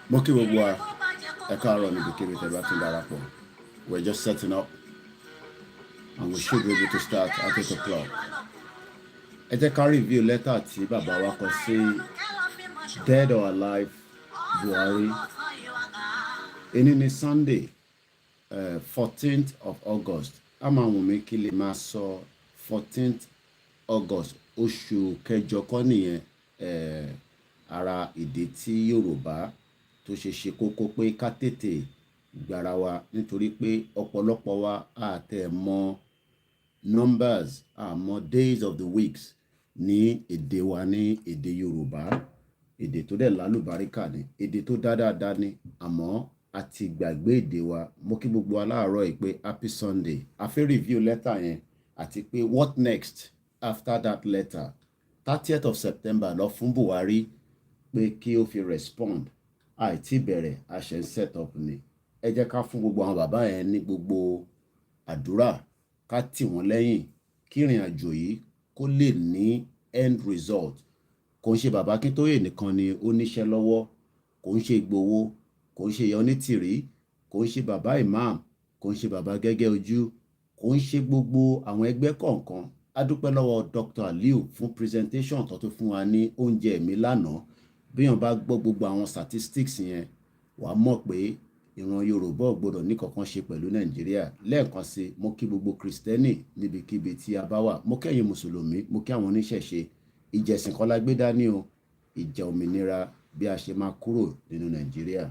Mo kí gbogbo wa ẹ káàárọ̀ níbikíbi tẹ́ bá ti ń darapọ̀. We're just setting up and we should be able to start at 8 o'clock. Ẹ jẹ́ ká review lẹ́tà tí bàbá wa kọ sí Dead or Alive Buhari. Èní ni Sunday 14th of August. A máa wù mí kí lè máa sọ 14th August oṣù kẹjọ kọ́ nìyẹn, ara ìdí tí Yorùbá tó ṣe kókó pé ká tètè gbára wa nítorí pé ọ̀pọ̀lọpọ̀ wa àtẹ̀ mọ numbers àmọ́ days of the weeks ní èdè wa ní èdè Yorùbá, èdè tó dẹ̀ lálùbáríkà ni, èdè tó dáadáa ni, àmọ́ a ti gbàgbé èdè wa. Mo kí gbogbo aláàárọ̀ yìí pé happy Sunday. A fẹ́ review letter yẹn àti pé what next after that letter. 30th of September lọ fún Buhari pé kí ó fi respond. Àìtí bẹ̀rẹ̀ a ṣe ń set up ni. Ẹ jẹ́ ká fún gbogbo àwọn bàbá yẹn ní gbogbo àdúrà, ká tì wọ́n lẹ́yìn kí ìrìn àjò yìí kó lè ní end result. Kò ń ṣe bàbá Akintoye nìkan ni ó níṣẹ́ lọ́wọ́, kò ń ṣe Ìgbòho, kò ń ṣe Yonitiri, kò ń ṣe bàbá Imam, kò ń ṣe bàbá Gẹ́gẹ́ Ojú, kò ń ṣe gbogbo àwọn ẹgbẹ́ kọ̀ọ̀kan. A dúpẹ́ lọ́wọ́ Dr. Aliu fún presentation tó fún wa ní oúnjẹ mi lánàá. Bí wọ́n bá gbọ́ gbogbo àwọn statistics yẹn, wàá mọ̀ pé ìran Yorùbá ò gbọdọ̀ ní kankan ṣe pẹ̀lú Nàìjíríà. Lẹ́ẹ̀kan sí, mo kí gbogbo Kristẹni níbikíbi tí a bá wà, mo kẹ́yin Mùsùlùmí, mo kí àwọn oníṣẹ̀ṣe. Ìjẹ̀sìn kan la gbé dání o, ìjà òmìnira bí a ṣe máa kúrò nínú Nàìjíríà.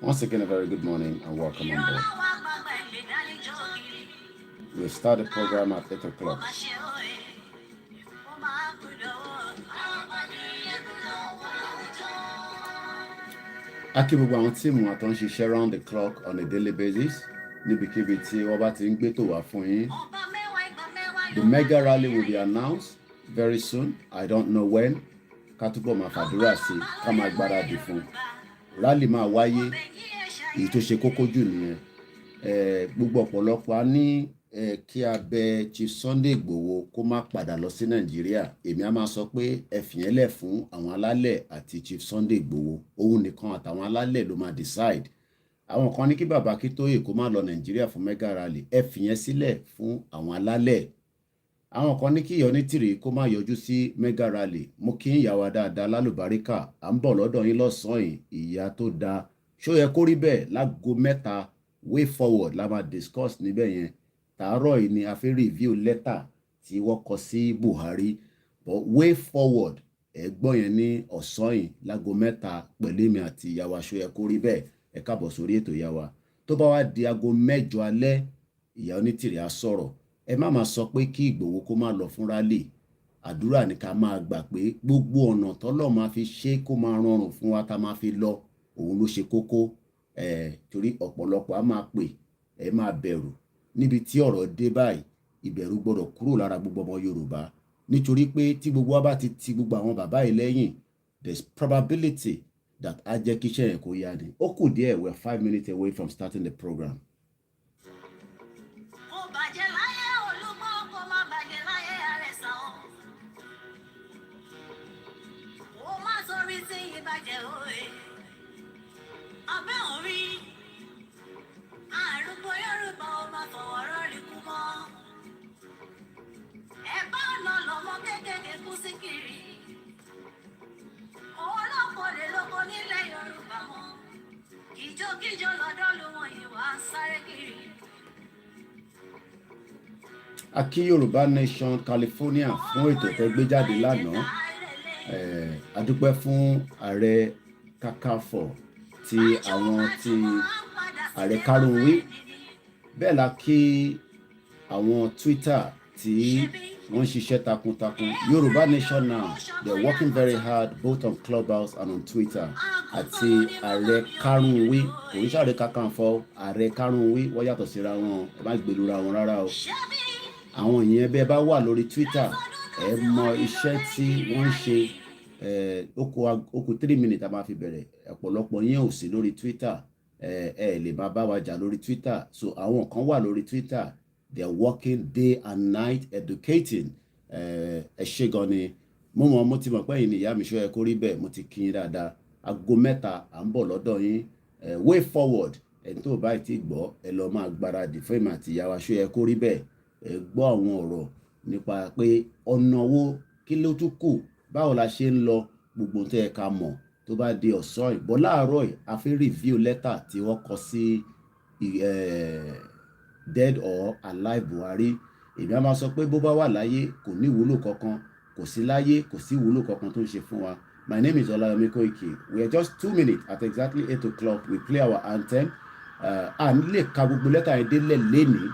Once again, a very good morning and welcome on board. We'll start the program at 8 o'clock. A kí gbogbo àwọn tíìmù wa tó ń ṣiṣẹ́ round the clock on a daily basis níbikíbi tí wọ́n bá ti ń gbé tò wá fún yín. The mega rally will be announced very soon. I don't know when. Ká túbọ̀ máa fàdúrà sí ká máa gbáradì fún. Rally máa wáyé, èyí tó ṣe kókó jù nìyẹn. Gbogbo ọ̀pọ̀lọpọ̀ á ní kí a bẹ Chief Sunday Igboho kó má padà lọ sí Nàìjíríà. Èmi á máa sọ pé ẹ fìyẹn lẹ̀ fún àwọn alálẹ̀ àti Chief Sunday Igboho. Òun nìkan àtàwọn alálẹ̀ ló máa decide. Àwọn kan ní kí bàbá Akintoye kó má lọ Nàìjíríà fún mega rally. Ẹ fìyẹn sílẹ̀ fún àwọn alálẹ̀. Àwọn kan ní kí Ìyá Onítìrì kó má yọjú sí mega rally. Mo kí ìyá wa dáadáa lálùbáríkà. À ń bọ̀ lọ́dọ̀ yín lọ́sàn-án yìí, ìyá tó dáa. Ṣó yẹ kó rí bẹ́ẹ̀ lágo 3 way forward la máa discuss níbẹ̀ yẹn. Tàárọ̀ yìí ni a fẹ́ review letter tí wọ́n kọ sí Buhari. But way forward ẹ gbọ́ yẹn ní ọ̀sán yìí lágo 3 pẹ̀lú èmi àti ìyá wa. Ṣó yẹ kó rí bẹ́ẹ̀? Ẹ káàbọ̀ sórí ètò ìyá wa. Tó bá wá di aago 8 alẹ́, Ìyá Onítìrì á sọ̀rọ̀. Ẹ má máa sọ pé kí Ìgbòho kó má lọ fún rally. Àdúrà ni ká máa gbà pé gbogbo ọ̀nà tọ́lọ̀ máa fi ṣe kó máa rọrùn fún wa tá máa fi lọ. Òun ló ṣe kókó. Torí ọ̀pọ̀lọpọ̀ á máa pè, ẹ máa bẹ̀rù. Níbi tí ọ̀rọ̀ dé báyìí, ìbẹ̀rù gbọ́dọ̀ kúrò lára gbogbo ọmọ Yorùbá. Nítorí pé tí gbogbo wa bá ti gbogbo àwọn bàbá yìí lẹ́yìn, there's probability that á jẹ́ kí iṣẹ́ yẹn kó yá ni. Ó kù díẹ̀, we're 5 minutes away from starting the program. A kí Yorùbá Nation California fún ètò tẹ́ gbé jáde lánàá. A dúpẹ́ fún Ààrẹ Kakanfò ti àwọn ti Ààrẹ Karunwi. Bẹ́ẹ̀ la kí àwọn Twitter tí wọ́n ṣiṣẹ́ takuntakun. Yorùbá Nation now, they're working very hard both on Clubhouse and on Twitter. Àti Ààrẹ Karunwi, kò ń ṣààrẹ Kakanfò, Ààrẹ Karunwi wọ́n yàtọ̀ síra wọn, ẹ má gbèlúra wọn rárá o. Àwọn ìyẹn bẹ́ẹ̀ bá wà lórí Twitter, ẹ mọ iṣẹ́ tí wọ́n ń ṣe. Ó kù 3 minutes a máa fi bẹ̀rẹ̀. Ọ̀pọ̀lọpọ̀ yẹn ò sí lórí Twitter. Lè máa bá wa jà lórí Twitter. So àwọn kan wà lórí Twitter, they are working day and night educating. Ẹ ṣé gan ni. Mo ti mọ̀ pé ẹ̀yin ni ìyá mi. Ṣó yẹ kó rí bẹ́ẹ̀? Mo ti kí yín dáadáa. Aago 3 à ń bọ̀ lọ́dọ̀ yín. Way forward. Ẹni tó bá ti gbọ́, ẹ lọ máa gbáradì fún èmi àti ìyá wa. Ṣó yẹ kó rí bẹ́ẹ̀? Ẹ gbọ́ àwọn ọ̀rọ̀ nípa pé ọ̀nà wo kí ló tún kù, báwo la ṣe ń lọ, gbogbo tó yẹ ká mọ̀ tó bá di ọ̀sán yìí. Bọ́ láàárọ̀ yìí a fẹ́ review letter tí wọ́n kọ sí dead or alive Buhari. Èmi á máa sọ pé bó bá wà láyé kò ní ìwúlò kankan, kò sí láyé kò sí ìwúlò kankan tó ń ṣe fún wa. My name is Olayomi Koiki. We are just 2 minutes at exactly 8 o'clock. We play our anthem. And lè ka gbogbo letter yẹn délẹ̀ lénìí.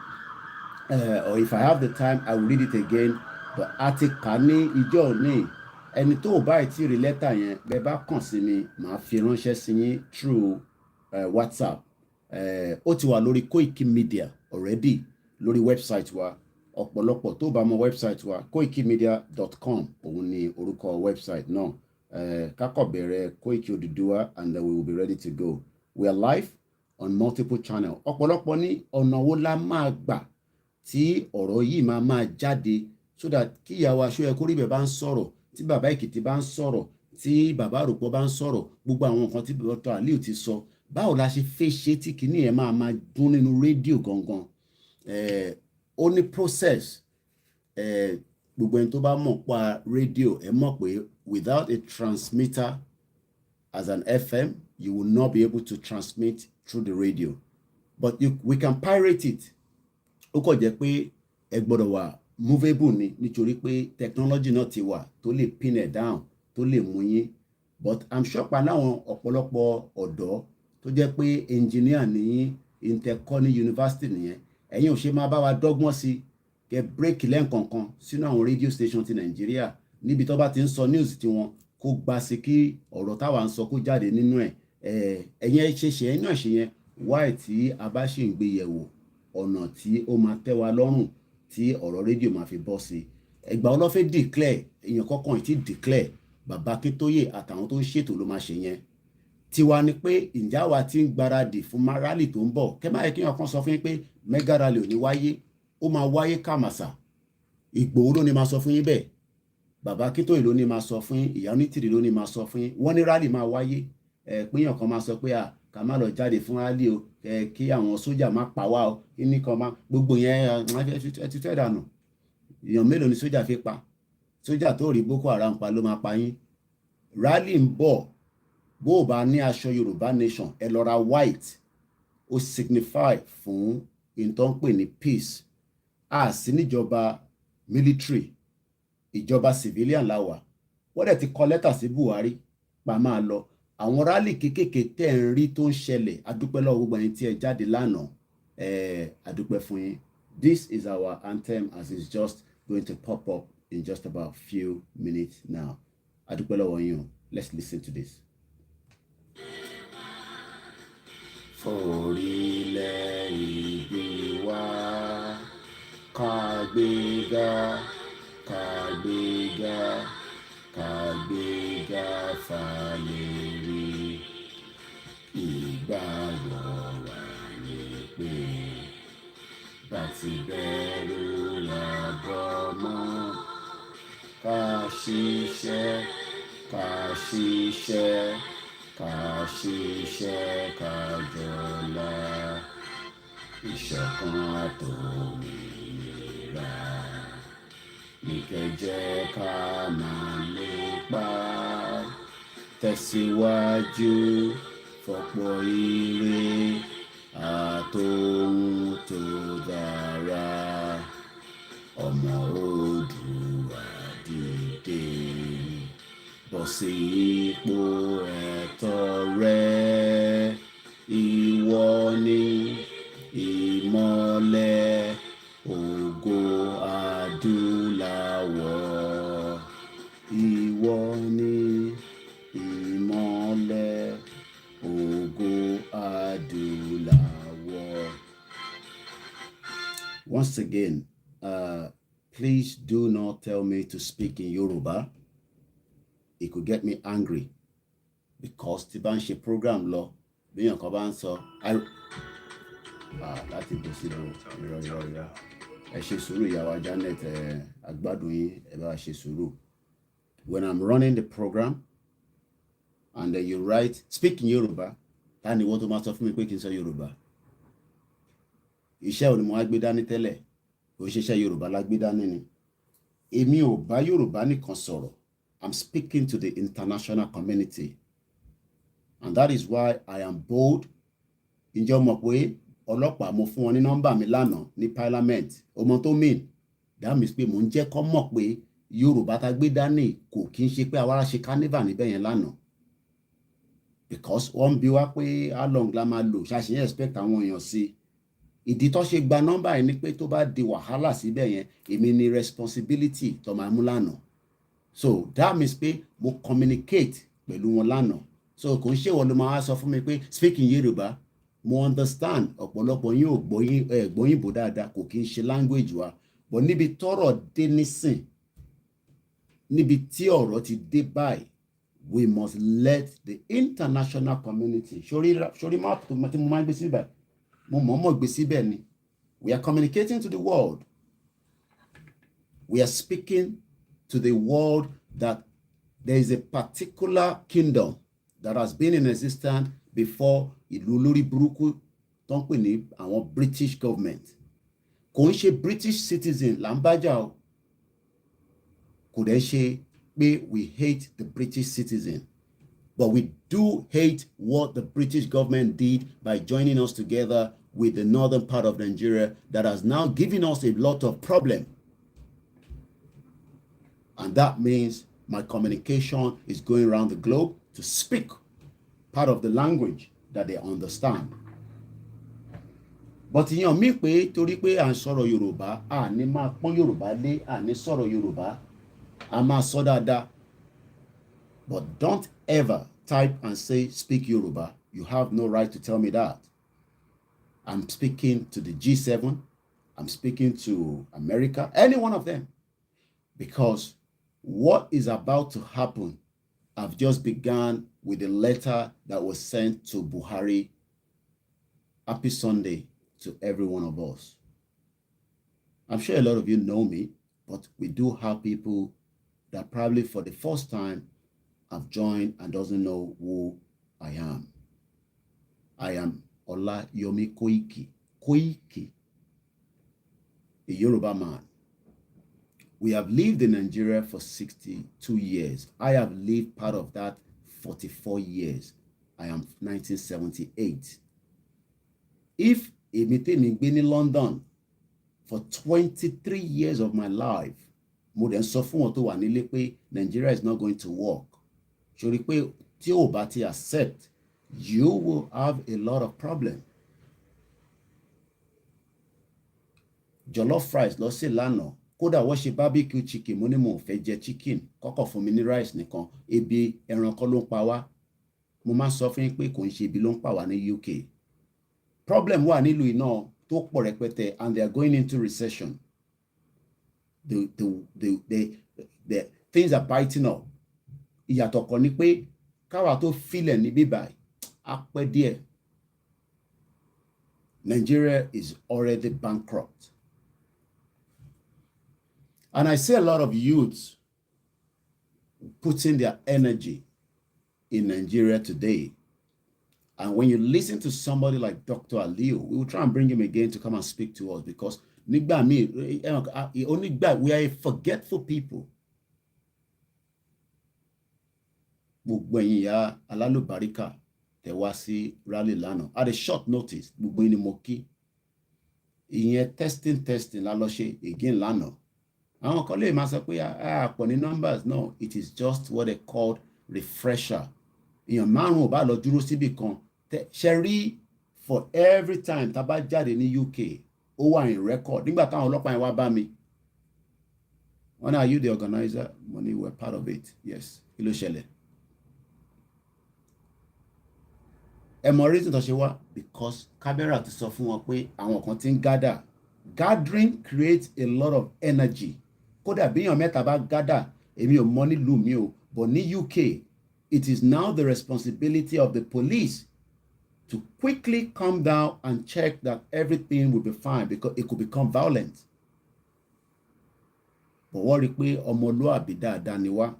Or if I have the time, I will read it again. But a ti kà ní ìjọ ní ẹni tó ò báyìí tí rí lẹ́tà yẹn bẹ́ẹ̀ bá kàn sí mi màá fi ránṣẹ́ sí yín through WhatsApp. Ó ti wà lórí Koiki Media already lórí website wa. Ọ̀pọ̀lọpọ̀ tó bá mọ website wa koikimedia.com òun ni orúkọ website náà. Kákọ̀ bẹ̀rẹ̀ Koiki Odùduwà and then we will be ready to go. We are live on multiple channels. Ọ̀pọ̀lọpọ̀ ní ọ̀nà wo la máa gbà tí ọ̀rọ̀ yìí máa jáde so that kí ìyàwó aṣọ ẹ̀kọ́ rí bẹ̀ bá ń sọ̀rọ̀, tí bàbá Èkìtì bá ń sọ̀rọ̀, tí bàbá Àròpọ̀ bá ń sọ̀rọ̀, gbogbo àwọn nǹkan tí Dr. Aliu ti sọ, báwo la ṣe fẹ́ ṣe tí kìíní ẹ̀ máa dún nínú rédíò gangan. Ó ní process. Gbogbo ẹni tó bá mọ̀ pa rédíò ẹ mọ̀ pé without a transmitter as an FM you will not be able to transmit through the radio, but we can pirate it. Ó kàn jẹ́ pé ẹ gbọ́dọ̀ wà movable ni nítorí pé technology náà ti wà tó lè pin it down, tó lè mú yín. But I'm sure pa láwọn ọ̀pọ̀lọpọ̀ ọ̀dọ́ tó jẹ́ pé engineer ní interconi university nìyẹn, ẹ̀yin ò ṣe máa bá wa dọ́gbọ́n sí kẹ́ break lẹ́ǹkankan sínú àwọn radio station ti Nàìjíríà níbi tó bá ti ń sọ news tiwọn kó gba sí kí ọ̀rọ̀ táwa ń sọ kó jáde nínú ẹ̀. Ẹ̀yin ẹ ṣe ẹ̀yin náà ṣe yẹn why tí a bá ṣe ń gbé yẹ̀wò ọ̀nà tí ó máa tẹ́ wa lọ́rùn tí ọ̀rọ̀ rédíò máa fi bọ́ sí. Ẹgbà ọlọ́fẹ́ declare èèyàn kọ́kàn tí declare bàbá Akintoye àtàwọn tó ń ṣètò ló máa ṣe yẹn. Tiwa ni pé ìjà wa ti ń gbáradì fún rally tó ń bọ̀. Kẹ́ máa yẹ kí èèyàn kan sọ fún yín pé mega rally ò ní wáyé, ó máa wáyé kàmàsà. Ìgbòho ló ní máa sọ fún yín bẹ́ẹ̀, bàbá Akintoye ló ní máa sọ fún yín, ìyá onítìrì ló ní máa sọ fún yín. Wọ́n ní rally máa wáyé. Péyàn kan máa sọ pé ká má lọ jáde fún rally o, kí àwọn sójà má pa wá o, kíní kan má gbogbo yẹn ẹ ti fẹ́ dànù. Èèyàn mélòó ni sójà fi pa? Sójà tó rí Boko Haram pa ló máa pa yín. Rally ń bọ̀, bó o bá ní aṣọ Yorùbá nation ẹ lọ ra white, ó signify fún ìtàn pè ní peace. A sì níjọba military, ìjọba civilian láwà. Wọ́n dẹ̀ ti kọ lẹ́tà sí Buhari pa máa lọ. Àwọn rally kéékèèké tẹ́ ń rí tó ń ṣẹlẹ̀, adúpẹ́ lọ́wọ́ gbogbo ẹni tí ẹ jáde lánàá, adúpẹ́ fún yín. This is our anthem as it's just going to pop up in just about few minutes now. Adúpẹ́ lọ́wọ́ yín o. Let's listen to this. Forílẹ̀ ìgbé wa kàgbéga kàgbéga kàgbéga fàlẹ́rí. Ìgbàgbọ́ wa ni pé bàtí bẹ̀rù làbọ̀ mọ́. Ká ṣiṣẹ́ ká ṣiṣẹ́ ká ṣiṣẹ́ ká jọlá. Ìṣọ̀kan àtòmìnira ní kẹ́ jẹ́ ká máa lépa. Tẹ̀síwájú fọ̀pọ̀ ire àtòhun tó dára. Ọmọ Oòduà dìde, bọ́ sí ipò ẹ̀tọ́ rẹ. Ìwọ ni ìmọ́lẹ̀ ògo adúláwọ̀. Ìwọ ni ìmọ́lẹ̀ ògo adúláwọ̀. Once again, please do not tell me to speak in Yoruba. It could get me angry because tí bá ń ṣe program lọ bí èèyàn kan bá ń sọ láti bó sí ìrọ̀ ẹ ṣe sùúrù ìyàwó Janet agbádùn yín ẹ bá ṣe sùúrù. When I'm running the program and then you write speak in Yoruba, ta ni wọ́n tó máa sọ fún mi pé kí n sọ Yorùbá? Iṣẹ́ ò ní mo wá gbé dání tẹ́lẹ̀, kò ń ṣiṣẹ́ Yorùbá la gbé dání ni. Èmi ò bá Yorùbá nìkan sọ̀rọ̀. I'm speaking to the international community. And that is why I am bold. Ǹjẹ́ o mọ̀ pé ọlọ́pàá mo fún wọn ní nọ́mbà mi lánàá ní parliament. Ọmọ tó mean. That means pé mò ń jẹ́ kó mọ̀ pé Yorùbá tá gbé dání kò kí ń ṣe pé àwa ṣe carnival níbẹ̀ yẹn lánàá. Because wọ́n bi wá pé how long la máa lò ṣáṣe expect àwọn èèyàn sí. Ìdí tó ṣe gba nọ́mbà yẹn ni pé tó bá di wàhálà síbẹ̀ yẹn èmi ní responsibility tó máa mú lánàá. So that means pé mo communicate pẹ̀lú wọn lánàá. So kò ń ṣe wọ́n ló máa sọ fún mi pé speak in Yorùbá. Mo understand ọ̀pọ̀lọpọ̀ yín ò gbọ́yìnbó dáadáa, kò kí ń ṣe language wa. But níbi tọ́rọ̀ dé nísìn, níbi tí ọ̀rọ̀ ti dé báyìí, we must let the international community, sórí máa tí mo máa ń gbé síbẹ̀, mo mọ̀ọ́mọ̀ gbé síbẹ̀ ni. We are communicating to the world. We are speaking to the world that there is a particular kingdom that has been in existence before ìlú olórí burúkú tó ń pè ní àwọn British government. Kò ń ṣe British citizen là ń bájà o. Kò dẹ̀ ṣe pé we hate the British citizen, but we do hate what the British government did by joining us together with the northern part of Nigeria that has now given us a lot of problem. And that means my communication is going around the globe to speak part of the language that they understand. But ìyẹn mi pé torí pé à ń sọ̀rọ̀ Yorùbá, à ní máa pọ́n Yorùbá lé, à ní sọ̀rọ̀ Yorùbá, a máa sọ dáadáa. But don't ever type and say speak Yoruba. You have no right to tell me that. I'm speaking to the G7. I'm speaking to America, any one of them. Because what is about to happen, I've just begun with a letter that was sent to Buhari. Happy Sunday to every one of us. I'm sure a lot of you know me, but we do have people that probably for the first time have joined and doesn't know who I am. I am Olayomi Koiki, a Yoruba man. We have lived in Nigeria for 62 years. I have lived part of that 44 years. I am 1978. If èmi tèmi gbé ní London for 23 years of my life, mo dẹ̀ ń sọ fún wọn tó wà nílé pé Nigeria is not going to work. Ṣorí pé tí o bá ti accept, you will have a lot of problem. Jollof rice lọ sí lánàá, kódà wọ́n ṣe barbecue chicken, mo ní mo fẹ́ jẹ chicken, kọ́kọ́ fún mi ní rice nìkan, ebi ẹran kọ́ ló ń pa wá. Mo máa sọ fún yín pé kò ń ṣe ebi ló ń pa wá ní UK. Problem wà nílùú iná tó pọ̀ rẹpẹtẹ, and they are going into recession. The things are biting up. Ìyàtọ̀ kan ni pé káwa tó filẹ̀ ní bíbáyìí á pẹ́ díẹ̀. Nigeria is already bankrupt. And I see a lot of youths putting their energy in Nigeria today. And when you listen to somebody like Dr. Aliu, we will try and bring him again to come and speak to us, because we are a forgetful people. Gbogbo ẹ̀yin ìyá alálùbáríkà tẹ́ wá sí rally lánàá at a short notice, gbogbo yín ni mo kí. Ìyẹn testing la lọ ṣe again lánàá. Àwọn kan lè máa sọ pé àpọ̀ ní numbers. No, it is just what they called refresher. Èèyàn márùn-ún ò bá lọ dúró síbì kan. Ṣe rí for every time tá bá jáde ní UK, ó wà in record. Nígbà táwọn ọlọ́pàá yẹn wá bá mi, wọ́n ní, are you the organizer? Mo ní, we're part of it. Yes. Kí ló ṣẹlẹ̀? Ẹ mọ reason tó ṣe wá, because camera ti sọ fún wọn pé àwọn kan ti ń gather. Gathering creates a lot of energy. Kódà bí èèyàn mẹ́ta bá gather, èmi ò mọ nílùú mi o, but ní UK, it is now the responsibility of the police to quickly come down and check that everything will be fine, because it could become violent. But wọ́n rí pé ọmọlúàbí dáadáa ni wá.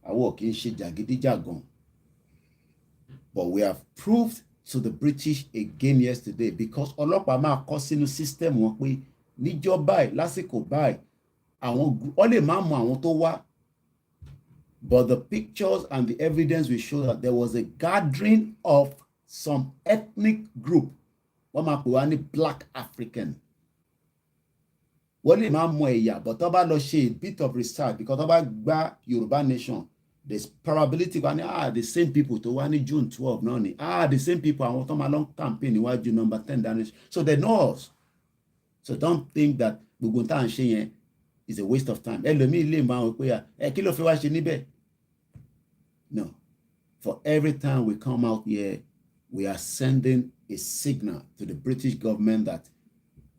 Àwọn kì í ṣe jàgídíjàgan. But we have proved to the British again yesterday, because ọlọ́pàá máa kọ sínú system wọn pé níjọ́ báyìí lásìkò báyìí àwọn ó lè má mọ àwọn tó wá, but the pictures and the evidence will show that there was a gathering of some ethnic group. Wọ́n máa pè wá ní Black African. Wọ́n lè má mọ ẹ̀yà, but tó bá lọ ṣe a bit of research, because tó bá gba Yorùbá nation, there's probability wá the same people tó wá ní June 12 náà ni, the same people àwọn tó máa long campaign níwájú number 10 damage. So they know us. So don't think that gbogbo tá à ń ṣe yẹn is a waste of time. Ẹlòmíì lè máa wọ pé kí ló fi wá ṣe níbẹ̀? No. For every time we come out here, we are sending a signal to the British government that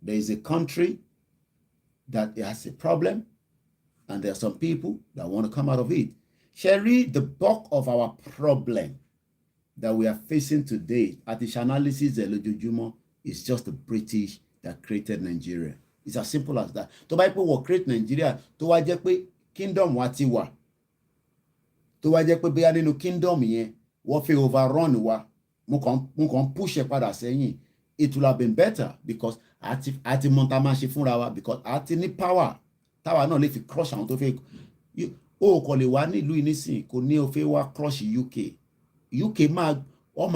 there is a country that has a problem and there are some people that want to come out of it. Sherry, the bulk of our problem that we are facing today, at the analysis is just the British that created Nigeria. It's as simple as that. To buy people will create Nigeria, to wá jẹ́ pé kingdom wa ti wà. Tó wá jẹ́ pé bóyá nínú kingdom yẹn wọ́n fi overrun wa, mo kàn push ẹ padà sẹ́yìn. It will have been better because àti mọ̀ta máa ṣe fúnra wa because àti ní power táwa náà lè fi crush àwọn tó fẹ́. Ó kò lè wá nílùú ìnísìn kò ní o fẹ́ wá crush UK. UK wọ́n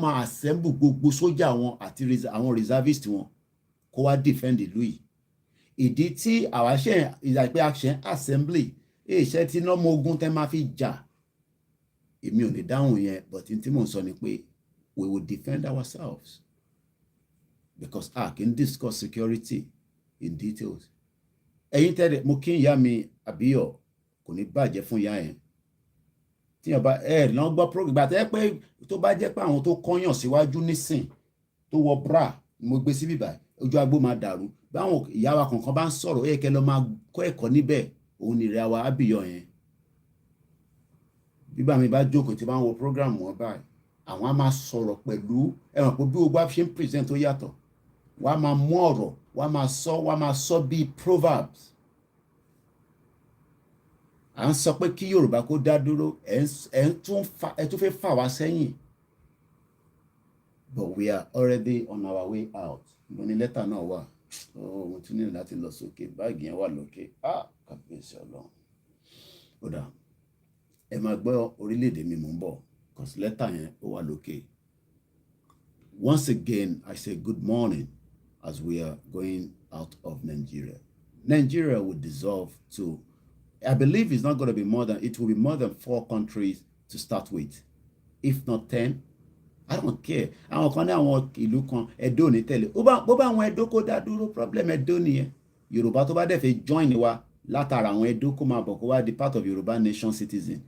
máa assemble gbogbo sójà wọn àti àwọn reservist wọn kó wá defend ìlú yìí. Ìdí tí àwa ṣe ìdàpẹ́ action assembly iṣẹ́ tí iná mọ ogun tẹ́ máa fi jà èmi ò lè dáhùn yẹn but tí mò ń sọ ni pé we will defend ourselves because a kì í discuss security in details. Ẹ̀yin tẹ́lẹ̀ mo kí ìyá mi àbíyọ̀ kò ní bàjẹ́ fún ìyá yẹn tí yẹn bá lọ́n gbọ́ program ìgbà tẹ́ pé tó bá jẹ́ pé àwọn tó kọ́yàn síwájú nísìn tó wọ bra mo gbé sí bíbá ojú agbó máa dàrú báwọn ìyá wa kọ̀ọ̀kan bá ń sọ̀rọ̀ ẹ̀kẹ́ lọ máa kọ́ ẹ̀kọ́ níbẹ̀ òun ni ìrẹ́ wa àbíyọ̀ yẹn. Bíbá mi bá jókòó tí bá ń wo program wọn báyìí àwọn á máa sọ̀rọ̀ pẹ̀lú ẹ̀wọ̀n pé bí gbogbo ṣe ń present tó yàtọ̀ wọ́n á máa mú ọ̀rọ̀ wọ́n á máa sọ bíi proverbs. À ń sọ pé kí Yorùbá kó dá dúró ẹ̀ tún fẹ́ fà wá sẹ́yìn. But we are already on our way out. Mo ní lẹ́tà náà wà. Mo tún ní láti lọ sókè báàgì yẹn wà lókè. Kàbíyèsí Ọlọ́run. Ó dà ẹ máa gbọ́ orílẹ̀-èdè mi mò ń bọ̀ because lẹ́tà yẹn ó wà lókè. Once again, I say good morning as we are going out of Nigeria. Nigeria will dissolve to, I believe it will be more than 4 countries to start with, if not 10. I don't care. Àwọn kan ní àwọn ìlú kan Ẹdó ní tẹ́lẹ̀. Bó bá àwọn Ẹdó kó dá dúró problem Ẹdó nìyẹn. Yorùbá tó bá dẹ̀ fẹ́ join wa látara àwọn Ẹdó kó máa bọ̀ kó wá di part of Yorùbá nation citizen.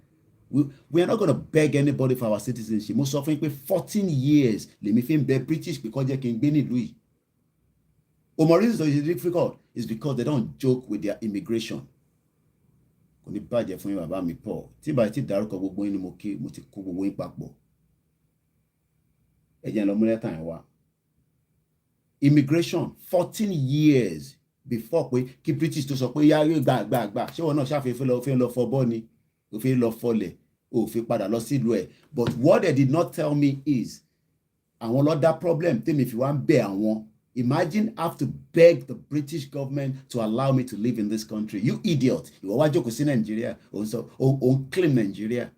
We are not going to beg anybody for our citizenship. Mo sọ fún yín pé 14 years lèmi fi ń bẹ British pé kó jẹ́ kí n gbé nílùú yìí. Reasons that is difficult is because they don't joke with their immigration. Kò ní bàjẹ́ fún yín bàbá mi pọ̀. Tí bá ti dárúkọ gbogbo yín ni mo ti kó gbogbo yín papọ̀. Ẹ jẹ́ n lọ mú lẹ́tà yẹn wá. Immigration 14 years before pé kí British tó sọ pé yá yóò gbà ṣé wọn náà ṣàfihàn lọ fọbọ́ ni òfin lọ fọlẹ̀ òfin padà lọ sílùú ẹ̀. But what they did not tell me is àwọn ló dá problem tèmi fi wá ń bẹ̀ àwọn. Imagine I have to beg the British government to allow me to live in this country. You idiot. Ìwọ wá jókòó sí Nigeria òun claim Nigeria.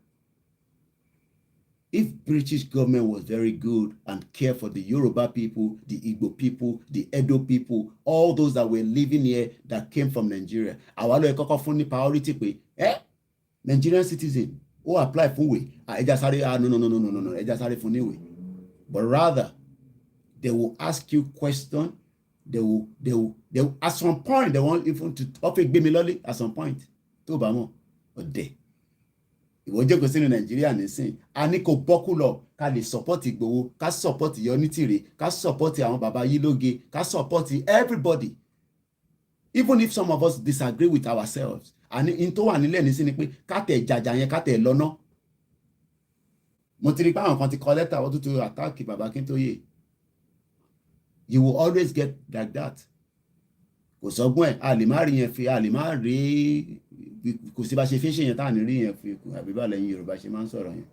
If British government was very good and care for the Yoruba people, the Igbo people, the Edo people, all those that were living here that came from Nigeria, àwa ló yẹ kọ́kọ́ fún ní priority pé Nigerian citizen who apply fún ìwé ẹja sáré no ẹja sáré fún níwèé. But rather they will ask you question. They will at some point they want even to offer gbé mi lọ́lé at some point tó bá mọ̀ ọ̀dẹ̀. Ìwọ jókòó sínú Nàìjíríà nísìn a ní kò bọ́kú lọ ká lè support Ìgbòho ká support Yonitire ká support àwọn bàbá Yílóge ká support everybody even if some of us disagree with ourselves. And in tó wà nílẹ̀ nísìn ni pé ká tẹ̀ jàjà yẹn ká tẹ̀ lọ́nà. Mo ti rí pé àwọn kan ti kọ lẹ́tà wọ́n tún ti attack bàbá Akintoye. You will always get like that. Kò sọ́gbọ́n ẹ̀ a lè má rí yẹn fi a lè má rí kò sí bá ṣe fi ṣe yẹn tá à ní rí yẹn fi àbí bá lẹ́yìn Yorùbá ṣe máa ń sọ̀rọ̀ yẹn.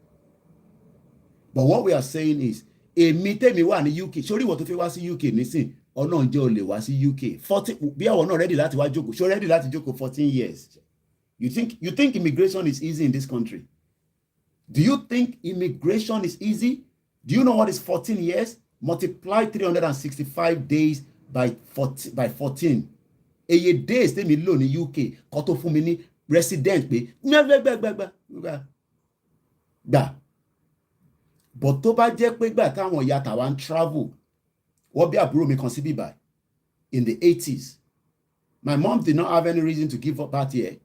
But what we are saying is èmi tèmi wà ní UK sórí ìwọ tó fi wá sí UK nísìn Ọlọ́run jẹ́ o lè wá sí UK 40 bí àwọn náà ready láti wá jókòó ṣó ready láti jókòó 14 years. You think immigration is easy in this country? Do you think immigration is easy? Do you know what is 14 years? Multiply 365 days by 14. Eye days tèmi lò ní UK kó tó fún mi ní resident pé gbà. But tó bá jẹ́ pé gbà táwọn ìyá tàwa ń travel wọ́n bí àbúrò mi kan sí bíbá in the 80s My mom did not have any reason to give up that year.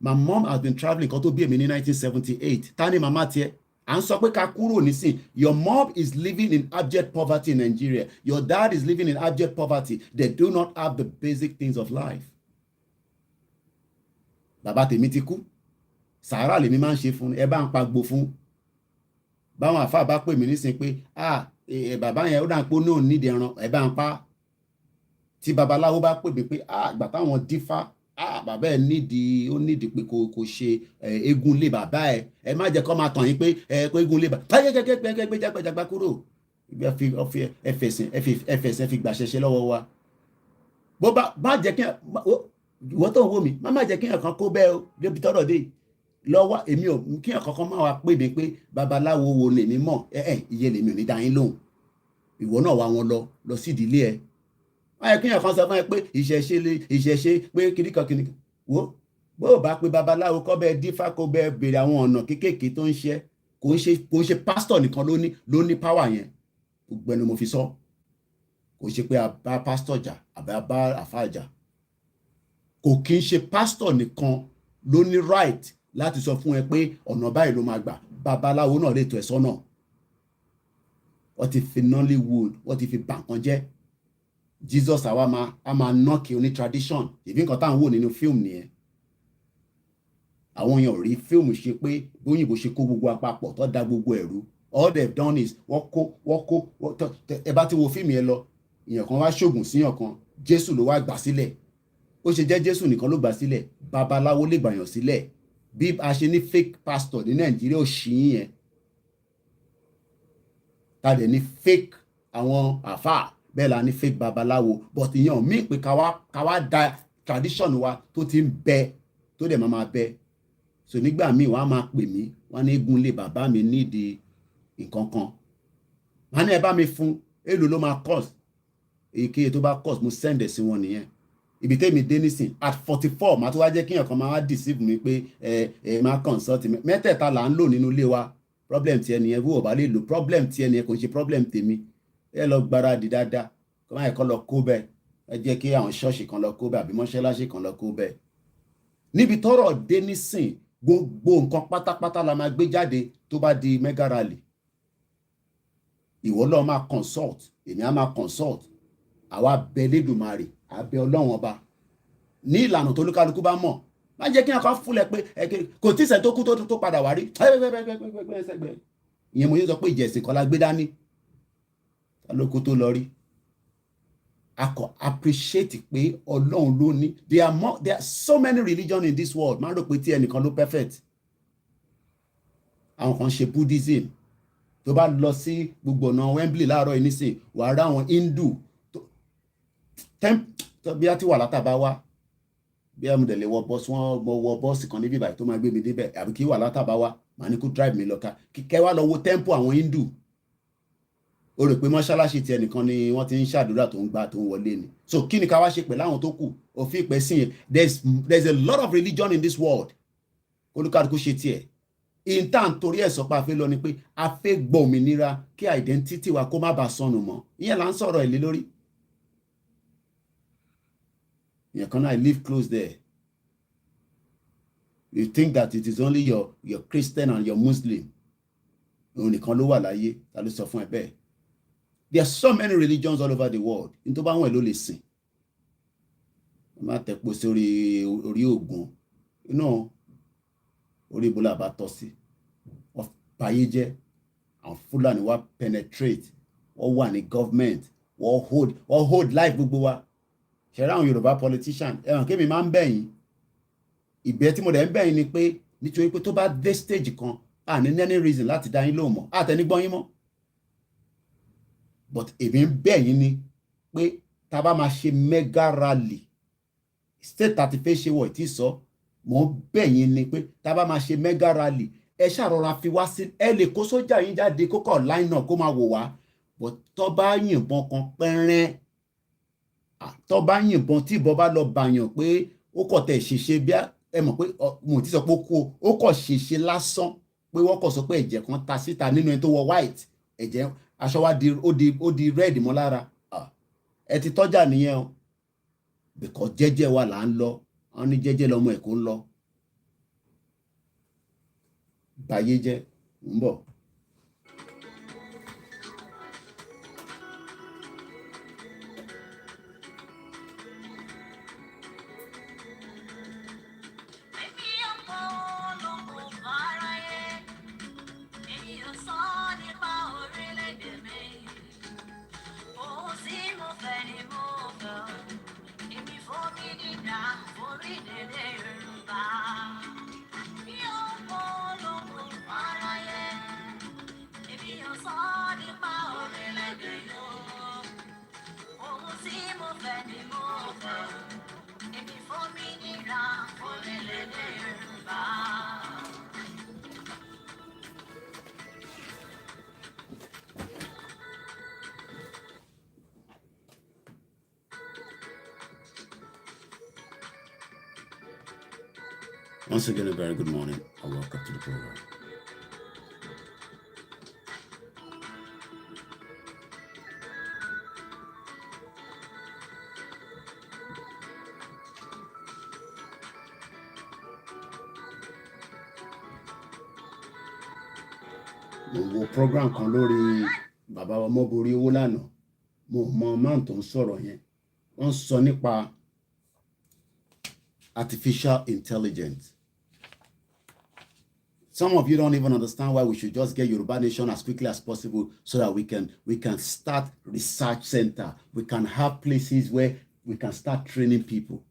My mom has been traveling kan tó bí èmi ní 1978. Ta ni màmá tiẹ̀? À ń sọ pé ká kúrò nísìn. Your mom is living in abject poverty in Nigeria. Your dad is living in abject poverty. They do not have the basic things of life. Bàbá tèmi ti kú. Sàárà lèmi máa ń ṣe fún. Ẹ bá ń pa gbo fún. Báwọn àfáà bá pè mí nísìn pé bàbá yẹn ó dà pé náà nídìí ẹran. Ẹ bá ń pa. Tí babaláwo bá pè mí pé ìgbà táwọn dífá bàbá ẹ ó nídìí pé kò ṣe eégún lé bàbá ẹ má jẹ́ kó máa tàn yín pé eégún lé bàbá gbé jágbàjàgbà kúrò ẹfẹsẹ̀ fi gbàṣẹṣẹ lọ́wọ́ wa bó bá jẹ́ kí ìwọ tó ń wò mí má jẹ́ kí ẹ̀kan kó bẹ́ẹ̀ o débi tọ́rọ̀ dé lọ́wọ́ èmi ò kí ẹ̀kan kan máa wá pè mí pé babaláwo wo lèmi mọ̀ iye lèmi ò ní dá yín lóhùn ìwọ náà wá wọn lọ sí ìdílé ẹ ayẹ kí ẹ̀kan sọ fún ẹ pé ìṣẹ̀ṣe pé kìnnìkan wo bó o bá pe babaláwo kọ́ bẹ́ẹ̀ dífá kó bẹ́ẹ̀ béèrè àwọn ọ̀nà kéékèèké tó ń ṣe kò ń ṣe pásítọ̀ nìkan ló ní páwà yẹn gbogbo ẹni mo fi sọ kò ṣe pé a bá pásítọ̀ jà àbí a bá àfáà jà kò kí ń ṣe pásítọ̀ nìkan ló ní right láti sọ fún ẹ pé ọ̀nà báyìí ló máa gbà babaláwo náà lè tọ́ ẹ sọ́nà wọ́n ti fi Nollywood wọ́n ti fi bà nǹkan jẹ́ Jesus àwa máa nọ́ọ̀kì oní tradition ìbí nǹkan táwọn wò nínú fíìmù nìyẹn àwọn èèyàn rí fíìmù ṣe pé bóyìnbó ṣe kó gbogbo àpapọ̀ tó da gbogbo ẹ̀rú all they've done is wọ́n kó ẹ bá ti wo fíìmù yẹn lọ èèyàn kan wá ṣògùn síyàn kan Jésù ló wá gbà sílẹ̀ ó ṣe jẹ́ Jésù nìkan ló gbà sílẹ̀ babaláwo lè gbàyàn sílẹ̀ bí a ṣe ní fake pastor ní Nàìjíríà ò ṣì yín yẹn ta dẹ̀ ní fake àwọn àfáà bẹ́ẹ̀ la ní fake babaláwo but ìyẹn mí pé ká wá da tradition wa tó ti ń bẹ tó dẹ̀ máa bẹ so nígbà míì wọ́n á máa pè mí wọ́n á ní eégún lé bàbá mi nídìí nǹkan kan wọ́n á ní ẹ bá mi fún èlò ló máa cost èyíkéyìí tó bá cost mo send ẹ̀ sí wọn nìyẹn ibi tẹ́mi dé nísìn at 44 màá tó wá jẹ́ kíyàn kan máa wá deceive mi pé ẹ máa consult mi mẹ́tẹ̀ẹ̀ta là ń lò nínú ilé wa problem ti ẹnìyẹn bí wò bá lè lò problem ti ẹnìyẹn kò ń ṣe problem tèmi ẹ lọ gbáradì dáadáa kó máa kọ́ lọ kó bẹ́ẹ̀ ẹ jẹ́ kí àwọn ṣọ́ọ̀ṣì kan lọ kó bẹ́ẹ̀ àbí mọ́ṣáláṣí kan lọ kó bẹ́ẹ̀ níbi tọ́rọ̀ dé nísìn gbogbo nǹkan pátápátá la máa gbé jáde tó bá di mega rally ìwọ lọ máa consult èmi á máa consult àwa bẹ lẹ́dùmarè àbẹ ọlọ́run ọba ní ìlànà tó lúkálukú bá mọ̀ má jẹ́ kí n kàn fúnlẹ̀ pé kò tí sẹ́ tó kú tó padà wá rí ìyẹn mo yẹ sọ pé ìjẹ̀sìn kan la gbé dání lóko tó lọ rí a kò appreciate pé ọlọ́run ló ní there are so many religions in this world máa rò pé tí ẹnìkan ló perfect àwọn kan ṣe Buddhism tó bá lọ sí gbogbo ọ̀nà Wembley láàárọ̀ yìí nísìn wàá rá àwọn Hindu bí a ti wà látàbá wá bí a mú dẹ̀ lè wọ bọ́ọ̀sì kan níbí báyìí tó máa gbé mi débẹ̀ àbí kí wà látàbá wá màá ní kó drive mi lọ ká kíkẹ́ wá lọ wo temple àwọn Hindu o rò pé mọ́ṣáláṣí ti ẹnìkan ni wọ́n ti ń ṣàdúrà tó ń gbà tó ń wọlé ni so kí ni ká wá ṣe pẹ̀lú àwọn tó kù òfin ìpẹ́ sí yẹn there's a lot of religion in this world olúkàdúkú ṣe tiẹ̀ intan torí ẹ̀ sọ pé a fẹ́ lọ ni pé a fẹ́ gbọ́ òmìnira kí identity wa kó má bàa sọnù mọ́ ìyẹn là ń sọ̀rọ̀ ẹ̀ lé lórí ìyẹn kan náà I live close there you think that it is only your Christian and your Muslim òun nìkan ló wà láyé ta ló sọ fún ẹ bẹ́ẹ̀. There are so many religions all over the world. Ní tó bá wọn ló lè sìn. Má tẹ̀pọ̀ sí orí Ògún. Inú orí ibo la bá tọ́ sí. Wọ́n báyé jẹ́. Àwọn Fúlàní wá penetrate. Wọ́n wà ní government. Wọ́n hold life gbogbo wa. Ṣẹ̀rá àwọn Yorùbá politician. Ẹ̀wọ̀n kémi máa ń bẹ̀yìn. Ìbẹ́ tí mo dẹ̀ ń bẹ̀yìn ni pé nítorí pé tó bá dé stage kan, a ní any reason láti dá yín lóhùn mọ́. Àtẹnigbọ́n yín mọ́. But èmi ń bẹ̀ yín ni pé tá bá máa ṣe mega rally state àti fẹ́ ṣe wọ̀ tí sọ mò ń bẹ̀ yín ni pé tá bá máa ṣe mega rally ẹ ṣàrọra fi wá sí ẹ lè kó sójà yín jáde kó kọ̀ line náà kó máa wò wá but tó bá yìnbọn kan pẹ́rẹ́ tó bá yìnbọn tí ìbọn bá lọ bàyàn pé ó kọ̀ tẹ̀ ṣèṣe bí ẹ mọ̀ pé mo ti sọ pé ó kọ̀ ṣèṣe lásán pé wọ́n kọ̀ sọ pé ẹ̀jẹ̀ kan ta síta nínú ẹni tó wọ white ẹ̀jẹ̀ aṣọ wa ó di red mọ́ lára ẹ ti tọ́jà nìyẹn o because jẹ́jẹ́ wa là ń lọ wọ́n ní jẹ́jẹ́ lọ́mọ Èkó ń lọ báyé jẹ́ ń bọ̀. Once again, a very good morning and welcome to the program. Mo wo program kan lórí bàbá wa Mọ́borí owó lánàá mo mọ man tó ń sọ̀rọ̀ yẹn wọ́n sọ nípa artificial intelligence. Some of you don't even understand why we should just get Yoruba Nation as quickly as possible so that we can start research center. We can have places where we can start training people.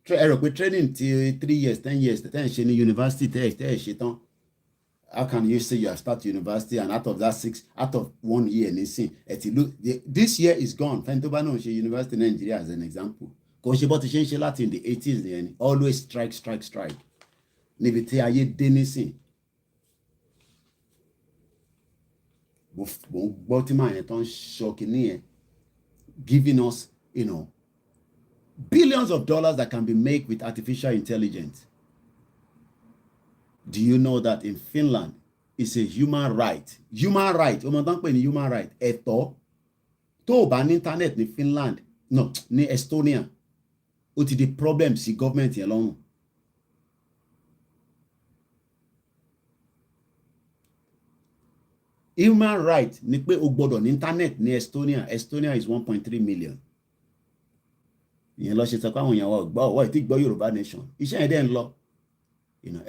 We're training till 3 years, 10 years, 10 years in university. How can you say you have started university and out of 1 year, this year is gone. Fentobano University in Nigeria as an example. Because she bought a change lot in the 80s, always strike. Níbi tí ayé dé nísìn mo gbọ́ tí màá yẹn tó ń ṣọ́ọ̀kì nìyẹn giving us billions of dollars that can be made with artificial intelligence. Do you know that in Finland it's a human right ọmọ tó ń pè ní human right ẹ̀tọ́ tó o bá ní internet ní Finland no ní Estonia ó ti di problem sí government yẹn lọ́rùn. Human right ni pé o gbọ́dọ̀ ní internet ní Estonia is 1.3 million. Ìyẹn lọ ṣe sọ pé àwọn èèyàn wa gbọ́ ọwọ́ ìtí gbọ́ Yorùbá Nation iṣẹ́ yẹn dẹ́ ń lọ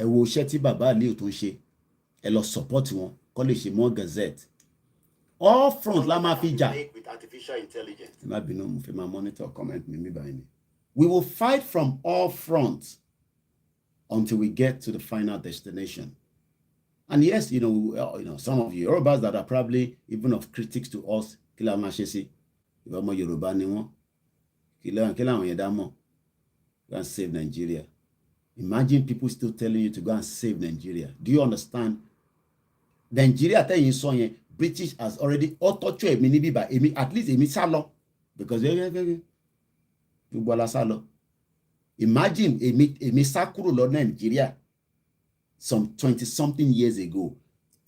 ẹ wo iṣẹ́ tí bàbá Aliu tó ń ṣe ẹ lọ support wọn kó lè ṣe more gazette all front la máa fi jà. Ẹ má bínú mo fi máa monitor comment mi báyìí ni. We will fight from all fronts until we get to the final destination. And yes, some of you Yorubas that are probably even of critics to us, kila mashesi, ìwọ́mọ Yorùbá ni wọ́n, kila àwọn yẹn dá mọ̀, go and save Nigeria. Imagine people still telling you to go and save Nigeria. Do you understand? Nigeria tẹ́yìn sọ yẹn, British has already torture èmi níbí bá èmi at least èmi sá lọ because gbogbo ala sá lọ. Imagine èmi sá kúrò lọ Nigeria some 20-something years ago.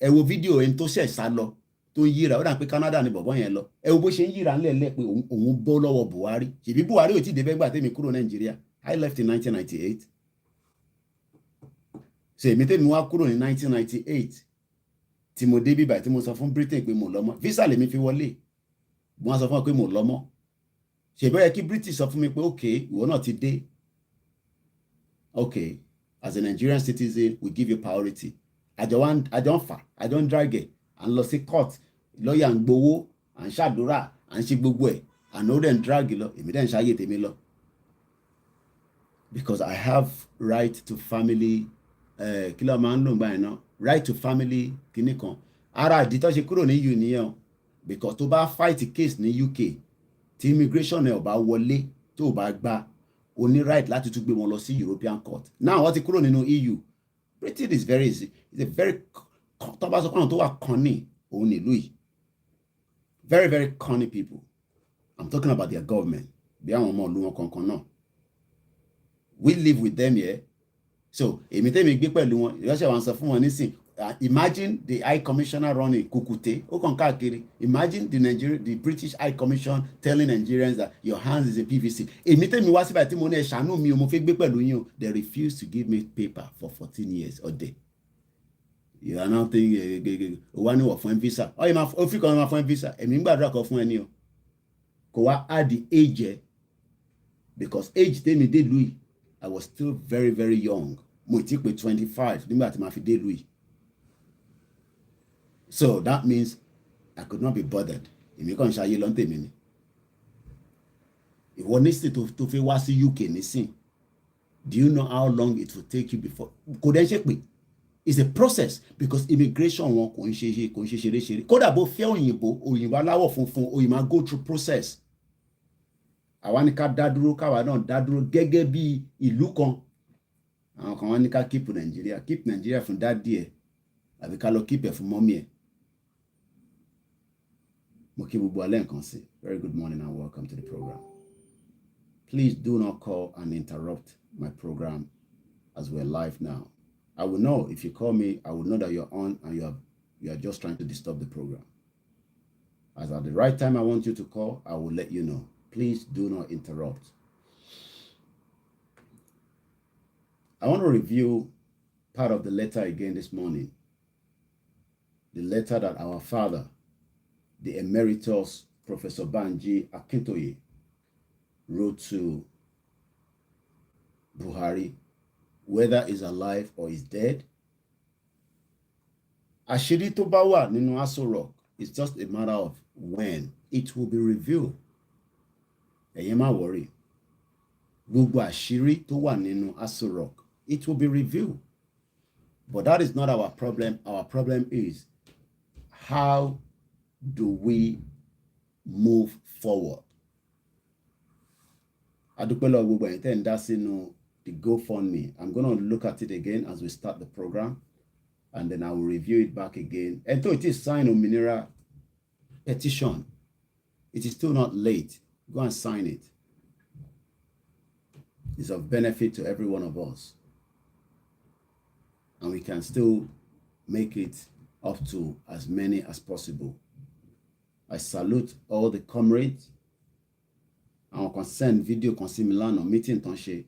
Ẹ wo fídíò ẹni tó ṣẹ̀ sá lọ tó ń yíra ó dà pé Canada ni bọ̀bọ́ yẹn lọ. Ẹ wo bó ṣe ń yíra ńlẹ̀ẹ́lẹ̀ pé òun bọ́ lọ́wọ́ Buhari. Ṣèbí Buhari ò tí ì débẹ̀ gbà tèmi kúrò Nigeria. I left in 1998. So èmi tèmi wá kúrò ní 1998 tí mo dé bíbà tí mo sọ fún Britain pé mo lọ mọ́. Visa lèmi fi wọlé. Mo wá sọ fún ọ pé mo lọ mọ́. Ṣèbí ó yẹ kí British sọ fún mi pé okay ìwọ náà ti dé. Okay. As a Nigerian citizen, we give you priority. I don't drag it. And lọ sí court, lawyer ń gbowó, and ṣàdúrà, and ṣe gbogbo ẹ̀. And no then drag lọ, èmi dẹ̀ ń ṣayé tèmi lọ. Because I have right to family, kí ló máa ń lò báyìí náà? Right to family kìíní kan. Ara àdí tó ṣe kúrò ní union. Because tó bá fight case ní UK, tí immigration ẹ̀ ò bá wọlé, tó ò bá gbà. O ní right láti tún gbé wọn lọ sí European court. Now wọ́n ti kúrò nínú EU. Britain is very easy. It's a very tó bá sọ pé àwọn tó wà kọ́ni òun nílùú yìí. Very very cunny people. I'm talking about their government. Bí àwọn ọmọ ìlú wọn kankan náà. We live with them here. So èmi tẹ́mi gbé pẹ̀lú wọn ìránṣẹ́ wa ń sọ fún wọn nísìn Imagine the High Commissioner running Kukute, Okonkakiri. Imagine the British High Commission telling Nigerians that your hands is a PVC. They refused to give me paper for 14 years or day. You are now thinking, one of one visa. Oh, you have Africa on my visa. And remember, drag off when you go at the age, because age they did Louis. I was still very, very young. I took me 25. Louis. So that means I could not be bothered. If you can't show you long time, if one needs to fi wá sí UK nísìn, do you know how long it will take you before? Kò dẹ̀ ṣe pé it's a process, because immigration wọn kò ń ṣe ṣeré. Kódà bó fẹ́ òyìnbó aláwọ̀ funfun, òyìnbó go through process. Àwa ní ká dá dúró, káwa náà dá dúró gẹ́gẹ́ bí ìlú kan. Àwọn kan wá ní ká keep Nigeria fún dádì ẹ̀, àbí ká lọ keep ẹ̀ fún mọ́mí ẹ̀. Very good morning and welcome to the program. Please do not call and interrupt my program as we're live now. I will know if you call me, I will know that you're on and you are just trying to disturb the program. As at the right time I want you to call, I will let you know. Please do not interrupt. I want to review part of the letter again this morning. The letter that our father, the emeritus Professor Banji Akintoye, wrote to Buhari, whether he's alive or he's dead. Àṣírí tó bá wà nínú Aso Rock, it's just a matter of when it will be revealed. Ẹ̀yin má worry. Gbogbo àṣírí tó wà nínú Aso Rock, it will be revealed. But that is not our problem. Our problem is, how do we move forward? Adúpẹ́lẹ́ gbogbo ẹ̀yin tẹ́ ń dá sínú the GoFundMe. I'm going to look at it again as we start the program, and then I will review it back again. And though it is signed Òmìnira petition, it is still not late. Go and sign it. It's of benefit to every one of us. And we can still make it up to as many as possible. I salute all the comrades. Our concerned video concern Milano meeting Tanshe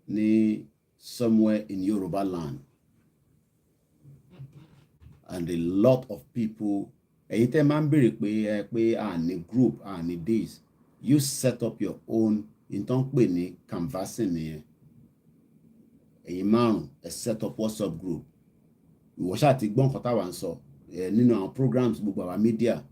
ni somewhere in Yoruba land. And a lot of people, ẹ̀yin tẹ́ máa ń béèrè pé group, this. You set up your own, in tán pè ní canvassing nìyẹn. Ẹ̀yin márùn, ẹ set up WhatsApp group. Ìwọ ṣáà ti gbọ́ nǹkan táwa ń sọ nínú àwọn programs gbogbo àwọn media.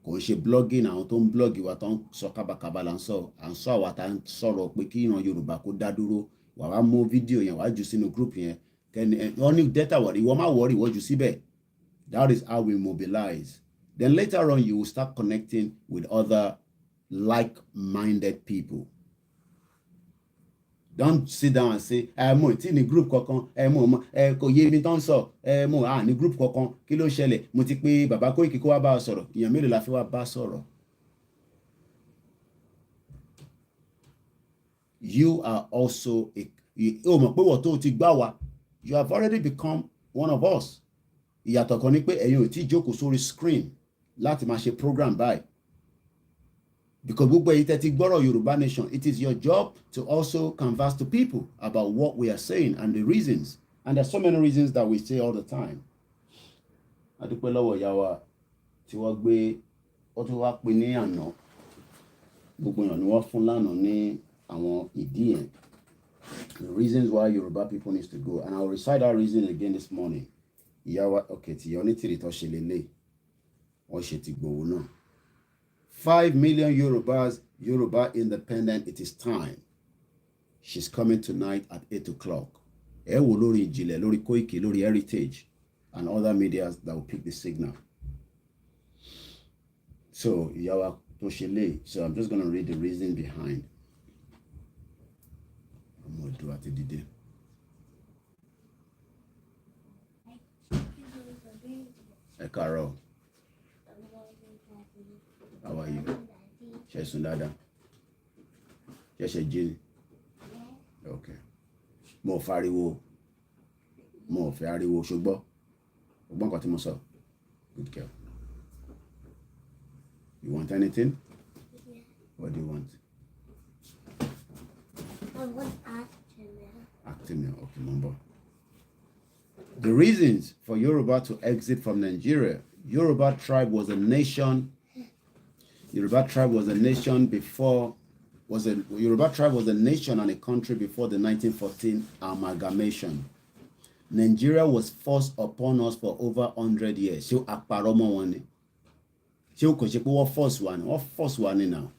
Kò ń ṣe blogging, àwọn tó ń blog ìwà tó ń sọ kábàkábà là ń sọ àwa tá ń sọ̀rọ̀ pé kí ìran Yorùbá kó dá dúró. Wà wá mú fídíò yẹn wá jù sínú group yẹn. Wọ́n ní data wọ̀rí, ìwọ má wọ̀rí, ìwọ jù síbẹ̀. That is how we mobilize. Then later on, you will start connecting with other like-minded people. Don't sit down and say, mo ti ní group kankan, kò yé mi tán sọ, mo ní group kankan, kí ló ṣẹlẹ̀, mo ti pé bàbá Koiki kó wá bá sọ̀rọ̀, èèyàn mélòó la fi wá bá sọ̀rọ̀. You are also mọ̀ pé wọ́n tó ti gbá wa, you have already become one of us. Ìyàtọ̀ kan ní pé ẹ̀yin ò tí jókòó sórí screen láti máa ṣe program báyìí. Because gbogbo èyí tẹ́ ti gbọ́rọ̀ Yorùbá Nation, it is your job to also canvass to people about what we are saying and the reasons. And there are so many reasons that we say all the time. Adúpẹ́ lọ́wọ́ ìyá wa tí wọ́n gbé ó tún wá pè ní àná. Gbogbo èèyàn ni wọ́n fún lánàá ní àwọn ìdí yẹn. The reasons why Yoruba people need to go. And I will recite that reason again this morning. Ìyá wa, okay, tí yọ ní tìrì tó ṣe lélẹ̀. Wọ́n ṣe ti gbowó náà. 5 million Yoruba independent, it is time. She's coming tonight at 8 o'clock. Ẹ wò lórí Ìjìnlẹ̀, lórí Koiki, lórí Heritage, and other media that will pick the signal. So, ìyá wa tó ṣe lé. So, I'm just going to read the reason behind. I'm going to do it today. Ẹ káàárọ̀. How are you? Ṣé sùn dáadáa? Ṣé jí ni? Okay. Mo fẹ́ ariwo ṣùgbọ́n Good girl. You want anything? Yeah. What do you want? I want Actimel. Okay, number. The reasons for Yoruba to exit from Nigeria. Yoruba tribe was a nation. Yoruba tribe was a nation and a country before the 1914 amalgamation. Nigeria was forced upon us for over 100 years. Ṣé àpàrọ̀ mọ́ wọn ni? Ṣé o kò ṣe pé wọ́n force wa ni now.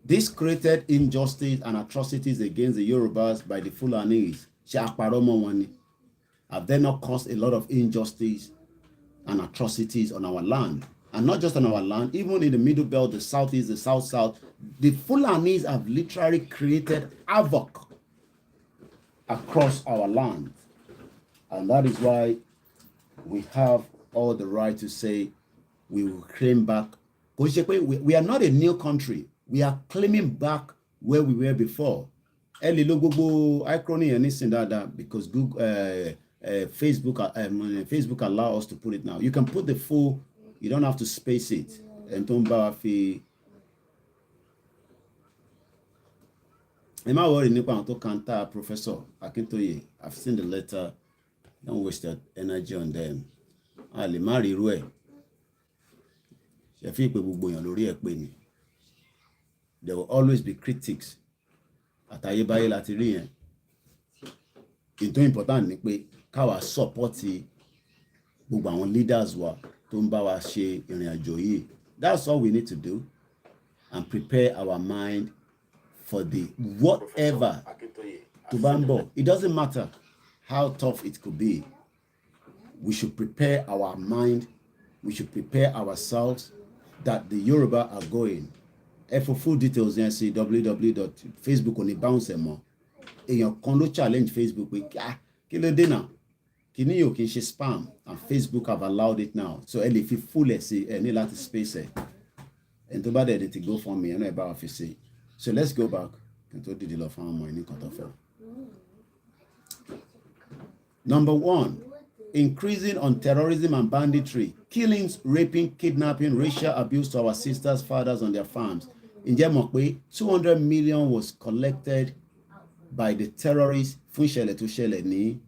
This created injustice and atrocities against the Yorubas by the Fulanis. Ṣé àpàrọ̀ mọ́ wọn ni? Have they not caused a lot of injustice and atrocities on our land? And not just on our land, even in the Middle Belt, the Southeast, the South, the Fulanis have literally created havoc across our land. And that is why we have all the right to say we will claim back. We are not a new country. We are claiming back where we were before. Because Google, Facebook allow us to put it now. You can put the full, you don't have to space it. And don't worry nipa to counter Professor Akintoye. I've seen the letter. Don't waste your energy on them. Ali mari rue. There will always be critics. Àtayébáyé láti rí yẹn. Ìtò important ni pé káwa support gbogbo àwọn leaders wa tó ń bá wa ṣe ìrìn àjò yìí. That's all we need to do and prepare our mind for the whatever to bá ń bọ̀. It doesn't matter how tough it could be. We should prepare our mind. We should prepare ourselves that the Yoruba are going. And for full details, you see www.facebook on the bounce more. Èèyàn kan ló challenge Facebook pé kí ló dé náà? Kíní yóò kí n ṣe spam, and Facebook have allowed it now. So ẹ lè fi full ẹ̀ sí ẹ ní láti space ẹ̀. And tó bá dẹ̀ ti go for me, ẹ náà ẹ bá wa fi ṣe. So let's go back. Kí n tó dìde lọ fún ọmọ ẹ̀ ní kọ́tọ́ fẹ́. Number 1, increasing on terrorism and banditry, killings, raping, kidnapping, racial abuse to our sisters, fathers on their farms. Ǹjẹ́ mọ̀ pé 200 million was collected by the terrorists fún ìṣẹ̀lẹ̀ tó ṣẹlẹ̀ ní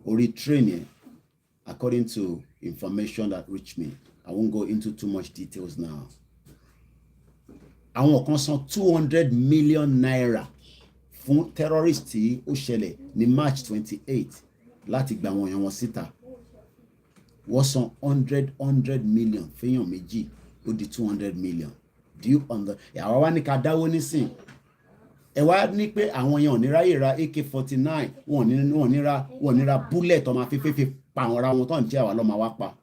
orí train yẹn, according to information that reached me. I won't go into too much details now. Àwọn kan san 200 million naira fún terrorists tí ó ṣẹlẹ̀ ní March 28 láti gba àwọn èèyàn wọn síta. Wọ́n san 100 million fẹ́yàn méjì ó di 200 million. Do you understand? Àwa wá ní ká dáwó nísìn. Ẹ wá ní pé àwọn èèyàn ò ní ráyè ra AK-49, wọ́n ní ra bullet ọmọ afẹ́fẹ́ pa àwọn ra wọn tó ń jẹ́ àwa lọ́mọ wá pa.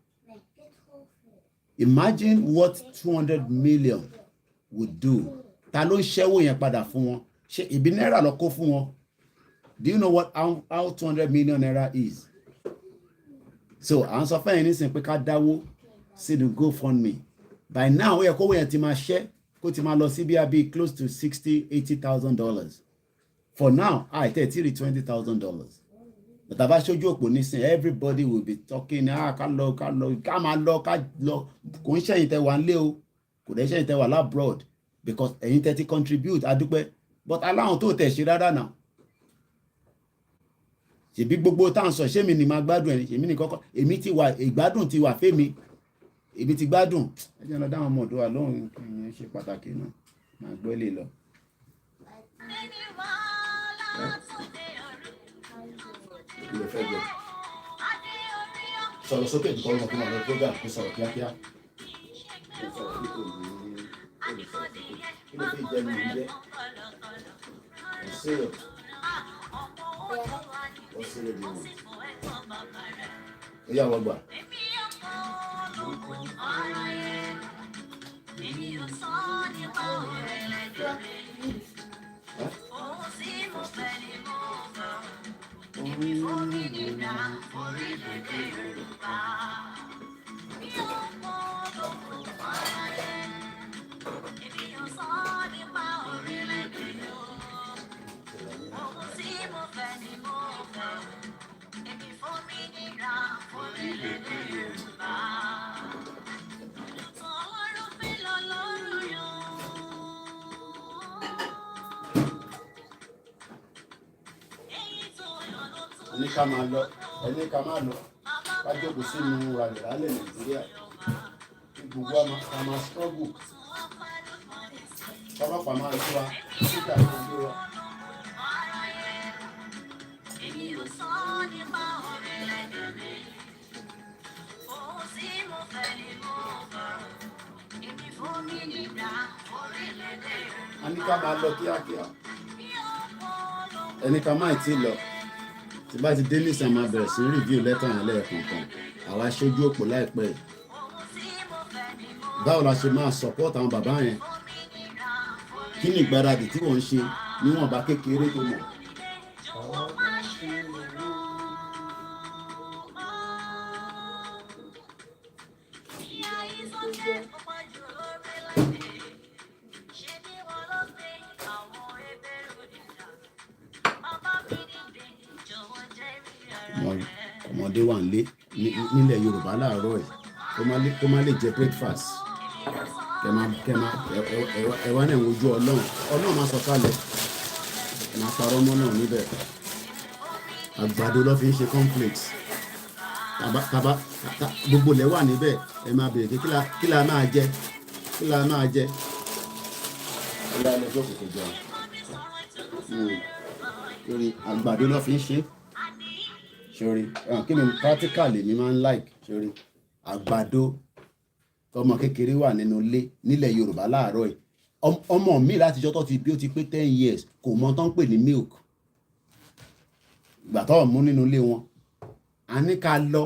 Imagine what 200 million would do. Ta ló ń ṣẹ́wó yẹn padà fún wọn? Ṣé ìbí náírà lọ kó fún wọn? Do you know what how 200 million naira is? So, à ń sọ fẹ́yìn nísìn pé ká dáwó sí the GoFundMe. By now, ó yẹ kó wọ́n ti máa ṣẹ́ kó ti máa lọ sí bí close to $60,000-$80,000. For now, tẹ̀ tí rí $20,000. But àbá ṣojú òpó nísìn, everybody will be talking, ká máa lọ, kò ń ṣẹ̀yìn tẹ wà nílé o, kò dẹ̀ ṣẹ̀yìn tẹ wà labroad, because ẹ̀yin tẹ ti contribute, adúpẹ́. But aláwọn tó tẹ̀ ṣe rárá náà. Ṣèbí gbogbo tá à ń sọ ṣé mi ni máa gbádùn ẹni ṣèmi ní kọ́kọ́ èmi ti wà ìgbádùn ti wà fẹ́mi èmi ti gbádùn ẹ jẹ́ lọ dáhùn ọmọ ọ̀dọ́ wa lóhùn kí ìyẹn ṣe pàtàkì náà máa gbọ́ lè lọ. Sọ̀rọ̀ sókè ìdíkọ́ ọmọ tó máa lọ program kó sọ̀rọ̀ kíákíá. Kí ló fi jẹ́ mi jẹ́? Ẹ̀sìn rẹ̀. What's the deal? Yeah, what about? ẹni ká máa lọ ẹni ká máa lọ ká jókòó sínú ràlẹ̀ rálẹ̀ Nàìjíríà gbogbo ọmọ ká máa struggle ọlọ́pàá máa tú wa síta ìgbé wa. a ní ká máa lọ kíákíá ẹni ká máa tí lọ tí bá ti dé nísàn máa bẹ̀rẹ̀ sí review lẹ́tà yẹn lẹ́ẹ̀kọ̀ọ̀kan àwa aṣojú òpó láìpẹ́ yìí báwo la ṣe máa support àwọn bàbá yẹn kí ni ìgbáradì tí wọ́n ń ṣe níwọ̀nba kékeré tó mọ̀. ọmọdé wà nílẹ̀ Yorùbá láàárọ̀ ẹ̀ kó má lè jẹ breakfast ẹwà náà wojú Ọlọ́run máa sọ̀kalẹ̀ máa parọ́ mọ́ náà níbẹ̀ àgbàdo ló fi ń ṣe cornflakes gbogbo lẹ̀ wà níbẹ̀ ẹ máa bèèrè kí la máa jẹ ẹ̀yà lọ́jọ́ kòkò jẹun lórí àgbàdo ló fi ń ṣe sórí kí ni practically mi máa ń like sórí àgbàdo tọmọ kékeré wà nínú ilé nílẹ̀ Yorùbá láàárọ̀ yìí ọmọ mi láti jọ́ tó ti bí ó ti pé 10 years kò mọ tán pè ní milk ìgbà tó mú nínú ilé wọn a ní ká lọ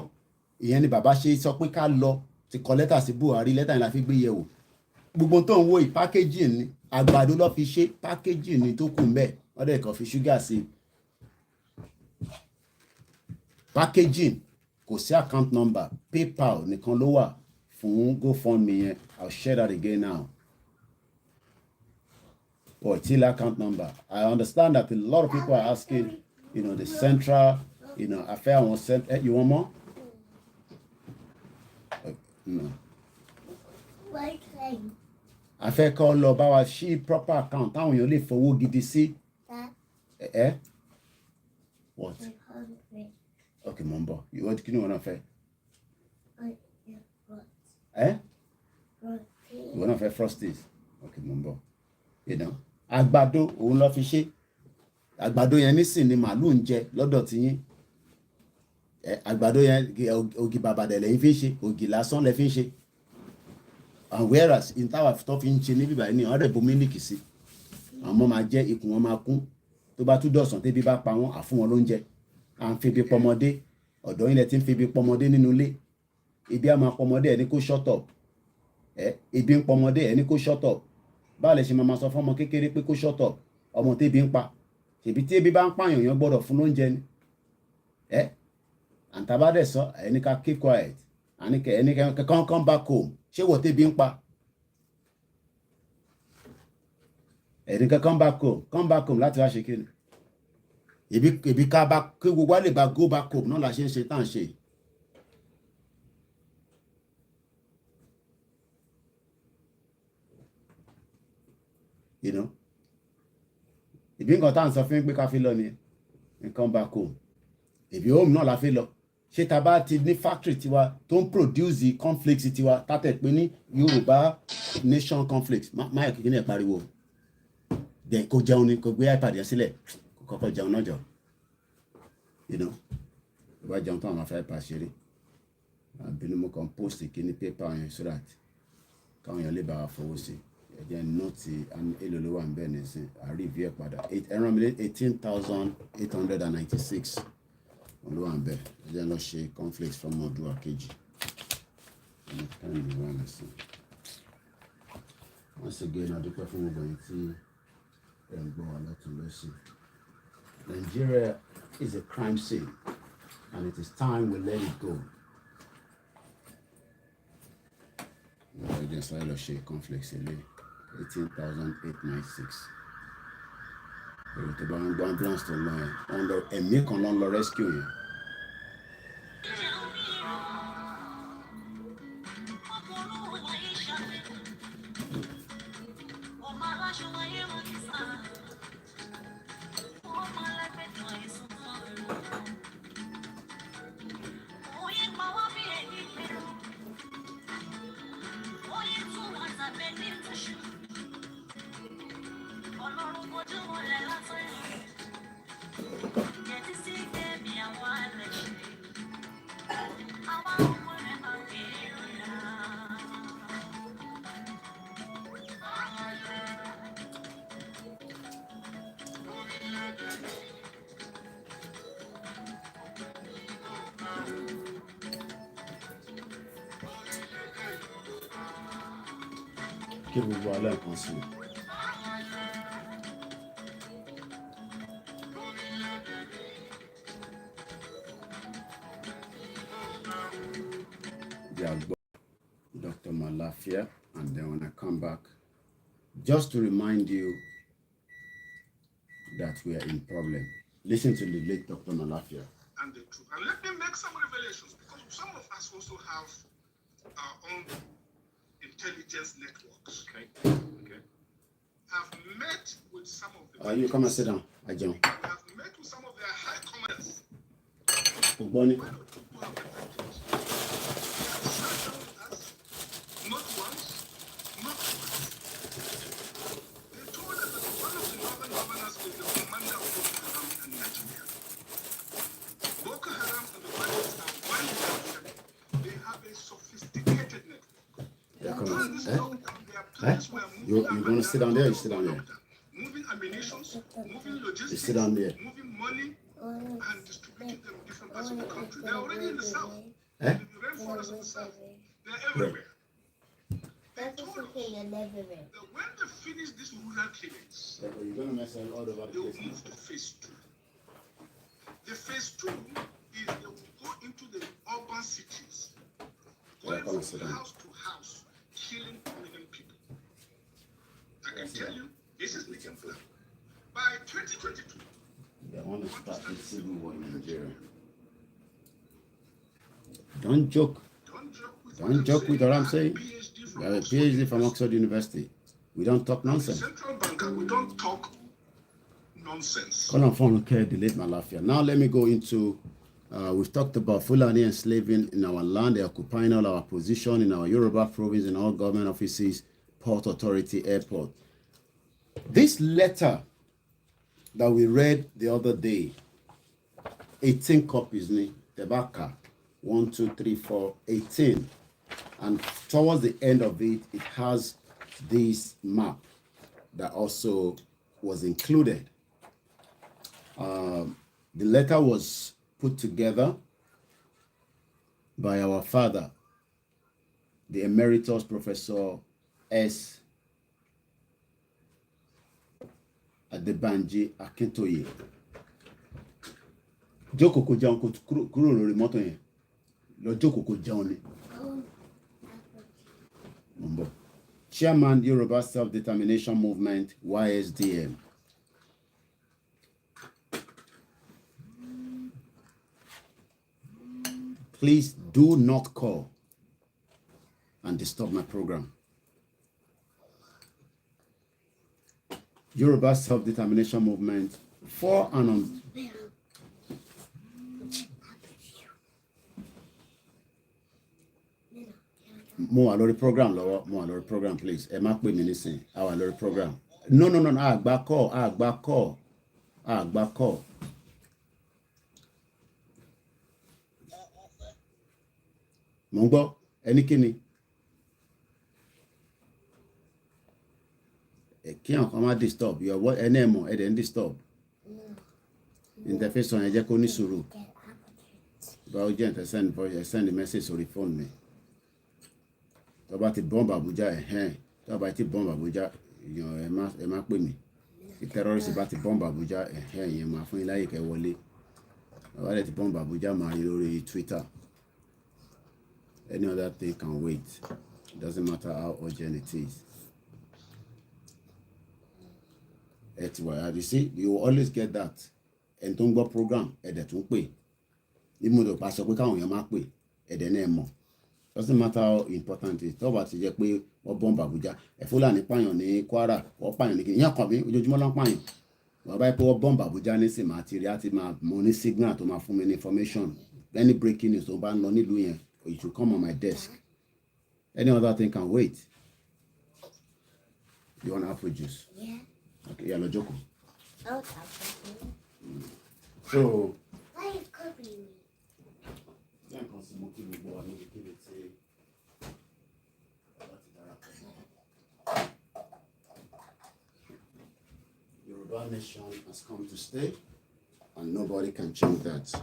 ìyẹn ni bàbá ṣe sọ pé ká lọ ti kọ lẹ́tà sí Buhari lẹ́tà yẹn la fi gbé yẹ̀wò gbogbo tó ń wo yìí packaging ni àgbàdo ló fi ṣe packaging ni tó kù ń bẹ̀ wọ́n dẹ̀ kàn fi ṣúgà sí packaging kò sí account number PayPal nìkan ló wà fún GoFundMe yẹn I'll share that again now but till account number I understand that a lot of people are asking the central affair àwọn you want more? No. afẹ́ kọ́ lọ bá wa ṣí proper account táwọn èèyàn lè fowó gidi sí. What? Okay, mo ń bọ̀. Kí ni wọ́n náà fẹ́? Ìwọ náà fẹ́ frosties? Okay, mo ń bọ̀. Àgbàdo òun ló fi ṣe. Àgbàdo yẹn nísìn ni màálù ń jẹ lọ́dọ̀ tiyín. Àgbàdo yẹn ògì bàbàdẹ̀ lẹ́yìn fi ń ṣe, ògì lásán lẹ́ fi ń ṣe. And whereas in táwa tó fi ń ṣe níbí báyìí ni wọ́n rẹ̀ bo mílíkì sí. Àwọn ọmọ máa jẹ́ ikùn wọn máa kún. Tó bá tún dọ̀sán tébí bá pa wọ́n àfún wọn lóúnjẹ. À ń febi pọmọdé ọ̀dọ́ yín lẹ ti ń febi pọmọdé nínú ilé ibi á máa pọmọdé ẹni kó shut up ibi ń pọmọdé ẹni kó shut up báwo lẹ ṣe máa sọ fún ọmọ kékeré pé kó shut up ọmọ tébi ń pa ṣèbí tí ebi bá ń pààyàn yẹn gbọ́dọ̀ fún lóúnjẹ ni àǹtàbádẹ sọ ẹni ká keep quiet ẹni kàn come back home ṣé wọ́n tébi ń pa ẹni kàn come back home láti wá ṣe kí ni ebi ká bá kí gbogbo wa lè bá go back home náà la ṣe ń ṣe tá à ń ṣe. Ìbí nǹkan tá à ń sọ fún pé ká fi lọ ni nǹkan back home ìbí home náà la fi lọ ṣé ta bá ti ní factory tiwa tó ń produce cornflakes tiwa tátẹ̀ pé ní Yorùbá nation cornflakes máyà kìkì ní ẹ̀ pariwo kò jẹun ni kò gbé iPad yẹn sílẹ̀ kọ́kọ́ jẹun náà jọ ìwà jẹun tó àwọn afẹ́ pa ṣeré àbínú mo kàn post kíní pépà yẹn so that káwọn èèyàn lè bá wa fowó sí ẹ̀jẹ̀ nọ́ọ̀tì èlò ló wà ń bẹ́ẹ̀ nísìn àríwí ẹ̀ padà ẹran mi 18,896 wọn ló wà ń bẹ́ẹ̀ ẹ̀jẹ̀ lọ ṣe cornflakes fún ọdún àkejì ẹni káyọ̀ ló wà nísìn wọ́n sì gé iná dúpẹ́ fún gbogbo yìí tí ẹ̀ ń gbọ́ wa lọ́tún lọ́sìn. Nigeria is a crime scene, and it is time we let it go. Just like a share conflicts in 18,896. The bank ambulance to line under a make on the rescue. Kí gbogbo alẹ́ nǹkan sí i. Dr. Malafia, and then when I come back, just to remind you that we are in problem. Listen to the late Dr. Malafia. And the truth. And let me make some revelations, because some of us also have our own intelligence networks. Okay. I've met with some of the... You come and sit down. I join. I've met with some of their high commanders. Bonnie. Not once, not twice. They told us that one of the northern governors is the commander of Boko Haram in Nigeria. Boko Haram and the bandits are one nation. They have a sophisticated network. Yeah, come on. You're going to sit down there? You sit down there. Moving ammunitions, moving logistics, you sit down there. Moving money, and distributing them in different parts of the country. They're already in the south. Eh? The rainforests in the south. They're everywhere. They told us that when they finish these rural killings, You're going to mess all over the they will place. move to phase 2. The phase 2 is they will go into the urban cities, going from house to house, killing prominent people. I can tell you, this is making plan. By 2022, They want to start the civil war in Nigeria. Don't joke. Don't joke with what I'm saying. We have a PhD from Oxford University. We don't talk nonsense. Central banker, we don't talk nonsense. Call on phone, okay, delete my laugh here. Now let me go into, we've talked about Fulani enslaving in our land. They're occupying all our position in our Yoruba province, in all government offices, port authority, airport. This letter that we read the other day, 18 copies, Tebaka, 1, 2, 3, 4, 18. And towards the end of it, it has this map that also was included. The letter was put together by our father, the emeritus Professor S. Banji Akintoye. Jókòó kó jẹun kó kúrò lórí mọ́tò yẹn. Lọ jókòó kó jẹun ni. Chairman Yoruba Self-Determination Movement, YSDM. Please do not call and disturb my program. Yoruba Self-Determination Movement for and on. Mo wà lórí program lọ́wọ́, mo wà lórí program please. Ẹ má pè mí nísìn, a wà lórí program. No, àgbà call. Mo ń gbọ́, ẹni kíni? Kí àwọn kan má disturb, ẹni ẹ̀mọ̀ ẹ̀dẹ̀ ń disturb. Interface on ẹ jẹ́ kó ní sùúrù. Báwo jẹ́ ǹtẹ̀ send message sórí phone mi. Tó bá ti bomb Abuja tó bá ti bomb Abuja ẹ má pè mí. Tí terrorist bá ti bomb Abuja yẹn máa fún yín láyè kẹ́ wọlé. Tó bá ti bomb Abuja máa rí lórí Twitter. Any other thing can wait. It doesn't matter how urgent it is. You see, you will always get that. And tó ń gbọ́ program ẹ̀dẹ̀ tún pè. Ìmúdò pa sọ pé káwọn èèyàn má pè ẹ̀dẹ̀ náà mọ̀. Doesn't matter how important it is. Tó bá ti jẹ́ pé wọ́n bomb Abuja. Fúlàní pààyàn ní Kwara, wọ́n pààyàn ní kìnìún. Ìyá kan mi ojoojúmọ́ ló ń pààyàn. Wọ́n bá yẹ pé wọ́n bomb Abuja ní sìn máa ti rí àti máa mọ ní signal tó máa fún mi ní information. Any breaking news tó bá ń lọ nílùú yẹn, it should come on my desk. Any other thing can wait. You want apple juice? Yeah. Okay, yeah, no joke. I'll talk to you. So, Why are you copying me? Yoruba nation has come to stay, and nobody can change that.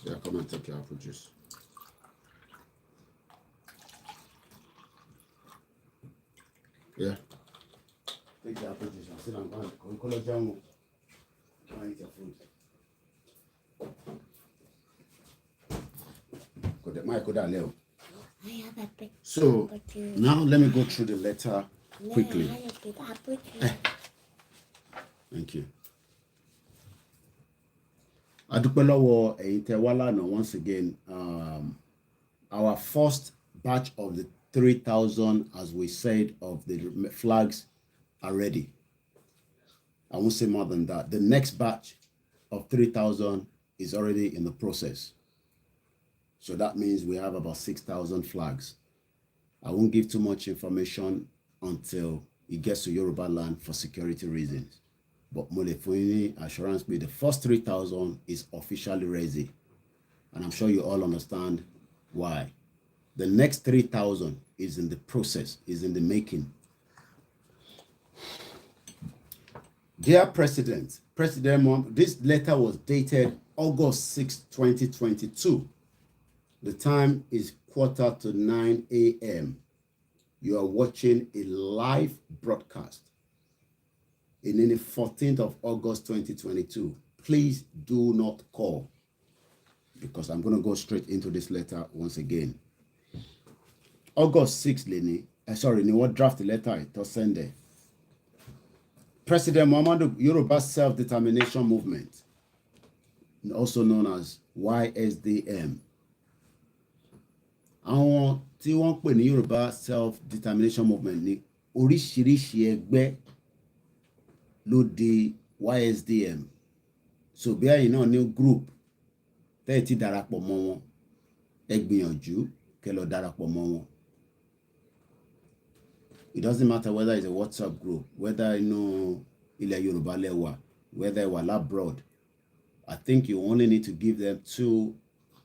Yeah, come and take your apple juice. Yeah. Take the apple juice and sit down. Go and eat your food. I have a big So now let me go through the letter quickly. I have a big apple juice. Thank you. Adúpẹ́ ẹ̀yin tẹ́ wá lánàá once again. Our first batch of the 3,000, as we said, of the flags are ready. I won't say more than that. The next batch of 3,000 is already in the process. So that means we have about 6,000 flags. I won't give too much information until it gets to Yoruba land for security reasons. But Molefuni assurance me the first 3,000 is officially ready. And I'm sure you all understand why. The next 3,000 is in the process, is in the making. Dear President, this letter was dated August 6, 2022. The time is 8:45 a.m. You are watching a live broadcast in the 14th of August 2022. Please do not call, because I'm going to go straight into this letter once again. August 6, ni what draft the letter I to send there. President Muhammadu Yoruba Self-Determination Movement, also known as YSDM. Àwọn tí wọ́n pè ní Yoruba Self-Determination Movement ní oríṣiríṣi ẹgbẹ́ ló di YSDM. So bí ẹ̀yin náà ní group tẹ́ ti darapọ̀ mọ́ wọn, ẹ gbìyànjú kẹ́ lọ darapọ̀ mọ́ wọn. It doesn't matter whether it's a WhatsApp group, whether ilẹ̀ Yorùbá lẹ́wà, whether wà abroad. I think you only need to give them two,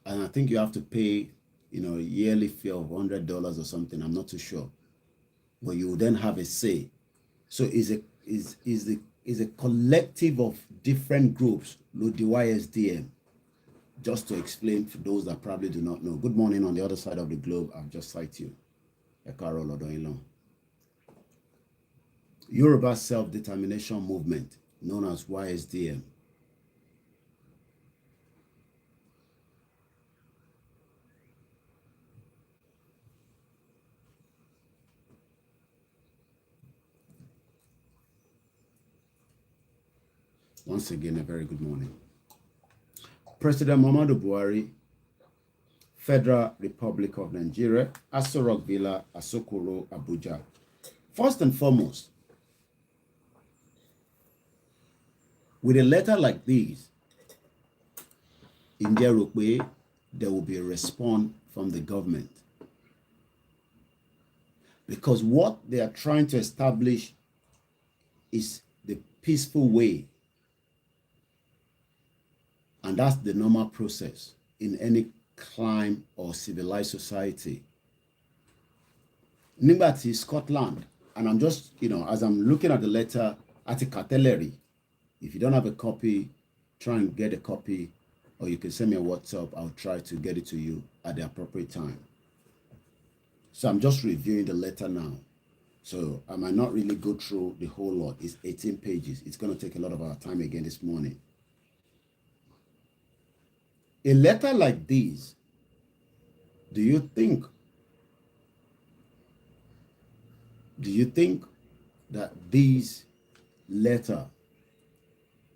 and I think you have to pay, yearly fee of $100 or something. I'm not too sure, but you will then have a say. So is a collective of different groups, the YSDM. Just to explain for those that probably do not know. Good morning on the other side of the globe. I've just cited you. Ekaro Lodoilon. Yoruba Self-Determination Movement, known as YSDM. Once again, a very good morning. President Muhammadu Buhari, Federal Republic of Nigeria, Aso Rock Villa, Asokoro, Abuja. First and foremost, with a letter like this, in their way, there will be a response from the government. Because what they are trying to establish is the peaceful way. And that's the normal process in any climate or civilized society. Nígbàtí Scotland, and I'm just, as I'm looking at the letter, at a cartellery. If you don't have a copy, try and get a copy, or you can send me a WhatsApp. I'll try to get it to you at the appropriate time. So I'm just reviewing the letter now. So I might not really go through the whole lot. It's 18 pages. It's going to take a lot of our time again this morning. A letter like this, do you think that this letter,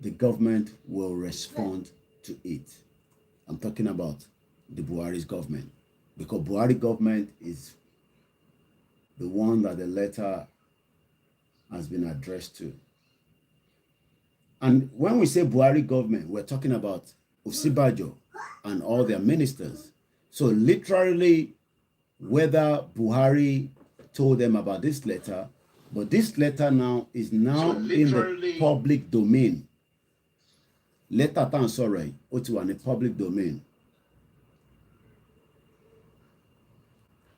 the government will respond to it? I'm talking about the Buhari's government, because Buhari government is the one that the letter has been addressed to. And when we say Buhari government, we're talking about Osibajo and all their ministers. So literally, whether Buhari told them about this letter But this letter now is now So in the literally- public domain. Letter tan sorry, ó ti wà ní public domain.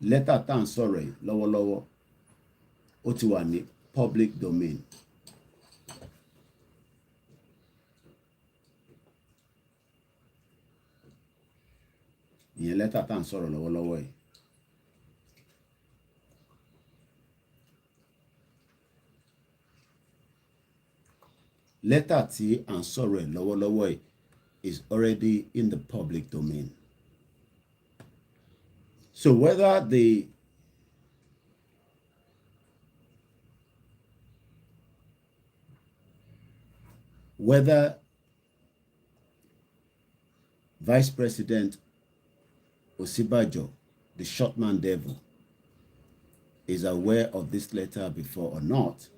Letter tan sorry, lọ́wọ́lọ́wọ́, ó ti wà ní public domain. Ìyẹn letter tan sọ̀rọ̀ lọ́wọ́lọ́wọ́ yìí. Letter tí à ń sọ̀rọ̀ ẹ̀ lọ́wọ́lọ́wọ́ yìí is already in the public domain. So whether Vice President Osibajo, the shortman devil, is aware of this letter before or not,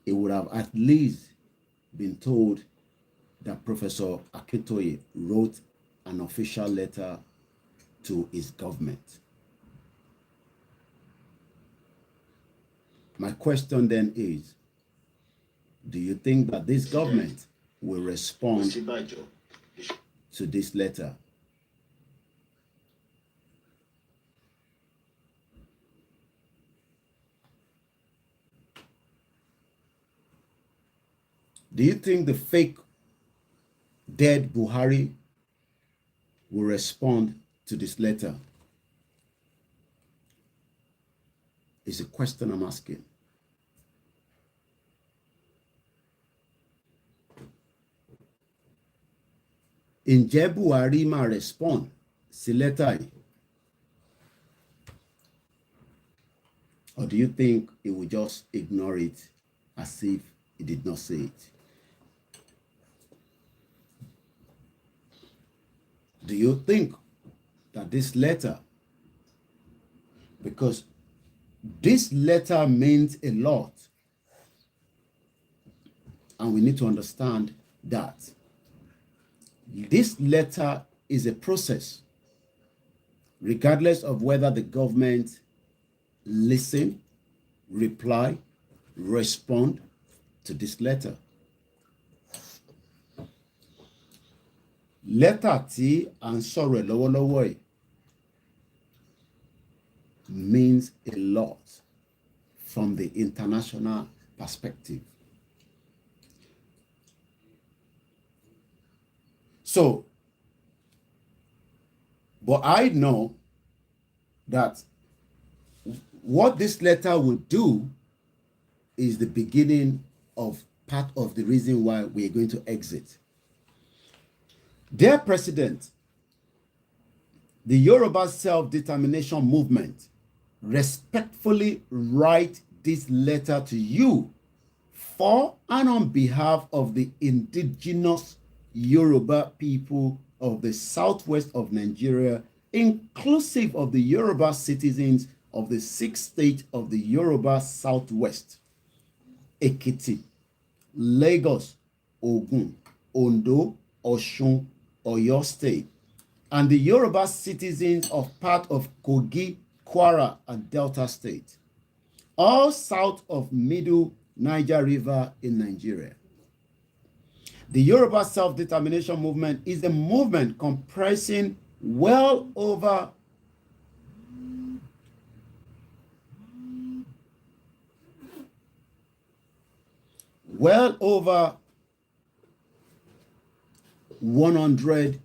he would have at least been told that Professor Akintoye wrote an official letter to his government. My question then is, do you think that this government will respond to this letter? Do you think the fake dead Buhari will respond to this letter? It's a question I'm asking. Ǹjẹ́ Buhari máa respond sí letter yìí? Or do you think he will just ignore it as if he did not say it? Do you think that this letter, because this letter means a lot, and we need to understand that this letter is a process, regardless of whether the government listen, reply, respond to this letter. Letter tí à ń sọ̀rọ̀ ẹ̀ lọ́wọ́lọ́wọ́ yìí means a lot from the international perspective. So, but I know that what this letter will do is the beginning of part of the reason why we are going to exit. Dear President, the Yoruba Self-Determination Movement respectfully write this letter to you for and on behalf of the indigenous Yoruba people of the southwest of Nigeria, inclusive of the Yoruba citizens of the 6 states of the Yoruba Southwest: Ekiti, Lagos, Ogun, Ondo, Osun, Oyo State, and the Yoruba citizens of part of Kogi, Kwara, and Delta State, all south of Middle Niger River in Nigeria. The Yoruba Self-Determination Movement is a movement comprising well over 100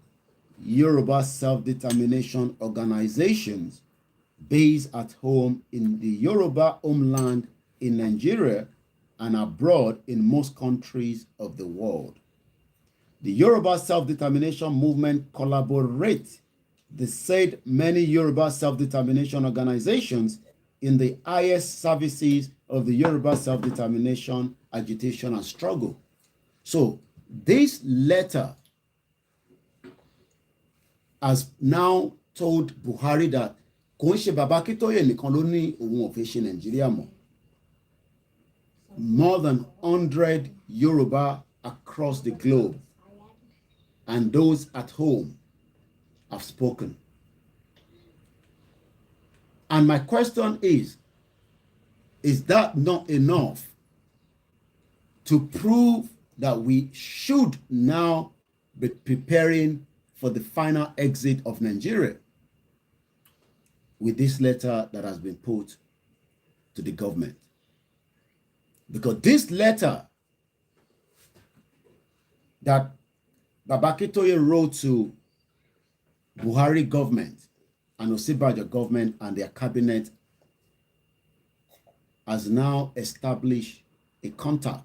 Yoruba self-determination organizations based at home in the Yoruba homeland in Nigeria and abroad in most countries of the world. The Yoruba self-determination movement collaborates the said many Yoruba self-determination organizations in the highest services of the Yoruba self-determination agitation and struggle. So this letter has now told Buhari that kò ń ṣe bàbá Akintoye nìkan ló ní òun ò fẹ́ ṣe Nàìjíríà mọ́. More than 100 Yoruba across the globe and those at home have spoken. And my question is, is that not enough to prove that we should now be preparing for the final exit of Nigeria with this letter that has been put to the government? Because this letter that Akintoye wrote to Buhari government and Osinbajo government and their cabinet has now established a contact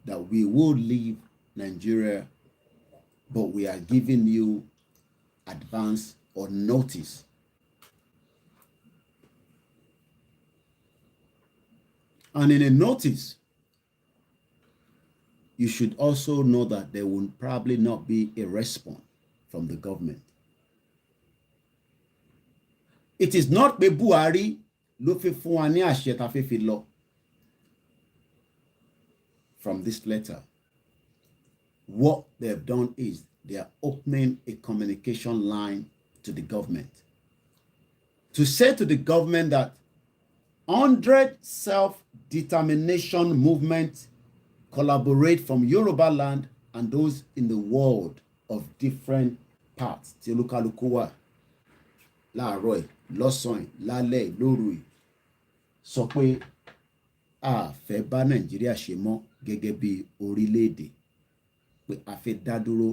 that we will leave Nigeria, but we are giving you advance or notice. And in a notice, you should also know that there will probably not be a response from the government. It is not pé Buhari ló fi fún wa ní àṣẹ tá fi lọ. From this letter, what they have done is they are opening a communication line to the government to say to the government that 100 self-determination movements collaborate from Yoruba land and those in the world of different parts. Tí olúkálùkù wà láàárọ̀ ẹ̀, lọ́sàn-án, lálẹ́ ẹ̀, lóru ẹ̀, sọ pé a fẹ́ bá Nàìjíríà ṣe mọ́ gẹ́gẹ́ bí orílẹ̀-èdè, pé a fẹ́ dá dúró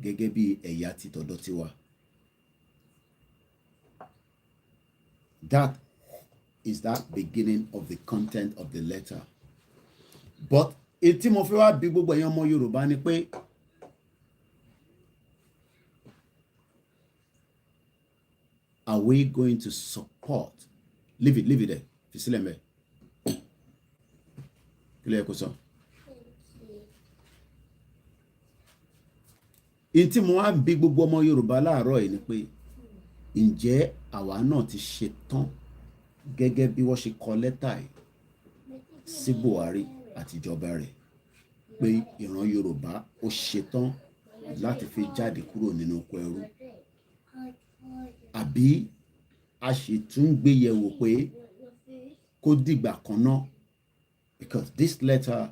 gẹ́gẹ́ bí ẹ̀yà ti tọ̀dọ̀ tiwa. That is that beginning of the content of the letter. But etí mo fẹ́ wá bí gbogbo ẹ̀yin ọmọ Yorùbá ni pé are we going to support? Leave it there. Fi sílẹ̀ mẹ́. Kí ló yẹ kó sọ? Etí mo wá bí gbogbo ọmọ Yorùbá láàárọ̀ yìí ni pé ǹjẹ́ àwa náà ti ṣe tán gẹ́gẹ́ bí wọ́n ṣe kọ lẹ́tà yìí sí Buhari àti ìjọba rẹ̀ pé ìran Yorùbá ó ṣe tán láti fi jáde kúrò nínú oko ẹrú, àbí a sì tún gbé yẹ̀wò pé kó dìgbà kan náà, because this letter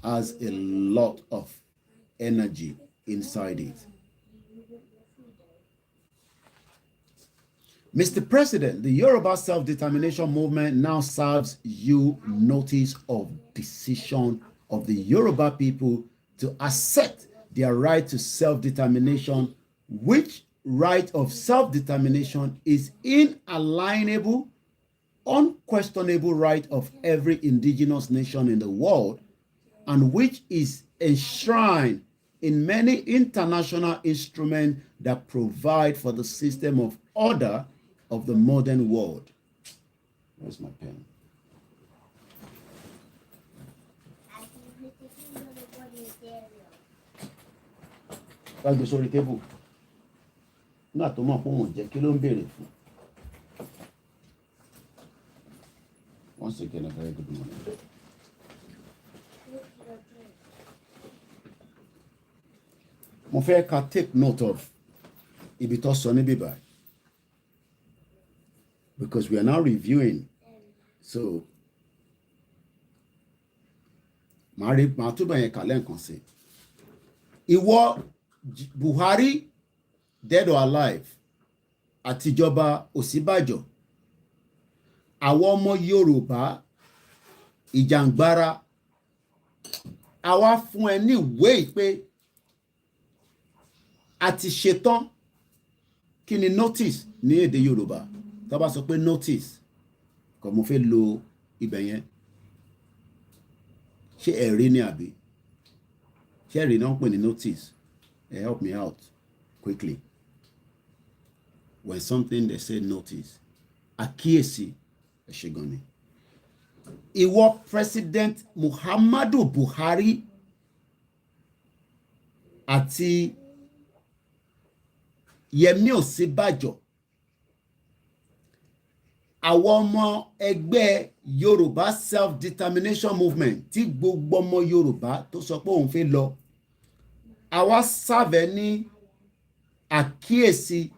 has a lot of energy inside it. Mr. President, the Yoruba self-determination movement now serves you notice of decision of the Yoruba people to accept their right to self-determination, which right of self-determination is inalienable, unquestionable right of every indigenous nation in the world, and which is enshrined in many international instruments that provide for the system of order of the modern world. Where's my pen? Gbàgbé sórí tébù. Nígbà tó mọ̀ pé wọ́n jẹ́ kí ló ń béèrè fún. Once again, a very good morning. Mo fẹ́ ká take note of ibi tó sọ níbí báyìí, because we are now reviewing. So màá túbọ̀ yẹn kà lẹ́ǹkan sí. Ìwọ Buhari, dead or alive, àtijọba Osinbajo, àwọn ọmọ Yorùbá ìjàngbara, àwa fún ẹ ní ìwé pé a ti ṣetán. Kí ni notice ní èdè Yorùbá? Tá bá sọ pé notice, kò mo fẹ́ lo ibẹ̀ yẹn. Ṣé ẹ̀rí ni àbí? Ṣé ẹ̀rí náà ń pè ní notice? Help me out quickly. When something they say notice, àkíyèsí, ẹ ṣé gan ni. Ìwọ President Muhammadu Buhari àti Yẹmí Osinbajo, àwọn ọmọ ẹgbẹ́ Yorùbá self-determination movement tí gbogbo ọmọ Yorùbá tó sọ pé òun fẹ́ lọ, àwa sábẹ́ ní àkíyèsí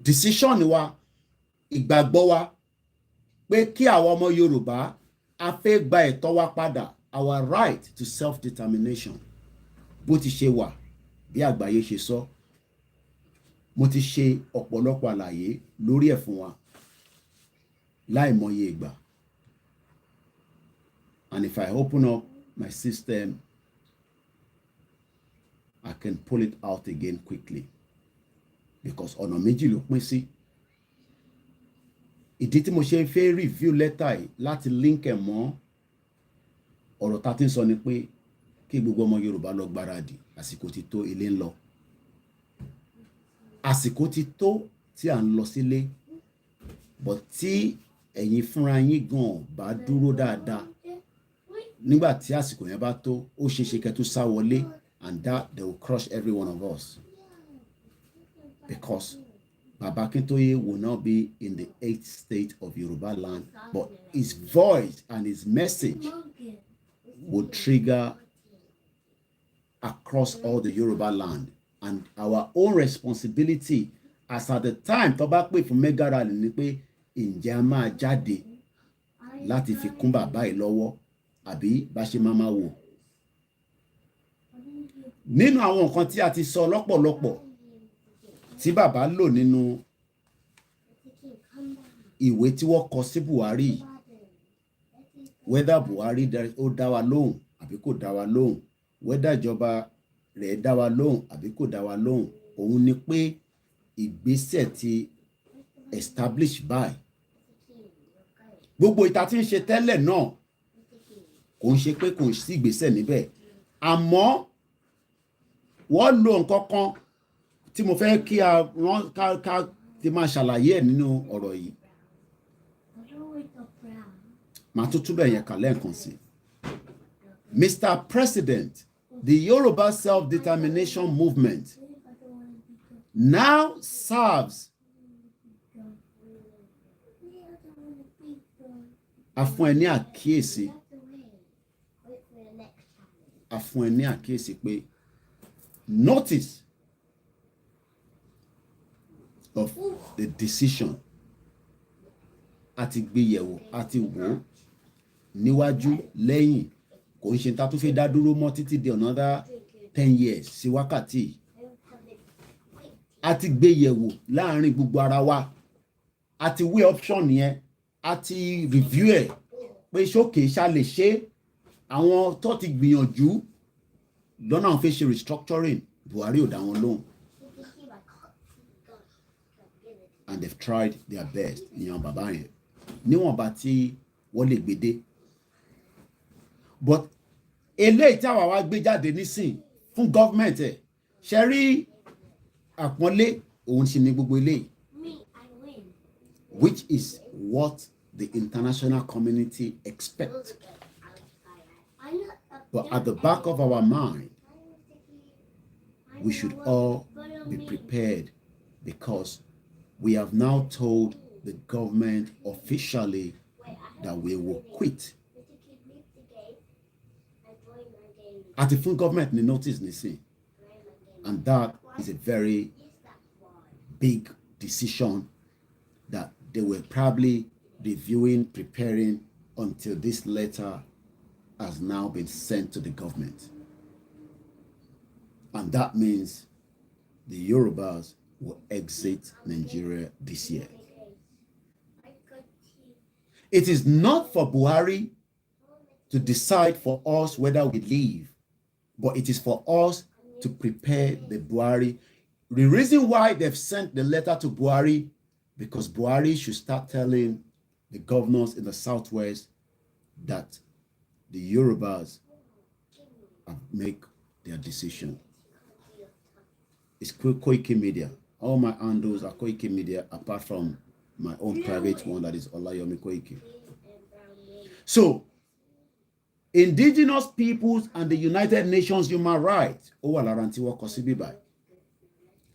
decision wa ìgbàgbọ́ wa pé kí àwọn ọmọ Yorùbá a fẹ́ gba ẹ̀tọ́ wa padà, our right to self-determination. Bó ti ṣe wà bí àgbáyé ṣe sọ, mo ti ṣe ọ̀pọ̀lọpọ̀ àlàyé lórí ẹ̀ fún wa láìmọye ìgbà. And if I open up my system, I can pull it out again quickly, because ọ̀nà méjì ló pín sí. Ìdí tí mo ṣe fẹ́ review letter yìí láti link ẹ̀ mọ́ ọ̀rọ̀ tá ti ń sọ ni pé kí gbogbo ọmọ Yorùbá lọ gbáradì, àsìkò ti tó, ilé ń lọ. Àsìkò ti tó tí à ń lọ sílé, but tí ẹ̀yin fúnra yín gan bá dúró dáadáa, nígbà tí àsìkò yẹn bá tó, ó ṣeé ṣe kẹ́ tó sá wọlé, and that they will crush every one of us, because Baba Akintoye will not be in the 8th state of Yoruba land, but his voice and his message will trigger across all the Yoruba land. And our own responsibility as at the time tó bá pè fún mega rally ni pé ǹjẹ́ a máa jáde láti fi kún bàbá yìí lọ́wọ́ àbí bá ṣe máa wò. Nínú àwọn nǹkan tí a ti sọ lọ́pọ̀lọpọ̀ tí bàbá lò nínú ìwé tí wọ́n kọ sí Buhari, whether Buhari ó dá wa lóhùn àbí kò dá wa lóhùn, whether ìjọba rẹ̀ dá wa lóhùn àbí kò dá wa lóhùn, òun ni pé ìgbésẹ̀ ti establish by gbogbo ìta tí ń ṣe tẹ́lẹ̀ náà kò ń ṣe pé kò sí ìgbésẹ̀ níbẹ̀, àmọ́ wọ́n lo nǹkan kan tí mo fẹ́ kí a rán ká ti máa ṣàlàyé ẹ̀ nínú ọ̀rọ̀ yìí. Màá tún túbẹ̀ yẹn kà lẹ́ẹ̀kan sí. Mr. President, the Yoruba self-determination movement now serves afún ẹ ní àkíyèsí pé notice of the decision àti gbéyẹ̀wò àti wò níwájú lẹ́yìn, kò ń ṣe ta tó fẹ́ dá dúró mọ́ títí di another 10 years sí wákàtí. Àti gbéyẹ̀wò láàrin gbogbo ara wa, àti weigh option yẹn, àti review ẹ̀ pé ṣókè ṣá lè ṣe. Àwọn tó ti gbìyànjú lọ́nà àwọn fẹ́ ṣe restructuring, Buhari ò dá wọn lóhùn, and they've tried their best, ìyàn bàbá yẹn níwọ̀nba tí wọ́n lè gbé dé. But eléyìí tí àwa wá gbé jáde nísìn fún government ẹ̀, ṣe rí àpọ́nlé òun sì ní gbogbo eléyìí, which is what the international community expect. But at the back of our mind, we should all be prepared, because we have now told the government officially that we will quit. Àti fún government ní notice nísìn, and that is a very big decision that they were probably reviewing, preparing until this letter has now been sent to the government. And that means the Yorubas will exit Nigeria this year. It is not for Buhari to decide for us whether we leave, but it is for us to prepare the Buhari. The reason why they've sent the letter to Buhari, because Buhari should start telling the governors in the Southwest that the Yorubas have make their decision. It's Koiki Media. All my handles are Koiki Media, apart from my own private one that is Olayomi Koiki. So, indigenous peoples and the United Nations human rights,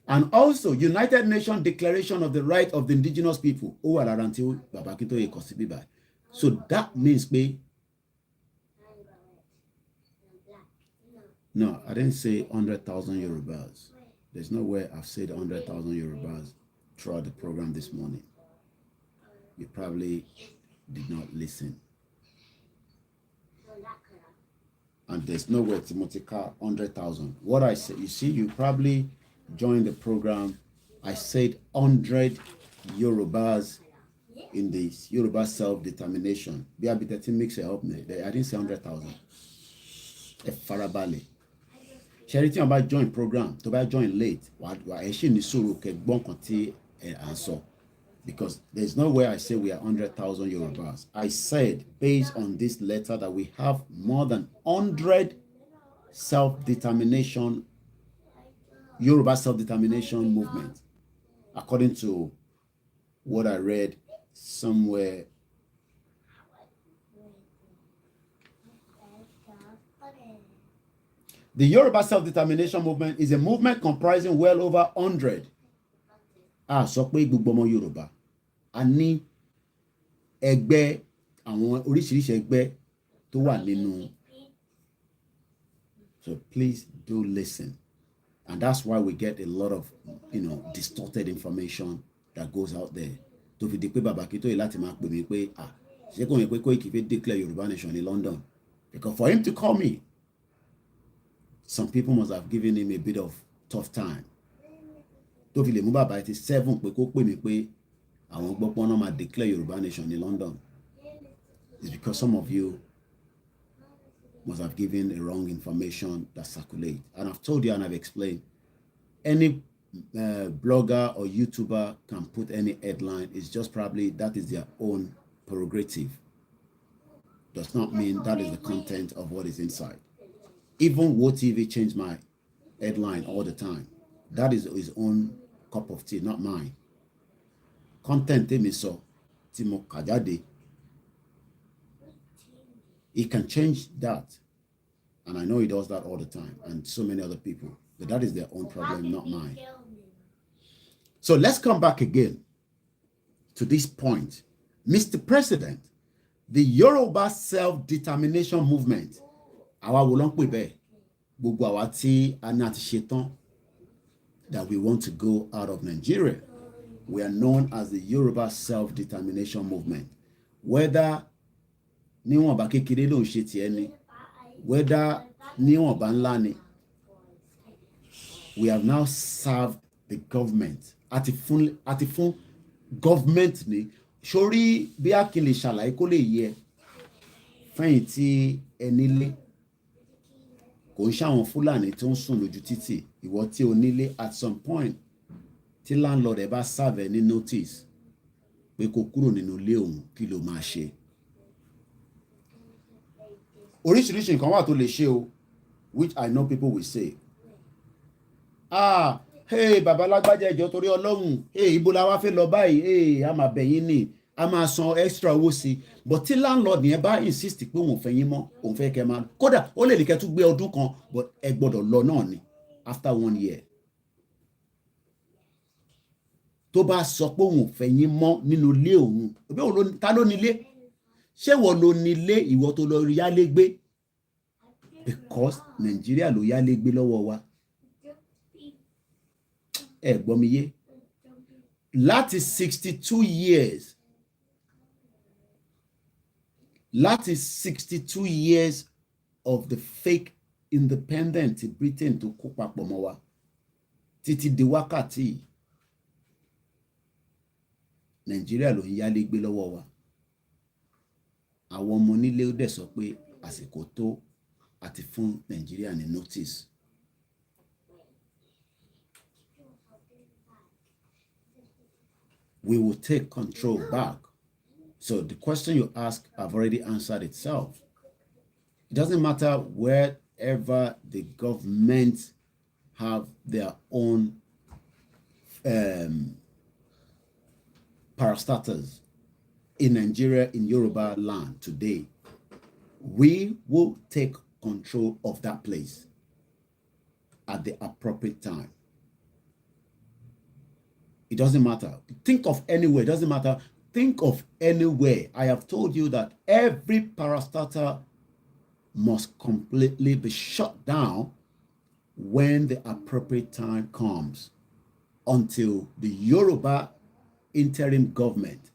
and also United Nations Declaration of the Right of the Indigenous People, so that means no, I didn't say 100,000 Yorubas. There's no way I've said 100,000 Yorubas throughout the program this morning. you probably did not listen. And there's nowhere Timothy Carr 100,000. What I say, you see, you probably joined the program. I said 100 Yorubas in this Yoruba self-determination. Bí abitẹ́tí mix it up me. I didn't say 100,000. Ẹ farabalẹ̀. Ṣẹ́rí tí wọ́n bá join program, tó bá join late, wà ẹ ṣì ní sùúrù kẹ́gbọ́n kan tí ẹ à ń sọ. Because there's no way I say we are 100,000 Yorubas. I said, based on this letter, that we have more than 100 self-determination, Yoruba self-determination movement, according to what I read somewhere. The Yoruba self-determination movement is a movement comprising well over 100. Sọ pé gbogbo ọmọ Yorùbá. A ní ẹgbẹ́ àwọn oríṣiríṣi ẹgbẹ́ tó wà nínú. So please do listen. And that's why we get a lot of, distorted information that goes out there. Tó fi di pé bàbá Akintoye láti máa pè mí pé ṣé kò yẹ pé Koiki fẹ́ declare Yorùbá nation in London. Because for him to call me, some people must have given him a bit of tough time. Tó fi lè mú bàbá 87 pé kó pè mí pé àwọn gbọ́ pọ́n náà máa declare Yorùbá nation in London. It's because some of you must have given a wrong information that circulate. And I've told you and I've explained. Any blogger or YouTuber can put any headline. It's just probably that is their own prerogative. Does not mean that is the content of what is inside. Even Wo TV changed my headline all the time. That is his own cup of tea, not mine. Content tèmi sọ tí mo kà jáde. He can change that. And I know he does that all the time. And so many other people. But that is their own problem, not mine. So let's come back again to this point. Mr. President, the Yoruba self-determination movement, àwa wo ló ń pè bẹ́ẹ̀? Gbogbo àwa tí a ní àti ṣetán that we want to go out of Nigeria. We are known as the Yoruba self-determination movement. Whether níwọ̀nba kékeré ló ń ṣe tiẹ̀ ni, whether níwọ̀nba ńlá ni, we have now served the government. Àti fún government ni. Sórí bí a kì í lè ṣàlàyé kó lè yẹ fẹ́yìn tí ẹni lé. Kò ń ṣàwọn Fúlàní tó ń sùn lójú títì. Ìwọ tí o nílé at some point tí landlord ẹ bá serve ní notice pé kó kúrò nínú ilé òun kí ló máa ṣe. Oríṣiríṣi nǹkan wà tó lè ṣe o, which I know people will say. Hey, bàbá lágbájá ẹjọ́ torí Ọlọ́run, hey, ibo la wá fẹ́ lọ báyìí, hey, a máa bẹ̀ yín ni, a máa san extra owó sí. But tí landlord yẹn bá insist pé òun fẹ́ yín mọ́, òun fẹ́ kẹ́ máa, kódà ó lè ní kẹ́ tún gbé ọdún kan, but ẹ gbọ́dọ̀ lọ náà ni after 1 year. Tó bá sọ pé òun fẹ́ yín mọ́ nínú ilé òun, bí òun ta ló nílé? Ṣé wọ́n ló nílé ìwọ tó lọ yálé gbé? Because Nigeria ló yálé gbé lọ́wọ́ wa. Ẹ gbọ́ mi yé. Láti 62 years. Láti 62 years of the fake independent Britain tó kó papọ̀ mọ́ wa. Títí di wákàtí. Nigeria ló ń yálé gbé lọ́wọ́ wa. Àwọn ọmọ onílé ó dẹ̀ sọ pé àsìkò tó àti fún Nigeria ní notice. We will take control back. So the question you ask, I've already answered itself. It doesn't matter wherever the government have their own parastatals in Nigeria, in Yoruba land today. We will take control of that place at the appropriate time. It doesn't matter. Think of anywhere. It doesn't matter. Think of anywhere. I have told you that every parastatal must completely be shut down when the appropriate time comes, until the Yoruba interim government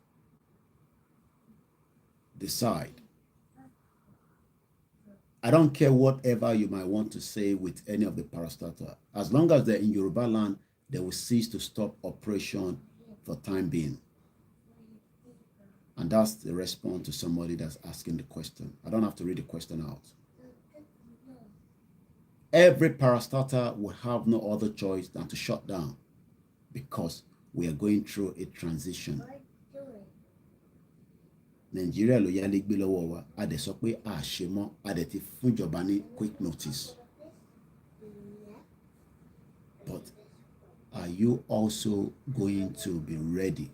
decide. I don't care whatever you might want to say with any of the parastatal. As long as they're in Yoruba land, they will cease to stop operation for time being. And that's the response to somebody that's asking the question. I don't have to read the question out. Every parastatal will have no other choice than to shut down because we are going through a transition. Nigeria ló yálé gbé lọ́wọ́ wa, a dẹ̀ sọ pé a ṣe mọ́, a dẹ̀ ti fún ìjọba ní quick notice. But are you also going to be ready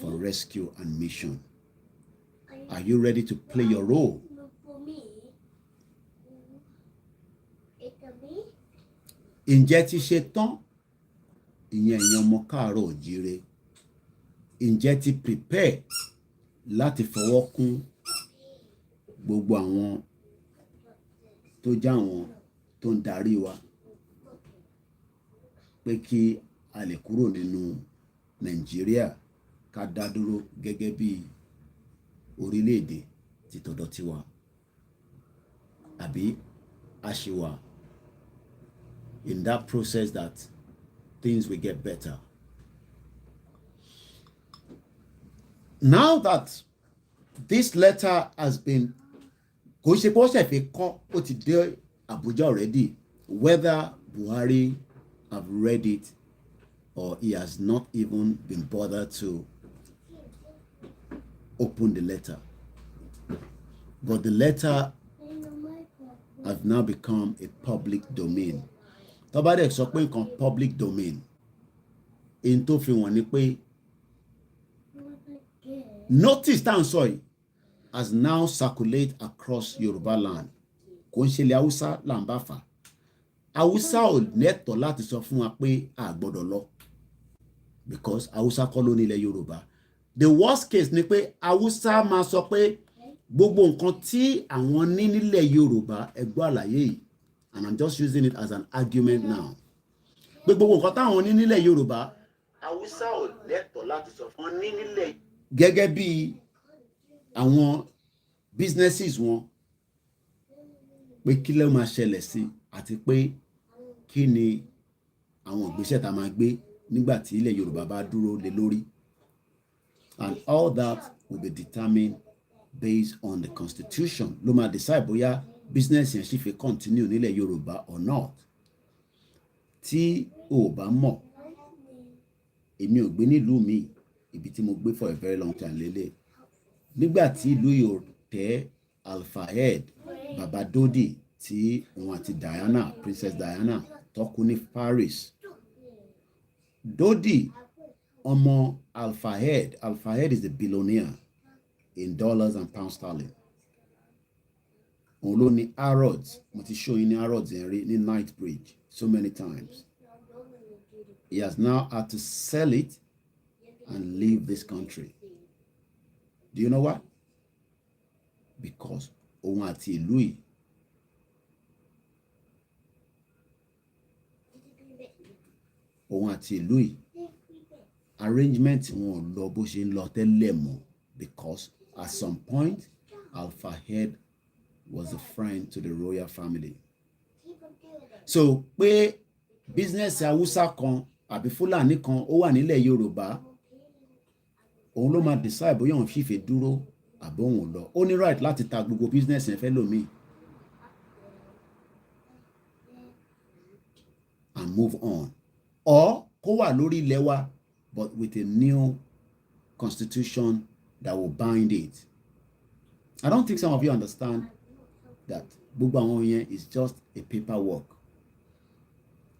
for rescue and mission? Are you ready to play your role? Ǹjẹ́ ti ṣe tán? Ìyẹn èèyàn ọmọ káàárọ̀ oòjíire. Ǹjẹ́ ti prepare láti fọwọ́ kún gbogbo àwọn tó já wọn tó ń darí wa pé kí a lè kúrò nínú Nàìjíríà ká dá dúró gẹ́gẹ́ bí orílẹ̀-èdè ti tọ̀dọ̀ tiwa? Àbí a ṣì wà in that process that things will get better? Now that this letter has been, kò ṣe pé ó ṣe fi kọ́, ó ti dé Abuja already, whether Buhari have read it or he has not even been bothered to open the letter. But the letter has now become a public domain. Tó bá dẹ̀ sọ pé nǹkan public domain, in tó fi wọ́n ni pé notice tá à ń sọ yìí has now circulate across Yoruba land. Kò ń ṣe ilẹ̀ Haúsá là ń bá fà. Haúsá ò lẹ́tọ̀ọ́ láti sọ fún wa pé a gbọ́dọ̀ lọ because Haúsá kọ́ ló ní ilẹ̀ Yorùbá. The worst case ni pé Haúsá máa sọ pé gbogbo nǹkan tí àwọn ní nílẹ̀ Yorùbá ẹ gbọ́ àlàyé yìí, and I'm just using it as an argument now. Pé gbogbo nǹkan táwọn ní nílẹ̀ Yorùbá Haúsá ò lẹ́tọ̀ọ́ láti sọ fún wọn ní nílẹ̀ gẹ́gẹ́ bí àwọn businesses wọn pé kí ló máa ṣẹlẹ̀ sí àti pé kí ni àwọn ìgbésẹ̀ tá a máa gbé nígbà tí ilẹ̀ Yorùbá bá dúró lé lórí. And all that will be determined based on the constitution. Ló máa decide bóyá business yẹn ṣì fẹ́ continue nílẹ̀ Yorùbá or not. Tí o bá mọ̀, èmi ò gbé nílùú mi, ibi tí mo gbé for a very long time lélẹ̀. Nígbà tí ìlú yóò tẹ́ Alphahead Baba Dodi tí òun àti Diana, Princess Diana, tọ́kú ní Paris. Dodi ọmọ Alphahead is a billionaire in dollars and pounds sterling. Òun ló ní Harrods, mo ti show yín ní Harrods yẹn rí ní Knightsbridge so many times. He has now had to sell it and leave this country. Do you know why? Because òun àti ìlú yìí arrangement wọn ò lọ bó ṣe ń lọ tẹ́lẹ̀ mọ́, because at some point Alphahead was a friend to the royal family. So pé business Hausa kan àbí Fúlàní kan ó wà nílẹ̀ Yorùbá, òun ló máa decide bóyá òun fìfẹ́ dúró àbí òun lọ. Ó ní right láti ta gbogbo business yẹn fẹ́ lómi and move on, or kó wà lórí ilẹ̀ wa but with a new constitution that will bind it. I don't think some of you understand that gbogbo àwọn yẹn is just a paperwork.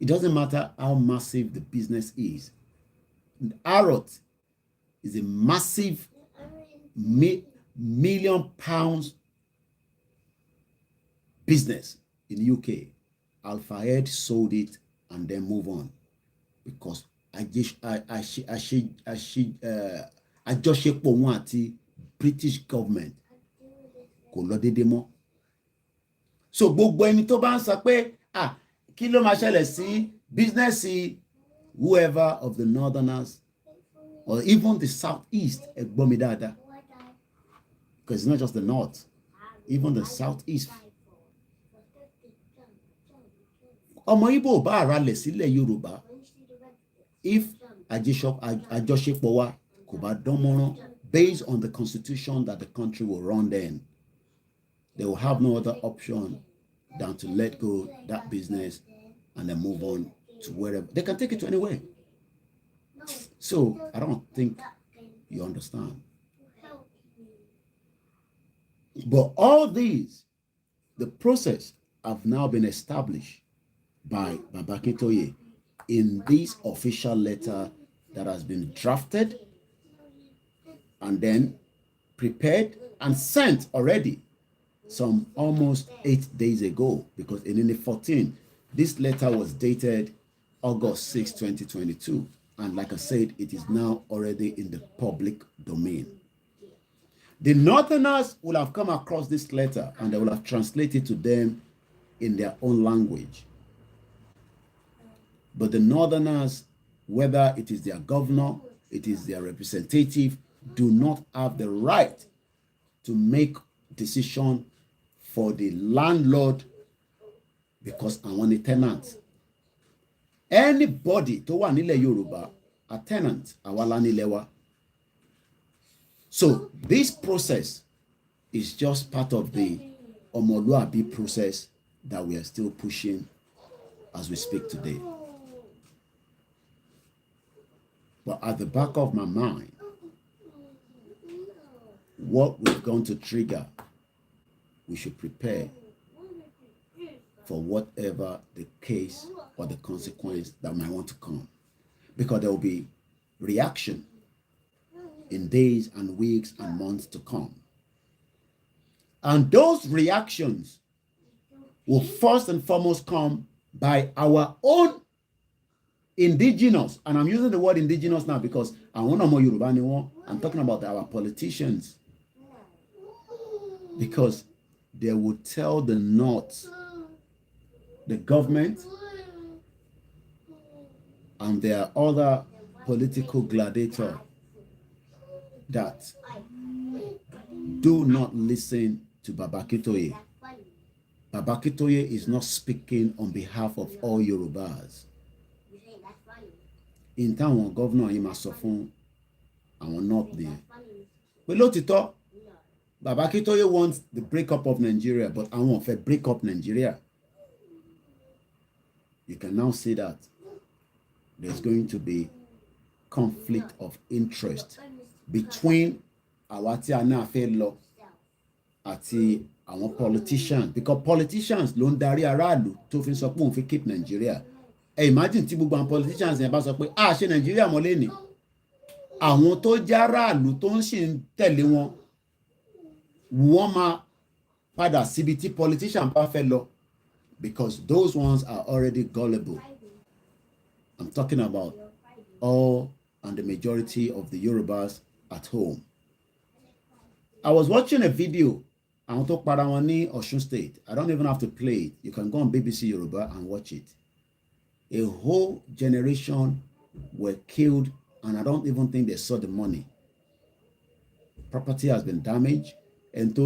It doesn't matter how massive the business is. Harrods is a massive million pounds business in the UK. Alphahead sold it and then move on because àjọṣepọ̀ wọn àti British government kò lọ déédéé mọ́. So gbogbo ẹni tó bá ń sọ pé kí ló máa ṣẹlẹ̀ sí business whoever of the northerners or even the southeast, ẹ gbọ́ mi dáadáa. because it's not just the north, even the southeast. Ọmọ Igbo bá ara lẹ̀ sílẹ̀ Yorùbá, if àjọṣepọ̀ wa kò bá dán mọ́rán, based on the constitution that the country will run then, they will have no other option than to let go that business and then move on to wherever. They can take it to anywhere. So I don't think you understand. But all these, the process have now been established by Akintoye in this official letter that has been drafted and then prepared and sent already some almost 8 days ago, because in the 14th, this letter was dated August 6, 2022. And like I said, it is now already in the public domain. The Northerners will have come across this letter and they will have translated to them in their own language. But the Northerners, whether it is their governor, it is their representative, do not have the right to make decision for the landlord because I want a tenant. Anybody tó wà nílẹ̀ Yorùbá, a tenant, àwa la nílẹ̀ wa. So this process is just part of the Omoluabi process that we are still pushing as we speak today. But at the back of my mind, what we're going to trigger, we should prepare for whatever the case or the consequence that might want to come. Because there will be reaction in days and weeks and months to come. And those reactions will first and foremost come by our own indigenous, and I'm using the word indigenous now because I'm talking about our politicians, because they will tell the North, the government, and their other political gladiator that do not listen to Akintoye. Akintoye is not speaking on behalf of all Yorubas. In town, governor yìí máa sọ fún àwọn North there. But lótìtọ́, Akintoye wants the breakup of Nigeria, but àwọn ò fẹ́ break up Nigeria. You can now see that there's going to be conflict of interest between àwa tí a náà fẹ́ lọ àti àwọn politicians, because politicians ló ń darí aráàlú tó fi sọ pé òun fi keep Nigeria. Imagine tí gbogbo àwọn politicians yẹn bá sọ pé ṣe Nigeria mọ́ lẹ́ni, àwọn tó jẹ́ aráàlú tó ń ṣì ń tẹ̀lé wọn wọ́n máa padà síbi tí politician bá fẹ́ lọ, because those ones are already gullible. I'm talking about all and the majority of the Yorubas at home. I was watching a video, àwọn tó para wọn ní Osun State. I don't even have to play it. You can go on BBC Yoruba and watch it. A whole generation were killed, and I don't even think they saw the money. Property has been damaged, and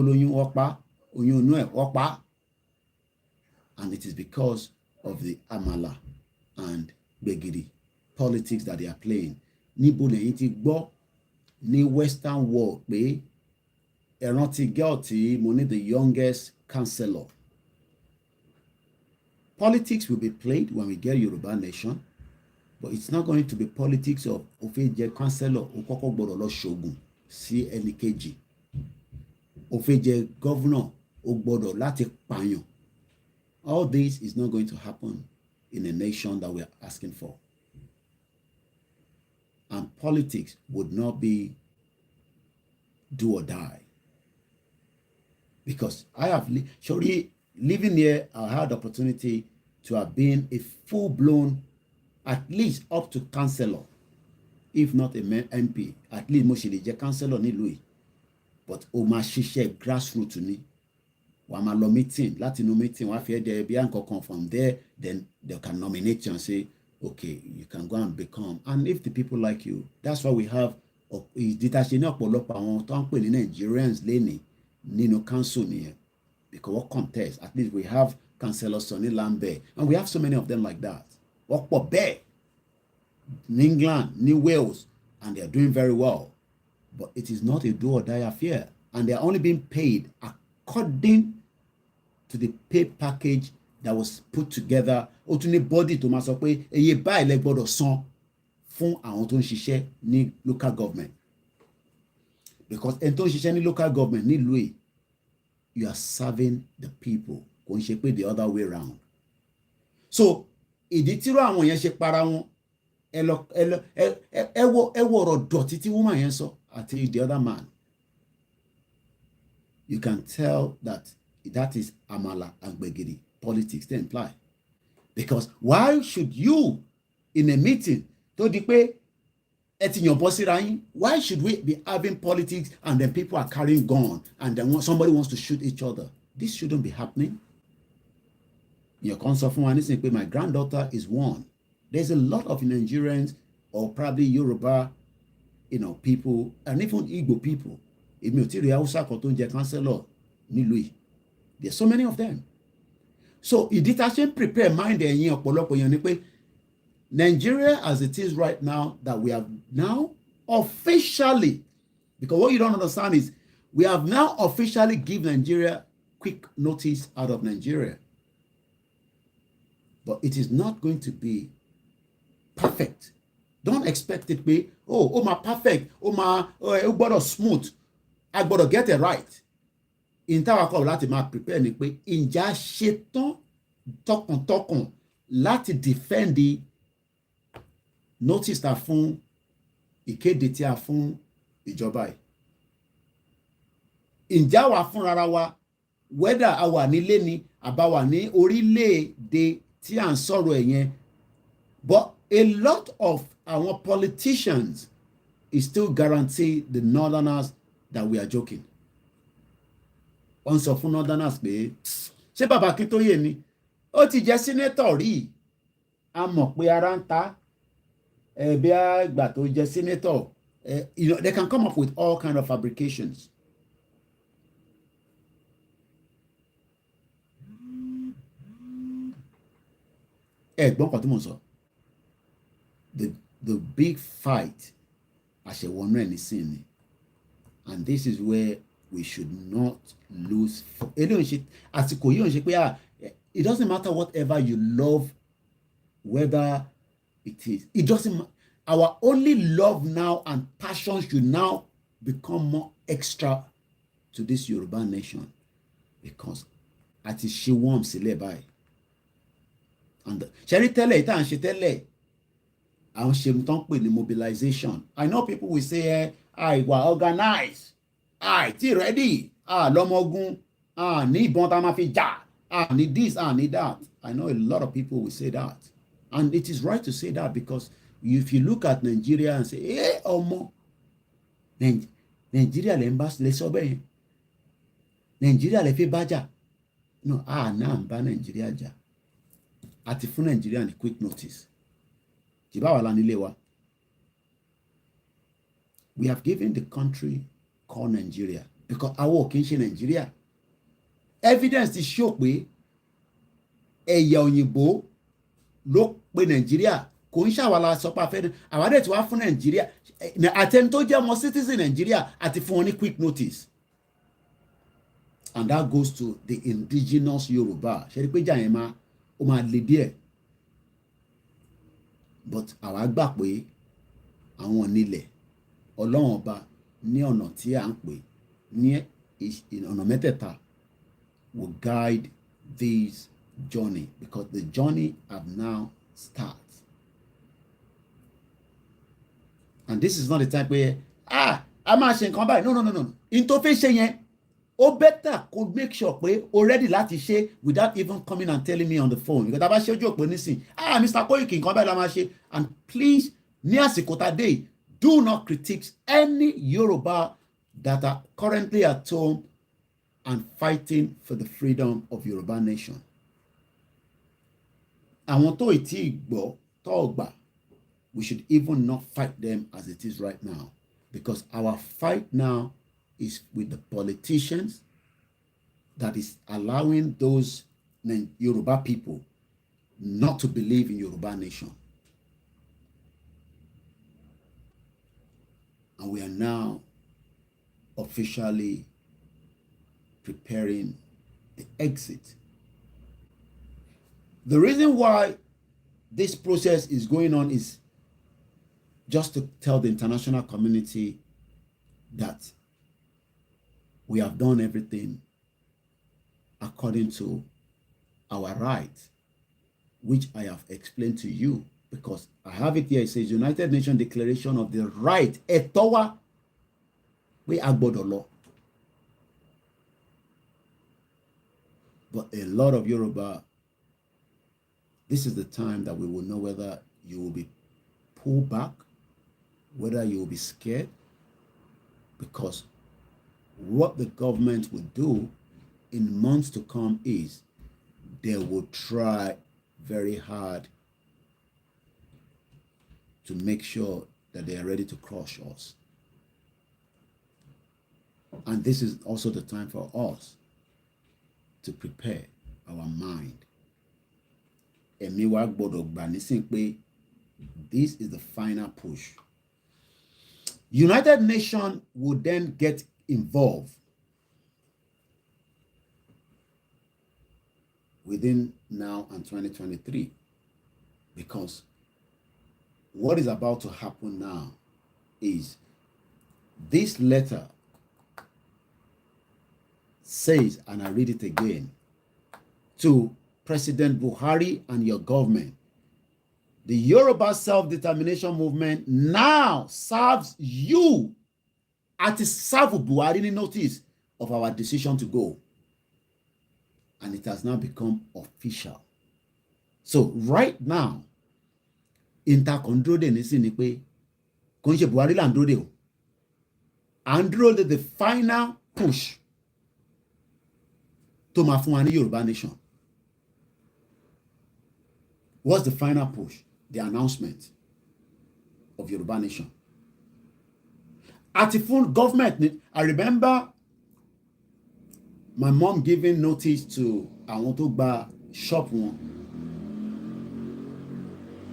it is because of the Amala and Begiri politics that they are playing. Níbo lẹ́yìn ti gbọ́ ní Western world pé ẹran ti girl tí mo ní the youngest councillor. Politics will be played when we get Yoruba nation, but it's not going to be politics of Ofeje councillor okoko gbọ́dọ̀ lọ ṣogun sí ẹnìkejì. Ofeje governor ó gbọ́dọ̀ láti pààyàn. All this is not going to happen in a nation that we are asking for. And politics would not be do or die. Because I have living here, I had the opportunity to have been a full-blown, at least up to councillor, if not a MP, at least mo ṣe lè jẹ́ councillor nílùú yìí. But ó máa ṣiṣẹ́ grassroots ni. Wàá máa lọ meeting, láti inú meeting, wàá fi ẹ̀dẹ̀ bí àǹkọ̀kan from there, then they can nominate you and say, okay, you can go and become. And if the people like you, that's why we have ìdítaṣe ní ọ̀pọ̀lọpọ̀ àwọn tó ń pè ní Nigerians lénìí. nínú council nìyẹn, because what contest, at least we have Councillor Sonny Lambert, and we have so many of them like that. Wọ́n pọ̀ bẹ́ẹ̀ ní England, ní Wales, and they are doing very well. But it is not a do or die affair, and they are only being paid according to the pay package that was put together. Ó tún ní body tó máa sọ pé iye báyìí lẹ gbọ́dọ̀ san fún àwọn tó ń ṣiṣẹ́ ní local government, because ẹni tó ń ṣiṣẹ́ ní local government nílùú yìí, you are serving the people, kò ń ṣe pé the other way round. So ìdí tí irú àwọn yẹn ṣe para wọn, ẹ wo ọ̀rọ̀ dọ̀tí tí woman yẹn sọ àti the other man. You can tell that is Amala and Gbegiri politics they imply. Because why should you in a meeting tó di pé ẹ ti yànbọ́ síra yín, why should we be having politics and then people are carrying gun and then somebody wants to shoot each other? This shouldn't be happening. Your concern fún wa nísìnyí pé my granddaughter is one. There's a lot of Nigerians or probably Yoruba, people, and even Igbo people. Èmi ò tí rí Hausa kan tó ń jẹ councillor nílùú yìí. There's so many of them. So ìdí tá a ṣe ń prepare mind ẹ̀yin ọ̀pọ̀lọpọ̀ yẹn ni pé Nigeria as it is right now, that we have now officially, because what you don't understand is we have now officially given Nigeria quick notice out of Nigeria. But it is not going to be perfect. Don't expect it be, my perfect, my gbọ́dọ̀ smooth, I gbọ́dọ̀ get it right. In táwa kọ́ láti máa prepare ni pé ìjà ṣetán tọkàntọkàn láti defend the notice ta fún ìkéde tí a fún ìjọba yìí. Ìjà wà fún rárá wa, whether a wà nílé ni àbá wà ní orílẹ̀-èdè tí à ń sọ̀rọ̀ ẹ̀yẹn, but a lot of our politicians is still guarantee the northerners that we are joking. Wọ́n sọ fún northerners pé ṣé bàbá Akintoye ni ó ti jẹ́ senator rí, a mọ̀ pé ara ń ta bí àgbà tó jẹ́ senator, they can come up with all kind of fabrications. Ẹ̀gbọ́n kan tí mo sọ, the big fight àṣẹwọnú ẹ̀ nísìnyí ni, and this is where we should not lose. Àsìkò yìí ò ń ṣe pé it doesn't matter whatever you love, whether it is, it doesn't. Our only love now and passion should now become more extra to this Yoruba nation, because àti ṣe wọ́n sílẹ̀ báyìí. And ṣẹ́rí tẹ́lẹ̀ ìta à ń ṣe tẹ́lẹ̀ àwọn ṣe tán pè ní mobilization. I know people will say ìwà organize, tí ready, lọ́mọogun, ní ìbọn tá a máa fi jà, ní this, ní that. I know a lot of people will say that, and it is right to say that, because if you look at Nigeria and say ọmọ Nigeria lè ń bá lè sọ bẹ́ẹ̀ yẹn, Nigeria lè fi bá jà, no, náà ń bá Nigeria jà, àti fún Nigeria ní quick notice. Jìbá wà lánilé wa. We have given the country called Nigeria because àwọn ò kì í ṣe Nigeria. Evidence ti show pé ẹ̀yà òyìnbó ló pe Nigeria, kò ń ṣàwàlà sọpá fẹ́ àwádẹ́ tí wàá fún Nigeria àtẹni tó jẹ́ ọmọ citizen Nigeria àti fún wọn ní quick notice, and that goes to the indigenous Yoruba. Ṣe rí pé jà yẹn ó máa le díẹ̀, but àwa gbà pé àwọn onílẹ̀ Ọlọ́run ọba ní ọ̀nà tí à ń pè ní ọ̀nà mẹ́tẹ̀ẹ̀ta will guide this journey, because the journey have now started. And this is not the time where a máa ṣe nǹkan báyìí, no. In tó fẹ́ ṣe yẹn ó better kó make sure pé o ready láti ṣe without even coming and telling me on the phone, because tá a bá ṣe ojú òpó nísìn Mr. Koiki nǹkan báyìí la máa ṣe. And please, ní àsìkò tá a dé, do not critique any Yoruba that are currently at home and fighting for the freedom of Yoruba nation. Àwọn tó ìtí gbọ́ tó gbà, we should even not fight them as it is right now, because our fight now is with the politicians that is allowing those Yoruba people not to believe in Yoruba nation. And we are now officially preparing the exit. The reason why this process is going on is just to tell the international community that we have done everything according to our rights, which I have explained to you, because I have it here. It says United Nations Declaration of the Right, Etowa, we agbodo law. But a lot of Yoruba, this is the time that we will know whether you will be pulled back, whether you will be scared, because what the government will do in months to come is they will try very hard to make sure that they are ready to crush us. And this is also the time for us to prepare our mind. Ẹ̀mí wa gbọ́dọ̀ gbà nísìn pé this is the final push. United Nations would then get involved within now and 2023, because what is about to happen now is this letter says, and I read it again, to President Buhari and your government, the Yoruba self-determination movement now serves you at the serve Buhari ní notice of our decision to go. And it has now become official. So right now, intercontrode nísìn ni pé kò ń ṣe Buhari là ń dúró dè o. À ń dúró dè the final push tó máa fún wa ní Yorùbá nation. What's the final push? The announcement of Yoruba nation. At the full government, I remember my mom giving notice to àwọn tó gba shop wọn,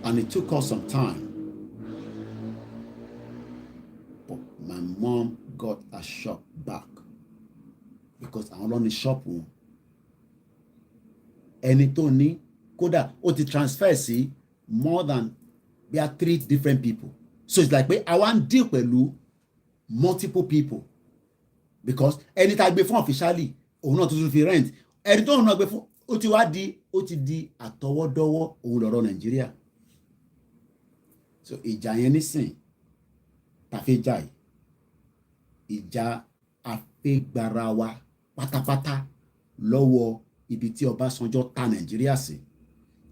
and it took us some time, but my mom got a shop back because àwọn ló ní shop wọn. Ẹni tó ní kódà ó ti transfer sí more than there are 3 different people. So it's like I want deal pẹ̀lú multiple people, because ẹni tá gbé fún officially òun náà tuntun fi rent, ẹni tó náà gbé fún ó ti di àtọwọ́dọ́wọ́ òun lọ́rọ̀ Nàìjíríà. So ìjà yẹn nísìn tàfé jà yìí, ìjà àfẹ́gbára wa pátápátá lọ́wọ́ ibi tí Ọbásanjọ́ ta Nàìjíríà sí,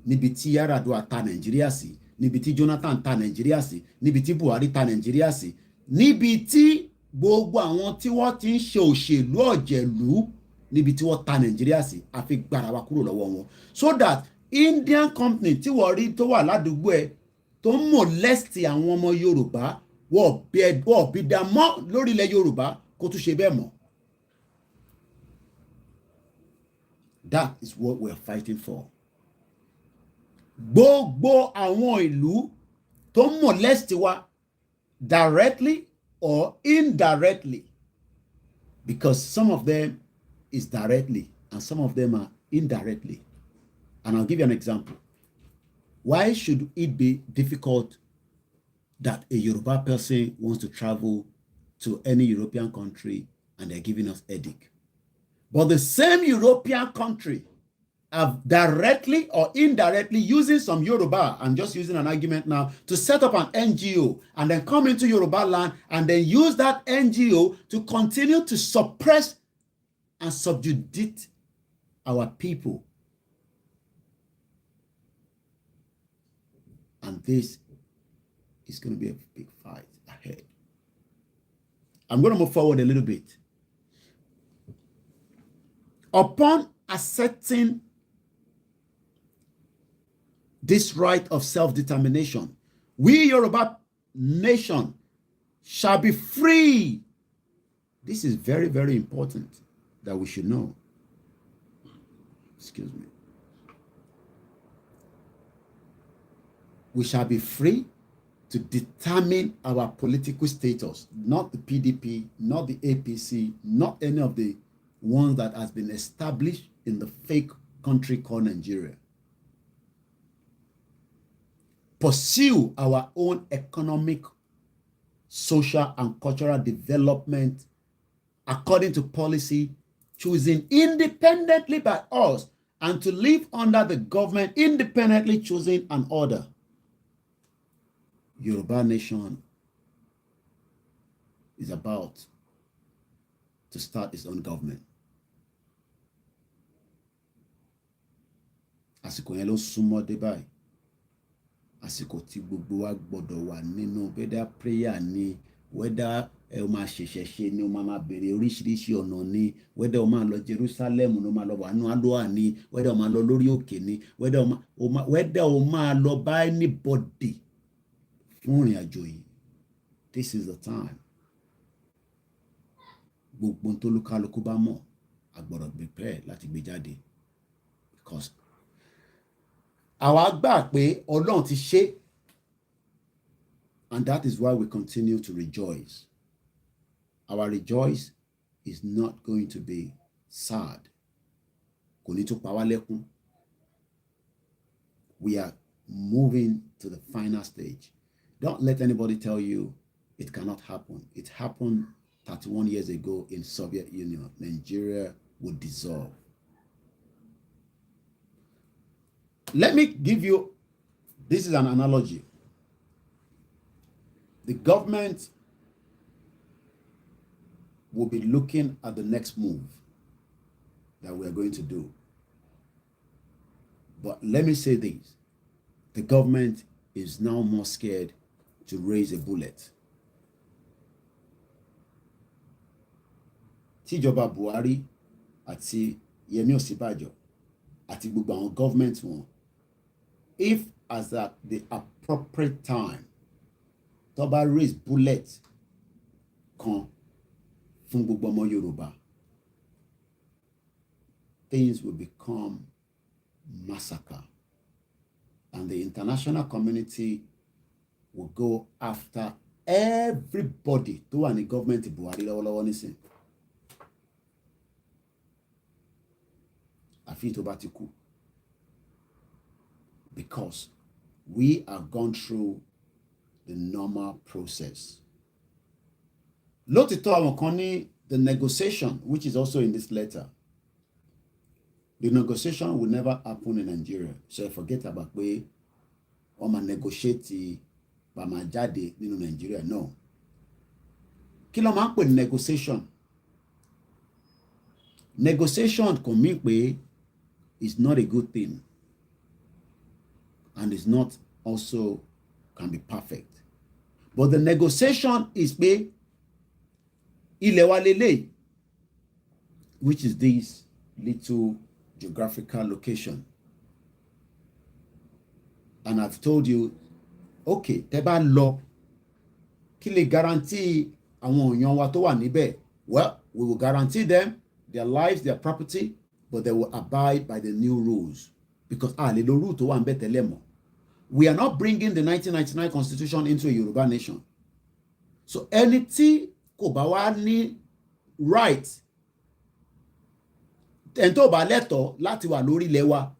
níbi tí Yar'Adua ta Nàìjíríà sí, níbi tí Jonathan ta Nàìjíríà sí, níbi tí Buhari ta Nàìjíríà sí, níbi tí gbogbo àwọn tí wọ́n ti ń ṣe òṣèlú ọ̀jẹ̀lú, níbi tí wọ́n ta Nàìjíríà sí, a fi gbára wa kúrò lọ́wọ́ wọn. So that Indian company tí wọ́n rí tó wà ládùúgbò ẹ̀ tó ń molest àwọn ọmọ Yorùbá wọ́n bí dá mọ́ lórílẹ̀ Yorùbá kó tún ṣe bẹ́ẹ̀ mọ́. That is what we are fighting for. Gbogbo àwọn ìlú tó ń molest wa directly or indirectly, because some of them is directly and some of them are indirectly. And I'll give you an example. Why should it be difficult that a Yoruba person wants to travel to any European country and they're giving us headache? But the same European country have directly or indirectly using some Yoruba, I'm just using an argument now, to set up an NGO and then come into Yoruba land and then use that NGO to continue to suppress and subjugate our people. And this is going to be a big fight ahead. I'm going to move forward a little bit. Upon accepting this right of self-determination, we Yoruba nation shall be free. This is very, very important that we should know. excuse me, we shall be free to determine our political status, not the PDP, not the APC, not any of the ones that has been established in the fake country called Nigeria. Pursue our own economic, social, and cultural development according to policy chosen independently by us, and to live under the government independently choosing an order. Yoruba nation is about to start its own government. Àsìkò yẹn ló súnmọ́ dé báyìí. Àsìkò tí gbogbo wa gbọ́dọ̀ wà nínú whether prayer ni, whether o máa ṣẹ̀ṣẹ̀ ni, o máa bèrè oríṣiríṣi ọ̀nà ni, whether o máa lọ Jerusalem ni, o máa lọ wà nínú àdúrà ni, whether o máa lọ lórí òkè ni, whether o máa lọ bá anybody fún ìrìn àjò yìí. This is the time. Gbogbo tó lúkálukú bá mọ̀, a gbọ́dọ̀ prepare láti gbé jáde, because àwa gbà pé Ọlọ́run ti ṣe, and that is why we continue to rejoice. Our rejoice is not going to be sad. Kò ní tún pa wá lẹ́kún. We are moving to the final stage. Don't let anybody tell you it cannot happen. It happened 31 years ago in Soviet Union. Nigeria would dissolve. Let me give you, this is an analogy. The government will be looking at the next move that we are going to do. But let me say this. The government is now more scared to raise a bullet. Tíjọba Buhari àti Yemi Osinbajo àti gbogbo àwọn government wọn, if as at the appropriate time tó bá raise bullet kan fún gbogbo ọmọ Yorùbá, things will become massacre, and the international community will go after everybody tó wà ní government Buhari lọ́wọ́lọ́wọ́ nísìn. Àfi tó bá ti kú. Because we have gone through the normal process. Lótìtọ́ àwọn kan ní the negotiation, which is also in this letter. The negotiation will never happen in Nigeria. So forget about pé wọ́n máa negotiate bá máa jáde nínú Nigeria. No. Kí ló máa ń pè ní negotiation? Negotiation kò mean pé it's not a good thing. And it's not also can be perfect. But the negotiation is pé ilẹ̀ wa lélẹ̀, which is this little geographical location. And I've told you, okay, tẹ́ bá lọ, kí lè guarantee àwọn èèyàn wa tó wà níbẹ̀? Well, we will guarantee them their lives, their property, but they will abide by the new rules. Because lè lo rule tó wà níbẹ̀ tẹ́lẹ̀ mọ́. We are not bringing the 1999 constitution into a Yoruba nation. So ẹni tí kò bá wá ní right, ẹni tó bá lẹ́tọ̀ọ́ láti wà lórí ilẹ̀ wa,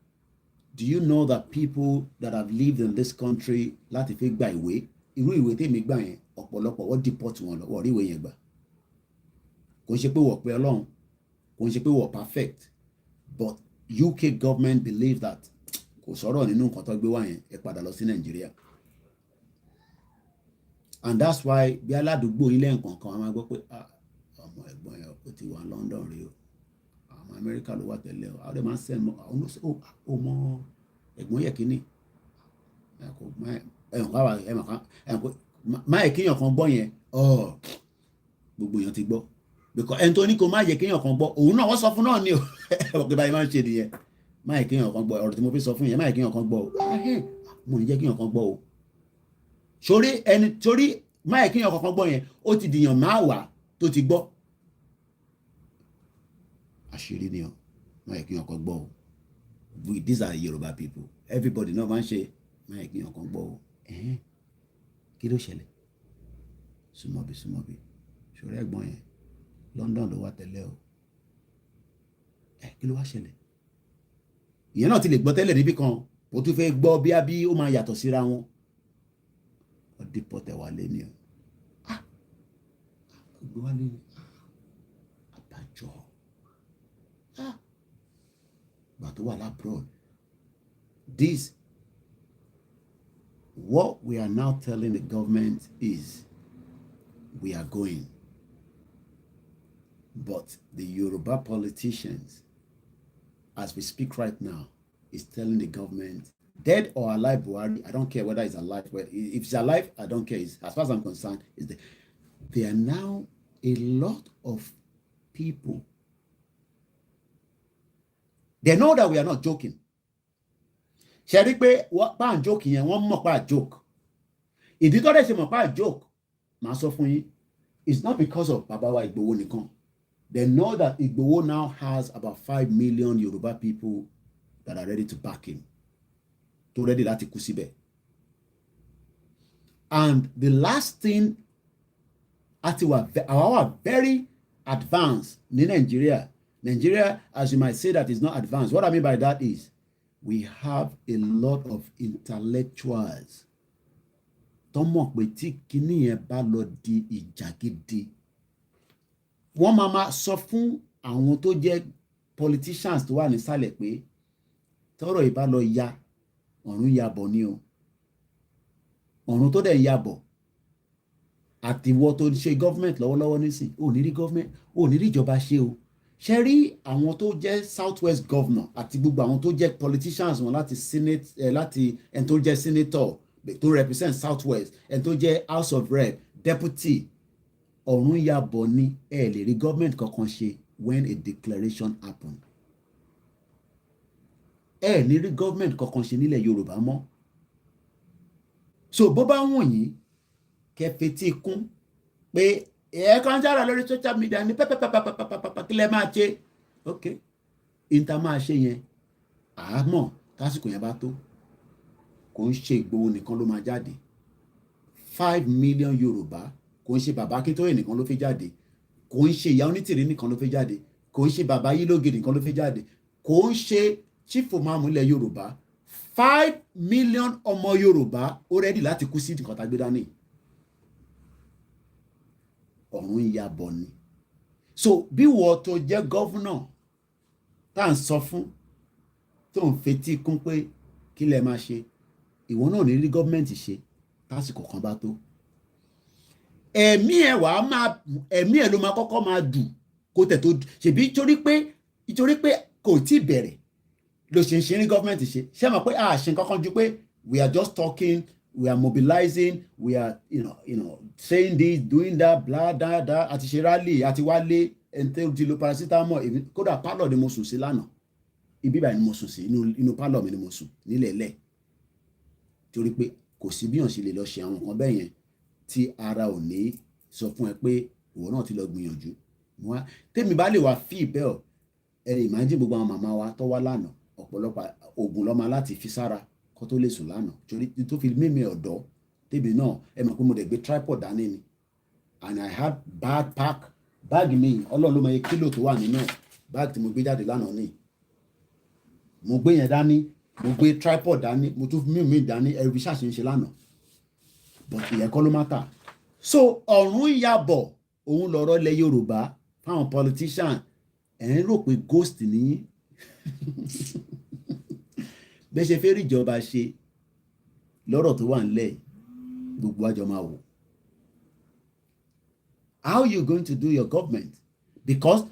do you know that people that have lived in this country láti fi gba ìwé, irú ìwé tèmi gbà yẹn, ọ̀pọ̀lọpọ̀ wọ́n deport wọn lọ, wọ́n rí ìwé yẹn gbà. Kò ń ṣe pé wọ́n pé Ọlọ́run, kò ń ṣe pé wọ́n perfect, but UK government believe that kò sọ̀rọ̀ nínú nǹkan tó gbé wá yẹn, ẹ padà lọ sí Nàìjíríà. And that's why bí aládùúgbò ilé nǹkan kan a máa gbọ́ pé ọmọ ẹ̀gbọ́n ẹ̀ ó ti wà London rí o, àwọn Amẹ́ríkà ló wà tẹ́lẹ̀ o, àwọn ọdẹ máa ń sẹ́nu àwọn ló ṣe ó mọ ẹ̀gbọ́n yẹ kínní máa kéèyàn kan gbọ́ yẹn gbogbo èèyàn ti gbọ́, because ẹni tó ní kó má yẹ kéèyàn kan gbọ́ òun náà wọ́n sọ fún náà ni o ẹ̀wọ̀n pé báyìí máa ń ṣe nìyẹn, máa kéèyàn kan gbọ́ ọ̀rọ̀ tí mo fi sọ fún yẹn, máa kéèyàn kan gbọ́ o mo ní jẹ́ kéèyàn kan gbọ́ o sórí ẹni torí máa kéèyàn kan gbọ́ yẹn ó ti dìyàn máa wà tó ti gbọ́ àṣírí ni ọ máa kéèyàn kan gbọ́ o these are Yoruba people. Everybody náà máa ń ṣe máa ń gbìyànjú kan gbọ́ o. Kí ló ṣẹlẹ̀? Súnmọ́bí ṣòro ẹ̀gbọ́n yẹn London ló wà tẹ́lẹ̀ o. Kí ló wá ṣẹlẹ̀? Ìyẹn náà ti lè gbọ́ tẹ́lẹ̀ níbì kan o tún fẹ́ gbọ́ bí ó máa yàtọ̀ síra wọn. Ọdí pọ̀tẹ̀ wà lé ní o. Gbé wá lé ní. Àbájọ. Gbà tó wà lábroad. This, what we are now telling the government is, we are going. But the Yoruba politicians, as we speak right now, is telling the government, dead or alive Buhari, I don't care whether he's alive. Well, if he's alive, I don't care. As far as I'm concerned, there are now a lot of people. They know that we are not joking. Ṣé rí pé pa ń joke yẹn, wọ́n mọ̀ pa joke. Ìdí tó dẹ̀ ṣe mọ̀ pa joke, màá sọ fún yín, it's not because of Baba wa Igboho nìkan. They know that Igboho now has about 5 million Yoruba people that are ready to back him. To ready láti kú síbẹ̀. And the last thing, àwa wà very advanced ní Nigeria. Nigeria, as you might say, that is not advanced. What I mean by that is, we have a lot of intellectuals. Tó mọ̀ pé tí kíní yẹn bá lọ di ìjà gidi, wọ́n máa sọ fún àwọn tó jẹ́ politicians tó wà nísàlẹ̀ pé tọ́rọ̀ ìbá lọ ya, ọ̀run yabọ̀ ni o. Ọ̀run tó dẹ̀ yabọ̀, àtiwọ́ tó ṣe government lọ́wọ́lọ́wọ́ nísìn, ò ní rí government, ò ní rí ìjọba ṣe o. Ṣé rí àwọn tó jẹ́ southwest governor àti gbogbo àwọn tó jẹ́ politicians wọn láti senate, láti ẹni tó jẹ́ senator tó represent southwest, ẹni tó jẹ́ house of rep, deputy, ọ̀run yabọ̀ ni ẹ lè rí government kankan ṣe when a declaration happen. Ẹ ní rí government kankan ṣe nílẹ̀ Yorùbá mọ́. So bó bá wọ̀nyí kẹfẹ́tì kún pé kan jára lórí social media ní pẹ́pẹ́pẹ́pẹ́pẹ́pẹ́ kí lẹ máa ṣe. Ok, ìta máa ṣe yẹn àmọ́ tásìkò yẹn bá tó, kò ń ṣe Ìgbòho nìkan ló máa jáde. 5 million Yorùbá, kò ń ṣe bàbá Akintoye nìkan ló fi jáde, kò ń ṣe ìyá Onítìrí nìkan ló fi jáde, kò ń ṣe bàbá Yílóge nìkan ló fi jáde, kò ń ṣe chief imam ilẹ̀ Yorùbá. 5 million ọmọ Yorùbá ó rẹ́dì láti kú sí nǹkan tá gbé dání. Ọ̀run yabọ̀ ni. So bí wọ́n tó jẹ́ gọ́vùnà tá à ń sọ fún tó ń fetí kún pé kí lẹ máa ṣe, ìwọ náà ní rí gọ́ọ̀mẹ̀ntì ṣe tásìkò kan bá tó. Ẹ̀mí ẹ̀ ló máa kọ́kọ́ máa dù kó tẹ̀ tó ṣèbí nítorí pé kò tí bẹ̀rẹ̀ ló ṣe ń ṣe ní gọ́ọ̀mẹ̀ntì ṣe. Ṣé mọ̀ pé ṣe kankan ju pé we are just talking, we are mobilizing, we are saying this, doing that, blah da àti ṣe rally àti wálé ẹni tí lo paracetamol, kódà pálọ̀ ni mo sùn sí lánàá. Ibi báyìí ni mo sùn sí, inú pálọ̀ mi ni mo sùn nílẹ̀ẹ́lẹ̀. Torí pé kò sí bí yàn ṣe lè lọ ṣe àwọn nǹkan bẹ́ẹ̀ yẹn tí ara ò ní sọ fún ẹ pé ìwọ náà ti lọ gbìyànjú. Tèmi bá lè wá fí ìbẹ́ ọ̀, imagine gbogbo àwọn màmá wa tó wá lánàá, ọ̀pọ̀lọpọ̀ oògùn lọ́mọ láti fi sára kó tó lè sùn lánàá. Torí tó fi mímí ọ̀dọ́ tèmi náà, ẹ mọ̀ pé mo dẹ̀ gbé tripod dání ni, and I had báàgì mi, Ọlọ́run ló mọ iye kílò tó wà nínú báàgì tí mo gbé jáde lánàá ni. Mo gbé yẹn dání, mo gbé tripod dání, mo tún mímí dání, ẹrù bí ṣàṣe ń ṣe lánàá. But ìyẹn kọ́ ló matter. So ọ̀run yabọ̀, òun lọ̀rọ̀ ilẹ̀ Yorùbá fáwọn politician. Ẹ̀ ń rò pé ghost nìyí. Bẹ́ẹ̀ ṣe fẹ́ rí ìjọba ṣe lọ́rọ̀ tó wà nílẹ̀, gbogbo àjọ máa wò. How you going to do your government? Because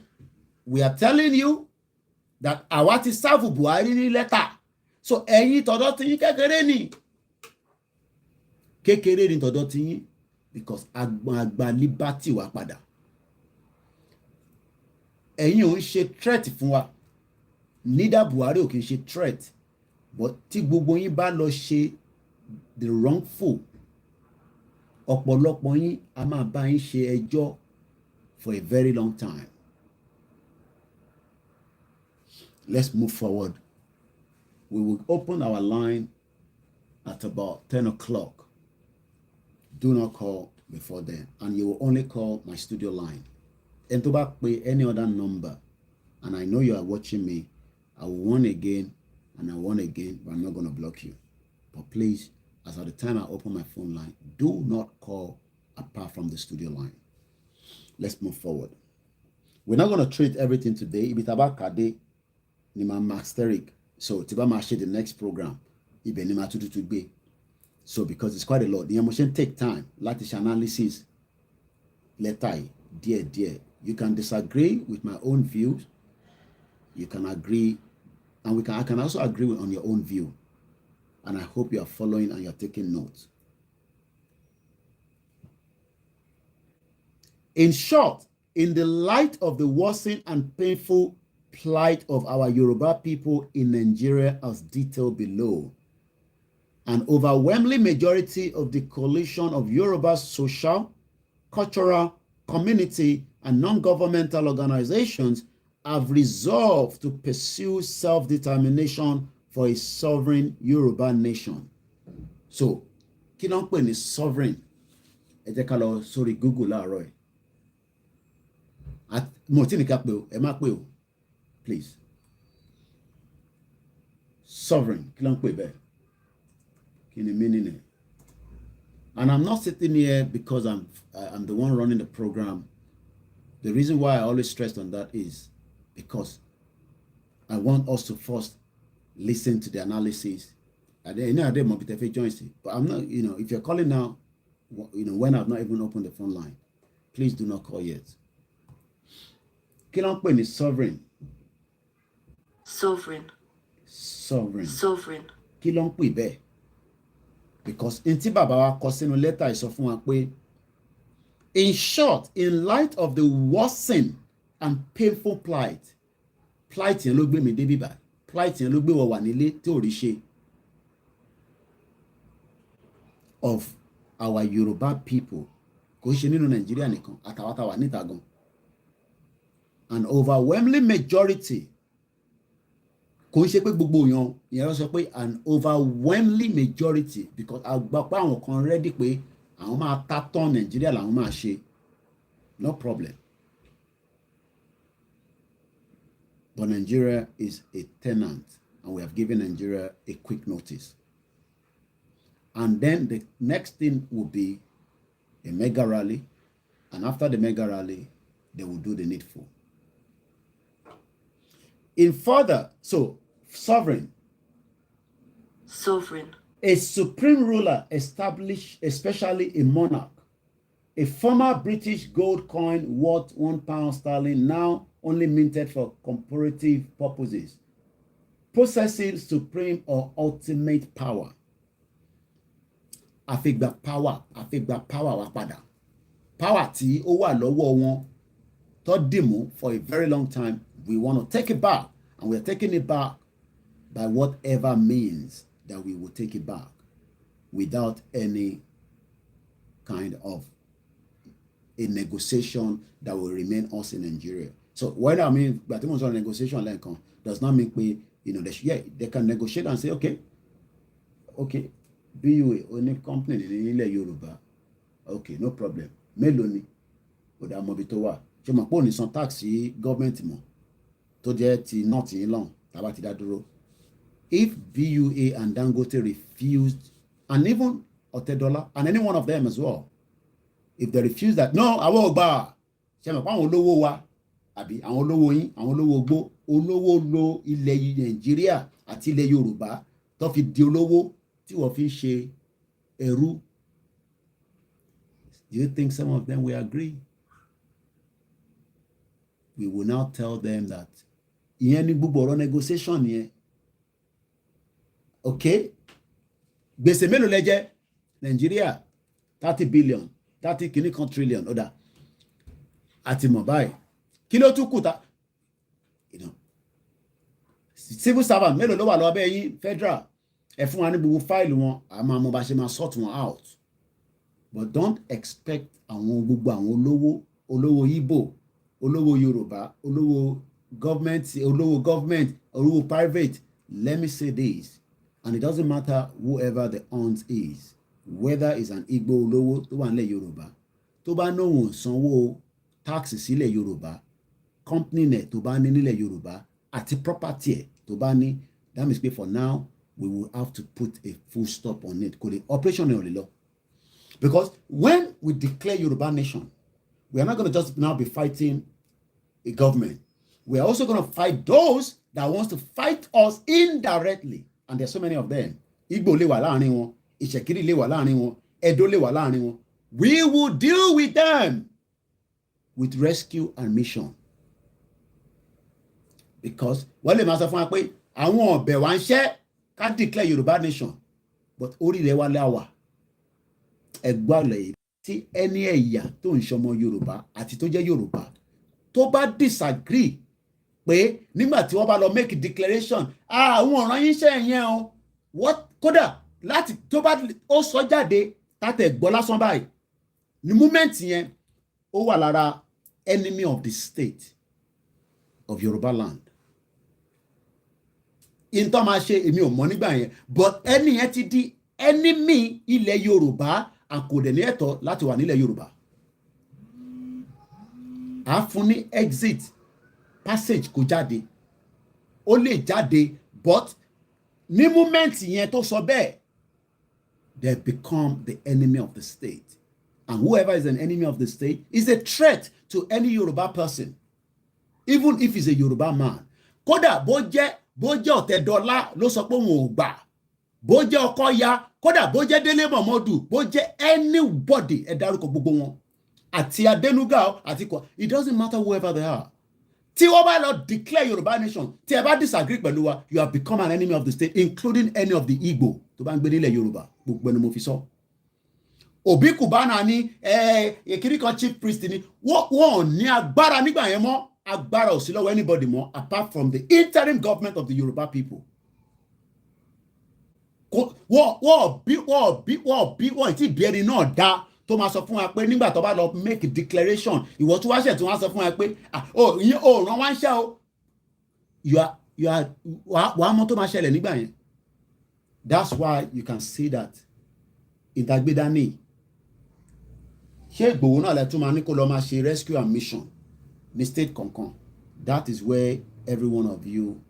we are telling you that àwa ti sáàfù Buhari ní lẹ́tà. So ẹ̀yin tọ̀dọ̀ ti yín kékeré ni tọ̀dọ̀ ti yín, because àgbà liberty wà padà. Ẹ̀yin ò ń ṣe threat fún wa, neither Buhari ò kì í ṣe threat, but tí gbogbo yín bá lọ ṣe the wrongful, ọ̀pọ̀lọpọ̀ yín a máa bá yín ṣe ẹjọ́ for a very long time. Let's move forward. we will open our line at about 10 o'clock. Do not call before then, and you will only call my studio line. And to back pay any other number, and I know you are watching me, I will warn again, and I warn again, but I'm not going to block you. But please, as at the time I open my phone line, do not call apart from the studio line. Let's move forward. We're not going to treat everything today. If it's about Kade, Nima Masteric. So, Tiba Mashi, the next program, Ibe Nima Tutu. So, because it's quite a lot, the emotion take time. Latish analysis, letai, dear. You can disagree with my own views. You can agree, and I can also agree on your own view. And I hope you are following and you're taking notes. In short, in the light of the worsening and painful plight of our Yoruba people in Nigeria as detailed below, an overwhelming majority of the coalition of Yoruba social, cultural, community, and non-governmental organizations have resolved to pursue self-determination for a sovereign Yoruba nation. So, kí ló ń pè ní sovereign? Ẹ jẹ́ ká lọ sórí Google láàárọ̀ ẹ̀. Mo tí ní ká pè o, ẹ má pè o, please. Sovereign, kí ló ń pè bẹ́ẹ̀? Kí ni meaning ẹ̀? And I'm not sitting here because I'm the one running the program. The reason why I always stress on that is because I want us to first listen to the analysis. But I'm not, if you're calling now, when I've not even opened the phone line, please do not call yet. Kí ló ń pè ní sovereign? Sovereign. Kí ló ń pè bẹ́ẹ̀? Because in tí bàbá wa kọ sínú lẹ́tà ìsọ fún wa pé, in short, in light of the worsening and painful plight yẹn ló gbé mi dé bíbá, plight yẹn ló gbé wọ wà nílé tí ò rí ṣe, of our Yoruba people, kò ṣe nínú Nàìjíríà nìkan, àtàwátàwà níta gan. An overwhelming majority, kò ṣe pé gbogbo èèyàn ìyẹn lọ sọ pé an overwhelming majority, because àgbà pé àwọn kan ready pé àwọn máa ta tán Nàìjíríà làwọn máa ṣe, no problem. But Nigeria is a tenant, and we have given Nigeria a quick notice. And then the next thing will be a mega rally, and after the mega rally, they will do the needful. In further, so sovereign, a supreme ruler established, especially a monarch, a former British gold coin worth £1 now only minted for comparative purposes, possessing supreme or ultimate power. Àfìgbà power wá padà. Power tí ó wà lọ́wọ́ wọn tó dìmú for a very long time, we want to take it back, and we're taking it back by whatever means that we will take it back, without any kind of a negotiation that will remain us in Nigeria. So what I mean by negotiation does not mean they can negotiate and say, okay, BUA only company nílẹ̀ Yorùbá, okay, no problem. Mélòó ni ọ̀dà mọ̀bí tó wà, ṣe mọ̀ pé òní san tax sí gọ́ọ̀mẹ̀ntì mọ̀ tó jẹ́ ti not yín lọ́hùn tàbá ti dá dúró. If BUA and Dangote refused, and even Otedola and any one of them as well, if they refuse that, no, àwọn ò gbà, ṣe mọ̀ pé àwọn olówó wa àbí àwọn olówó yín, àwọn olówó gbó, olówó lo ilẹ̀ Nàìjíríà àti ilẹ̀ Yorùbá tó fi di olówó tí wọ́n fi ṣe ẹrú. Do you think some of them will agree? We will now tell them that ìyẹn ní gbogbo ọ̀rọ̀ negotiation yẹn. Okay, gbèsè mélòó lẹ jẹ Nàìjíríà? 30 billion, 30 kìíní trillion, ọ̀dà àti mọ̀ báyìí. Kí ló tún kù ta? Civil servant mélòó ló wà lọ́wọ́ bẹ́ẹ̀ yín federal? Ẹ fún wa ní gbogbo fáìlì wọn, a máa mọ bá ṣe máa sort wọn out. But don't expect àwọn gbogbo àwọn olówó Igbo, olówó Yorùbá, olówó government, olówó private let me say this, and it doesn't matter whoever the aunt is, whether it's an Igbo olówó tó wà nílẹ̀ Yorùbá, tó bá náwó sanwó tax sílẹ̀ Yorùbá, company net tó bá ní nílẹ̀ Yorùbá, àti property ẹ̀ tó bá ní, that means pé for now, we will have to put a full stop on it. Kò lè operation ẹ̀ ò lè lọ. Because when we declare Yoruba nation, we are not going to just now be fighting a government. We are also going to fight those that wants to fight us indirectly. And there's so many of them. Igbo lè wà láàrin wọn, Ìṣẹ̀kírì lè wà láàrin wọn, Edo lè wà láàrin wọn. We will deal with them with rescue and mission. Because wọ́n lè máa sọ fún wa pé àwọn ọ̀bẹ̀ wa ń ṣẹ́ ká declare Yoruba nation, but orí rẹ̀ wá láwà. Ẹgbàlẹ̀ tí ẹni ẹ̀yà tó ń ṣọmọ Yorùbá àti tó jẹ́ Yorùbá tó bá disagree pé nígbà tí wọ́n bá lọ make declaration àwọn ọ̀ràn yín ṣe yẹn o what kódà láti tó bá ó sọ jáde tàtẹ̀ gbọ́ lásán báyìí ní moment yẹn ó wà lára enemy of the state of Yorùbá land. Ìntọ́ máa ṣe èmi ò mọ̀ nígbà yẹn but ẹni yẹn ti di enemy ilẹ̀ Yorùbá àkòdẹ̀ ní ẹ̀tọ́ láti wà nílẹ̀ Yorùbá. A fún ní exit passage kó jáde ó lè jáde but ní moment yẹn tó sọ bẹ́ẹ̀ they become the enemy of the state, and whoever is an enemy of the state is a threat to any Yoruba person, even if he's a Yoruba man. Kódà bó jẹ́ Ọ̀tẹ̀dọ́lá ló sọ pé òun ò gbà, bó jẹ́ Ọkọ́ya, kódà bó jẹ́ Délé Mọ̀mọ́dù, bó jẹ́ anybody ẹ dárúkọ gbogbo wọn àti Adénúgà àti kọ, it doesn't matter whoever they are. Tí wọ́n bá lọ declare Yorùbá nation, tí ẹ bá disagree pẹ̀lú wa, you have become an enemy of the state, including any of the Igbo tó bá ń gbé nílẹ̀ Yorùbá. Gbogbo ẹni mo fi sọ. Òbí Kùbánà ní èkìrí kan chief priest ni wọ́n ní agbára nígbà yẹn mọ́, agbára ò sí lọ́wọ́ anybody mọ́ apart from the interim government of the Yoruba people. Wọ́n ti bí ẹni náà dá tó máa sọ fún wa pé nígbà tó bá lọ make declaration ìwọ tó wá ṣẹ̀ tí wọ́n sọ fún wa pé ràn wá ń ṣẹ́ o wàá mọ̀ tó máa ṣẹlẹ̀ nígbà yẹn. That's why you can see that ìdàgbédání ṣé Ìgbòho náà lẹ́tún máa ní kó lọ máa ṣe rescue and mission ní state kankan. That is where every one of you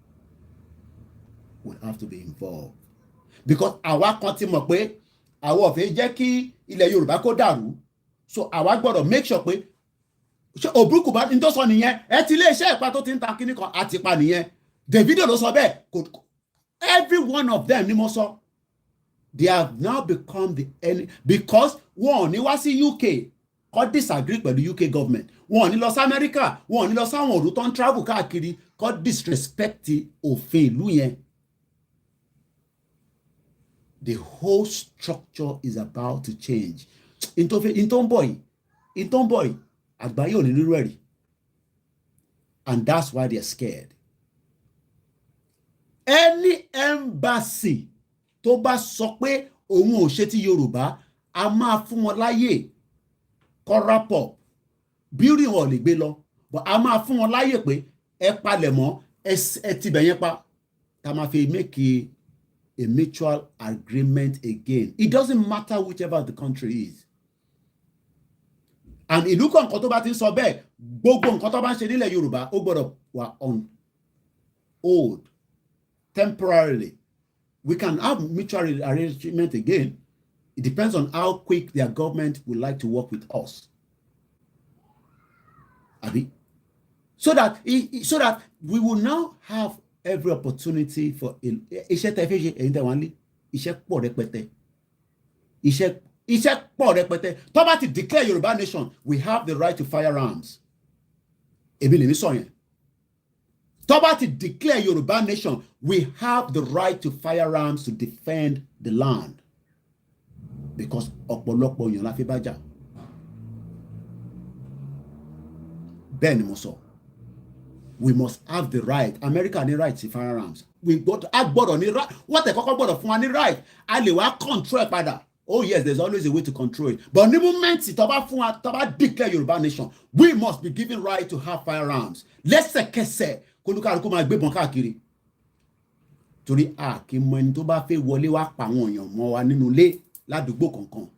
will have to be involved, because àwa kan ti mọ̀ pé àwa ò fẹ́ jẹ́ kí ilẹ̀ Yorùbá kó dàrú, so àwa gbọ́dọ̀ make sure pé ṣé òbúrúkú bá ń tó sọ nìyẹn ẹ ti iléeṣẹ́ ìpa tó ti ń ta kíní kan àti pa nìyẹn. Davido ló sọ bẹ́ẹ̀, every one of them ni mo sọ. They have now become the enemy because wọn ò ní wá sí UK kó disagree pẹ̀lú UK government, wọn ò ní lọ sí America, wọn ò ní lọ sáwọn òru tó ń travel káàkiri kó disrespect òfin ìlú yẹn. The whole structure is about to change. In tó ń bọ̀ yìí, àgbáyé ò ní rírú ẹ̀rí. And that's why they're scared. Any embassy tó bá sọ pé òun ò ṣe ti Yorùbá, a máa fún wọn láyè kó wrap up. Building wọn ò lè gbé lọ, but a máa fún wọn láyè pé ẹ palẹ̀ mọ́, ẹ tibẹ̀ yẹn pa. Tá máa fi make a mutual agreement again. It doesn't matter whichever the country is. And ìlú kọ̀ọ̀kan tó bá ti ń sọ bẹ́ẹ̀, gbogbo nǹkan tó bá ń ṣe nílẹ̀ Yorùbá ó gbọ́dọ̀ wà on hold temporarily. We can have mutual arrangement again. It depends on how quick their government would like to work with us. Abi? So that we will now have every opportunity for iṣẹ́ tẹ́ fẹ́ ṣe ẹ̀yin tẹ́ wá nílé, iṣẹ́ pọ̀ rẹpẹtẹ. Iṣẹ́ pọ̀ rẹpẹtẹ. Tó bá ti declare Yorùbá nation, we have the right to firearms. Èmi lèmi sọ yẹn. Tó bá ti declare Yorùbá nation, we have the right to firearms to defend the land. Because ọ̀pọ̀lọpọ̀ èèyàn la fi bá jà. Bẹ́ẹ̀ ni mo sọ. We must have the right. America ní right to firearms. A gbọ́dọ̀ ní right. Wọ́n tẹ̀ kọ́kọ́ gbọ́dọ̀ fún wa ní right. A lè wá control ẹ̀ padà. Oh yes, there's always a way to control it. But ní moment tó bá fún wa, tó bá declare Yorùbá nation, we must be given right to have firearms. Lẹ́sẹ̀kẹsẹ̀ kólúkàlùkù máa gbébọn káàkiri. torí a kì í mọ ẹni tó bá fẹ́ wọlé wá pa àwọn èèyàn mọ́ wa nínú ilé ládùúgbò kankan.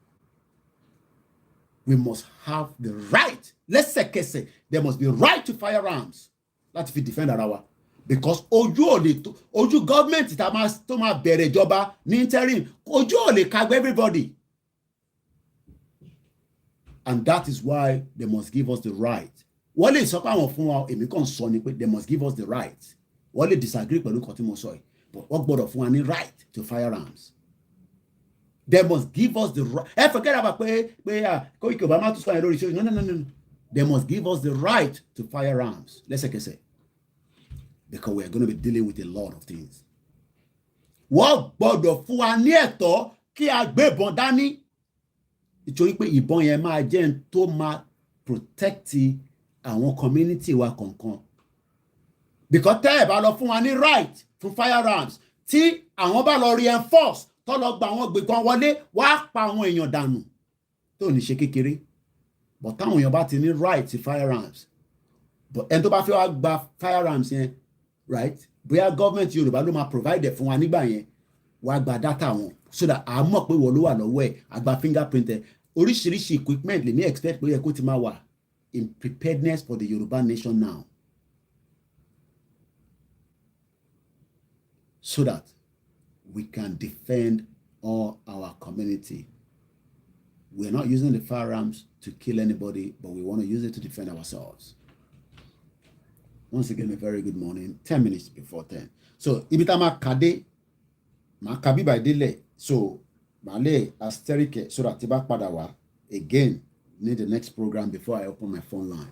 We must have the right, lẹ́sẹ̀kẹsẹ̀ there must be right to firearms láti fi defend ara wa, because ojú gọ́ọ̀mẹ̀ntì tó máa bẹ̀rẹ̀ ìjọba ní interim, ojú ò lè kagbé everybody. And that is why they must give us the right. Wọ́n lè sọ pé àwọn fún wa, èmi kàn sọ ni pé they must give us the right. Wọ́n lè disagree pẹ̀lú nǹkan tí mo sọ yìí, but wọ́n gbọ́dọ̀ fún wa ní right to firearms. They must give us the right. Forget about pé Koiki Obama tún sọ yẹn lórí show. No. They must give us the right to firearms. Lẹ́sẹ̀kẹsẹ̀. Because we are going to be dealing with a lot of things. Wọ́n gbọ́dọ̀ fún wa ní ẹ̀tọ́ kí a gbé ìbọn dání. Nítorí pé ìbọn yẹn máa jẹ́ tó máa protect àwọn community wa kọ̀ọ̀kan. Because tẹ́ ẹ̀ bá lọ fún wa ní right fún firearms, tí àwọn bá lọ reinforce tó lọ gba àwọn gbẹ̀gbọ́n wọlé, wá pa àwọn èèyàn dànù tó ní ṣe kékeré. But táwọn èèyàn bá ti ní right to firearms, but ẹni tó bá fẹ́ wá gba firearms yẹn, right, bóyá government Yorùbá ló máa provide fún wa nígbà yẹn, wá gba data wọn so that a mọ̀ pé wọ́n ló wà lọ́wọ́ ẹ̀, àgbà fingerprint ẹ̀, oríṣiríṣi equipment lè ní expect pé yẹ kó ti máa wà in preparedness for the Yoruba nation now, so that we can defend all our community. We're not using the firearms to kill anybody, but we want to use it to defend ourselves. Once again, a very good morning. 10 minutes before 10. So, ibita ma kade, ma kabi by dele. So, male asterike, so that tiba padawa again. Need the next program before I open my phone line.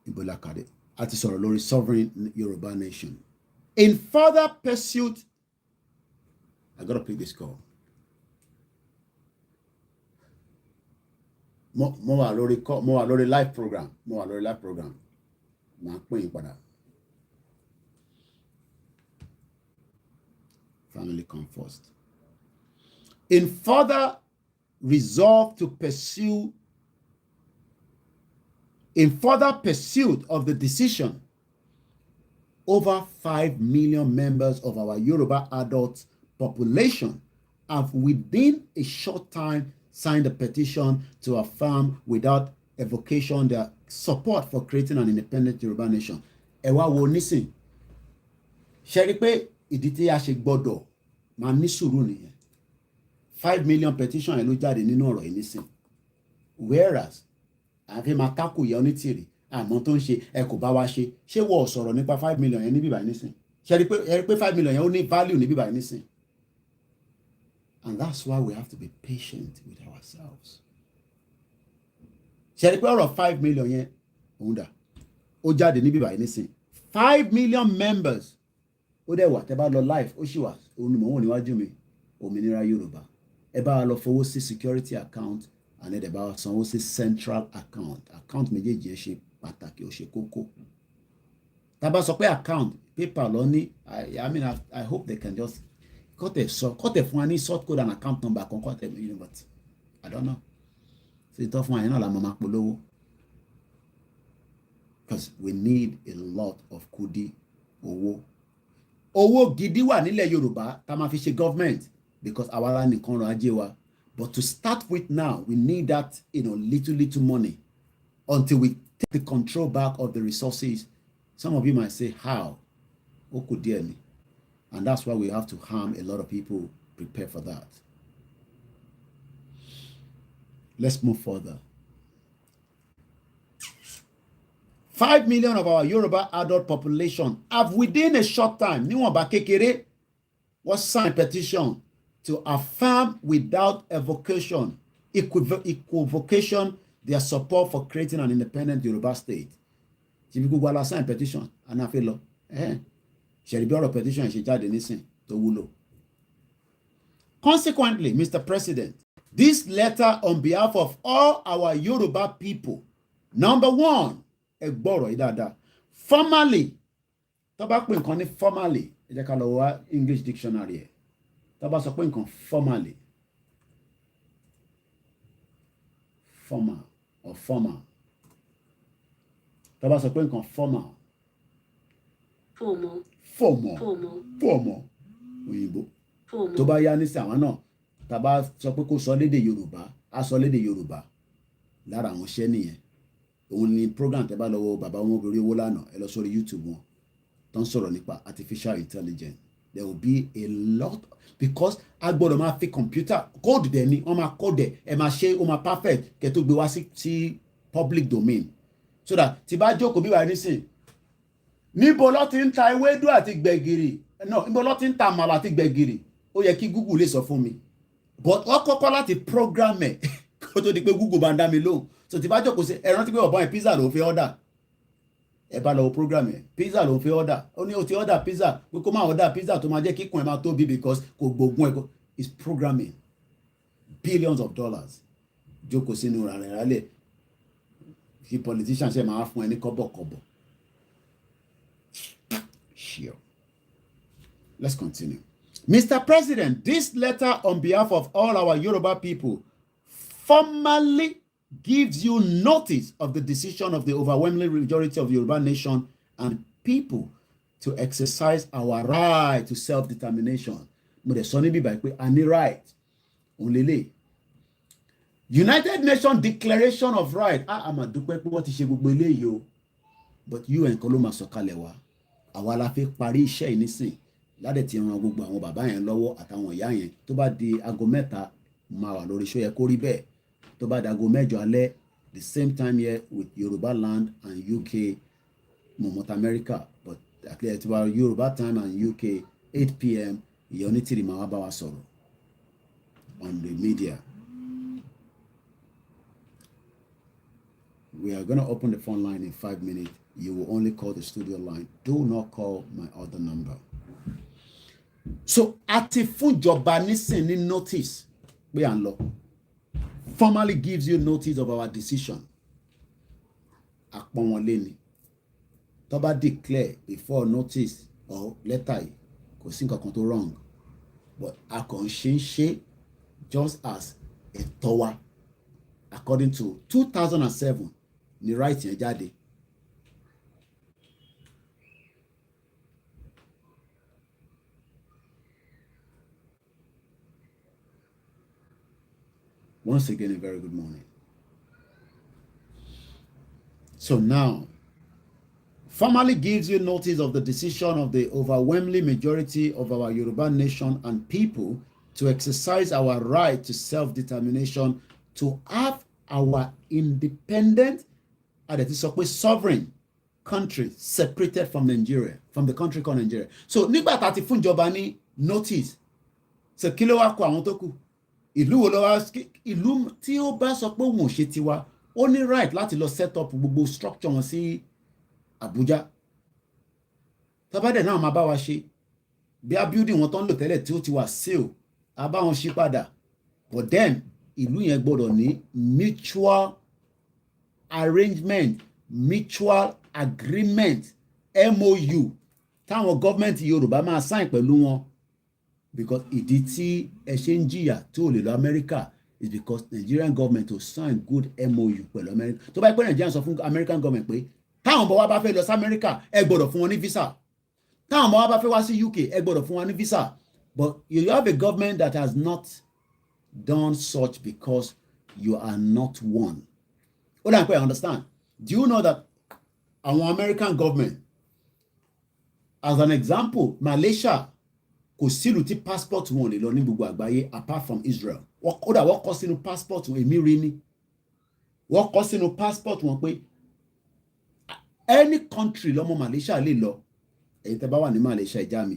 Ibola kade. Ati sọ̀rọ̀ lórí sovereign Yoruba nation. In further pursuit, I gotta pick this call. Mo wà lórí live program. Màá pè yín padà. Family come first. In further resolve to pursue, in further pursuit of the decision, over 5 million members of our Yoruba adult population have within a short time signed a petition to affirm without evocation their support for creating an independent Yoruba nation. Ẹ wá wo nísìn. Ṣé rí pé ìdí tí a ṣe gbọ́dọ̀ máa ní sùúrù nìyẹn. 5 million petition yẹn ló jáde nínú ọ̀rọ̀ yìí nísìn. Whereas àfi máa tákù yẹ onítìrì àmọ́ tó ń ṣe ẹ kò bá wa ṣe. Ṣé wọ́n sọ̀rọ̀ nípa 5 million yẹn níbí báyìí nísìn? Ṣé rí pé 5 million yẹn ó ní value níbí báyìí nísìn? And that's why we have to be patient with ourselves. Ṣé rí pé ọ̀rọ̀ 5 million yẹn òun dà ó jáde níbí báyìí nísìn? 5 million members ó dẹ̀ wà tẹ́ bá lọ live ó sì wà òun ni mò ń wò níwájú mi òmìnira Yorùbá. Ẹ bá wa lọ fowó sí security account and ẹ dẹ̀ bá wa sanwó sí central account méjèèjì ẹ ṣe pàtàkì ó ṣe kókó. Tá bá sọ pé account paper lọ ní I hope they can just cut a fún wa ní sort code and account number kan cut a but I don't know. Ṣé ìtọ́ fún wa yẹn náà la máa polówó. Because we need a lot of kudi owó. Owó gidi wà nílẹ̀ Yorùbá tá máa fi ṣe government because àwa la nìkan rọ̀ ajé wa. But to start with now, we need that, little money until we take the control back of the resources. Some of you might say, how? Oku dear me. And that's why we have to harm a lot of people. Prepare for that. Let's move further. 5 million of our Yoruba adult population have within a short time, níwọ̀nba kékeré, was signed petition to affirm without equivocation their support for creating an independent Yoruba state. Ṣé bí gbogbo ala sign petition, anáfẹ́ lọ. Ṣẹ̀rí bí ọ̀rọ̀ petition ṣe jáde nísìn tó wúlò. Consequently, Mr. President, this letter on behalf of all our Yoruba people, number one, ẹ gbọ́rọ̀ yìí dáadáa. Formally, tó bá pè nǹkan ní formally, ẹ jẹ́ ká lọ wá English dictionary ẹ̀. Tó bá sọ pé nǹkan formally, formal or formal. Tó bá sọ pé nǹkan formal, fọ́ọ̀mọ̀ òyìnbó tó bá yá ní sí àwọn náà tá a bá sọ pé kó sọ lédè Yorùbá á sọ lédè Yorùbá lára àwọn iṣẹ́ nìyẹn. Òun ni program tẹ́ bá lọ wo bàbá wọn orí owó lánàá ẹ lọ sórí YouTube wọn tó ń sọ̀rọ̀ nípa artificial intelligence. There will be a lot because a gbọ́dọ̀ máa fi computer code dẹ̀ ni wọ́n máa code ẹ̀ máa ṣe ó máa perfect kẹ́ tó gbé wá sí public domain so that tí bá jókòó bí wà nísìn níbo ló ti ń ta ewédú àti gbẹ̀gìrì no níbo ló ti ń ta àmàlà àti gbẹ̀gìrì ó yẹ kí Google lè sọ fún mi but wọ́n kọ́kọ́ láti program ẹ̀ kó tó di pé Google bá ń dá mi lóhùn so tí bá jókòó sí ẹ rántí pé ọ̀bọ̀n ẹ̀ pizza ló fi order ẹ bá lọ wo program ẹ̀ pizza ló fi order ó ní o ti order pizza pé kó máa order pizza tó máa jẹ́ kíkùn ẹ̀ máa tóbi because kò gbógun ẹ̀ is programming billions of dollars jókòó sínú ràrẹ̀rálẹ̀ kí politician ṣe máa fún ẹ ní kọ́bọ̀kọ́bọ̀. Sure. Let's continue. Mr. President, this letter on behalf of all our Yoruba people formally gives you notice of the decision of the overwhelming majority of the Yoruba nation and people to exercise our right to self-determination. Mo dẹ̀ sọ níbí báyìí pé a ní right òun lélẹ̀. United Nations Declaration of Right a máa dúpẹ́ pé wọ́n ti ṣe gbogbo eléyìí o but UN kan ló máa sọ̀kalẹ̀ wá àwa la fi parí iṣẹ́ yìí nísìn ládẹ̀ tí ran gbogbo àwọn bàbá yẹn lọ́wọ́ àtàwọn ìyá yẹn tó bá di aago 3 máa wà lórí iṣẹ́ yẹ kó rí bẹ́ẹ̀ tó bá di aago 8 alẹ́ the same time here with Yoruba land and UK North America but at least about Yoruba time and UK 8 p.m. ìyá onítìrì máa wá bá wa sọ̀rọ̀ on the media. We are going to open the phone line in 5 minutes. You will only call the studio line. Do not call my other number. So, àti fúnjọba nísìn ní notice pé à ń lọ. Formally gives you notice of our decision. Àpọ̀n wọn lé ni. Tó bá declare before notice or letter yìí, kò sí nǹkan kan tó wrong. But a kàn ṣe just as ẹ̀tọ́ wa according to 2007 ni right yẹn jáde. Once again, a very good morning. So now, formally gives you notice of the decision of the overwhelming majority of our Yoruba nation and people to exercise our right to self-determination, to have our independent, sovereign country separated from Nigeria, from the country called Nigeria. So, nígbà tá ti fún ìjọba ní notice, so kí ló wá kù àwọn tó kù? Ìlú wo ló wá ìlú tí ó bá sọ pé òun ò ṣe tiwa ó ní right láti lọ set up gbogbo structure wọn sí Abuja tábàdẹ̀ náà máa bá wa ṣe bí a building wọn tó ń lò tẹ́lẹ̀ tí ó ti wà sale a bá wọn ṣí padà but then ìlú yẹn gbọ́dọ̀ ní mutual arrangement mutual agreement MOU táwọn gọ́ọ̀mẹ̀ntì Yorùbá máa sign pẹ̀lú wọn. Because ìdí tí ẹ ṣe ń jìyà tí ò lè lọ America is because Nigerian government to sign good MOU pẹ̀lú America. Tó bá yẹ pé Nigerian sọ fún American government pé táwọn ọmọ wa bá fẹ́ lọ sí America ẹ gbọ́dọ̀ fún wọn ní visa. Táwọn ọmọ wa bá fẹ́ wá sí UK ẹ gbọ́dọ̀ fún wọn ní visa. But you have a government that has not done such because you are not one. Ó dà pé I understand. Do you know that our American government, as an example, Malaysia kò sílùú tí passport wọn lè lọ ní gbogbo àgbáyé apart from Israel. Kódà wọ́n kọ sínú passport wọn èmi rí ni. Wọ́n kọ sínú passport wọn pé any country lọ́mọ Malaysia lè lọ. Èyí tẹ́ bá wà ní Malaysia ìjà mi.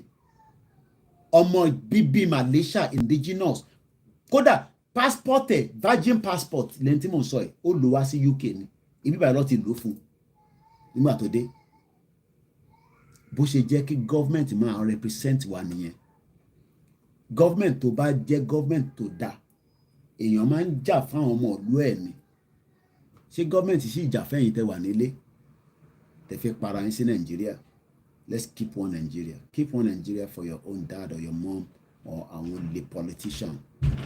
Ọmọ bíbí Malaysia indigenous. Kódà passport ẹ̀ virgin passport lẹ́yìn tí mò ń sọ ẹ̀ ó lò wá sí UK ni. Ibi báyìí lọ́ ti lò fún nígbà tó dé. Bó ṣe jẹ́ kí government máa represent wa nìyẹn. Government tó bá jẹ́ government tó dáa èèyàn máa ń jà fáwọn ọmọ ìlú ẹ̀ ni. Ṣé government sì jà fẹ́yìn tẹ́ wà nílé tẹ́ fi para yín sí Nàìjíríà? Let's keep one Nigeria. Keep one Nigeria for your own dad or your mom or àwọn the politician.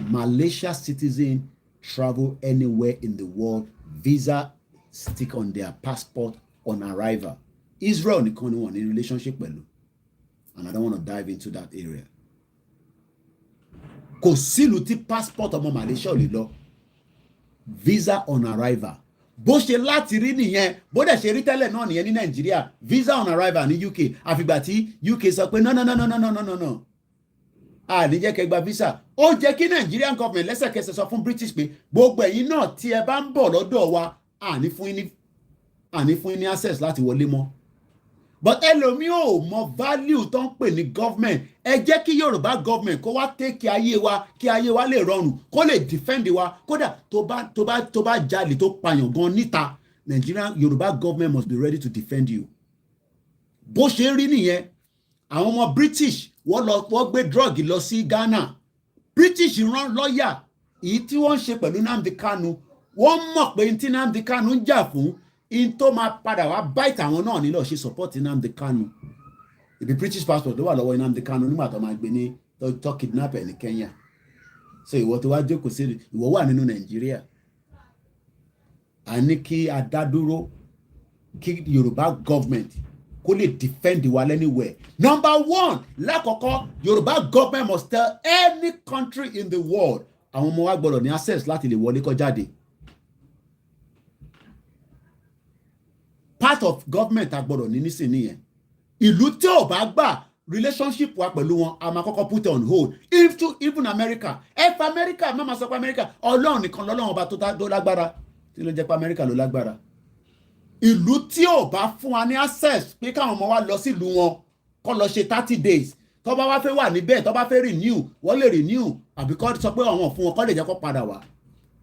Malaysia citizen travel anywhere in the world, visa stick on their passport on arrival. Israel nìkan ni wọ́n ní relationship pẹ̀lú, and I don't want to dive into that area. Kò sílùú tí passport ọmọ Malaysia ò lè lọ, visa on arrival. Bó ṣe láti rí nìyẹn, bó dẹ̀ ṣe rí tẹ́lẹ̀ náà nìyẹn ní Nàìjíríà, visa on arrival ní UK, àfìgbà tí UK sọ pé no, a ní jẹ́ kẹ́ gba visa. Ó jẹ́ kí Nigerian government lẹ́sẹ̀kẹsẹ̀ sọ fún British pé gbogbo ẹ̀yin náà tí ẹ bá ń bọ̀ lọ́dọ̀ wa, àní fún yín ní access láti wọlé mọ́. But ẹlòmíì ò mọ value tó ń pè ní government. Ẹ jẹ́ kí Yorùbá government kó wá take ayé wa, kí ayé wa lè rọrùn, kó lè defend wa. Kódà tó bá jalè tó pààyàn gan níta, Nigerian Yorùbá government must be ready to defend you. Bó ṣe rí nìyẹn, àwọn ọmọ British wọ́n gbé drug lọ sí Ghana. British rán lọ́ọ̀yà èyí tí wọ́n ń ṣe pẹ̀lú Nnamdi Kanu. Wọ́n mọ̀ pé tí Nnamdi Kanu ń jà fún, in tó máa padà wá bite àwọn náà nílò ṣe support Nnamdi Kanu. Ibi British passport ló wà lọ́wọ́ Nnamdi Kanu nígbà tó máa gbé ní tó kidnap ẹ̀ ní Kenya. So ìwọ tó wá jókòó sí, ìwọ wà nínú Nàìjíríà. A ní kí a dá dúró, kí Yorùbá government kó lè defend wa anywhere. Number one, lákọ̀ọ́kọ́, Yorùbá government must tell any country in the world, àwọn ọmọ wa gbọ́dọ̀ ní access láti lè wọlé kó jáde. Part of government a gbọ́dọ̀ ní nísìnyí yẹn. Ìlú tí ò bá gbà relationship wa pẹ̀lú wọn, a máa kọ́kọ́ put on hold. Even America. America, má máa sọ pé America, Ọlọ́run nìkan lọ́lọ́run ọba tó lágbára. Tí ló jẹ́ pé America ló lágbára. Ìlú tí ò bá fún wa ní access pé káwọn ọmọ wa lọ sílùú wọn kó lọ ṣe 30 days, tó bá wá fẹ́ wà níbẹ̀, tó bá fẹ́ renew, wọ́n lè renew, àbí kó sọ pé àwọn fún wọn kó lè jẹ́ kó padà wá.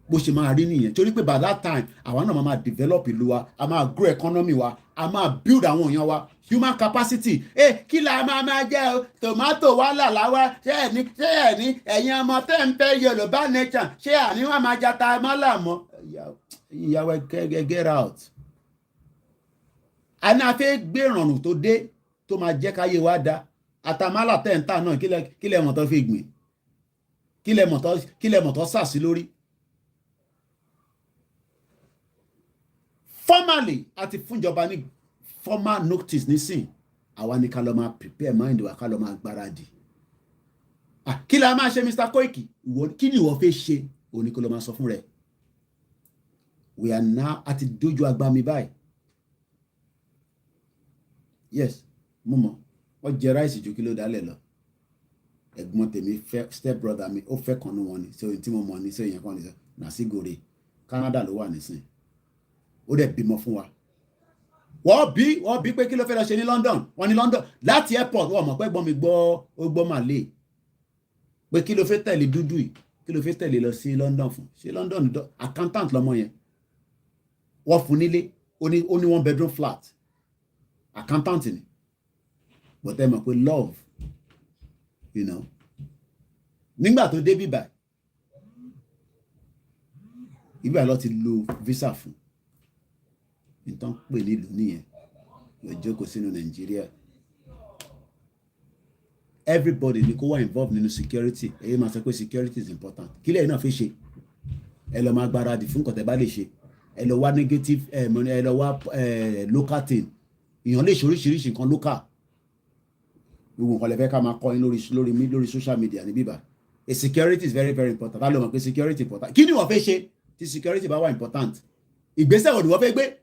Bó ṣe máa rí nìyẹn, torí pé by that time àwa náà máa develop ìlú wa, a máa grow economy wa, a máa build àwọn èèyàn wa, human capacity. Kí la máa jẹ o, tomato wa làláwá, ṣé ẹ̀ ní ẹ̀yin ọmọ tẹ́ ń fẹ́ Yorùbá nation, ṣé àní wọ́n máa jata mọ́là mọ́? Ìyàwó get out. A ní a fẹ́ gbé ìrọ̀rùn tó dé tó máa jẹ́ káyé wa dá. Àtàmálà tẹ́ǹtà náà kí lẹ mọ̀ tó fi gbìn, kí lẹ mọ̀ tó sà sí lórí. Formally, àti fúnjọba ní formal notice nísìn, àwa ní ká lọ máa prepare mind wa, ká lọ máa gbáradì. Kí la máa ṣe Mr. Koiki? Kí ni ìwọ fẹ́ ṣe? Òní kó lọ máa sọ fún rẹ̀. We are now àti dójú agbami báyìí. Yes, mo mọ̀, wọ́n jẹ ráìsì ju kí ló dálẹ̀ lọ. Ẹ̀gbọ́n tèmi fẹ́ step brother mi, ó fẹ́ kan ní wọn ni, so tí mo mọ̀ ní, so ìyẹn kan ní sọ, Nàṣígòrè, Canada ló wà nísìn. Ó dẹ̀ bímọ fún wa. Wọ́n bí pé kí ló fẹ́ lọ ṣe ní London. Wọ́n ní London láti airport, wọ́n mọ̀ pé gbọ́n mi gbọ́ Malay. Pé kí ló fẹ́ tẹ̀lé dúdú yìí, kí ló fẹ́ tẹ̀lé lọ sí London fún? Ṣé London accountant lọmọ yẹn. Wọ́n fún nílé, ó ní 1 bedroom flat. Accountant ni. But ẹ mọ̀ pé love, you know. Nígbà tó dé bíbà, ibà lọ ti lo visa fún. Ìtàn pè nílùú nìyẹn. Yóò jókòó sínú Nàìjíríà. Everybody ni kó wá involved nínú security. Èyí máa sọ pé security is important. Kí lẹ́yìn náà fi ṣe? Ẹ lọ máa gbáradì fún nǹkan tẹ́ bá lè ṣe. Ẹ lọ wá negative, ẹ lọ wá local thing. Èèyàn lè ṣe oríṣiríṣi nǹkan local. Gbogbo nǹkan lè fẹ́ ká máa kọ́ yín lórí social media ní bíbá. Security is very very important. Ká ló mọ̀ pé security important. Kí ni wọ́n fẹ́ ṣe tí security bá wà important? Ìgbésẹ̀ wo ni wọ́n fẹ́ gbé?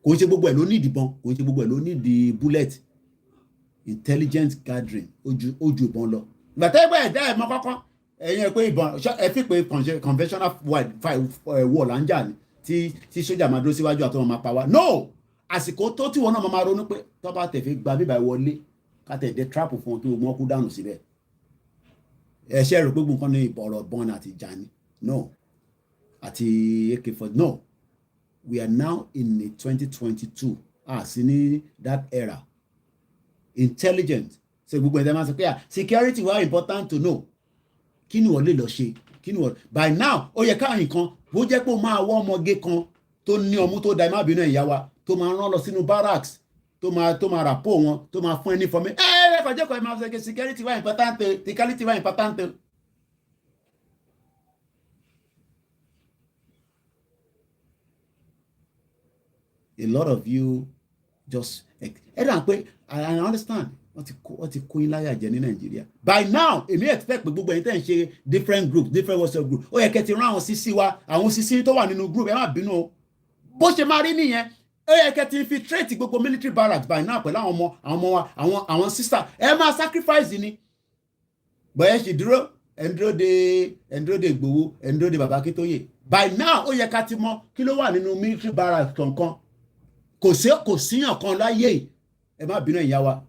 Kò ń ṣe gbogbo ẹ̀ ló ní ìdìbọn, kò ń ṣe gbogbo ẹ̀ ló ní ìdí bullet. Intelligent gathering ojú ìbọn lọ. Ìgbà tẹ́ ẹgbẹ́ ẹ̀dá ẹ̀ mọ́ kọ́kọ́, ẹ̀yin ẹ̀ pé ìbọn ẹ fi pé conventional war là ń jà ní tí sójà máa dúró síwájú àtọ́wọ́n máa pa wá. No! Àsìkò tó tí wọn náà máa ronú pé tó bá tẹ̀ fi gba bíbá wọlé ká tẹ̀ dé trap fún wọn kí wọ́n kú dànù síbẹ̀. Ẹ ṣe rò pé gbogbo nǹkan ní ọ̀rọ̀ bọ́n àti ìjà ni. No. Àti AK-40. No. We are now in a 2022. Sí ní that era. Intelligent. So gbogbo ẹ̀dá máa sọ pé security were important to know. Kí ni wọ́n lè lọ ṣe? Kí ni wọ́n? By now, ó yẹ káàyìn kan bó jẹ́ pé ó máa wọ́ ọmọge kan tó ní ọmú tó da ẹ má bínú ìyá wa tó máa rán lọ sínú barracks tó máa ràpò wọn tó máa fún ẹ ní fọmí. Kọjá kan ẹ máa sọ pé security were important. Security were important. A lot of you just I understand what ti kó yín láyà jẹ ní Nàìjíríà. By now èmi expect pé gbogbo ẹ̀yin tẹ́ ń ṣe different groups, different WhatsApp group, ó yẹ kẹ́ ti rán àwọn sísí wa, àwọn sísí tó wà nínú group ẹ má bínú o, bó ṣe máa rí nìyẹn. Ó yẹ kẹ́ ti infiltrate gbogbo military barracks by now pẹ̀lú àwọn ọmọ wa, àwọn sister ẹ máa sacrifice ni. Bọ́yẹ̀ ṣì dúró ẹ̀ ń dúró de Ìgbòho, ẹ̀ ń dúró de bàbá Akintoye. By now ó yẹ ká ti mọ̀ kí ló wà nínú military barracks kankan. Kò síyàn kan láyé, ẹ má bínú ìyá wa.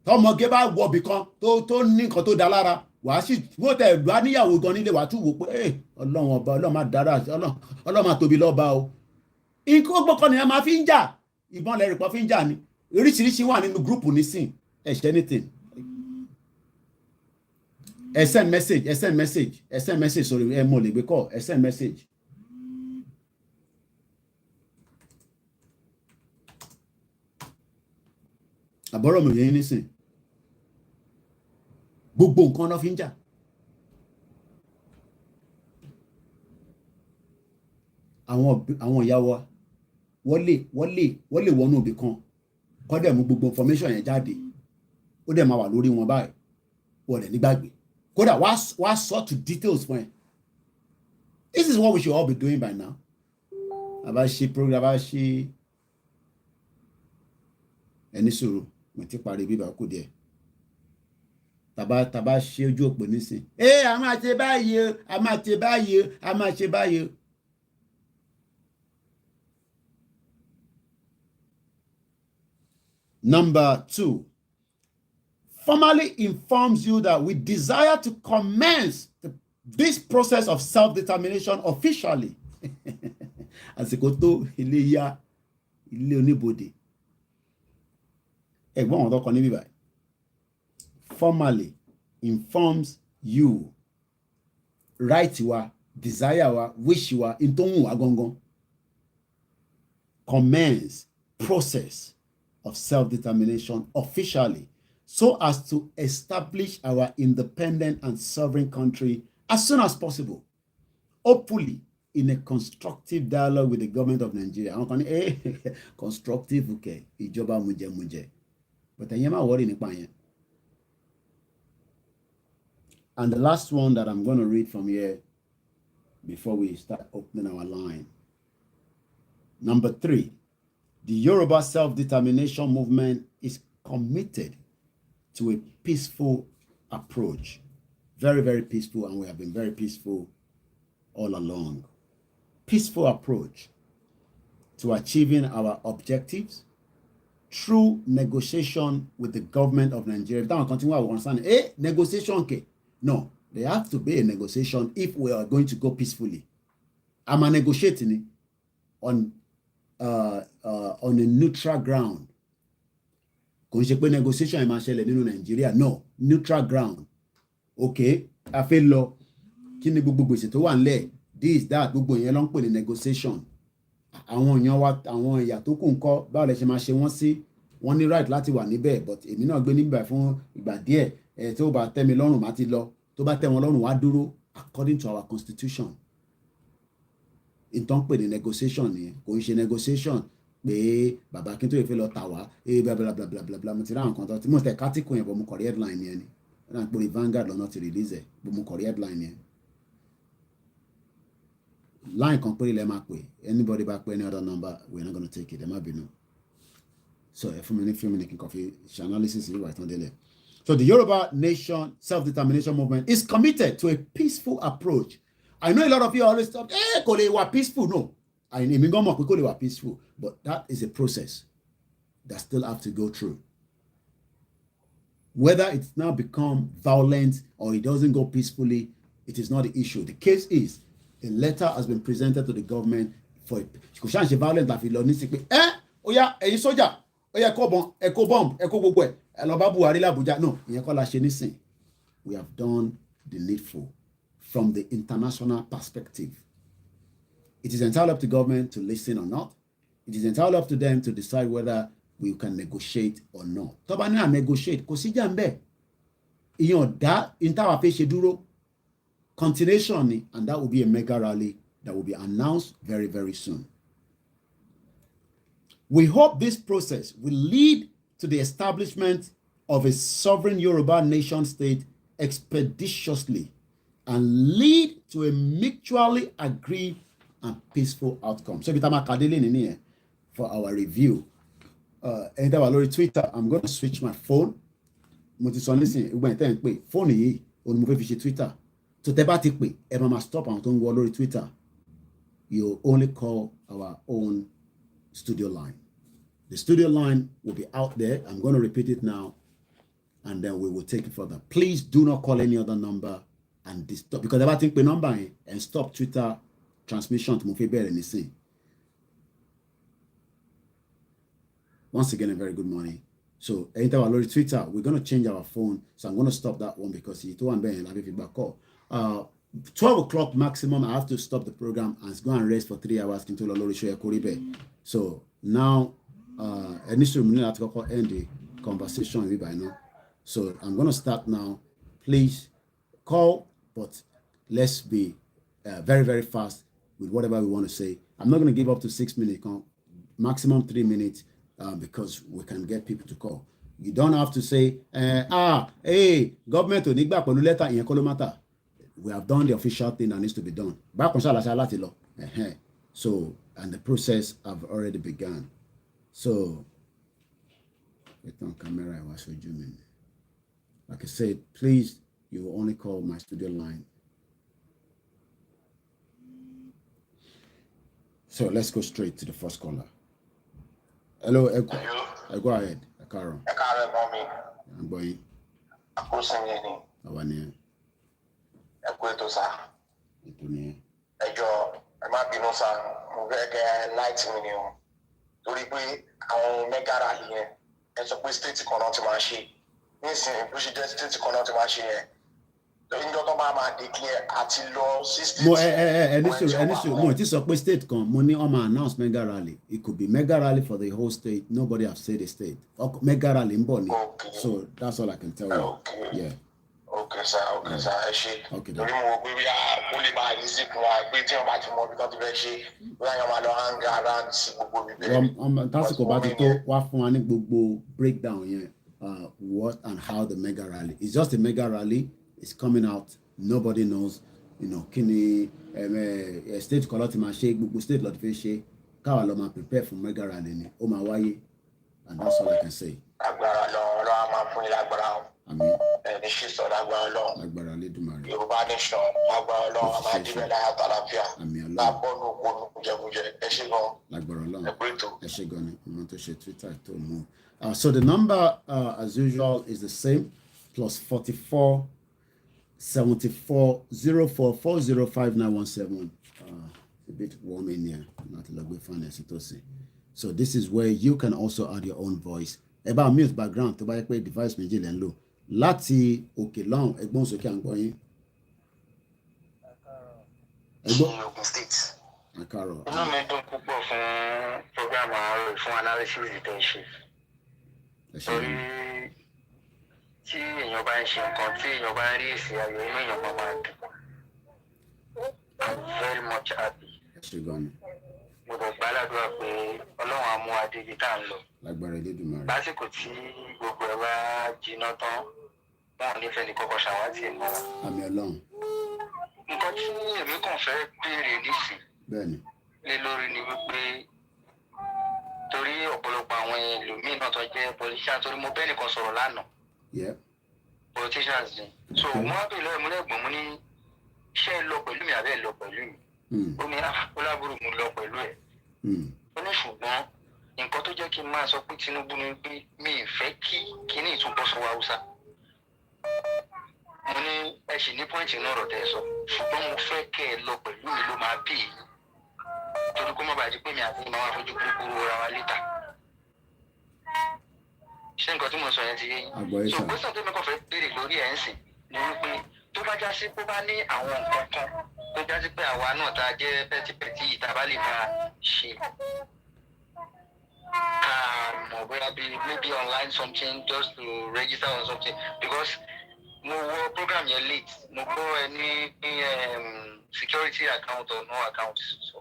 Tọmọge bá wọbì kan tó ní nǹkan tó dá lára, wàá sì wọ́n tẹ̀ lọ́wọ́ níyàwó gan nílé wàá tún wò pé Ọlọ́run ọba, Ọlọ́run máa dára, Ọlọ́run máa tóbi lọ́ba o. Nǹkan gbọ́kàn ni a máa fi ń jà, ìbọn lẹ́rìí pọ̀ fi ń jà ni. Oríṣiríṣi wà nínú gúrùpù nísìn, anything. Send message sorry, ẹ mọ̀ lè gbé kọ́, send message. Àbọ̀rọ̀ mi yẹn nísìn, gbogbo nǹkan ló fi ń jà. Àwọn ìyá wa wọ́n lè wọnú ibì kan kọ́ dẹ̀ mú gbogbo information yẹn jáde, ó dẹ̀ máa wà lórí wọn báyìí, wọ́n dẹ̀ nígbàgbé, kódà wá sọ to details fún ẹ. This is what we should all be doing by now. Àbá ṣe program, àbá ṣe ẹni sọ̀rọ̀ mo ti parí bíbá kù díẹ̀. Tàbá ṣe ojú òpó nísìn, a máa ṣe báyìí o, a máa ṣe báyìí o, a máa ṣe báyìí o. Number 2, formally informs you that we desire to commence this process of self-determination officially. Àsìkò tó ilé oníbodè. Ẹ̀gbọ́n àwọn tó kọ níbí báyìí. Formally informs you, right wa, desire wa, wish wa, in tó ń wù wá gangan. Commence process of self-determination officially, so as to establish our independent and sovereign country as soon as possible, hopefully in a constructive dialogue with the government of Nigeria. Àwọn kan ní constructive okay, ìjọba mujẹ, but ẹ̀yin má worry nípa yẹn. And the last one that I'm going to read from here before we start opening our line. Number 3, the Yoruba self-determination movement is committed to a peaceful approach. Very, very peaceful, and we have been very peaceful all along. Peaceful approach to achieving our objectives through negotiation with the government of Nigeria. Don't continue to understand. Negotiation, okay. No, there has to be a negotiation if we are going to go peacefully. I'm negotiating on a neutral ground. Kò ń ṣe pé negotiation ẹ máa ṣẹlẹ̀ nínú Nàìjíríà. No, neutral ground. Okay, a fẹ́ lọ kí ni gbogbo gbèsè tó wà nílẹ̀, this that gbogbo yẹn ló ń pè ní negotiation. Àwọn èèyàn wa, àwọn ẹ̀yà tó kù ńkọ́, báwo lẹ ṣe máa ṣe wọ́n sí? Wọ́n ní right láti wà níbẹ̀, but èmi náà gbé níbẹ̀ fún ìgbà díẹ̀. Tó bá tẹ́ mi lọ́rùn má ti lọ, tó bá tẹ́ wọn lọ́rùn wá dúró according to our constitution. Ìtàn pè ní negotiation nìyẹn, kò ń ṣe negotiation pé bàbá Akintoye fẹ́ lọ tà wá bla bla bla bla bla bla. Mo ti rá nǹkan tó ti mo tẹ̀ kátìkù yẹn bọ̀ mo kọ̀rí headline yẹn ni. Wọ́n á pè ní Vanguard lọ́nà ti release ẹ̀ bọ̀ mo kọ̀rí headline yẹn. Line kan péré lẹ́ máa pè, anybody bá pè any other number we're not going to take it, ẹ má bínú. So ẹ fún mi ní few minutes kí n fi ṣe analysis yìí wà tán délẹ̀. So the Yoruba Nation Self-Determination Movement is committed to a peaceful approach. I know a lot of you always talk, kò lè wà peaceful. No, èmi gan mọ̀ pé kò lè wà peaceful, but that is a process that still have to go through. Whether it's now become violent or it doesn't go peacefully, it is not the issue. The case is, a letter has been presented to the government for kò ṣáà ṣe violent láfi lọ ní sí pé ó yá ẹ̀yin sójà, ó yá ẹ kó bomb, ẹ kó gbogbo ẹ̀ lọ bá Buhari l'Abuja. No, ìyẹn kọ́ la ṣe nísìn. We have done the needful from the international perspective. It is entirely up to government to listen or not. It is entirely up to them to decide whether we can negotiate or not. Tó bá ní à negotiate, kò sí jà ń bẹ̀. Ìyẹn ọ̀dá ìntàwà fẹ́ ṣe dúró. Continuation ni, and that will be a mega rally that will be announced very, very soon. We hope this process will lead to the establishment of a sovereign Yoruba nation state expeditiously and lead to a mutually agreed and peaceful outcome. So, for our review. And our Twitter, I'm going to switch my phone. Mo ti sọ nísìnyí ìgbà tẹ́ ń pè fóònù yìí òun ni mo fẹ́ fi ṣe Twitter. So tẹ́ bá ti pè ẹ máa stop àwọn tó ń wọ lórí Twitter. You only call our own studio line. The studio line will be out there. I'm going to repeat it now, and then we will take it further. Please do not call any other number and disturb, because I think the number and stop Twitter transmission to move better anything. Once again, a very good morning. So anytime I load Twitter, we're going to change our phone. So I'm going to stop that one because it's 2 and Ben have feedback call. 12 o'clock maximum, I have to stop the program and go and rest for 3 hours. So now, initially, I have to end the conversation with by now. So I'm going to start now. Please call, but let's be very, very fast with whatever we want to say. I'm not going to give up to 6 minutes, maximum 3 minutes, because we can get people to call. You don't have to say, hey, government to nigba pẹ̀lú letter ìyẹn kọ́ ló matter. We have done the official thing that needs to be done. So, and the process have already begun. So, wait on camera, I was showing. Like I said, please, you will only call my studio line. So let's go straight to the first caller. Hello, go ahead, Akaro. I'm going. Torí pé àwọn mega rally yẹn ẹ sọ pé state kan náà ti máa ṣe nísìnyí bó ṣe jẹ́ state kan náà ti máa ṣe yẹn níjọ́ tó máa declare àti lọ sí state. Mo ti sọ pé state kan mo ní ọmọ announce mega rally. It could be mega rally for the whole state. Nobody have said a state. Mega rally ń bọ̀ ni. So that's all I can tell you. Okay. Yeah. Okay, sir. Okay, sir. Ẹ ṣé. Torí mo gbé bí ó lè máa rí sí fún wa pé tí wọ́n bá ti mọ ibi tó ti fẹ́ ṣe bóyá yẹn máa lọ hang around sí gbogbo mi bẹ́ẹ̀. Tásìkò bá ti tó wá fún wa ní gbogbo breakdown yẹn what and how the mega rally. It's just a mega rally. It's coming out. Nobody knows. Kí ni state kan ló ti máa ṣe gbogbo state ló ti fẹ́ ṣe káwa lọ máa prepare for mega rally ni ó máa wáyé, and that's all I can say. Agbára lọ́wọ́ a máa fún yín lágbára. Àmín. Ẹni ṣì sọ lágbára lọ́wọ́. Lágbára Lédùmarè. Yorùbá nation lágbára lọ́wọ́ a máa dìbẹ̀ láyà tàlàfíà. Àmín Ọlọ́run. Láàbọ̀nù òkú jẹkújẹ ẹ ṣé gan. Lágbára Ọlọ́run. Ẹ pé ètò. Ẹ ṣé gan ni mo tó ṣe Twitter tó mú. So the number as usual is the same, plus 44 74 04 405 917. A bit warm in here. Not a lot of finance to say. So this is where you can also add your own voice. About mute background to buy a device méjì lẹ́ ń lò. Láti òkè lọ́hùn ẹgbọ́n sókè à ń gbọ́ yín. Ogun State. Akaro. Inú mi dùn púpọ̀ fún program àárọ̀ fún analysis tó ń ṣe. Torí tí èèyàn bá ń ṣe nǹkan tí èèyàn bá ń rí èsì ayọ̀ inú èèyàn máa dùn. I'm very much happy. Mo dẹ̀ gbàdúrà pé Ọlọ́run á mú adé ibi tá à ń lọ. Lágbára Elédùmarè. Lásìkò tí gbogbo ẹ̀ bá jiná tán, wọn ò ní fẹ́ ní kọ́kọ́ ṣàwátì ẹ̀ mọ́. Àmín Ọlọ́run. Nǹkan tí èmi kàn fẹ́ béèrè nísìn. Bẹ́ẹ̀ni. Lé lórí ni wípé torí ọ̀pọ̀lọpọ̀ àwọn ẹlòmíín náà tó jẹ́ politician torí mo bẹ́ẹ̀ nìkan sọ̀rọ̀ lánàá. Yeah. Politicians ni. So mo wá bèèrè lọ́wọ́ ìmúlẹ̀gbọ̀n mo ní ṣé ẹ lọ pẹ̀lú mi àbẹ́ ẹ lọ pẹ̀lú mi. Ó ní Ọlábùrú mo lọ pẹ̀lú ẹ̀. Ó ní ṣùgbọ́n nǹkan tó jẹ́ kí n máa sọ pé Tinubu ni pé mi ì fẹ́ kí kíní ìtúbọ̀ sọ Haúsá. Mo ní ẹ sì ní pọ́ìntì náà rọ̀ tẹ́ sọ ṣùgbọ́n mo fẹ́ kẹ́ ẹ lọ pẹ̀lú mi ló máa bí i. Torí kó má bàa di pé mi àti ìmọ̀ wa fojú kúrúkúrú ra wa létà. Ṣé nǹkan tí mo sọ yẹn ti yé yín? So gbèsè tó mi kàn fẹ́ béèrè lórí ẹ̀ ń sìn ni wípé tó bá já sí pé bá ní àwọn nǹkan kan tó já sí pé àwa náà tá a jẹ́ pẹ́tipẹ́ti yìí tá a bá lè máa ṣe. Mọ̀ bóyá bí maybe online something just to register on something because mo wọ program yẹn late mo gbọ́ ẹ ní security account or no account so.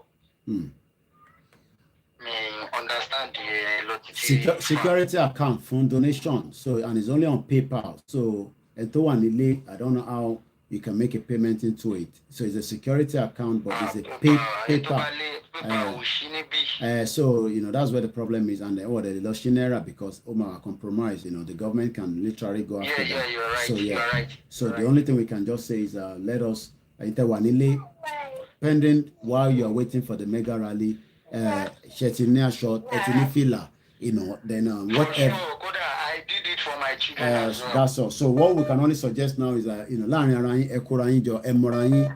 Me understand understand security account for donation. So, and it's only on PayPal. So, I don't know how you can make a payment into it. So it's a security account, but it's a PayPal. So, that's where the problem is. And the lost Shinera because Omar compromise, the government can literally go after them. You're right. So, You're right. So the only thing we can just say is let us, pending while you are waiting for the mega rally, Shetinia short, Etinifila, then whatever. I did it for my children as well. That's all. So what we can only suggest now is that láàrin ara yín ẹkọra yín jọ ẹmọra yín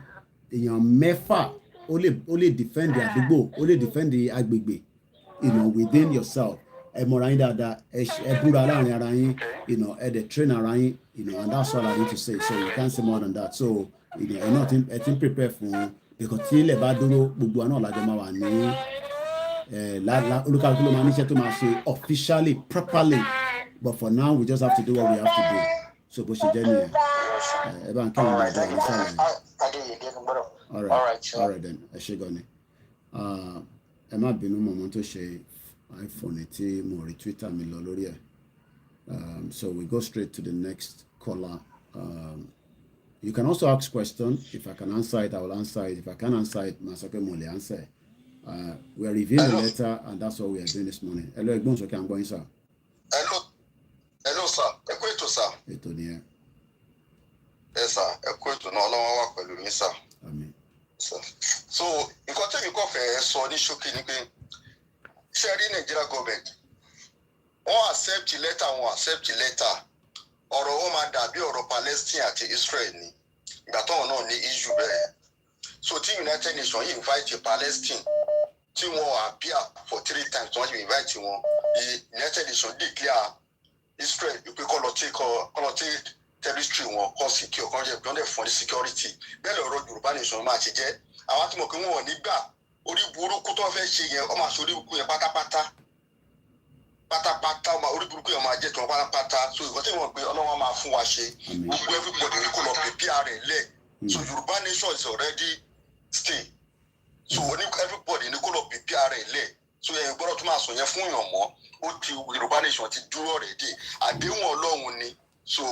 èèyàn mẹ́fà ó lè defend the àdúgbò ó lè defend the agbègbè within yourself ẹmọra yín dáadáa ẹ búra láàrin ara yín ẹ dẹ̀ train ara yín and that's all I need to say. So you can't say more than that. So ẹ ti ń prepare fún because tí ilẹ̀ bá dúró gbogbo àná làjọ máa wà ní olúkàlùkù ló máa níṣẹ́ tó máa ṣe officially properly. But for now, we just have to do what we have to do. So, bó ṣe jẹ́ nìyẹn. Ẹ bá ń kí wọn lọ́dọ̀ ní sálẹ̀. All right then. Ẹ ṣé gan ni. Ẹ má bínú mọ̀mọ́ tó ṣe iPhone tí mo rí Twitter mi lọ lórí ẹ̀. So we go straight to the next caller. You can also ask questions. If I can answer it, I will answer it. If I can't answer it, Masoke mo lè answer. We are reviewing the letter, and that's what we are doing this morning. Hello, ẹ̀gbọ́n sókè I'm going, sir. Hello, sir. Ẹ kú ètò, sir. Ètò nìyẹn. Yes, sir. Ẹ kú ètò náà Ọlọ́run wà pẹ̀lú yín, sir. Àmín. Sir. So, nǹkan tẹ́mi kọ́ fẹ́ sọ ní ṣókí ni pé ṣé rí Nigeria government wọ́n accept letter ọ̀rọ̀ wọn máa dàbí ọ̀rọ̀ Palestine àti Israel ni ìgbà táwọn náà ní issue bẹ́ẹ̀. So, tí United Nations invite Palestine tí wọ́n appear for 3 times wọ́n yìí invite wọn the United Nations declare Israel pé kọ́ lọ tí territory wọn kọ́ secure kọ́ jẹ́ gbọ́dọ̀ fún ní security bẹ́ẹ̀ lọ́rọ̀ Yorùbá nation máa ṣe jẹ́ àwọn tí mo kí wọ́n nígbà orí burúkú tó fẹ́ ṣe yẹn ọmọ àṣọ orí burúkú yẹn pátápátá orí burúkú yẹn máa jẹ́ tí wọ́n pátápátá so ìgbọ́n tí wọ́n pe Ọlọ́run máa fún wa ṣe gbogbo everybody ní kó lọ prepare rẹ̀ lẹ̀ so Yorùbá nation is already stay so everybody ní kó lọ prepare rẹ̀ lẹ̀ so ẹ̀yin gbọ́dọ̀ tó máa sọ yẹn fún yàn mọ́ ó ti Yorùbá nation ti dúró rẹ̀ dé àdéhùn Ọlọ́run ni so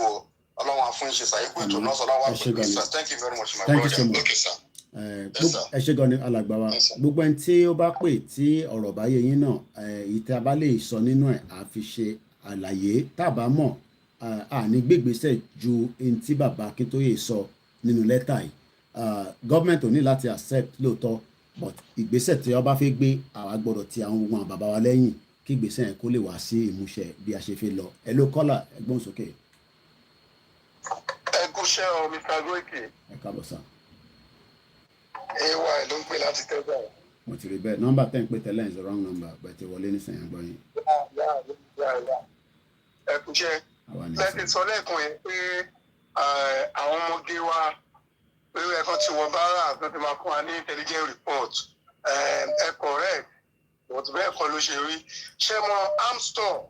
Ọlọ́run àfún ìṣe sàyẹ́ pé ètò náà sọlá wà pẹ̀lú sir thank you very much my brother okay sir. Ẹ ṣé gan ni alàgbà wa gbogbo ẹni tí ó bá pè tí ọ̀rọ̀ bá yé yín náà ìtẹ́ abá lè sọ nínú ẹ̀ á fi ṣe àlàyé tábà mọ̀ àní gbégbèsè ju ẹni tí bàbá Akintoye sọ nínú lẹ́tà yìí gọ́ọ̀mẹ̀ntì ò ní láti accept lóòótọ́ but ìgbésẹ̀ tí ọba fẹ́ gbé àwa gbọ́dọ̀ ti àwọn ohun àbàbà wa lẹ́yìn kí ìgbésẹ̀ yẹn kó lè wá sí ìmúṣẹ bí a ṣe fẹ́ lọ ẹ ló kọ́là ẹgbọ́n sókè. ẹ kúṣẹ́ o Mr. Goike. Ẹ káàbọ̀ sá. ay ló ń pè láti tẹ́gbà. Mo ti rí bẹ́ẹ̀ nọ́mbà tẹ́ ń pè tẹ́lẹ̀ is the wrong number bẹ́ẹ̀ ti wọlé nísìnyí àgbọ̀ yín. ẹ kúṣẹ́ lẹ́sìn sọ lẹ́ẹ̀kan yẹn pé àwọn ọmọge wa pé ẹ̀kan tí wọ́n bá rà tó ti máa fún wa ní intelligent report ẹ correct but bẹ́ẹ̀ kọ́ ló ṣe rí ṣé mo arm store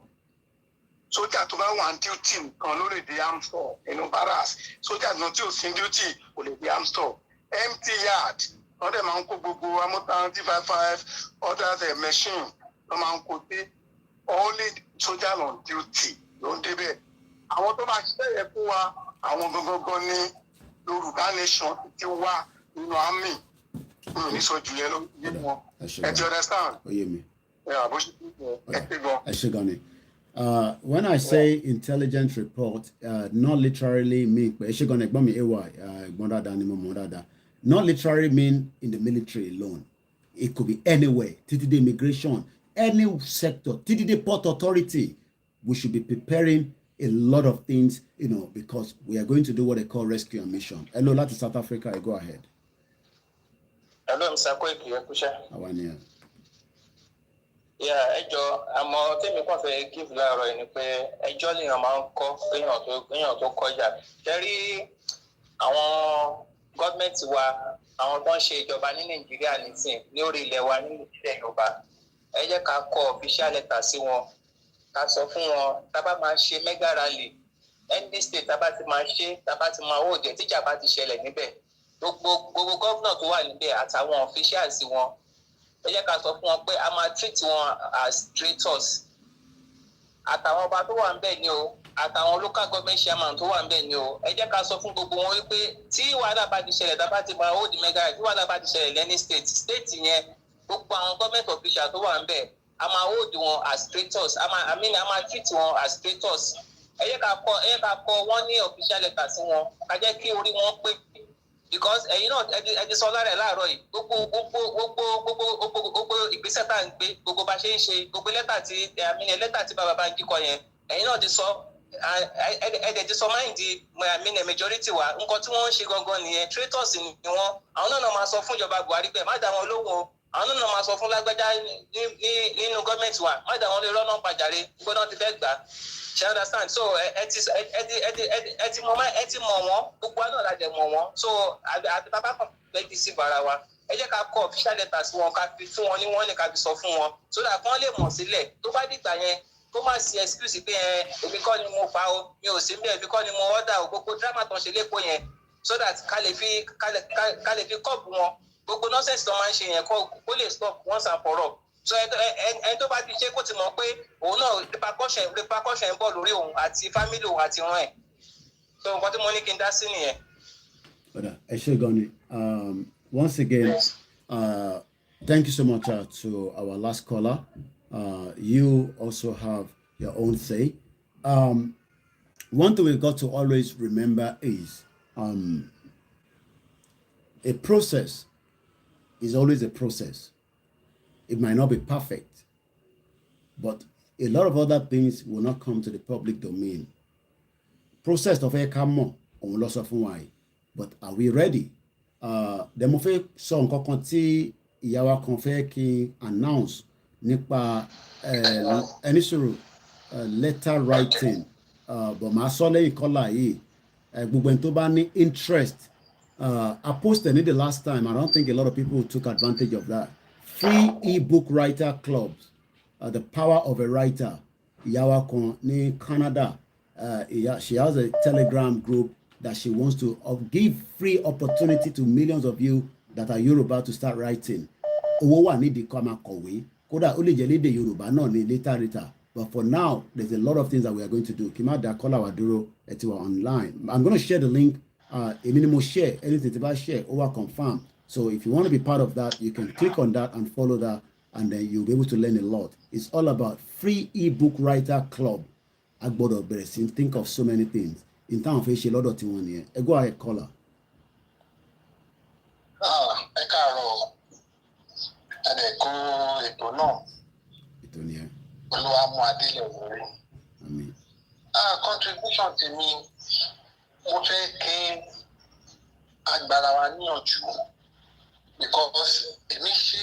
sójà tó bá wà ní duty kan ló lè dé arm store inú barracks sójà náà tí ò sí duty kò lè dé arm store empty yard wọ́n dẹ̀ máa ń kó gbogbo amọ́ta T55 others machine wọ́n máa ń kó dé only sójà on duty ló ń débẹ̀ àwọn tó bá ṣiṣẹ́ yẹn fún wa àwọn gangan ní Yorùbá nation ti wá nínú army ní sójú yẹn ló yé wọn ẹ ti understand. Ó yé mi. ẹ ṣé gan ni. When I say intelligence report, not literally mean pé ẹ ṣé gan ni ẹ̀gbọ́n mi ẹ̀gbọ́n dáadáa ni mo mọ̀ dáadáa. Not literally mean in the military alone. It could be anywhere. Títí dé immigration, any sector, títí dé port authority. We should be preparing a lot of things, because we are going to do what they call rescue and mission. Hello, láti South Africa, I go ahead. Hello, Mr. Koiki, ẹ kúṣẹ́. Àwa ni ẹ. Ẹjọ́ àmọ́ tèmi kàn fẹ́ give láàárọ̀ yìí ni pé ẹjọ́ lèèyàn máa ń kọ́ kéèyàn tó kọjá. Ṣẹ́rí àwọn gọ́ọ̀mẹ̀ntì wa àwọn tó ń ṣe ìjọba ní Nàìjíríà nìsín ní orí ilẹ̀ wa ní ilẹ̀ Yorùbá ẹ jẹ́ ká kọ official letter sí wọn ká sọ fún wọn tá bá máa ṣe mega rally any state tá bá ti máa ṣe tá bá ti máa wò jẹ́ tíjà bá ti ṣẹlẹ̀ níbẹ̀ gbogbo gómìnà tó wà níbẹ̀ àtàwọn officials wọn ẹ jẹ́ ká sọ fún wọn pé a máa treat wọn as traitors. Àtàwọn ọba tó wà ń bẹ̀ ni o, àtàwọn local government chairman tó wà ń bẹ̀ ni o, ẹ jẹ́ ká sọ fún gbogbo wọn wípé tí wàhálà bá ti ṣẹlẹ̀ tá bá ti máa hold mega tí wàhálà bá ti ṣẹlẹ̀ lẹ́ni state yẹn gbogbo àwọn government official tó wà ń bẹ̀ a máa hold wọn as traitors, a máa treat wọn as traitors. Ẹ jẹ́ ká kọ wọ́n ní official letter sí wọn ká jẹ́ kí orí wọn pé because ẹ̀yin náà ẹ ti sọ lára ẹ̀ láàárọ̀ yìí gbogbo ìgbésẹ̀ tá à ń gbé gbogbo bá ṣe ń ṣe gbogbo lẹ́tà tí bàbá Banji kọ yẹn ẹ̀yin náà ti sọ ẹ̀dẹ̀ ti sọ máìndì majority wa nǹkan tí wọ́n ń ṣe gangan nìyẹn traitors ni wọ́n àwọn náà máa sọ fún ìjọba Buhari pé má dá wọn lóhùn o àwọn náà máa sọ fún lágbájá nínú gọ́ọ̀mẹ̀ntì wa má dá wọn lè rọ́nà pàjáre gbọ́dọ̀ ti fẹ́ gbà ṣe understand so ẹ ti mọ̀ wọ́n gbogbo àná la jẹ mọ̀ wọ́n so àti bàbá kan fẹ́ ti sí bara wa ẹ jẹ́ ká kọ official letter sí wọn ká fi fún wọn ní wọ́n lè ká fi sọ fún wọn so that kán lè mọ̀ sílẹ̀ tó bá dìgbà yẹn kó má sí excuse pé èmi kọ́ ni mo fa o mi ò sí mbẹ́ èmi kọ́ ni mo order o gbogbo drama tó ń ṣe lẹ́kọ̀ọ́ yẹn so that ká lè fi kọ́ọ̀bù wọn gbogbo nonsense tó máa ń ṣe yẹn kó lè stop once and for all so ẹni tó bá ti ṣe kó ti mọ̀ pé òun náà repercussion ń bọ̀ lórí òun àti family òun àti ìran ẹ̀ so nǹkan tí mo ní kí n dá sí nìyẹn. ẹ ṣé gan ni once again thank you so much to our last caller. You also have your own say. One thing we've got to always remember is a process is always a process. It might not be perfect, but a lot of other things will not come to the public domain. Process of a come on loss of why, but are we ready? The mofe song kokonti iyawa konfe ki announce nípa any sort of letter writing but ma sọ lẹ́yìn kọ́là yìí gbogbo ẹni tó bá ní interest I posted it the last time. I don't think a lot of people took advantage of that. Free ebook writer clubs, the power of a writer. Ìyàwó kan ní Canada, she has a Telegram group that she wants to give free opportunity to millions of you that are Yoruba to start writing. Owó wà nídìí kó máa kọ̀wé. Kódà ó lè jẹ́ lédè Yorùbá náà ní later. But for now, there's a lot of things that we are going to do. Kimada Kola Waduro etiwa online. I'm going to share the link. A minimal share, anything about share, over confirm. So if you want to be part of that, you can click on that and follow that, and then you'll be able to learn a lot. It's all about free ebook writer club. Agbodo Beresin, think of so many things. In town of a lot of things here. Go ahead, caller. Ekaro. And Eko no. Itonia. Amen. Contribution to me. Mo fẹ́ kí agbára wa níyànjú because èmi ṣe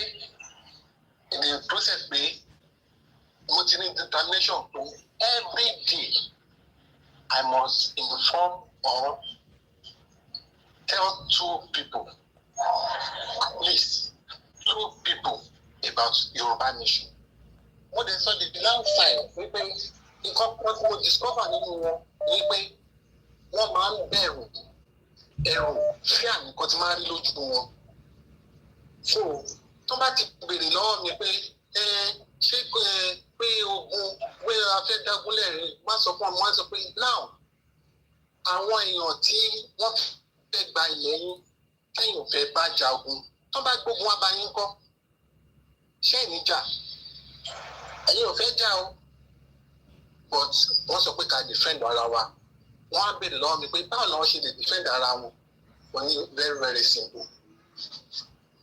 in the process pé mo ti ní determination pé every day I must inform or tell 2 people at least 2 people about Yoruba nation. Mo dẹ̀ sọ the last time wípé nǹkan kan tí mo discover nínú wọn ni pé wọ́n máa ń bẹ̀rù sí àmìkan tí máa ń rí lójú wọn. So tó bá ti béèrè lọ́wọ́ mi pé ṣé pé ogun pé a fẹ́ dágúnlẹ̀ rẹ̀ má sọ fún ọmọ wọn sọ pé now àwọn èèyàn tí wọ́n fẹ́ gba ilẹ̀ yín kẹ́yìn ò fẹ́ bá jagun tó bá gbógun wá bá yín kọ́ ṣé ìníjà ẹ̀yin ò fẹ́ jà o but wọ́n sọ pé ká defend ara wa. Wọ́n á béèrè lọ́wọ́ mi pé báwo ni wọ́n ṣe lè defend ara wọn. Wọ́n ní very very simple.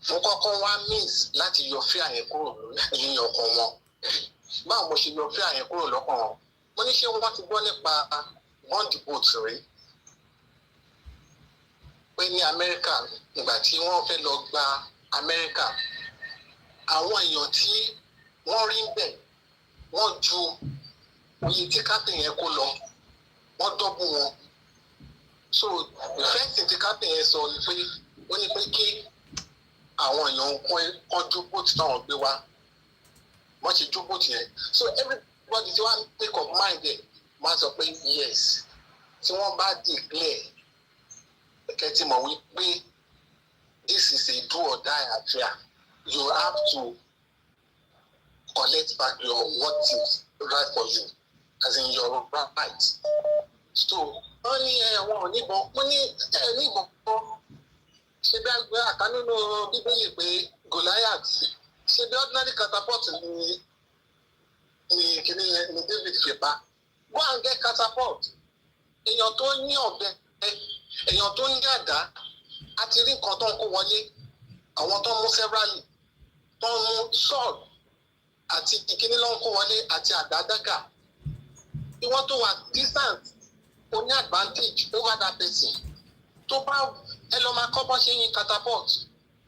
Mo kọ́kọ́ wá means láti yọ fear yẹn kúrò ní ọkàn wọn. Báwo mo ṣe yọ fear yẹn kúrò lọ́kàn wọn? Mo ní ṣé wọ́n ti gbọ́ nípa bond boat rí? Pé ní Amẹ́ríkà ìgbà tí wọ́n fẹ́ lọ gba Amẹ́ríkà, àwọn èèyàn tí wọ́n rí ń bẹ̀ wọ́n ju oye tí captain yẹn kó lọ. Wọ́n dọ́bù wọn. So the first thing the captain yẹn sọ ni pé ó ní pé kí àwọn èèyàn kan jó boat náà gbé wá. Wọ́n ṣe jó boat yẹn. So everybody tí wọ́n make up mind ẹ̀ máa sọ pé yes. Tí wọ́n bá declare kẹ́tì mọ̀ wípé this is a do or die affair. You have to collect back what is right for you, as in your rights. So, only one níbọn, wọ́n ní níbọn ṣe bí agbẹ́ àkánúnú Bíbélì pé Goliath ṣe bí ordinary catapult ni David fi pa. Go and get catapult. Èèyàn tó ní ọ̀bẹ, èèyàn tó ní àdá, àti rí nǹkan tó ń kó wọlé, àwọn tó ń mú severally, tó ń mú sword, àti ìkíní ló ń kó wọlé, àti àdádágà. Ìwọ́n tó wà distant, o ní advantage over that person. Tó bá ẹ lọ máa kọ́ bọ́ ṣe yin catapult,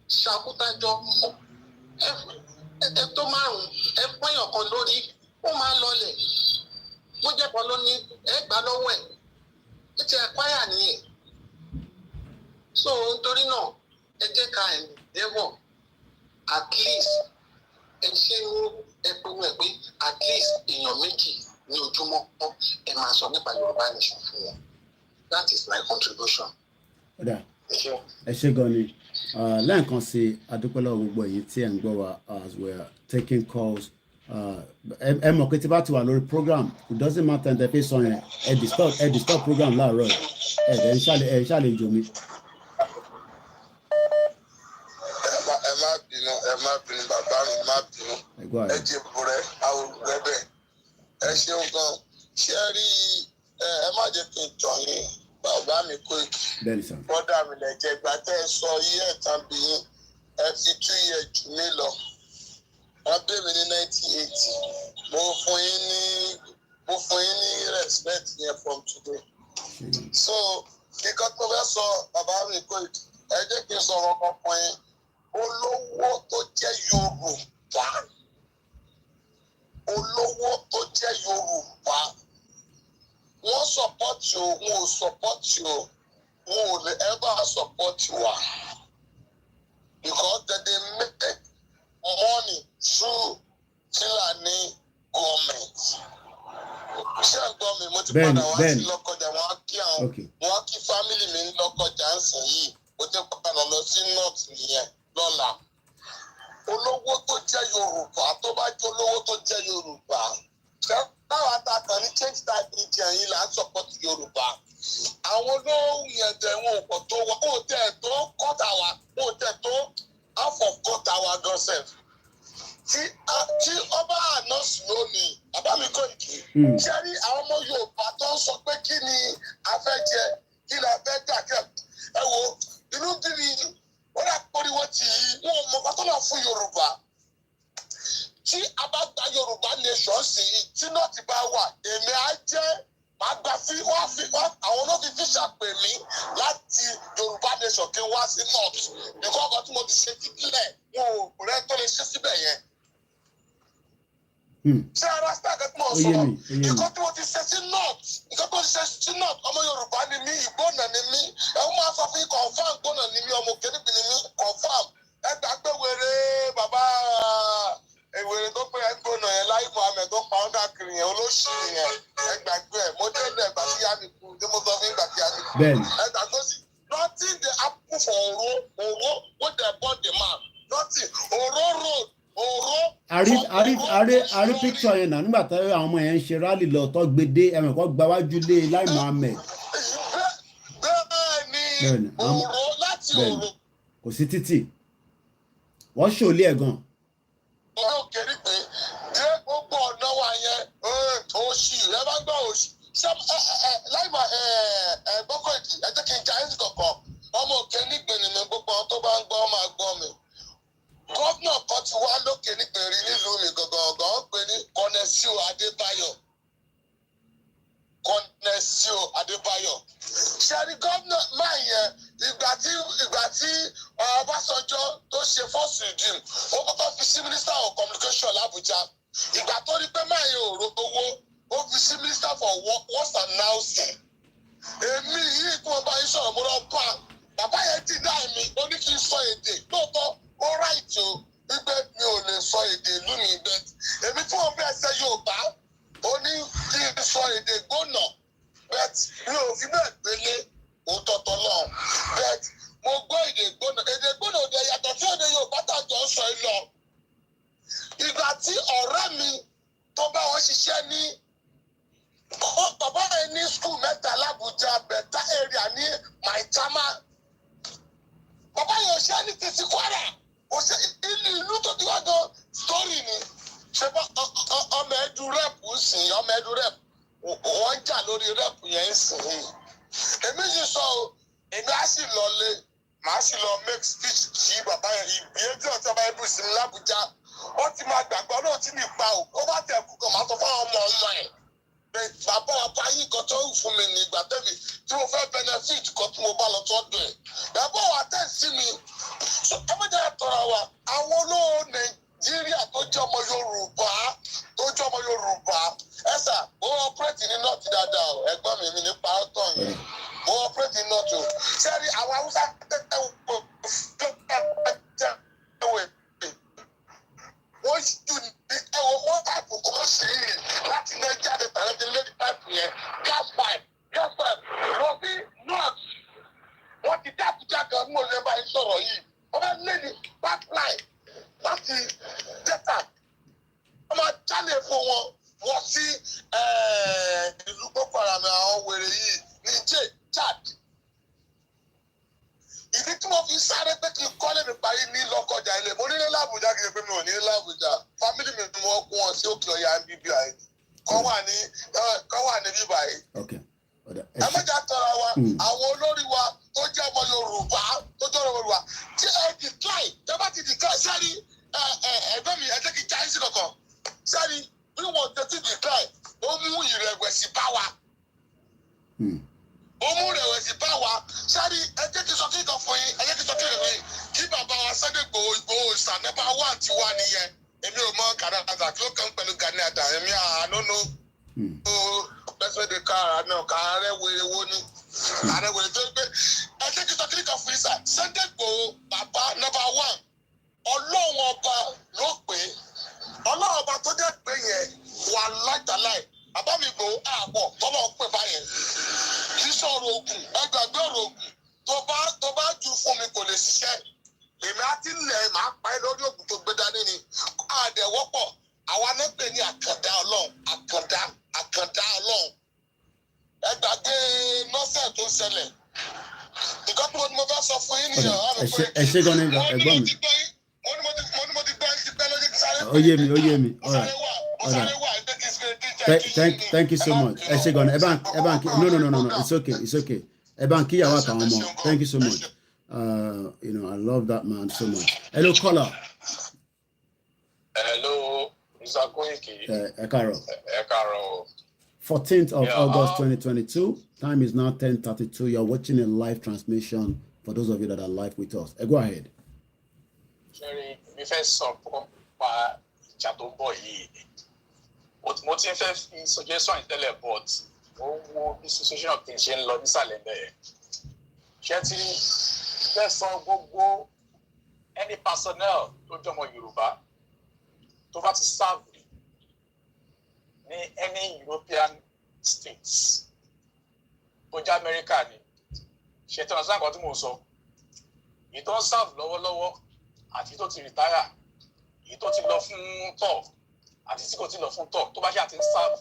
ṣàkútájọ́, ẹ tó márùn-ún, ẹ pọ́yàn kan lórí, ó máa lọlẹ̀. Bó jẹ́ bọ́ ló ní ẹ gbà lọ́wọ́ ẹ̀. Ó ti acquire nìyẹn. So nítorí náà, ẹ jẹ́ ká endeavour at least ẹ ṣe ní ẹpinnu ẹ pé at least èèyàn méjì ní ojúmọ́ ẹ máa sọ nípa Yorùbá nation fún wọn. That is my contribution. Ọ̀dà ẹ ṣé gan ni lẹ́ẹ̀kan sí adúpẹ́ lọ́wọ́ gbogbo èyí tí ẹ̀ ń gbọ́ wa as we are taking calls. Ẹ mọ̀ pé tí bá ti wà lórí program it doesn't matter ẹ̀ fi sọ yẹn ẹ disturb program láàárọ̀ ẹ̀ ń ṣàlejò mi. Ẹ má bínú bàbá mi, má bínú. Ẹ jẹ́ bùrẹ́ àwọn olùrẹ́bẹ̀. Ẹ ṣeun gan. Ṣé ẹ rí ẹ má jẹ́ kí n tàn yín bàbá mi Koiki. Bọ́dà mi lẹ̀ jẹ́ ìgbà tẹ́ ẹ sọ iye ẹ̀tàn bí yín ẹ fi 2 years jù mí lọ. Wọ́n bẹ̀ mí ní 1980. Mo fún yín ní respect yẹn from today. So kíkọ́ tó fẹ́ sọ bàbá mi Koiki, ẹ jẹ́ kí n sọ̀rọ̀ kan fún yín. Olówó tó jẹ́ Yorùbá. Olówó tó jẹ́ Yorùbá. Wọ́n support you, wọ́n ò support you, wọ́n ò lè ever support you. Because they make money through Fulani government. Ṣé ẹ̀gbọ́n mi mo ti padà wá sí Lọ́kọjà, wọ́n á kí family mi ní Lọ́kọjà ń sìn yìí, ó ti padà lọ sí north nìyẹn lọ́la. Olówó tó jẹ́ Yorùbá tó bá jẹ́ olówó tó jẹ́ Yorùbá. Báwa ta kàn ní change that region yìí là ń support Yorùbá. Àwọn olóhùn yẹn tẹ̀ wọn ò pọ̀ tó wá, ó tẹ̀ tó kọ́tà wa, ó tẹ̀ tó half of kọ́tà wa gan sef. Tí ọba ànọ́sì lónìí, bàbá mi Koiki, ṣé rí àwọn ọmọ Yorùbá tó ń sọ pé kí ni a fẹ́ jẹ, kí ni a fẹ́ dà kẹ́ ẹ wo inú bí mi wọ́n dà pariwo tì í wọn ò mọ kọ́tọ́ náà fún Yorùbá. Tí a bá gba Yorùbá nation sí i tí náà ti bá wà èmi á jẹ́ máa gba àwọn náà fi ṣàpè mí láti Yorùbá nation kí n wá sí north nǹkan ọkọ tí mo ti ṣe kíkílẹ̀ wọn ò rẹ́ tó lè ṣe síbẹ̀ yẹn. Ṣé ara sáàkẹ́ tí mo sọ̀rọ̀ nǹkan tí mo ti ṣe sí north nǹkan tó ti ṣe sí north ọmọ Yorùbá ni mí Ìgbónà ni mí ẹ máa sọ fún confam Ìgbónà ni mí ọmọ Òkèníbi ni mí confam ẹ gbàgbé wèrè bàbá ìwèrè tó pé Ìgbónà yẹn Láì Mohammed tó pa ọ́n káàkiri yẹn olóṣèlú yẹn ẹ gbàgbé ẹ mo dé ilẹ̀ ìgbà tí yá mi kú tí mo sọ fún ìgbà tí yá mi kú ẹ gbàgbé sí nothing dey happen for Oro wey dey born the man nothing Oro road Oro. àrí picture yẹn náà nígbà tí àwọn ọmọ yẹn ń ṣe rally lọ tó gbede ẹ̀wọ̀n kan gba wájú lé Láì Mohammed. Bẹ́ẹ̀ni Oro láti Oro. Kò sí títì wọ́n ṣòlé ẹ̀ gan. Ọ̀rọ̀ òkèèrè pé dé gbogbo ọ̀nà wa yẹn òṣì ẹ bá gbọ́ òṣì láìmọ̀ gbọ́kọ̀ ìdí ẹ jẹ́ kí n ja ẹ́ sí kọ̀ọ̀kan ọmọ òkè nígbèrè mi gbogbo àwọn tó bá ń gbọ́ máa gbọ́ mi. Gómìnà kan ti wá lókè nígbèrè nílùú mi gangan ó pè ní Kọ́nẹ́síò Adébáyọ̀. Kọ́nẹ́síò Adébáyọ̀. Ṣẹ́ni gómìnà máa yẹn ìgbà tí Ọbásanjọ́ tó ṣe first regime ó kọ́kọ́ fi sí minister of communication l'Abuja ìgbà tó rí pé máa yẹn ò rówó ó fi sí minister for works and housing. Èmi yìí tí wọ́n bá yín sọ̀rọ̀ mo lọ bá bàbá yẹn ti dá mi ó ní kí n sọ èdè lóòótọ́ ó ráìtì o wípé mi ò lè sọ èdè ìlú mi bẹ́ẹ̀ èmi tí wọ́n bẹ́ẹ̀ ṣe Yorùbá ó ní kí n sọ èdè Ìgbónà bẹ́ẹ̀ mi ò fi bẹ́ẹ̀ gbélé òótọ́tọ́ náà bẹ́ẹ̀ mo gbọ́ èdè Ìgbónà òde yàtọ̀ sí èdè Yorùbá tàjọ ń sọ lọ. Ìgbà tí ọ̀rẹ́ mi tó bá wọn ṣiṣẹ́ ní bàbá ẹ̀ ní skul mẹ́ta l'Abuja bẹ̀tà area ní Maitama bàbá yẹn ṣe ní títí Kwara òṣè ìlú tó ti wá gan story ni ṣe bá ọmọ ẹdun rẹ́pù sìn ọmọ ẹdun rẹ́pù wọ́n jà lórí rẹ́pù yẹn ń sìn yìí èmi yìí sọ èmi á sì lọ lé màá sì lọ make speech sí bàbá yẹn ìgbìyànjú ọ̀tí ọba ẹbí sí l'Abuja ó ti máa gbàgbọ́ náà tí ní ipa o ó bá tẹ̀ kú kan máa sọ fún ọmọ ẹ̀ bàbá ọba yìí kan tó ń fún mi ní ìgbà tẹ́bi tí mo fẹ́ benefit kan tí mo bá lọ tọ́jú ẹ̀ bàbá wa tẹ̀ sí mi ẹ má jẹ́ àtọ̀rọ̀ wa àwọn olówó Nàìjíríà tó jẹ́ ọmọ Yorùbá ẹ̀sà ó ọpẹ́rẹ́tì ní nọ́ọ̀tì dáadáa o ẹ̀gbọ́n mi nípa ọ̀tọ̀ yẹn ó ọpẹ́rẹ́tì ní nọ́ọ̀tì o sẹ́rí àwọn Haúsá tẹ́tẹ́ wọ́n jù ní ẹ̀wọ̀n wọ́n táìpù kan sí i láti lè jáde tàbí ti lé táìpù yẹn gas pipe lọ sí north wọ́n ti dá Àbújá gan ní olè báyìí sọ̀rọ̀ yìí wọ́n bá lé ní pipeline láti Delta wọ́n máa jálè fún wọn wọ́n sí ìlú Boko Haram àwọn wèrè yìí ní Chad. Ìdí tí mo fi sáré pé kí n kọ́lé mi parí ní Lọ́kọjà ilé mo nílé l'Àbújá kì í pé mi ò nílé l'Àbújá fámílì mi ni wọ́n kún wọn sí Òkè Ọya ń bíbí àyè kọ́ wà ní bíbá yìí. Ẹ méjà tọrọ wa àwọn olórí wa tó jẹ́ ọmọ Yorùbá tí ẹ decline tẹ́ bá ti decline sẹ́rí ẹgbẹ́ mi ẹ jẹ́ kí jáde sí kankan sẹ́rí bí wọ́n tẹ́tí decline ó mú ìrẹ̀wẹ̀sì bá wa. Ó mú ìrẹ̀wẹ̀sì bá wa sẹ́rí ẹ jẹ́ kí sọ kí kan fún yín ẹ jẹ́ kí sọ kí kan fún yín kí bàbá wa Sunday Igboho ìsànẹ́bà wà tí wà nìyẹn èmi ò mọ kàdákàdá kí ló kàn pẹ̀lú Gani Adams èmi àánú lẹ́sẹ̀ de kára náà káàárẹ̀ wèrè wo ni káàárẹ̀ wèrè tó gbé ẹ jẹ́ kí sọ kí kan fún yín sà Sunday Igboho bàbá number 1 Ọlọ́run ọba ló pè é Ọlọ́run ọba tó jẹ́ pé yẹn wà láìtàláì bàbá mi Igboho àbọ̀ tọ́lọ́ pè báyẹn kì í sọ̀rọ̀ ogun ẹgbàgbé ọ̀rọ̀ ogun tó bá jù fún mi kò lè ṣiṣẹ́ èmi á ti lẹ̀ máa pa ẹ́ lórí ogun tó gbé dání ni àdẹ̀wọ́pọ̀ àwa náà pè ní àkàndá Ọlọ́run àkàndá Ọlọ́run ẹgbàgbé nọ́ọ̀sẹ̀ tó ṣẹlẹ̀ nǹkan tí mo fẹ́ sọ fún yín nìyẹn. ẹ ṣe gan ni ẹ̀gbọ́n mi. mo ti gbọ́ ẹ ti pẹ́ lójú kí sáré ó yé mi thank you so much ẹ ṣe gan ni ẹ bá ń kí no it's okay ẹ bá ń kí ìyàwó àtàwọn ọmọ thank you so much I love that man so much. Hello caller. Hello Mr. Koiki. Ẹ káàárọ̀. 14th of August 2022. Time is now 10:32. You're watching a live transmission for those of you that are live with us. Go ahead. Jerry, mi fẹ́ sọ pa ìjà tó ń bọ̀ yìí. Mo ti fẹ́ fi suggestion ìtẹ́lẹ̀ but ó wo bí situation of things ṣe ń lọ nísàlẹ̀ bẹ́ẹ̀. Ṣé ti fẹ́ sọ gbogbo any personnel tó jọmọ Yorùbá tó bá ti serve ní any European states tó jẹ́ America ni ṣètò ọ̀sán àkọ́ tí mo sọ èyí tó ń serve lọ́wọ́lọ́wọ́ àti tó ti retire èyí tó ti lọ fún tour àti tí kò ti lọ fún tour tó bá ṣe àti ń serve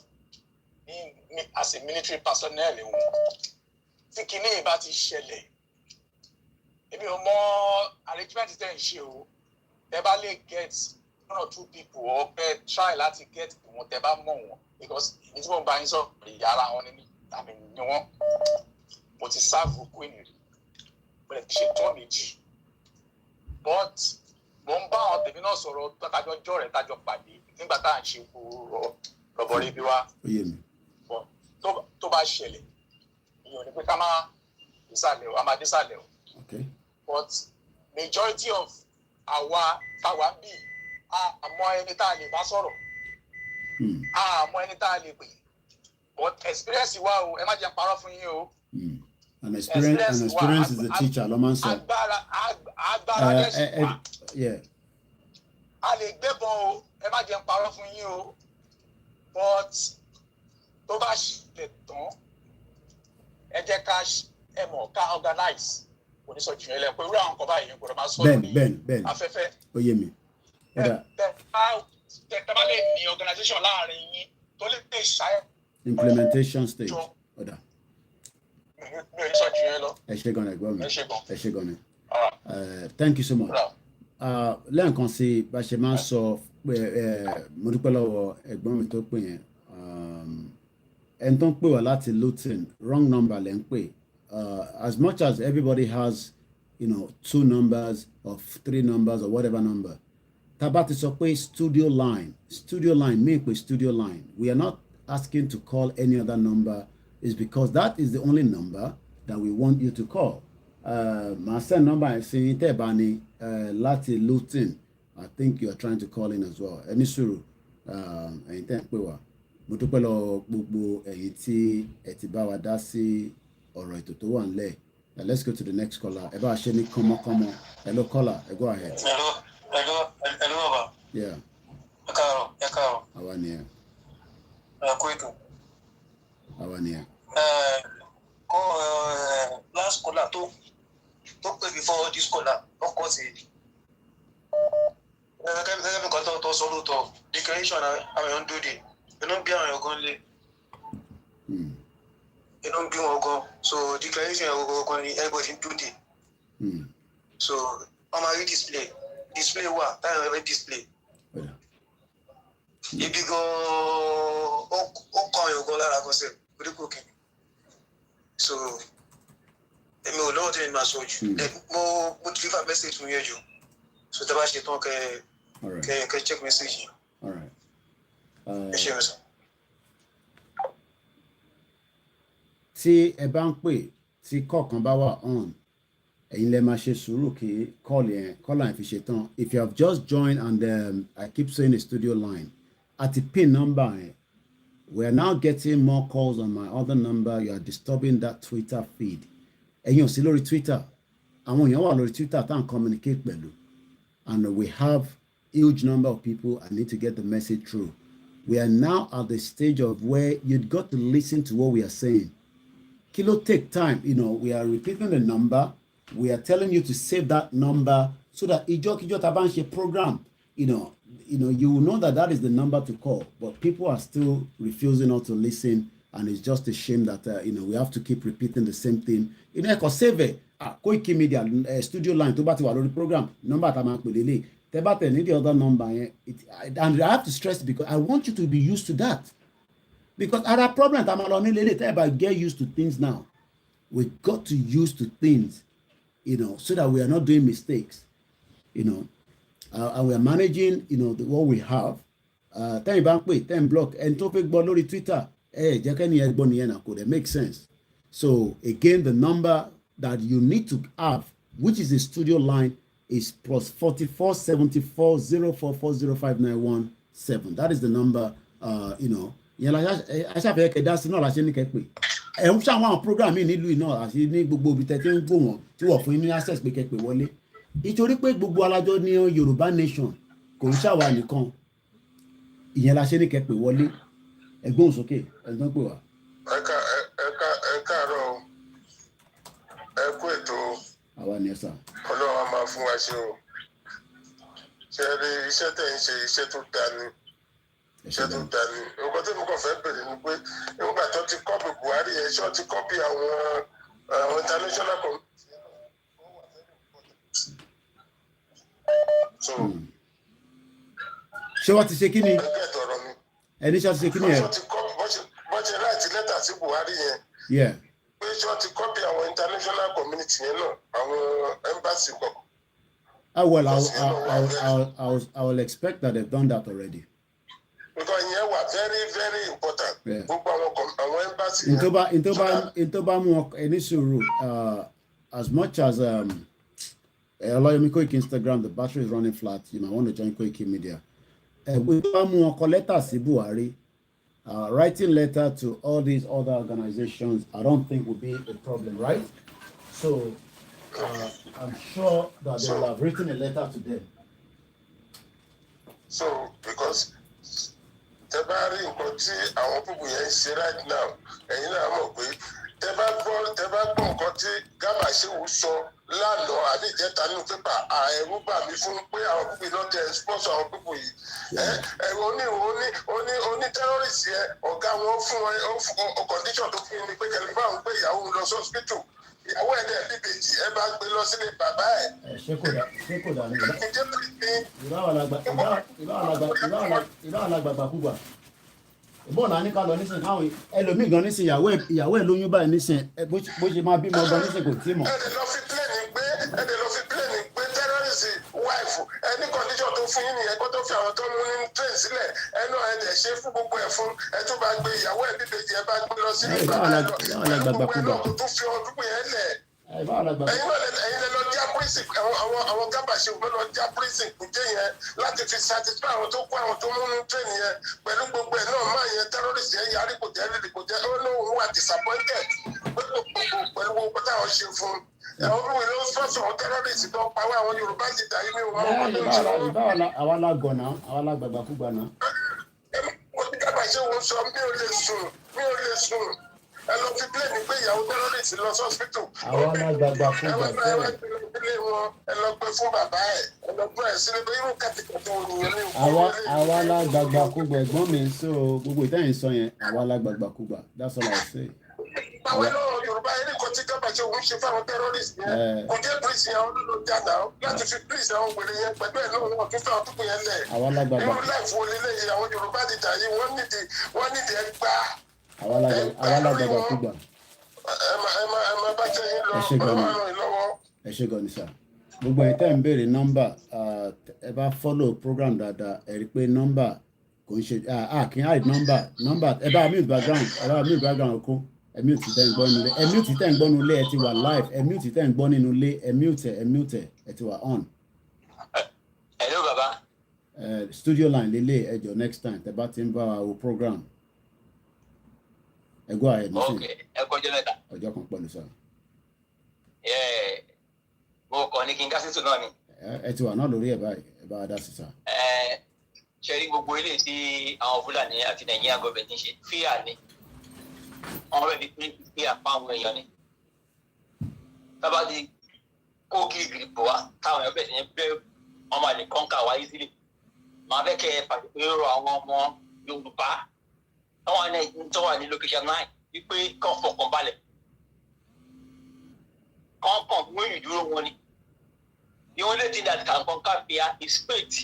ní as a military personnel wọn tí kinní ìbá ti ṣẹlẹ̀ èmi ò mọ arrangement tẹ́ ń ṣe o tẹ́ bá lè get 1 or 2 people or try láti get wọn tẹ́ bá mọ̀ wọn because ní tí mo bá yín sọ ìyára wọn ní tàbí ní wọn mo ti serve queen rí bẹ́ẹ̀ ti ṣe tó méjì but mo ń bá àwọn tèmi náà sọ̀rọ̀ tájọ́ jọ́ rẹ̀ tájọ́ pàdé nígbà tá à ń ṣe rọ̀bọ̀rẹ́ bí wá tó bá ṣẹlẹ̀ ìyẹn ò ní pé ká máa dísàlẹ̀ o a máa dísàlẹ̀ o but majority of àwa táwa bí àmọ́ ẹni tá a lè bá sọ̀rọ̀ àmọ́ ẹni tá a lè pè but experience wa o ẹ má jẹ́ parọ́ fún yín o. An experience is the teacher ló máa ń sọ. agbára lẹ́sìn wa a lè gbébọn o ẹ má jẹ́ parọ́ fún yín o but tó bá ṣe tán ẹ jẹ́ ká ẹ mọ̀ ká organize oníṣọ́jú yẹn lẹ́pẹ́ irú àwọn kan báyìí gbọ́dọ̀ máa sọ ní afẹ́fẹ́. Ó yé mi. tẹ́tẹ́bá lè ní organization láàrin yín tó lè ṣàyẹ̀. Implementation stage. Ọ̀dà. Mi ò ní sọ jù yẹn lọ. Ẹ ṣé gan-an ẹ̀gbọ́n mi. Ẹ ṣé gan-an. Thank you so much. Lẹ́ẹ̀kan sí bá ṣe máa ń sọ pé mo dúpẹ́ lọ́wọ́ ẹ̀gbọ́n mi tó pè yẹn. Ẹni tó ń pè wá láti Luton, wrong number lẹ́ ń pè. As much as everybody has, 2 numbers or 3 numbers or whatever number, Taba ti sọ pé studio line mean pé studio line. We are not asking to call any other number. It's because that is the only number that we want you to call. My send number is saying Tebani láti Luton. I think you are trying to call in as well. Ẹni sùúrù ẹ̀yin tẹ́ ń pè wá. Mo dúpẹ́ lọ gbogbo ẹ̀yin tí ẹ ti bá wa dá sí ọ̀rọ̀ ètò tó wà nílẹ̀. Let's go to the next caller. Ẹ bá ṣe ní kọ́mọ́kọ́mọ́. Hello caller, go ahead. Hello, Baba. Yeah. Ẹ káàárọ̀. Àwa ni ẹ. Kó ètò. Àwa ni ẹ. Last caller tó pè before this caller, of course, gẹ́gẹ́ bí nǹkan tó sọ lóòótọ́, declaration àwọn èèyàn ń dòde, inú bí àwọn èèyàn gan lé. Inú bí wọn gan, so declaration àwọn gan ni everybody ń dòde. So wọ́n máa rí display wà táyà ẹ̀rẹ́ display. Ibi gan ó kọ́ àwọn èèyàn gan lára gan sẹ́ẹ̀ oríkò kìíní. So èmi ò lọ́wọ́ tí mi máa sọ jù. Mo ti fífà message fún yẹn jù. So tẹ́ bá ṣe tán kẹ́ check message yẹn. All right. Ẹ ṣe mi sọ. Tí ẹ bá ń pè tí kọ̀ọ̀kan bá wà on, ẹ̀yin lẹ máa ṣe sùúrù kí call line fi ṣe tán. If you have just joined and I keep saying the studio line, at the pin number we are now getting more calls on my other number. You are disturbing that Twitter feed. Ẹ̀yin ò sí lórí Twitter. Àwọn èèyàn wà lórí Twitter tá à ń communicate pẹ̀lú. And we have huge number of people. I need to get the message through. We are now at the stage of where you've got to listen to what we are saying. Kilo take time. We are repeating the number. We are telling you to save that number so that Ijo ta bá ń ṣe program, you will know that is the number to call. But people are still refusing not to listen, and it's just a shame that we have to keep repeating the same thing. Eko save Koiki Media studio line tó bá ti wà lórí program number ta máa pè lélẹ̀. Tẹ́ bá tẹ̀ ní the other number and I have to stress because I want you to be used to that. Because our problem ta máa lọ ní lélẹ̀ tẹ́ bá get used to things now. We got to use to things, so that we are not doing mistakes, and we are managing, what we have. Tẹ́yìn bá ń pè, tẹ́yìn block, ẹni tó fẹ́ gbọ́ lórí Twitter, jẹ́ kẹ́ni ẹ gbọ́ nìyẹn náà kò dẹ̀ make sense. So again, the number that you need to have, which is the studio line, is +44 74 044 05917. That is the number, Yẹn la ṣàfihàn kẹ̀dá sí náà la ṣe ní kẹ́pẹ́. Ẹ̀ ń ṣàwọn àwọn program yìí nílùú iná àti ní gbogbo ibi tẹ́tí ń gbò wọ́n tí wọ́n fún yín ní access pé kẹ́pẹ́ wọlé. Nítorí pé gbogbo alájọ ní Yorùbá nation kò ń ṣàwà nìkan. Ìyẹn la ṣe ní kẹ́pẹ́ wọlé. Ẹgbọ́n sókè ẹgbọ́n pè wá. Ẹ káàárọ̀ ẹ kú ètò. Àwa ni ẹ sà. Ọlọ́run á máa fún wa ṣe o. Ṣé ẹ rí iṣẹ́ tẹ̀ ń ṣe iṣẹ́ tó dáa ni? Iṣẹ́ tó dáa ni. Nǹkan tí mo kàn fẹ́ bèrè ni pé nígbà tó ti kọ́pì Buhari yẹn ṣé ó ti kọ́pì àwọn international community. So. Ṣé wọ́n ti ṣe kí ni? Ẹgbẹ́ ìtọ̀rọ̀ mi. Ẹni ṣe ti ṣe kí ni ẹ̀? Wọ́n ṣe láti lẹ́tà sí Buhari yẹn. Pé ṣé wọ́n ti kọ́pì àwọn international community yẹn náà àwọn embassy kọ̀. Well, I will expect that they've done that already. Because yẹn wà very very important. Gbogbo àwọn embassy yẹn. Ìtọ́ba mú ẹni sùúrù as much as Ọláyọmí Koiki Instagram, the battery is running flat. You might want to join Koiki Media. Ìtọ́ba mú ọkọ lẹ́tà sí Buhari. Writing letter to all these other organizations, I don't think would be a problem, right? So I'm sure that they will have written a letter to them. So because tẹ́ bá rí nǹkan tí àwọn púpù yẹn ń ṣe right now, ẹ̀yin náà mọ̀ pé tẹ́ bá gbọ́ nǹkan tí Gábà Ṣéwù sọ lánàá àbí ìjẹta nínú pépà ẹ̀rù bà mí fún pé àwọn pípé náà tẹ sponsor àwọn pípé yìí ẹ̀rù oní terrorist yẹn ọ̀gá wọn fún wọn condition tó fún mi pé kẹlẹ́fà ń gbé ìyàwó lọ sí hospital ìyàwó ẹ̀ dẹ̀ bíbèjì ẹ bá gbé lọ sílé bàbá ẹ̀. ṣé kò dà ní ìbá alàgbàgbàkúgbà ìbọn náà ní ká lọ nísìnyí káwọn ẹlòmíì gan nísìnyí ìyàwó ẹ̀ lóyún báyìí nísìnyí bó ṣe máa bímọ gan nísìnyí kò tí mọ̀. ẹ̀dẹ̀ lọ fi pílẹ̀nì gbé terrorist wáìfù ẹni condition tó fún yín nìyẹn kó tó fi àwọn tó mú ní train sílẹ̀ ẹnu ẹ̀dẹ̀ ṣe fún gbogbo ẹ̀ fún ẹ tó bá gbé ìyàwó ẹ̀ bíbèjì ẹ bá gbé lọ sílé bàbá ẹ̀ lọ gbogbo ẹ̀ náà tó fi ọdún yẹn lẹ̀. ẹ̀yin lẹ lọ já prison àwọn gábàṣe òun lọ já prison kùjẹ yẹn láti fi satisfy àwọn tó kó àwọn tó mú ní train yẹn pẹ̀lú gbogbo ẹ̀ náà máa yẹn terrorist yẹn yarí kò jẹ́ ó lóun wà disappointed pẹ̀lú gbogbo táwọn ṣe fún àwọn olùwẹ̀ ló sọ̀sọ̀ àwọn terrorist tó pa wá àwọn Yorùbá ti dà yín ní òun. àwa la gọ̀nà àwa la gbàgbàkúgbà náà. wọ́n ti gábàṣe òun sọ mi ò lè sùn ẹ lọ fi plane pé ìyàwó terrorist lọ sọ́spítù. àwọn alágbàgbàkúgbà sẹ́yìn. ẹ lọ gbé fún bàbá ẹ̀ ẹ lọ gbé ẹ̀ sílẹ̀ pé irú kàtìkàtì wo nìyẹn ní òkú. àwa alágbàgbàkúgbà ẹ̀gbọ́n mi so gbogbo ìtẹ́yìn sọ yẹn àwa alágbàgbàkúgbà that's all I say. báwo lọ Yorùbá ẹni kan tí gábàṣe òun ṣe fáwọn terrorist yẹn kò jẹ́ prison àwọn olóòlò jáde láti fi prison àwọn wèrè yẹn pẹ̀lú ẹ̀ náà wọn tún fẹ́ ọdún yẹn lẹ̀. àwa alágbàgbà. irú láìfọ lélẹ́yìn àwọn Yorùbá ti dà yìí wọ́n nídìí ẹ gbá. àwa alágbàgbàkúgbà. ẹ má bá jẹ́ yín lọ ọlọ́run ràn yín lọ́wọ́. ẹ ṣé gan ni sà gbogbo ẹ̀ tẹ́ ń béèrè nọ́mbà ẹ bá follow program dáadáa ẹ rí i pé nọ́mbà kò ń ṣe kì í hide nọ́mbà ẹ bá mute background kó ẹ mute tẹ́ ń gbọ́ nínú ilé ẹ mute tẹ́ ń gbọ́ nínú ilé ẹ ti wà live ẹ mute tẹ́ ń gbọ́ nínú ilé ẹ mute ẹ ti wà on. hello baba. studio line lélẹ̀ ẹ jọ next time tẹ́ bá ti ń bá wa wo program ẹ gbọ́ àyẹ̀ nísìnyí. ok ẹ kọjọ mẹ́ta. ọjọ́ kan pẹ̀lú sọ. mo kàn ní kí n dá sí tò náà ni. ẹ ti wà náà lórí ẹ báyìí ẹ bá a dá sí sá. ṣe rí gbogbo ilé tí àwọn Fúlàní àti Nàìjíríà gọọmenti ń ṣe fíà ni wọn bẹ fi pé apá àwọn èèyàn ni tábà ti kó gírígírí bò wá táwọn èèyàn bẹ̀ sí ní bẹ́ ọmọ àlè kọ́ńkà wá easily màá fẹ́ kẹ́ ẹ pàṣípérò àwọn ọmọ Yorùbá àwọn tó wà ní location 9 wípé kàn fọkàn balẹ̀ kàn mú ìdúró wọn ni the only thing that can conquer fear is faith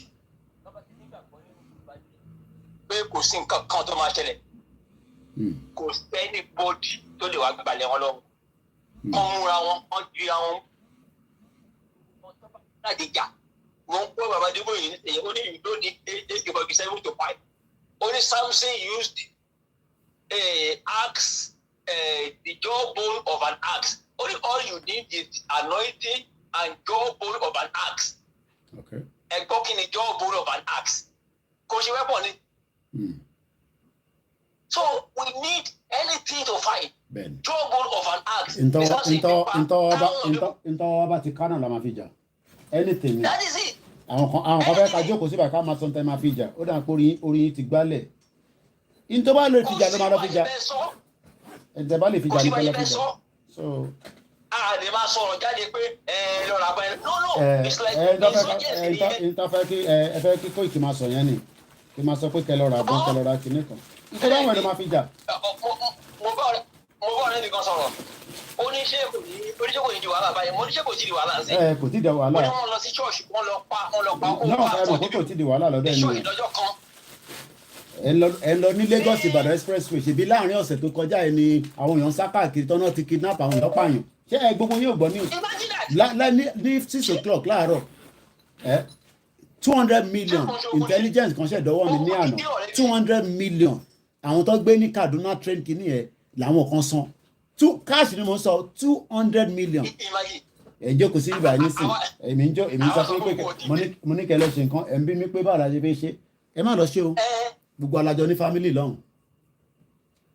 pé kò sí nǹkan kan tó máa ṣẹlẹ̀ kò sẹ́ni bọ́ọ̀dì tó lè wá gbalẹ̀ wọn lọ́wọ́ kàn múra wọn kàn jíra wọn láti jà mo ń gbọ́ bàbá débò yìí nísìnyí ó ní ìlú ní AK-47 to 5 ó ní Samson used axe the jawbone of an axe only all you need is anointing and jawbone of an axe. Okay. Ẹ̀gbọ́n kí ni jawbone of an axe kò ṣe wẹ́pọ̀ ni. So we need anything to fight. Jawbone of an axe. ntọ́ bá ti kánà la máa fi jà anything. That is it. àwọn kan fẹ́ ká jókòó síbà ká máa sọ ntẹ́ máa fi jà ó dà pé orí yín ti gbálẹ̀ ntọ́ bá lè fi jà ló máa lọ fi jà ntẹ́ bá lè fi jà ló máa lọ fi jà. a lè máa sọ̀rọ̀ jáde pé lọ́ra bẹ́ẹ̀ no it's like ẹ fẹ́ kí Koiki máa sọ yẹn ni kí máa sọ pé kẹlọ́ra gbọ́n kẹlọ́ra kìíní kan ntọ́ bá wọn ló máa fi jà. mo bá ọ̀rẹ́ nìkan sọ̀rọ̀ oníṣẹ́ kò ní di wàhálà báyìí mo oníṣẹ́ kò ti di wàhálà sí. kò ti di wàhálà. wọ́n lọ sí ṣọ́ọ̀ṣì wọ́n lọ pa kó náà ẹ mọ̀ kó ti di wàhálà lọ́dọ̀ ẹ̀ nìyẹn. ẹ lọ ní Lagos Ìbàdàn expressway ṣèbí láàrin ọ̀sẹ̀ tó kọjá ẹ ni àwọn èèyàn sá káàkiri tọ́nà ti kidnap àwọn èèyàn pààyàn ṣé ẹ gbogbo yóò gbọ́ ní 6 o'clock láàárọ̀ 200 million intelligence kan ṣẹ̀dọ́wọ́ mi ní àná 200 million àwọn tó gbé ní Kaduna train kìíní ẹ̀ làwọn kan san cash ni mo sọ 200 million ẹ jókòó sí ibà nísìn èmi sọ fún pé mo ní kẹlẹ ṣe nǹkan ẹ ń bí mi pé báwo la ṣe fẹ́ ṣe ẹ má lọ ṣe o gbogbo alájọ ní family lọ́hùn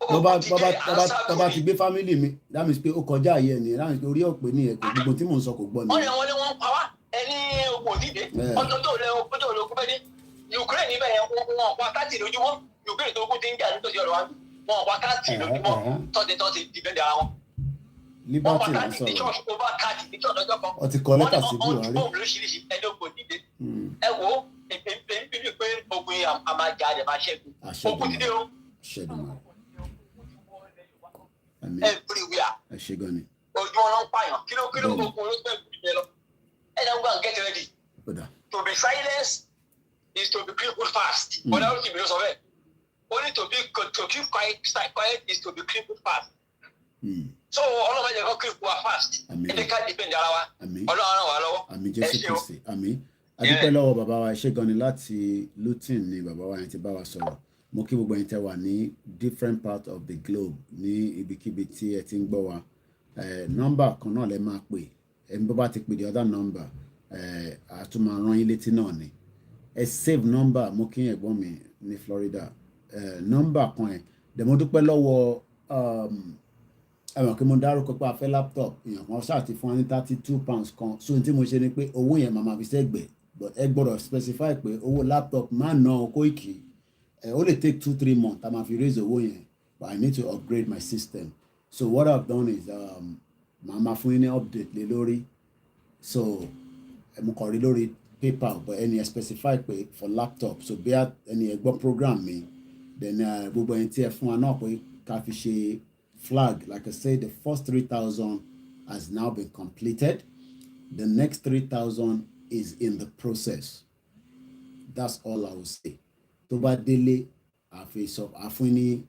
bọ́bá ti gbé family mi that means pé ó kọjá ayé ẹni that means pé orí ọ̀pẹ ní ẹ̀kọ́ gbogbo tí mò ń sọ kò gbọ́ ni. wọ́n ní wọ́n pa wá ẹni ogun òdìdé ọjọ́ tó lẹ ogun fẹ́ dé Ukraine níbẹ̀ yẹn wọ́n pa 30 lójúmọ́ Ukraine tó kún ti ń jà nítòsí ọ̀rọ̀ wájú wọn pa 30 lójúmọ́ tọ́tí dìbẹ́ndì ara wọn Liberty là ń sọ̀rọ̀. Ó ti kọ lẹ́tà sí Buhari. Ẹ wo èmi pé ogun àmàjà rẹ̀ máa ṣẹ́gun. Ogun dídé o. Ṣẹ́gun. Everywhere. Ẹ ṣe gan ni. Ojú wọn ló ń pààyàn. Kí ló ogun ló gbẹ̀ gbẹ̀ lọ? Ẹ jẹ́ go and get ready. To be silenced is to be crippled fast. Bọ́dá ó ti bìrì sọ bẹ́ẹ̀. Only to keep quiet is to be crippled fast. So ọlọ́run máa jẹ́ kó cripple wa fast. Ẹ jẹ́ ká depend ara wa. Ọlọ́run ràn wá lọ́wọ́. Àmín Jésù Kristi. Àmín. Adúpẹ́ lọ́wọ́ bàbá wa ṣé gan ni láti Luton ni bàbá wa yẹn ti bá wa sọ̀rọ̀. Mo kí gbogbo ẹ̀yin tẹ́ wà ní different parts of the globe ní ibikíbi tí ẹ ti ń gbọ́ wa. Nọ́mbà kan náà lẹ máa pè. Ẹni bó bá ti pè the other number. Àtúmọ̀ rán yín létí náà ni. Ẹ save number mo kí ẹ̀gbọ́n mi ní Florida. Number kan ẹ̀. Dẹ̀ mo dúpẹ́ lọ́wọ́ ẹ̀wọ̀n kí mo dárúkọ pé a fẹ́ laptop èèyàn kan ṣáà ti fún wa ní £32 kan. So ohun tí mo ṣe ni pé owó yẹn màmá fi sẹ́gbẹ̀ẹ́. But ẹ gbọ́dọ̀ specify pé owó laptop máa ná Koiki. Ó lè take 2-3 months tá máa fi raise owó yẹn. But I need to upgrade my system. So what I've done is màmá fún yín ní update lé lórí. So mo kàn rí lórí PayPal but ẹni ẹ specify pé for laptop. So bí ẹni ẹ gbọ́ program mi then gbogbo ẹni tí ẹ fún wa náà pé ká fi ṣe flag. Like I said, the first 3,000 has now been completed. The next 3,000 is in the process. That's all I will say. Tó bá délé àfún ní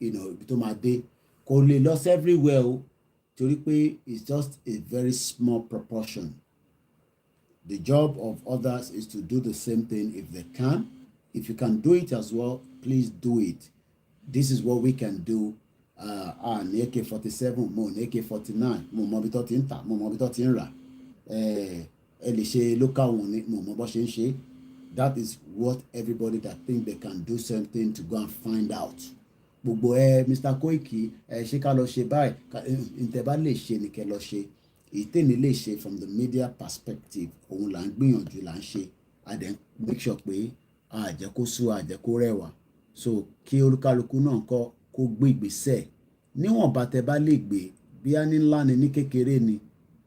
ibi tó máa dé kò lè loss everywhere o torí pé it's just a very small proportion. The job of others is to do the same thing if they can. If you can do it as well, please do it. This is what we can do. Ní AK-47 mo ní AK-49 mo mọ ibi tó ti ń tà mo mọ ibi tó ti ń rà ẹ lè ṣe local one ní mo mọ bó ṣe ń ṣe. That is what everybody that think they can do something to go and find out. Gbogbo Mr. Koiki ṣé ká lọ ṣe báyìí ǹtẹ̀ bá lè ṣe ni kẹ́ lọ ṣe. Ìtẹ́ni lè ṣe from the media perspective òun là ń gbìyànjú là ń ṣe. A dẹ̀ make sure pé àjẹ́ kó sú àjẹ́ kó rẹwà. So kí olúkálukú náà kó gbé ìgbésẹ̀ níwọ̀nba tẹ́ bá lè gbé bí a ní ńlá ni ní kékeré ni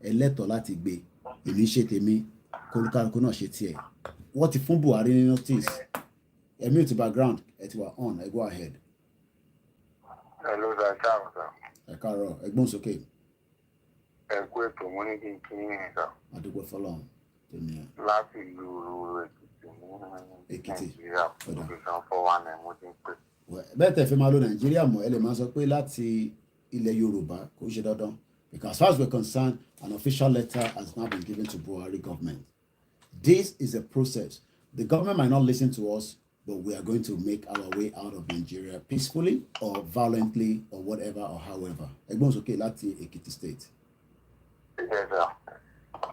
ẹlẹ́tọ̀ọ́ láti gbé. Èmi ṣe tèmi kó olúkálukú náà ṣe tiẹ̀. Wọ́n ti fún Buhari ní notice. Ẹ mute background ẹ ti wà on ẹ go ahead. Hello sir, káàárọ̀ sir. Ẹ káàárọ̀ ẹgbọ́n sókè. Ẹ kú ètò mo ní kí n kí yín sir. Àdúgbò fọlọ́run tèmi ẹ. Láti ìlú Èkìtì ní Nàìjíríà location 419 mo ti ń pè. Bẹ́ẹ̀ tẹ̀ fi máa lo Nàìjíríà mọ̀ ẹ lè máa sọ pé láti ilẹ̀ Yorùbá kò ṣe dandan because as far as we're concerned an official letter has now been given to Buhari government. This is a process. The government might not listen to us, but we are going to make our way out of Nigeria peacefully or violently or whatever or however. Ẹgbọ́n sókè láti Èkìtì state. Yes sir.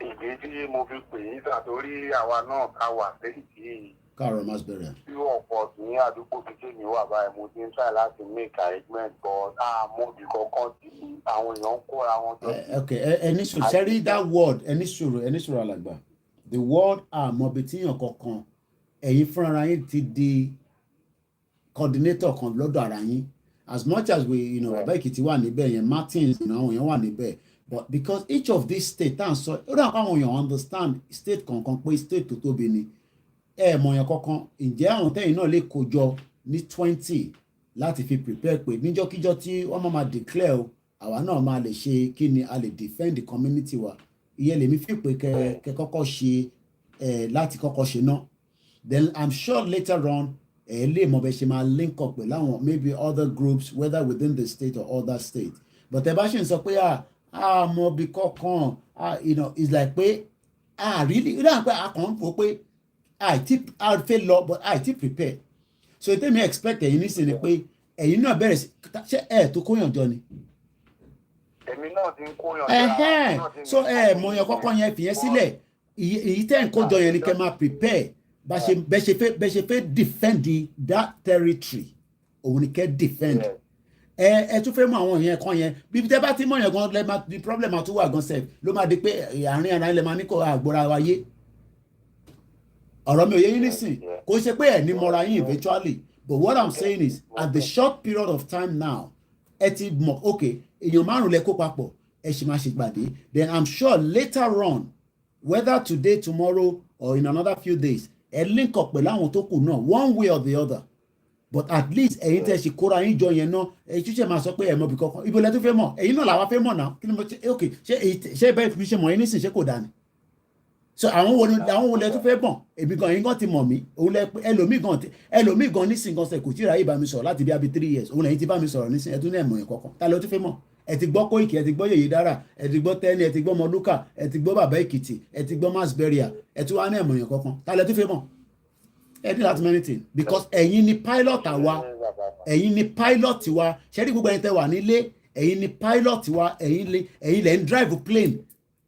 Ìdí tí mo fi pè yín sàtórí àwa náà ká wà lẹ́yìn tí káàárọ̀ mass burial. Tí ọ̀pọ̀ ní àdúgbò kékeré mi wà báyìí mo ti ń try láti make arrangement but àmọ́bì kankan tí àwọn èèyàn ń kóra wọn jọ. Okay, ẹni sùn ṣẹ́rí that word ẹni sùúrù alàgbà. The word àmọ́bì tíyàn kankan ẹ̀yin fúnra yín ti di coordinator kan lọ́dọ̀ ara yín. As much as we Bàbá Èkìtì wà níbẹ̀ yẹn Martins àwọn èèyàn wà níbẹ̀. But because each of these states tá à ń sọ ó dà káwọn èèyàn understand state kankan pé state tó tóbi ni. Mọ̀yàn kankan ǹjẹ́ àwọn tẹ́yìn náà lè kójọ ní 20 láti fi prepare pé níjọ́kíjọ́ tí wọ́n máa declare o àwa náà máa lè ṣe kí ni a lè defend the community wa ìyẹn lèmi fi pé kẹ kọ́kọ́ ṣe láti kọ́kọ́ ṣe náà then I'm sure later on lè mọ̀ bẹ́ẹ̀ ṣe máa link up pẹ̀lú àwọn maybe other groups whether within the state or other state but ẹ bá ṣe ń sọ pé mọ̀ bí kọ̀ọ̀kan it's like pé really ó dà pé a kàn ń fò pé I feel lọ but I ti prepare so it me expect ẹ̀yin nísìnyí pé ẹ̀yin náà bẹ̀rẹ̀ sí ṣé tó kóyàn jọ ni. Èmi náà ti ń kóyàn jọ. So mọ̀yàn kọ́kọ́ yẹn fìyẹn sílẹ̀ èyí tẹ́ ń kójọ yẹn ni kẹ́ máa prepare bẹ́ ṣe fẹ́ defend that territory òun ni kẹ́ defend. Ẹ tún fẹ́ mọ àwọn yẹn kan yẹn bí tẹ́ bá ti mọ̀ yẹn gan lẹ́ máa di problem àtúwà gan sef ló máa di pé àárín ara ilẹ̀ máa ní kó àgbọ̀ra wa yé. Ọ̀rọ̀ mi ò yé yín nísìn kò ṣe pé ẹ̀ ní mọ́ra yín eventually but what I'm saying is at the short period of time now ẹ ti mọ̀ okay èèyàn márùn lẹ kó papọ̀ ẹ ṣì máa ṣèpàdé, then I'm sure later on whether today, tomorrow or in another few days ẹ link up pẹ̀lú àwọn tó kù náà one way or the other, but at least ẹ̀yin tẹ́ ṣe kóra yín jọ yẹn náà ẹ tún ṣe máa sọ pé ẹ mọ̀ bí kankan ibo lẹ tún fẹ́ mọ̀ ẹ̀yin náà làwa fẹ́ mọ̀ náà kí ni mo ṣe ok ṣé bẹ́ẹ̀ fi ṣe mọ̀ yín nísìnyí ṣé kò dáa ni so àwọn wo lẹ tún fẹ́ mọ̀ èmi gan yín gan ti mọ̀ mí òun lẹ ẹlòmíì gan nísìnyí gan sẹ kò tí ì ráyè bá mi sọ̀rọ̀ láti bí abi 3 years òun lẹ́yìn ti bá mi sọ̀rọ̀ nísìnyí ẹ tún ní ẹ̀mọ̀ yẹn kankan ta lẹ tún fẹ́ mọ̀ ẹ ti gbọ́ Kóìkì ẹ ti gbọ́ Yèyé Dára ẹ ti gbọ́ Tẹ́ni ẹ ti gbọ́ Mọ́lúkà ẹ ti gbọ́ Bàbá Èkìtì ẹ ti gbọ́ Mass Burial ẹ tún wá ní ẹ̀mọ̀ yẹn kankan ta lẹ tún fẹ́ mọ̀ ẹ ní láti many things because ẹ̀yin ni pilot àwa ẹ̀yin ni pilot wa ṣẹ́rí gbogbo ẹ̀yin tẹ́ wà nílé ẹ̀yin ni pilot wa ẹ̀yin lẹ̀ ń drive plane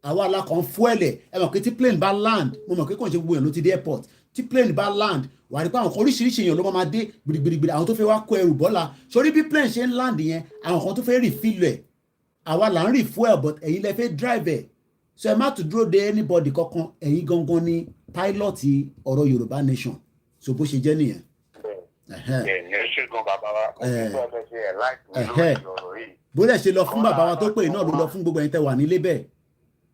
àwa la kàn fuẹ́lẹ̀ ẹ mọ̀ pé tí plane bá land mo mọ̀ pé kò ń ṣe gbogbo èèyàn ló ti dé airport tí plane bá land wà ní pé àwọn kan oríṣiríṣi èèyàn ló máa dé gbìdìgbìdì àwọn tó fẹ́ wá kó ẹrù bọ́lá sórí bí plane ṣe ń land yẹn àwọn kan tó fẹ́ refill ẹ̀ àwa là ń refuel but ẹ̀yin lẹ fẹ́ drive ẹ̀ so ẹ má tún dúró de anybody kankan ẹ̀yin gangan ni pilot ọ̀rọ̀ Yorùbá nation so bó ṣe jẹ́ nìyẹn. bó lẹ̀ ṣe lọ fún bàbá wa tó pè náà ló lọ fún gbogbo ẹ̀yin tẹ́ wà nílé bẹ́ẹ̀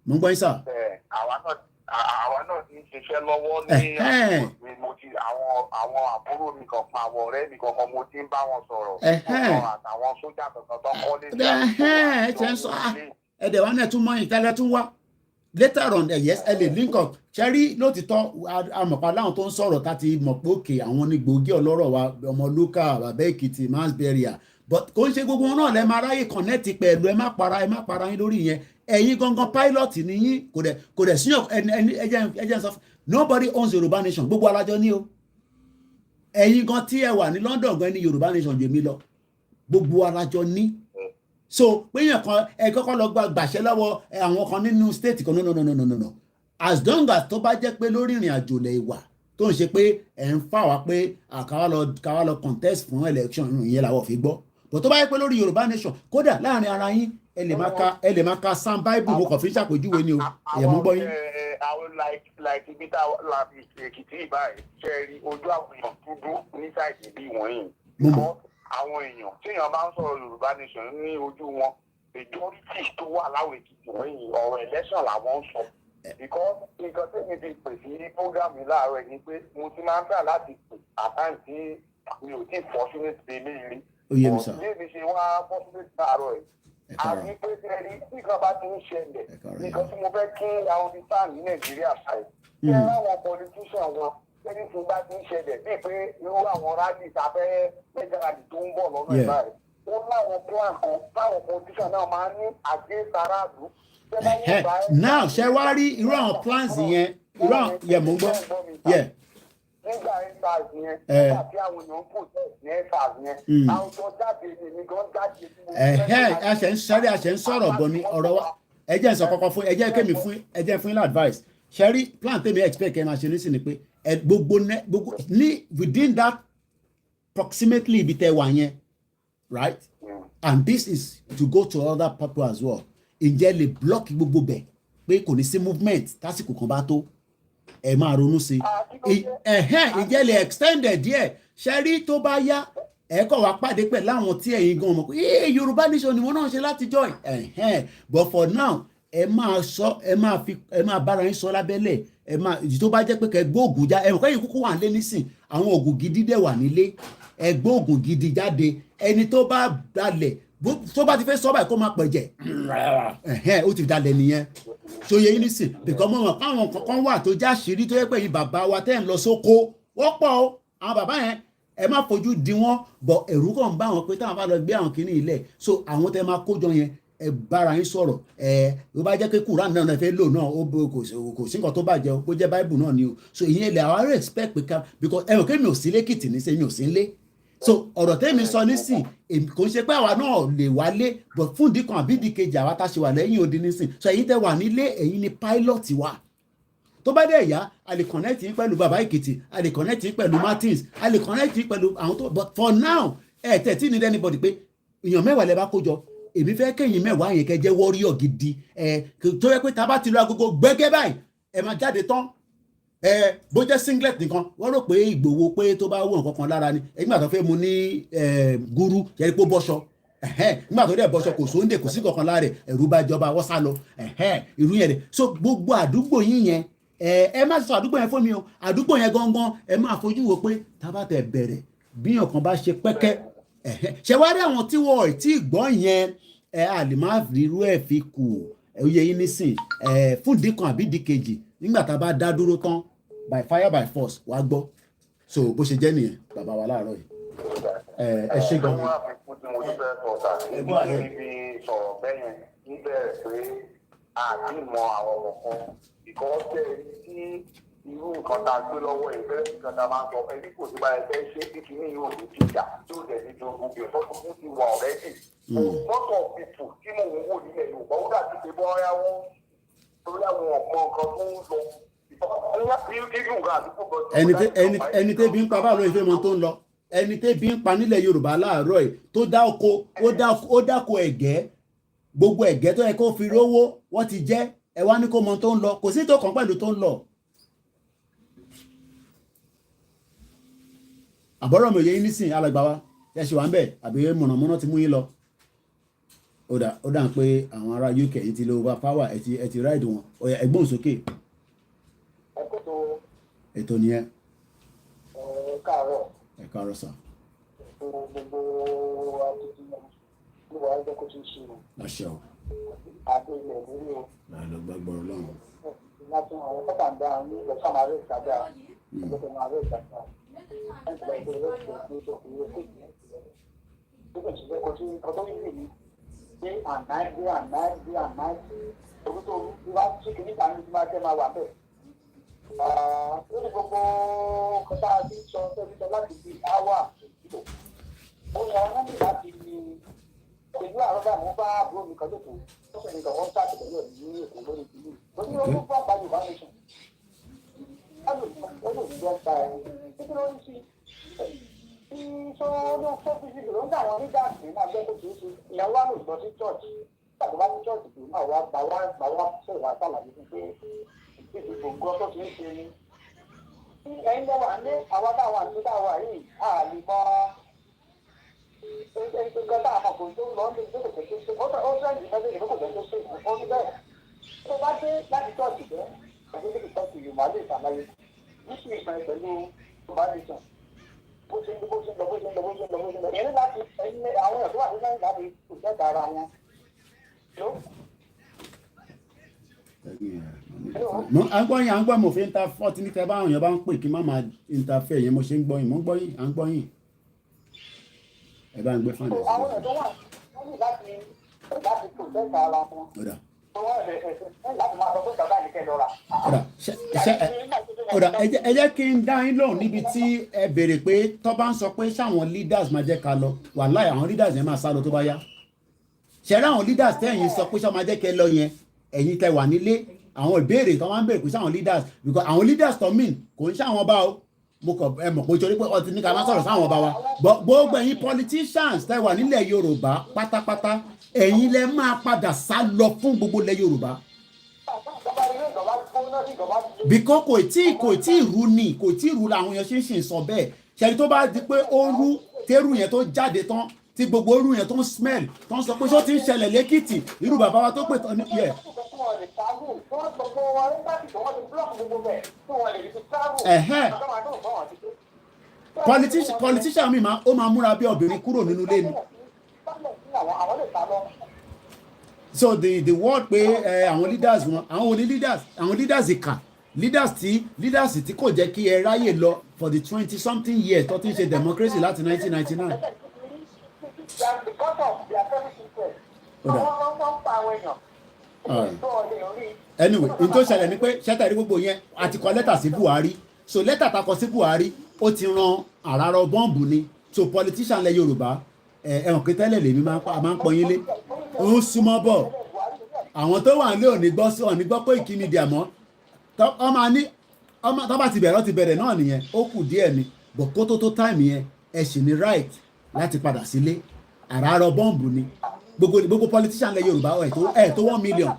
mo ń gbọ́ yín sà. àwa náà ti ń ṣiṣẹ́ lọ́wọ́ ní mo ti àwọn àbúrò mi kankan àwọn ọ̀rẹ́ mi kankan mo ti ń bá wọn sọ̀rọ̀ àtàwọn sójà kankan tó kọ́ lé ẹ̀dẹ̀ wa náà tún mọ ìtẹ́lẹ̀ tún wá later on yes ẹ lè link up ṣẹ́rí lótìtọ́ àmọ̀pá láwọn tó ń sọ̀rọ̀ ká ti mọ̀ pé òkè àwọn ní gbòógì ọlọ́rọ̀ wa Ọmọlúkà Bàbá Èkìtì Mass Burial but kò ń ṣe gbogbo wọn náà lẹ máa ráyè connect pẹ̀lú ẹ má para yín lórí yẹn ẹ̀yin gangan pilot nìyí kò dẹ̀ síyàn ẹjẹ́ sọ nobody owns Yorùbá nation gbogbo alájọ ní o ẹ̀yin gan tí ẹ wà ní London gan ní Yorùbá nation jèmi lọ gbogbo alájọ ní so péyàn kan ẹ kọ́kọ́ lọ gbàṣẹ lọ́wọ́ àwọn kan nínú state kan no as long as tó bá jẹ́ pé lórí ìrìn àjò lẹ̀ wà tó ń ṣe pé ẹ̀ ń fà wá pé káwá lọ contest fún election ìyẹn làwọn fi gbọ́ but tó bá yẹ pé lórí Yorùbá nation kódà láàrin ara yín ẹ lè máa ka Sam Bible mo kàn fi ṣàpèjúwe ni o ẹ̀yẹ̀ mú gbọ́ yín. àwọn like ibi tá a fi Èkìtì ìbáyìí ṣe rí ojú àwọn èèyàn dúdú ní sáìtì bí wọ̀nyí. àwọn èèyàn tí èèyàn bá ń sọ̀rọ̀ Yorùbá nation ní ojú wọn majority tó wà láwọn Èkìtì wọ̀nyí ọ̀rọ̀ election làwọn ń sọ. because nǹkan tí mi ti pè sí program mi láàárọ̀ ni pé mo ti máa ń gbà láti pè àtàǹtí mi ò tí ì fortunate pé léèrè. oyè mi sà. ọ̀sẹ̀ mi ṣe wá fortunate láàárọ̀ yìí. àti pé ẹni tí nǹkan bá ti ń ṣẹlẹ̀ nǹkan tí mo fẹ́ kí àwọn ti sáà ní Nàìjíríà ṣáì. ṣé àwọn politician wọn ẹni tí bá ti ń ṣẹlẹ̀ bíi pé irú àwọn rally tàbẹ́ mẹ́gàdì tó ń bọ̀ lọ́nà ìbáyìí. wọ́n láwọn plan kan táwọn politician náà máa ń ní àgbékaráàlú. now ṣe wá rí irú àwọn plans yẹn irú àwọn yẹn mò ń gbọ́ yẹ. nígbà ensars yẹn nígbà tí àwọn èèyàn ń protest ní ensars yẹn àwọn tó jáde èmi gan jáde. àṣẹ ń sọ̀rọ̀ bọ̀ ní ọ̀rọ̀ wa ẹ jẹ́ n sọ kọ́kọ́ fún ẹ jẹ́ kémi fún ẹ jẹ́ fún yín advice ṣe rí plan tèmi expect kẹ́ ẹ máa ṣe ní sí ni pé gbogbo ní within that proximately ibi tẹ́ wà yẹn right and this is to go to other people as well ǹjẹ́ lè block gbogbo bẹ̀ pé kò ní sí movement tásìkò kan bá tó ẹ máa ronú sí ǹjẹ́ lè extended díẹ̀ ṣe rí tó bá yá ẹ kọ̀ wá pàdé pẹ̀lú àwọn tí ẹ̀yin gan mọ̀ pé Yorùbá nation ni wọ́n náà ṣe láti join but for now ẹ máa bára yín sọ lábẹ́lẹ̀ ẹ máa ìdí tó bá jẹ́ pé kẹ́ gbóògùn já ẹ mọ̀ kẹ́yìn kúkú wà nílé nísìn àwọn oògùn gidi dẹ̀ wà nílé ẹ gbóògùn gidi jáde ẹni tó bá dalẹ̀ tó bá ti fẹ́ sọ báyìí kó máa pẹ̀jẹ̀ ó ti dalẹ̀ nìyẹn tó yẹ yín nísìn bìkọ́ mọ̀ wọn káwọn kankan wà tó já ṣírí tó yẹ pé yín bàbá wa tẹ́ ń lọ sóko wọ́n pọ̀ o àwọn bàbá yẹn ẹ má fojú di wọn bọ̀ ẹ̀rú kàn bá wọn pé táwọn bá lọ gbé àwọn kìíní ilẹ̀ so àwọn tẹ́ máa kójọ yẹn ẹ bára yín sọ̀rọ̀ ló bá jẹ́ pé kúrán náà fẹ́ lò náà kò sí nǹkan tó bàjẹ́ o kó jẹ́ báìbù náà ni o so ìyẹn ilẹ̀ àwọn respect pé ká because ẹ mọ̀ kémi ò sí lẹ́kìtì ní sẹ́mi ò sí lé so ọ̀rọ̀ tẹ́mi sọ nísìn kò ń ṣe pé àwa náà lè wálé but fún ìdíkan àbí ìdíkejì àwa tá a ṣe wà lẹ́yìn odi nísìn so ẹ̀yin tẹ́ wà nílé ẹ̀yin ni pilot wa tó bá dẹ̀ yá a lè connect yín pẹ̀lú Bàbá Èkìtì a lè connect yín pẹ̀lú Martins a lè connect yín pẹ̀lú àwọn tó but for now tẹ̀ tí need anybody pé èèyàn mẹ́wàá lẹ bá kó jọ èmi fẹ́ kẹ́yìn mẹ́wàá yẹn kẹ́ jẹ́ warrior gidi tó yẹ pé tá a bá ti lọ agogo gbẹ́gẹ́ báyìí ẹ máa jáde tán bó jẹ́ singlet nìkan wọ́n rò pé Ìgbòho pé tó bá wọ̀ nǹkan kan lára ni ẹgbẹ́ àtọ́ fẹ́ mu ní gúrú yẹri pé bọ́ṣọ nígbà tó dẹ̀ bọ́ṣọ kò sóńdè kò sí kankan lára ẹ̀rù bá jọba wọ́n sá lọ irú yẹn rẹ̀ so gbogbo àdúgbò yín yẹn ẹ má sọ àdúgbò yẹn fún mi o àdúgbò yẹn gangan ẹ máa fojú wo pé tábàtẹ̀ bẹ̀rẹ̀ bí ọ̀kan bá ṣe pẹ́kẹ́ ṣe wá rí àwọn tí wọ́n ti gbọ́ yẹn a lè má rírú ẹ̀ fi kù oyè yín nísìn fún díkan àbí díkejì nígbà tá a bá dá dúró tán by fire by force wàá gbọ́ so bó ṣe jẹ́ nìyẹn bàbá wa láàárọ̀ yìí ẹ ṣe gan. àwọn àfikún tí mo ti fẹ́ sọ ta níbi sọ̀rọ̀ bẹ́yẹn níbẹ̀rẹ̀ pé àti mọ àwọn ọ̀kan ìkọ́sẹ̀ tí irú nǹkan tá a gbé lọ́wọ́ ìfẹ́ nǹkan tá a máa ń sọ ẹni kò sí báyìí fẹ́ ṣe kí kìíní yóò ní jíjà tí ó dẹ̀ ní jogun bí ọ̀sán tó ti wà ọ̀rẹ́dì. most of people tí mò ń wò nílẹ̀ Yorùbá ó dàbí pé bọ́ọ̀rẹ́ àwọn ọ̀pọ̀ nǹkan tó ń lọ. ẹni tẹ́bi ń pa báwo ló ń fẹ́ mọ tó ń lọ ẹni tẹ́bi ń pa nílẹ̀ Yorùbá láàárọ̀ yìí tó dá oko ó dáko ẹ̀gẹ́ gbogbo ẹ̀gẹ́ tó yẹ kó fi rówó wọ́n ti jẹ́ ẹ wá ní kó mọ tó ń lọ kò sí tó kàn pẹ̀lú tó ń lọ. àbọ̀rọ̀ mi ò yẹ yín nísìn alàgbà wa ẹ ṣe wà ń bẹ̀ àbí mọ̀nàmọ́ná ti mú yín lọ. ó dà pé àwọn ará UK yìí ti lo over power ẹ ti ráìdì wọn ẹgbọ́n sókè. ètò nìyẹn. ẹ káàárọ̀ sà. gbogbo akitiyan ní wàá jẹ́ kó ti ṣe o. láṣẹ o. àti ilẹ̀ lórí o. láìlọ gbàgbọ́rọ̀ lọ́rùn. láti àwọn kọ́tà ń dá ní ìjọba máa rẹ̀ ìtajà ìjọba máa rẹ̀ ìtajà ẹ̀ńtìlá ìjọba rẹ̀ ìtajà ní ìjọba ìwé kéèkì nígbà tí ó kọ sí ọdún yìí ní dé àná orí tó wá sí kìíní kan ní máa jẹ́ máa wà bẹ́ẹ̀. lórí gbogbo kọta àti sọ sọ láti fi áwà ìlò ó yẹ ọ́n ní láti pẹ̀lú àrọ́bà mú bá àbúrò mi kan lóko ó sì ní kàn wọ́n sáà tẹ̀lé ní èkó lórí ìlú lórí ọdún fún àgbà Yorùbá nation ó lè jẹ́ ta ẹ̀ títí lórí sí tí sọ́ọ́nù fọ́fíìsì ló ń dà wọ́n nígbà tí náà gbẹ́ tó kìí ṣe ìyàwó àlọ́ ìgbọ́ sí chọ́ọ̀chì tàbí wá sí chọ́ọ̀chì tó náà wá gbà wá sọ̀rọ̀ àtàlàyé fún pé ìpèsè gbogbo tó kìí ṣe ni. ẹ̀yin lọ́wọ́ àlẹ́ àwa táwọn àti táwa yìí àlè mọ́ nǹkan tá a mọ̀ kò tó lọ ní ìdókòtò tó ṣe ó sẹ́yìn ìfẹ́ ìdókòtò tó ṣe ó ní bẹ́ẹ̀. tó bá dé láti chọ́ọ̀chì bẹ́ẹ̀ àti ní ìtọ́jú Yorùbá lè ṣàlàyé níṣì ìpín pẹ̀lú Yorùbá nation bó ṣe ń lọ ìyẹn láti àwọn èèyàn tó wà nílẹ̀ láti ìjọba ara wọn. à ń gbọ́ mo fi ń ta fọ́ọ̀tì ní tẹ́ bá àwọn èèyàn bá ń pè kí má máa interfere yẹn mo ṣe ń gbọ́ yín mo ń gbọ́ yín à ń gbọ́ yín ẹ bá ń gbé fáńdà sí i. àwọn èèyàn tó wà láti protect ara wọn. ẹ jẹ́ kí n dá yín lóhùn níbi tí ẹ béèrè pé tó bá ń sọ pé ṣáwọn leaders máa jẹ́ ká lọ wàláhì àwọn leaders yẹn máa sá lọ tó bá yá ṣẹ̀rẹ́ àwọn leaders tẹ́yìn sọ pé ṣáwọn máa jẹ́ kẹ́ lọ yẹn ẹ̀yin tẹ́ wà nílé àwọn ìbéèrè tó máa ń béèrè pé ṣáwọn leaders because àwọn leaders tó mean kò ń ṣáwọn bá o mo kọ ẹ mọ̀ pé torí pé ọtí ní ká má sọ̀rọ̀ sáwọn ọba wa gbogbo ẹ̀yin politicians tẹ́ wà nílẹ̀ Yorùbá pátápátá ẹ̀yin lẹ máa padà sá lọ fún gbogbo ilẹ̀ Yorùbá bíkọ́ kò tí ì rú ni kò tí ì rú làwọn èèyàn ṣe ń sọ bẹ́ẹ̀ ṣẹ́ni tó bá di pé ó rú tẹ́rù yẹn tó jáde tán tí gbogbo orú yẹn tó ń smell tó ń sọ pé ṣó ti ń ṣẹlẹ̀ lẹ́kìtì irú bàbá wa tó pè tán ní yẹ. politician mi ó máa múra bí obìnrin kúrò nínú ilé ni. So the word pé àwọn leaders wọn àwọn òní àwọn leaders ìkà leaders tí kò jẹ́ kí ẹ ráyè lọ for the 20-something years tó ti ń ṣe democracy láti 1999. Anyway n tó ṣẹlẹ̀ ni pé ṣẹ́tà rí gbogbo yẹn àti kọ lẹ́tà sí Buhari so lẹ́tà tá a kọ sí Buhari ó ti ran àràrọ̀ bọ́ǹbù ni so politician lẹ Yorùbá ẹ̀hàn kí tẹ́lẹ̀ lèmi máa ń pọ́n yín lé ó ń súnmọ́ bọ̀ àwọn tó wà nílé òní gbọ́ pé ìkíni dì àmọ́ tó bá ti bẹ̀rẹ̀ náà nìyẹn ó kù díẹ̀ ni bọ̀ kó tó time yẹn ẹ sì ní right láti padà sílé àràárọ̀ bọ́ǹbù ni gbogbo politician lẹ Yorùbá ẹ̀ tó 1 million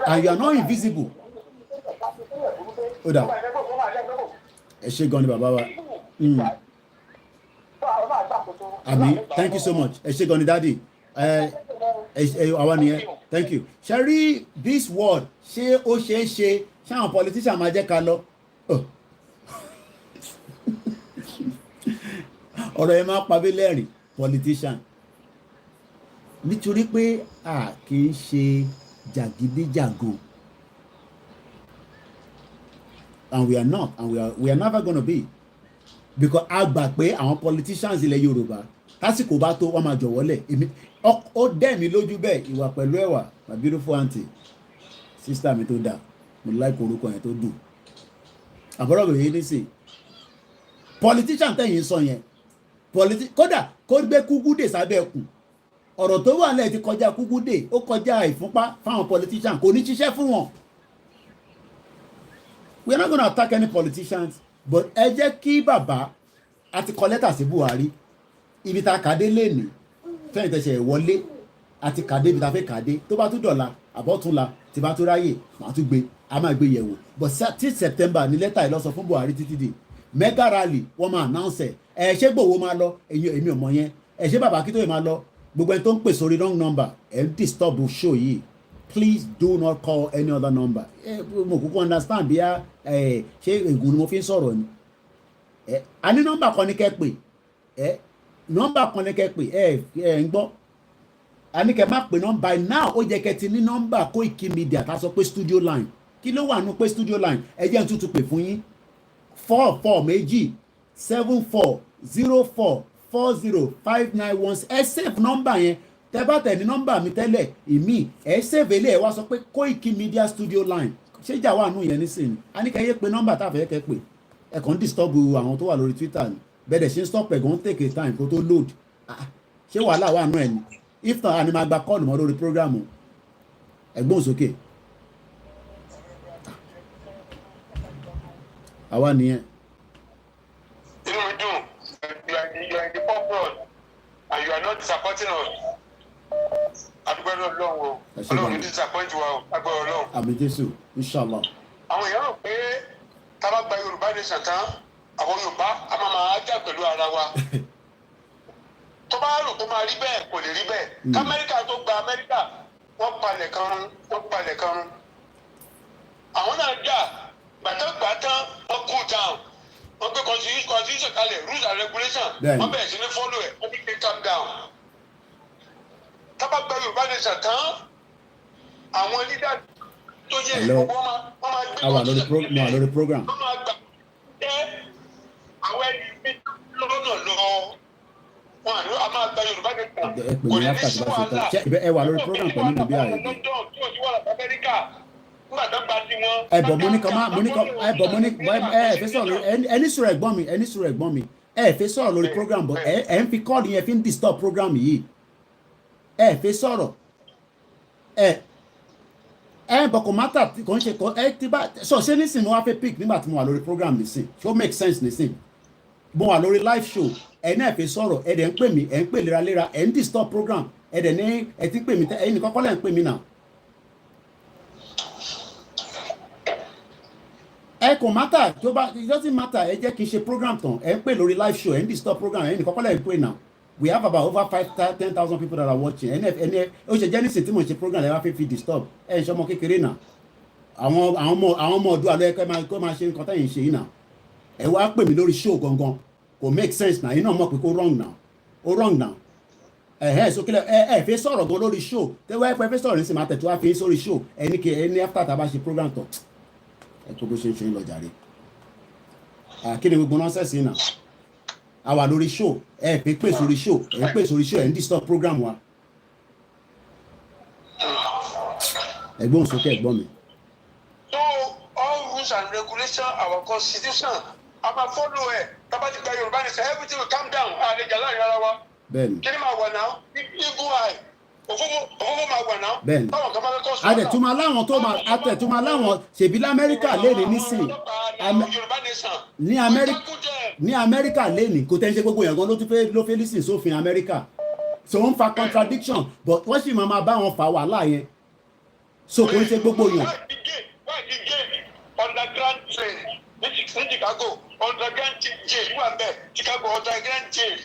and you are not invisible. ó dà ẹ ṣe gan ni bàbá wa. Àmì, thank you so much. Ẹ ṣé gan ni daddy. Àwa nìyẹn, thank you. Ṣé rí this word ṣé ó ṣeé ṣe ṣé àwọn politician máa jẹ́ ká lọ? Ọ̀rọ̀ yẹn máa pa mí lẹ́rìn politician. Nítorí pé a kì í ṣe jàgídíjàgan. And we are not, and we are never gonna be. Because a gbà pé àwọn politicians ilẹ̀ Yorùbá tásìkò bá tó wọ́n máa jọ̀wọ́lẹ̀. Ó dẹ̀ mí lójú bẹ́ẹ̀ ìwà pẹ̀lú ẹ̀wà, my beautiful aunty, sister mi tó dáa, mo like orúkọ yẹn tó dùn. Àbúrò mi yìí ní sè. Politician tẹ̀yìn sọ yẹn, kódà kó gbé kúgúdè sábẹ́ ẹkùn. Ọ̀rọ̀ tó wà lẹ́ẹ̀ ti kọjá kúgúdè, ó kọjá ìfúnpá fáwọn politician, kò ní ṣiṣẹ́ fún wọn. We are not going to attack any politicians, but ẹ jẹ́ kí bàbá àti kọ lẹ́tà sí Buhari ibi tá a kàdé lẹ́nìí fẹ́yìn tẹ̀sẹ̀ wọlé àti kàdé ibi tá a fẹ́ kàdé tó bá tún dọ̀la àbọ̀túnla tí bá tún ráyè màá tún gbé a máa gbé yẹ̀wò but till September ní lẹ́tà yìí lọ sọ fún Buhari títí di mega rally wọ́n máa announce ẹ̀ ṣé Gbòho máa lọ èmi ò mọ̀ yẹn ṣé bàbá Akintoye máa lọ gbogbo ẹni tó ń pè sórí wrong number ẹ̀ ń disturb show yìí. Please do not call any other number. Mo kúkú understand bí a ṣé ègún ni mo fi ń sọ̀rọ̀ ni. A ní nọ́mbà kan ní kẹ́ pè. Nọ́mbà kan ní kẹ́ pè. Ń gbọ́. A ní kẹ́ má pè nọ́mbà by now ó jẹ́ kẹ́ ti ní nọ́mbà Koiki Media ká sọ pé studio line. Kí ló wà nù pé studio line? Ẹ jẹ́ n tútù pè fún yín. 44 ẹ save nọ́mbà yẹn. Tẹ́ bá tẹ̀ ní nọ́mbà mi tẹ́lẹ̀ ìmí ẹ̀ save ilé ẹ̀ wá sọ pé Koiki Media studio line ṣé ìjà wà nù yẹn nísìnyí a ní kẹ́ yé pé nọ́mbà tá a fẹ́ kẹ́ pè ẹ̀ kàn ń disturb àwọn tó wà lórí Twitter ni bẹ́ẹ̀ dẹ̀ ṣe ń stop ẹ̀ gan take a time kó tó load ṣé wàhálà wà nù ẹ̀ ni if not a ní máa gba kọ́ọ̀lù mọ́ lórí program ẹ̀gbọ́n sókè àwa nìyẹn. inú mi dùn you are in the forefront and you are not disappointing us. Àdúgbò Ọlọ́run o Ọlọ́run ní disappoint wa o agbára Ọlọ́run. Àmín Jésù inshallah. Àwọn èèyàn rò pé tá a bá gba Yorùbá nation tán àwọn Yorùbá a máa jà pẹ̀lú ara wa. Tó bá rò pé máa rí bẹ́ẹ̀ kò lè rí bẹ́ẹ̀. K'Amẹ́ríkà tó gba Amẹ́ríkà wọ́n palẹ̀ kan run. Àwọn náà jà gbàtàn wọ́n cool down. Wọ́n gbé constitution kalẹ̀ rules and regulations. Wọ́n bẹ̀rẹ̀ sí ní follow ẹ̀ wọ́n fi calm down. Tábà gba Yorùbá nation tán àwọn leader tó yẹ ìgbòho wọn máa gbé lórí program. wọ́n máa gbà pé àwọn ẹni bí lọ́nà lọ wọn àná a máa gba Yorùbá nation kò ní ní sí wàhálà ẹ wà lórí program pẹ̀lú mi bí ààyè. Ẹni sọ̀rọ̀ ẹ̀gbọ́n mi ẹ fẹ́ sọ̀rọ̀ lórí program but ẹ ń fi kọ́ọ̀lù yẹn fi ń disturb program yìí ẹ fẹ́ sọ̀rọ̀ bọ̀ kò mátà kò ń ṣe kò ti bá sọ ṣé nísìnyí mo wá fẹ́ pick nígbà tí mo wà lórí program nísìn ṣé ó make sense nísìn mo wà lórí live show ẹ náà fẹ́ sọ̀rọ̀ ẹ dẹ̀ ń pè mí ẹ ń pè léraléra ẹ ń disturb program ẹ dẹ̀ ní ẹ ti pè mí ẹ̀yin nìkan kọ́ lẹ́ ń pè mí náà. Ẹ kò mátà tó bá it doesn't matter ẹ jẹ́ kí n ṣe program tán ẹ ń pè lórí live show ẹ ń disturb program ẹ̀yin nìkan kọ́ lẹ́ ń pè náà. We have about over 10,000 people that are watching. Ó ṣe jẹ́ nísìnyí tí mo ṣe program lẹ́wọ́n fi disturb ẹ̀ ń ṣọmọ kékeré náà. Àwọn ọmọ ọdún alẹ́ kọ́ máa ṣe nǹkan tẹ̀yìn ṣe yìí náà. Ẹ wá pè mí lórí show gangan kò make sense náà yín náà mọ̀ pé kó wrong now. Ó wrong now. Sókèlè fẹ́ sọ̀rọ̀ gan lórí show tẹ́wọ́ fẹ́ sọ̀rọ̀ ní sinmi àtẹ̀tù wá fi sórí show ẹni after tá a bá ṣe program tán. Ẹ tó bó ṣe ń ṣe lọ jàre. Kí ni gbogbo nonsense yìí náà? A wà lórí show ẹ pè sórí show ẹ pè sórí show ẹ ń disturb program wa. Ẹ̀gbọ́n sókè ẹ̀gbọ́n mi. So all rules and regulations our constitution a máa follow ẹ̀ tábà ti gba Yorùbá nation everything will calm down àlejà láàrin ara wa. Bẹ́ẹ̀ni. Kí ni máa wà náà igun àì òfófó máa wà náà. Bẹ́ẹ̀ni. Báwọn kan máa kọ́ sọ́kà. Àtẹ̀túmọ̀ aláwọn tó máa àtẹ̀túmọ̀ aláwọn ṣèbí lamẹ́ríkà léde nísìn. Ní Amẹ́ríkà léni kò tẹ́ ń ṣe gbogbo yẹn gan ló fẹ́ lísìn sófin Amẹ́ríkà. So ń fa contradiction but wọ́n sì máa bá wọn fa wàhálà yẹn. So kò ń ṣe gbogbo yẹn. Why the game underground train ní Chicago underground jail wà bẹ́ẹ̀ Chicago underground jail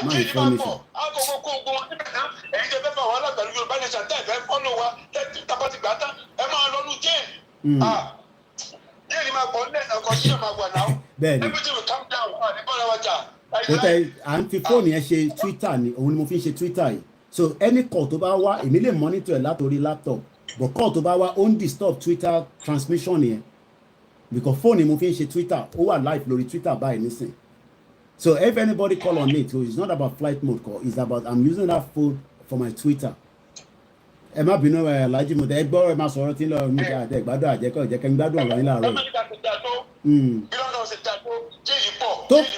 máa ń fọ́ nìṣó. àkókò kó ogun níbẹ̀ náà èyí tẹ fẹ́ fà wàhálà pẹ̀lú Yorùbá nation tẹ́ ẹ fẹ́ fọ́lọ́ wa tẹ́ tábà ti gbà tán ẹ máa lọ́nu jẹ́ẹ̀lì. jẹ́ẹ̀lì máa pọ̀ ní ẹ̀kọ́ sí ẹ̀ máa wà náà. bẹ́ẹ̀ni everything will calm down ní bọ́lá wa jà. kò tẹ à ń fi fóònù yẹn ṣe Twitter ni òun ni mo fi ń ṣe Twitter yìí so any call tó bá wá èmi lè monitor ẹ̀ látòrí laptop but call tó bá wá ó ń disturb Twitter transmission yẹn because phone ni mo fi ń ṣe Twitter ó wà live lórí Twitter báyìí nísìn so if anybody call on it so it's not about flight mode call it's about I'm using that phone for my Twitter ẹ má bínú ẹ Alhaji mo tẹ ẹ gbọ́ ẹ má sọ̀rọ̀ tí ń lọ ní ìjà àtẹ ìgbádùn àjẹkọ̀ ìjẹkẹ́ ń gbádùn ọ̀rọ̀ yín láàárọ̀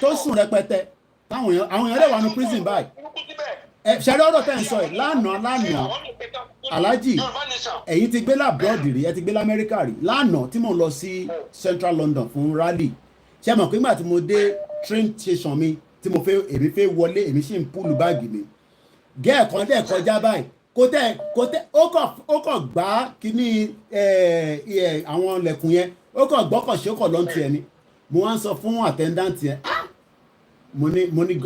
tó sùn rẹpẹtẹ táwọn èèyàn àwọn èèyàn lè wà ní prison báyìí ẹ ṣẹlẹ̀ ọ̀rọ̀ tẹ́ ń sọ yìí lánàá Alhaji ẹ̀yin ti gbé lábúrọ̀dì rí ẹ ti gbé lamẹ́ríkà rí lánàá tí mò ń lọ sí Central London fún rally ṣe mọ̀ pé nígbà tí mo dé train station mi tí mo fẹ́ èmi fẹ́ wọlé èmi sì ń púlù báàgì mi gẹ́ẹ̀kan dẹ̀ kọjá báyìí kò tẹ ó kàn gbá kíní àwọn lẹ̀kùn yẹn ó kàn gbọ́kànṣe ó kàn lọ́ntì ẹni mo wá ń sọ fún attendant yẹn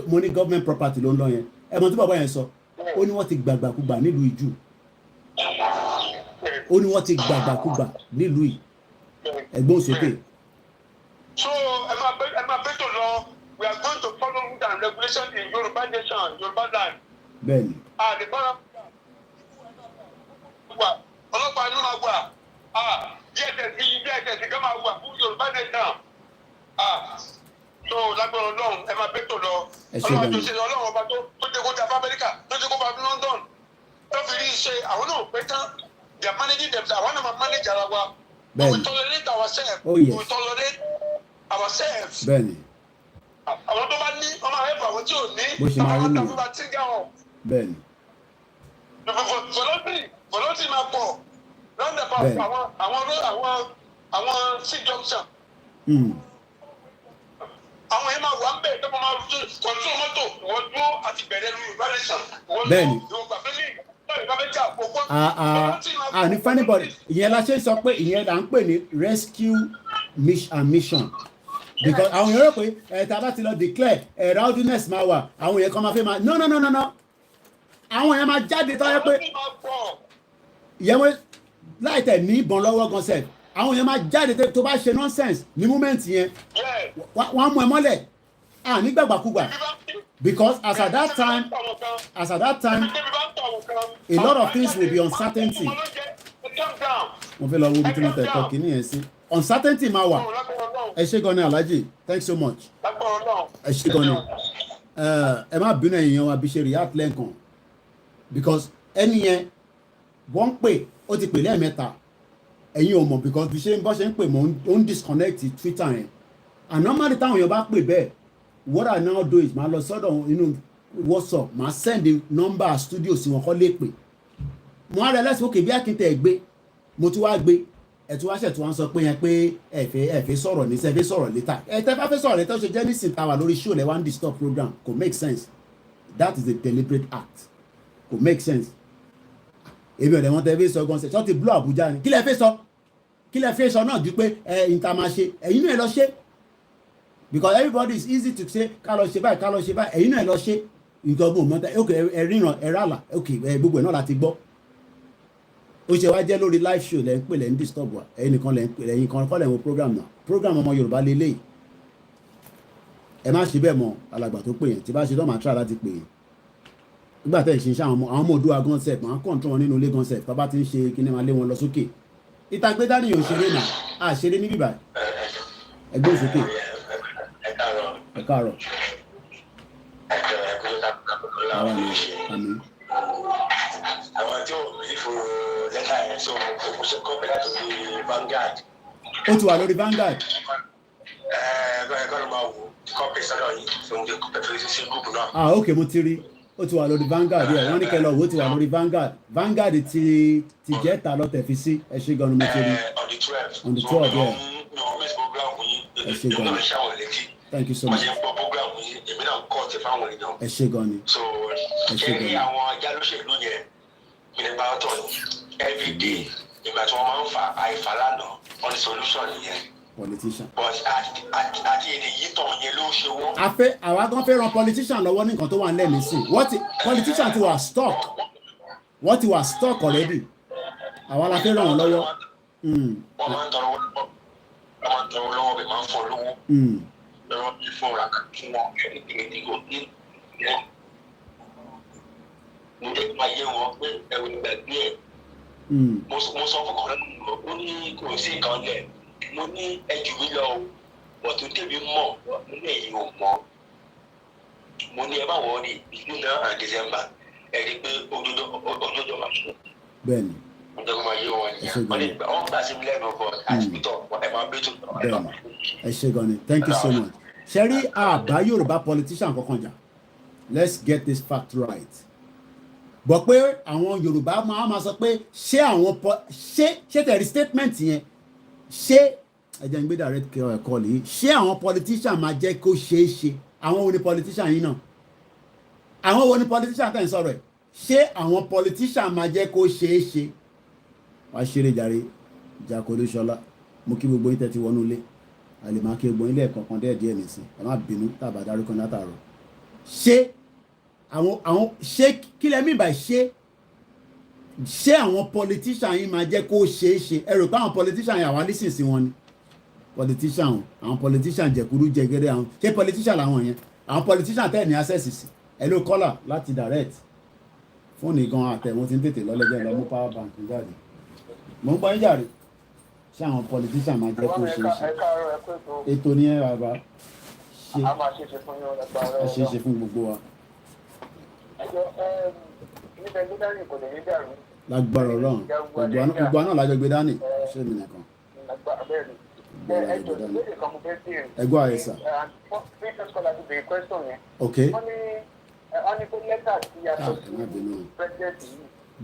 mo ní government property ló ń lọ yẹn ẹ̀mọ́ tí bàbá yẹn sọ ó ní wọ́n ti gbàgbàkúgbà nílùú ìjù ó ní wọ́n ti gbàgbàkúgbà nílùú ì ẹ̀gbọ́n sókè. so ẹ máa bẹ́tò lọ we are going to follow rules and regulations in Yorùbá nation Yorùbá land. bẹ́ẹ̀ni. àdìbọ́n ọlọ́pàá ló máa wà DSS kan máa wà fún Yorùbá nation. so lágbára Ọlọ́run ẹ máa bẹ́tò lọ Ọlọ́run tó ṣe Ọlọ́run ọba tó jẹ́ kó jà fún Amẹ́ríkà tó jẹ́ kó bá fún London tó fi rí iṣẹ́ àwọn náà pẹ́ tán they are managing themselves àwọn náà máa manage ara wa we will tolerate ourselves we will tolerate ourselves. bẹ́ẹ̀ni. àwọn tó bá ní ọmọ ẹ̀fọ́ àwọn tí ò ní àwọn ọmọ tó bá ti gà wọn. bẹ́ẹ̀ni. volunteer máa pọ̀ lọ́ndẹ̀ pa àwọn sí junction. àwọn yẹn máa wà ń bẹ̀ tó máa rú kọ̀ọ̀tù mọ́tò wọ́n dúró àti bẹ̀rẹ̀ lu ìbáraẹ̀sàn. bẹ́ẹ̀ni. ní funny ìyẹn la ṣe sọ pé ìyẹn là ń pè ní rescue mission because àwọn èèyàn rò pé ẹ̀ta bá ti lọ declare rowdiness máa wà àwọn èèyàn kan máa fẹ́ máa no àwọn èèyàn máa jáde tó yẹ pé ìyẹn wọ́n láì tẹ̀ ní ìbọn lọ́wọ́ gan sef àwọn èèyàn máa jáde tó bá ṣe nonsense ní moment yẹn wọ́n á mú ẹ mọ́lẹ̀ nígbàgbàkúgbà because as at that time a lot of things will be uncertainty mo fẹ́ lọ wo ibi tí mo tẹ̀ tọ́ kìíní yẹn sí uncertainty máa wà ẹ ṣé gan ni Alhaji thanks so much ẹ ṣé gan ni ẹ má bínú èèyàn wa bí ṣe react lẹ́ǹkan because ẹni yẹn wọ́n pè ó ti pè lẹ́ẹ̀mẹ́ta ẹ̀yin ò mọ̀ because bí ṣe ń bọ́ ṣe ń pè mọ́ ó ń disconnect Twitter yẹn and normally táwọn èèyàn bá pè bẹ́ẹ̀ what I now do is máa lọ sọ́dọ̀ inú WhatsApp máa send the number studio sí wọn kọ́ lè pè mo á rẹ lẹ́sìn òkè bí Akintoye gbé mo tún wá gbé ẹ̀tún wá ṣẹ̀tún wá sọ pé yẹn pé ẹ̀fẹ́ sọ̀rọ̀ ní sẹ́fẹ́ sọ̀rọ̀ létà ẹ̀tẹ́ bá fẹ́ sọ̀rọ̀ létà ó ṣe jẹ́ nísìnyí tàwa lórí show lẹ́wà ń disturb program kò make sense that is a deliberate act kò make sense èmi ọ̀dẹ̀ wọn tẹ́ fẹ́ sọ gan ṣe ṣọ́ọ́ ti blow Abuja ni kí lẹ fẹ́ sọ náà ju pé ìta máa ṣe ẹ̀yin náà lọ ṣe because everybody is easy to say ká lọ ṣe báyìí ẹ̀yin náà lọ ṣe nǹkan ọgbọ̀n mọ́ta ok ẹ ríran ẹ rálà ok gbogbo ẹ̀ náà láti gbọ́ ó ṣe wá jẹ́ lórí live show lẹ́ ń pè lẹ́ ń disturb wa ẹ̀yin nìkan lẹ́ ń pè ẹ̀yin kan kọ́ lẹ́ ń wo program náà program ọmọ Yorùbá lélẹ́yìí ẹ má ṣe bẹ́ẹ̀ mọ́ alàgbà tó pè yẹn tí bá ṣe tó máa try láti pè yẹn nígbà tẹ́ ẹ̀ ṣe ń ṣe àwọn ọmọ Oòduà concept máa ń control wọn nínú ilé concept tó bá ti ń ṣe kí ni máa lé wọn lọ sókè ìtàgbé dání yóò ṣeré náà à ṣeré ní bíbá ẹgbẹ́ òsókè ẹ káàárọ̀ àwọn àmì. àwọn tí ò rí fún lẹ́tà yẹn so kò ṣe kọ́ pẹ̀lú àtúndì Vanguard. ó ti wà lórí Vanguard. ẹ̀ẹ́dọ́ ló máa wò kọ́pì sọ́dọ̀ yìí tó ń gbé pẹ̀lú sí gúúpù náà. ok mo ti rí ó ti wà lórí Vanguard yẹ wọ́n ní kẹ́ lọ wò ó ti wà lórí Vanguard ti jẹ́ta lọ́tẹ̀ fi sí ẹ ṣé gan-an mo ti rí on the 12 yẹ ẹ ṣé gan-an thank you so much ẹ ṣé gan-an ẹ ṣé gan-an. àwọn ajálóṣèlú yẹn ìrìnbá ọ̀tọ̀ everyday ìgbà tí wọ́n máa ń fa àìfà lánàá wọ́n ní solution yẹn politician. àti èdè yìí tàn yẹn ló ṣe wọ́n. a fẹ́ àwa gan fẹ́ ran politician lọ́wọ́ ní nǹkan tó wà nílẹ̀ nísìn politician ti wà stuck wọ́n ti wà stuck already àwa la fẹ́ ràn wọ́n lọ́wọ́. wọ́n máa ń tọrọ lọ́wọ́ bẹ̀ máa ń fọ́ lówó. lọ́wọ́ bí fúnra kí wọ́n ẹni kò ní ìyẹn. mo jẹ́ kí n máa yé wọn pé ẹ̀rù ìgbàgbé ẹ̀. mo sọ fún kọ̀ọ̀rẹ́ mi ó ní kò sí nǹkan lẹ̀ mo ní ẹjù mi lọ ọ̀tún tèmi mọ̀ mo ní èyí ò mọ̀ mo ní ẹ má wọ̀ rí ìlú náà and December ẹ rí i pé ojoojọ́ máa sùn. bẹ́ẹ̀ni. ọjọ́ máa yé wọn nìyẹn wọ́n lè gbà wọ́n gbà sí lẹ́nu ọkọ̀ àtìpítọ̀ ẹ máa bẹ́ẹ̀ tó. bẹ́ẹ̀ni ẹ ṣe gan ni thank you so much. ṣe rí àbá Yorùbá politician kankan jà let's get this fact right. bọ̀ pé àwọn Yorùbá máa sọ pé ṣé àwọn ṣé tẹ̀rí statement yẹn ṣé ẹ̀jẹ̀ ń gbé direct call yìí ṣé àwọn politician máa jẹ́ kó ṣeé ṣe àwọn wo ni politician yìí náà àwọn wo ni politician tẹ̀ ń sọ̀rọ̀ ẹ̀ ṣé àwọn politician máa jẹ́ kó ṣeé ṣe wàá ṣeré jàre Jàkólú Ṣọlá mo kí gbogbo yín tẹ́ ti wọnú ilé àlè máa kí gbogbo yín lẹ́ẹ̀kọ̀ọ̀kan díẹ̀ nìsín ẹ má bínú tàbá dárúkọ látàrọ ṣé àwọn ṣé kí lẹ mí báyìí ṣé àwọn politician yìí máa jẹ́ kó ṣeé ṣe ẹ rò pé àwọn politician yìí àwa lísìn sí wọn ni politician àwọn politician jẹkuru jẹgẹdẹ àwọn ṣé politician làwọn yẹn àwọn politician tẹ́ ní access sí ẹ ló kọ́là láti direct fóònù gan àtẹ̀wọ́n ti ń tètè lọ́lẹ́jẹ́ lọ mú power bank jáde mo ń gbọ́ yín jàre ṣé àwọn politician máa jẹ́ kó ṣeé ṣe ètò ní ẹ bàbá ṣe ṣe fún gbogbo wa. lágbára Ọlọ́run gbogbo àná lájọ gbé dání ṣé mi nìkan. ẹgbẹ́ àyẹ̀sà. ok.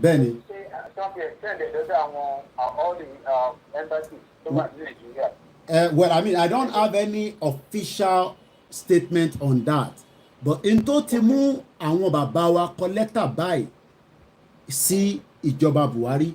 bẹ́ẹ̀ni. Well, I mean, I don't have any official statement on that. But in tó ti mú àwọn bàbá wa kọ lẹ́tà báyìí sí ìjọba Buhari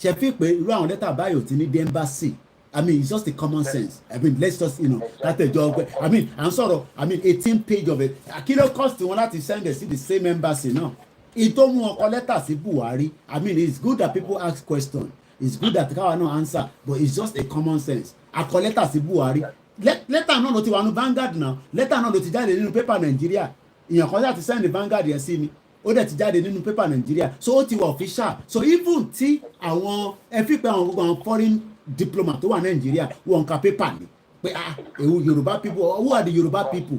ṣe fi pé irú àwọn lẹ́tà báyìí ò ti ní dé embassy. I mean, it's just a common sense. I mean, let's just, láti ẹjọ́ ọgbẹ́. I mean, à ń sọ̀rọ̀, 18 page of it. Kí ló cost wọn láti send it sí the same embassy náà? Ìtò mú ọkọ lẹ́tà sí Buhari. I mean, it's good that people ask questions. It's good that káwa náà answer, but it's just a common sense. Akọ lẹ́tà sí Buhari. Lẹ́tà náà ló ti wà ní Vanguard náà. Lẹ́tà náà ló ti jáde nínú pépà Nàìjíríà. Ìyàn kan láti send Vanguard yẹn sí mi. Ó dẹ̀ ti jáde nínú pépà Nàìjíríà. So ó ti wà official. So even tí àwọn ẹ fi pé àwọn gbogbo àwọn foreign diplomat tó wà Nàìjíríà wọn ka pépà ni. Pé ewu Yorùbá people, who are the Yorùbá people?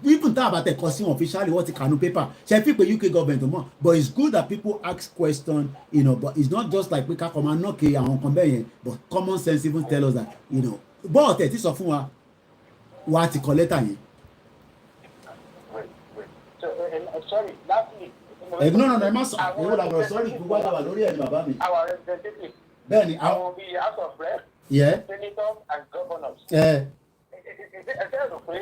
Even tá a bá tẹ̀ kọ sí wọn officially wọ́n ti kànú pépà. Ṣe fi pé UK government mọ̀. But it's good that people ask questions, but it's not just like pé ká kọ́ máa nọ́ọ̀kì àwọn kan bẹ́ẹ̀ yẹn, but common sense even tell us that, bọ́ọ̀ tẹ̀ tí sọ fún wa wà á ti kọ lẹ́tà yẹn. Sorry, lastly. No, ẹ má sọ èwo làbọ̀ sorry gbogbo àgbà lórí ẹ̀ bàbá mi. Our representatives. Bẹ́ẹ̀ni àwọn bíi house of reps. Senators and governors. Ẹ ṣe rò pé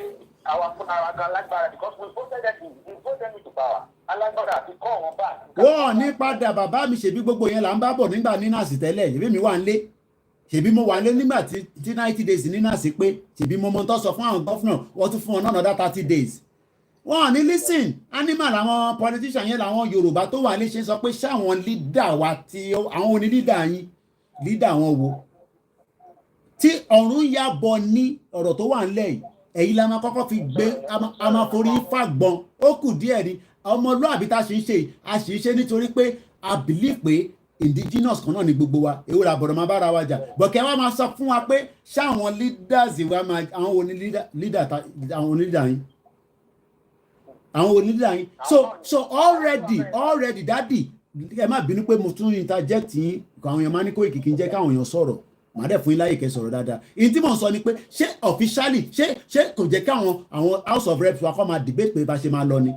our gan lágbára because we voted them into power. Alágbára àti kọ́ wọn bá. Wọ́n ní padà bàbá mi ṣèbí gbogbo yẹn là ń bá bọ̀ nígbà nínàsì tẹ́lẹ̀ ṣèbí mi wà ń lé ṣèbí mo wà ń lé nígbà tí 90 days nínàsì pé ṣèbí mo mọ tó sọ fún àwọn gọ́fúnà wọ́n tún fún wọn náà another 30 days. Wọ́n ní listen animal àwọn politician yẹn làwọn Yorùbá tó wà léṣe sọ pé ṣáwọn leader wa tí àwọn oní leader yín leader wọn wo tí ọ̀run yà bọ̀ ní ọ̀rọ̀ tó wà ńlẹ̀ yìí èyí la máa kọ́kọ́ fi gbé a máa forí fàgbọ́n ó kù díẹ̀ ni ọmọlúàbí tá a ṣe ń ṣe nítorí pé a believe pé indigenous kan náà ni gbogbo wa èwo la bọ̀dọ̀ máa bára wa jà bọ̀kẹ́ wa máa sọ fún wa pé ṣáwọn leaders wa máa àwọn oní leader àwọn oní leader yín àwọn onídìrí yín so already daddy ẹ má bínú pé mo tún interject yín àwọn èèyàn máa ní kó èkìkí ń jẹ́ káwọn èèyàn sọ̀rọ̀ màá dẹ̀ fún yín láyè kẹ́ sọ̀rọ̀ dáadáa ìyí tí mò ń sọ ni pé ṣé officially ṣé kò jẹ́ káwọn àwọn house of reps wa kọ́ máa debate pé bá ṣe máa lọ ni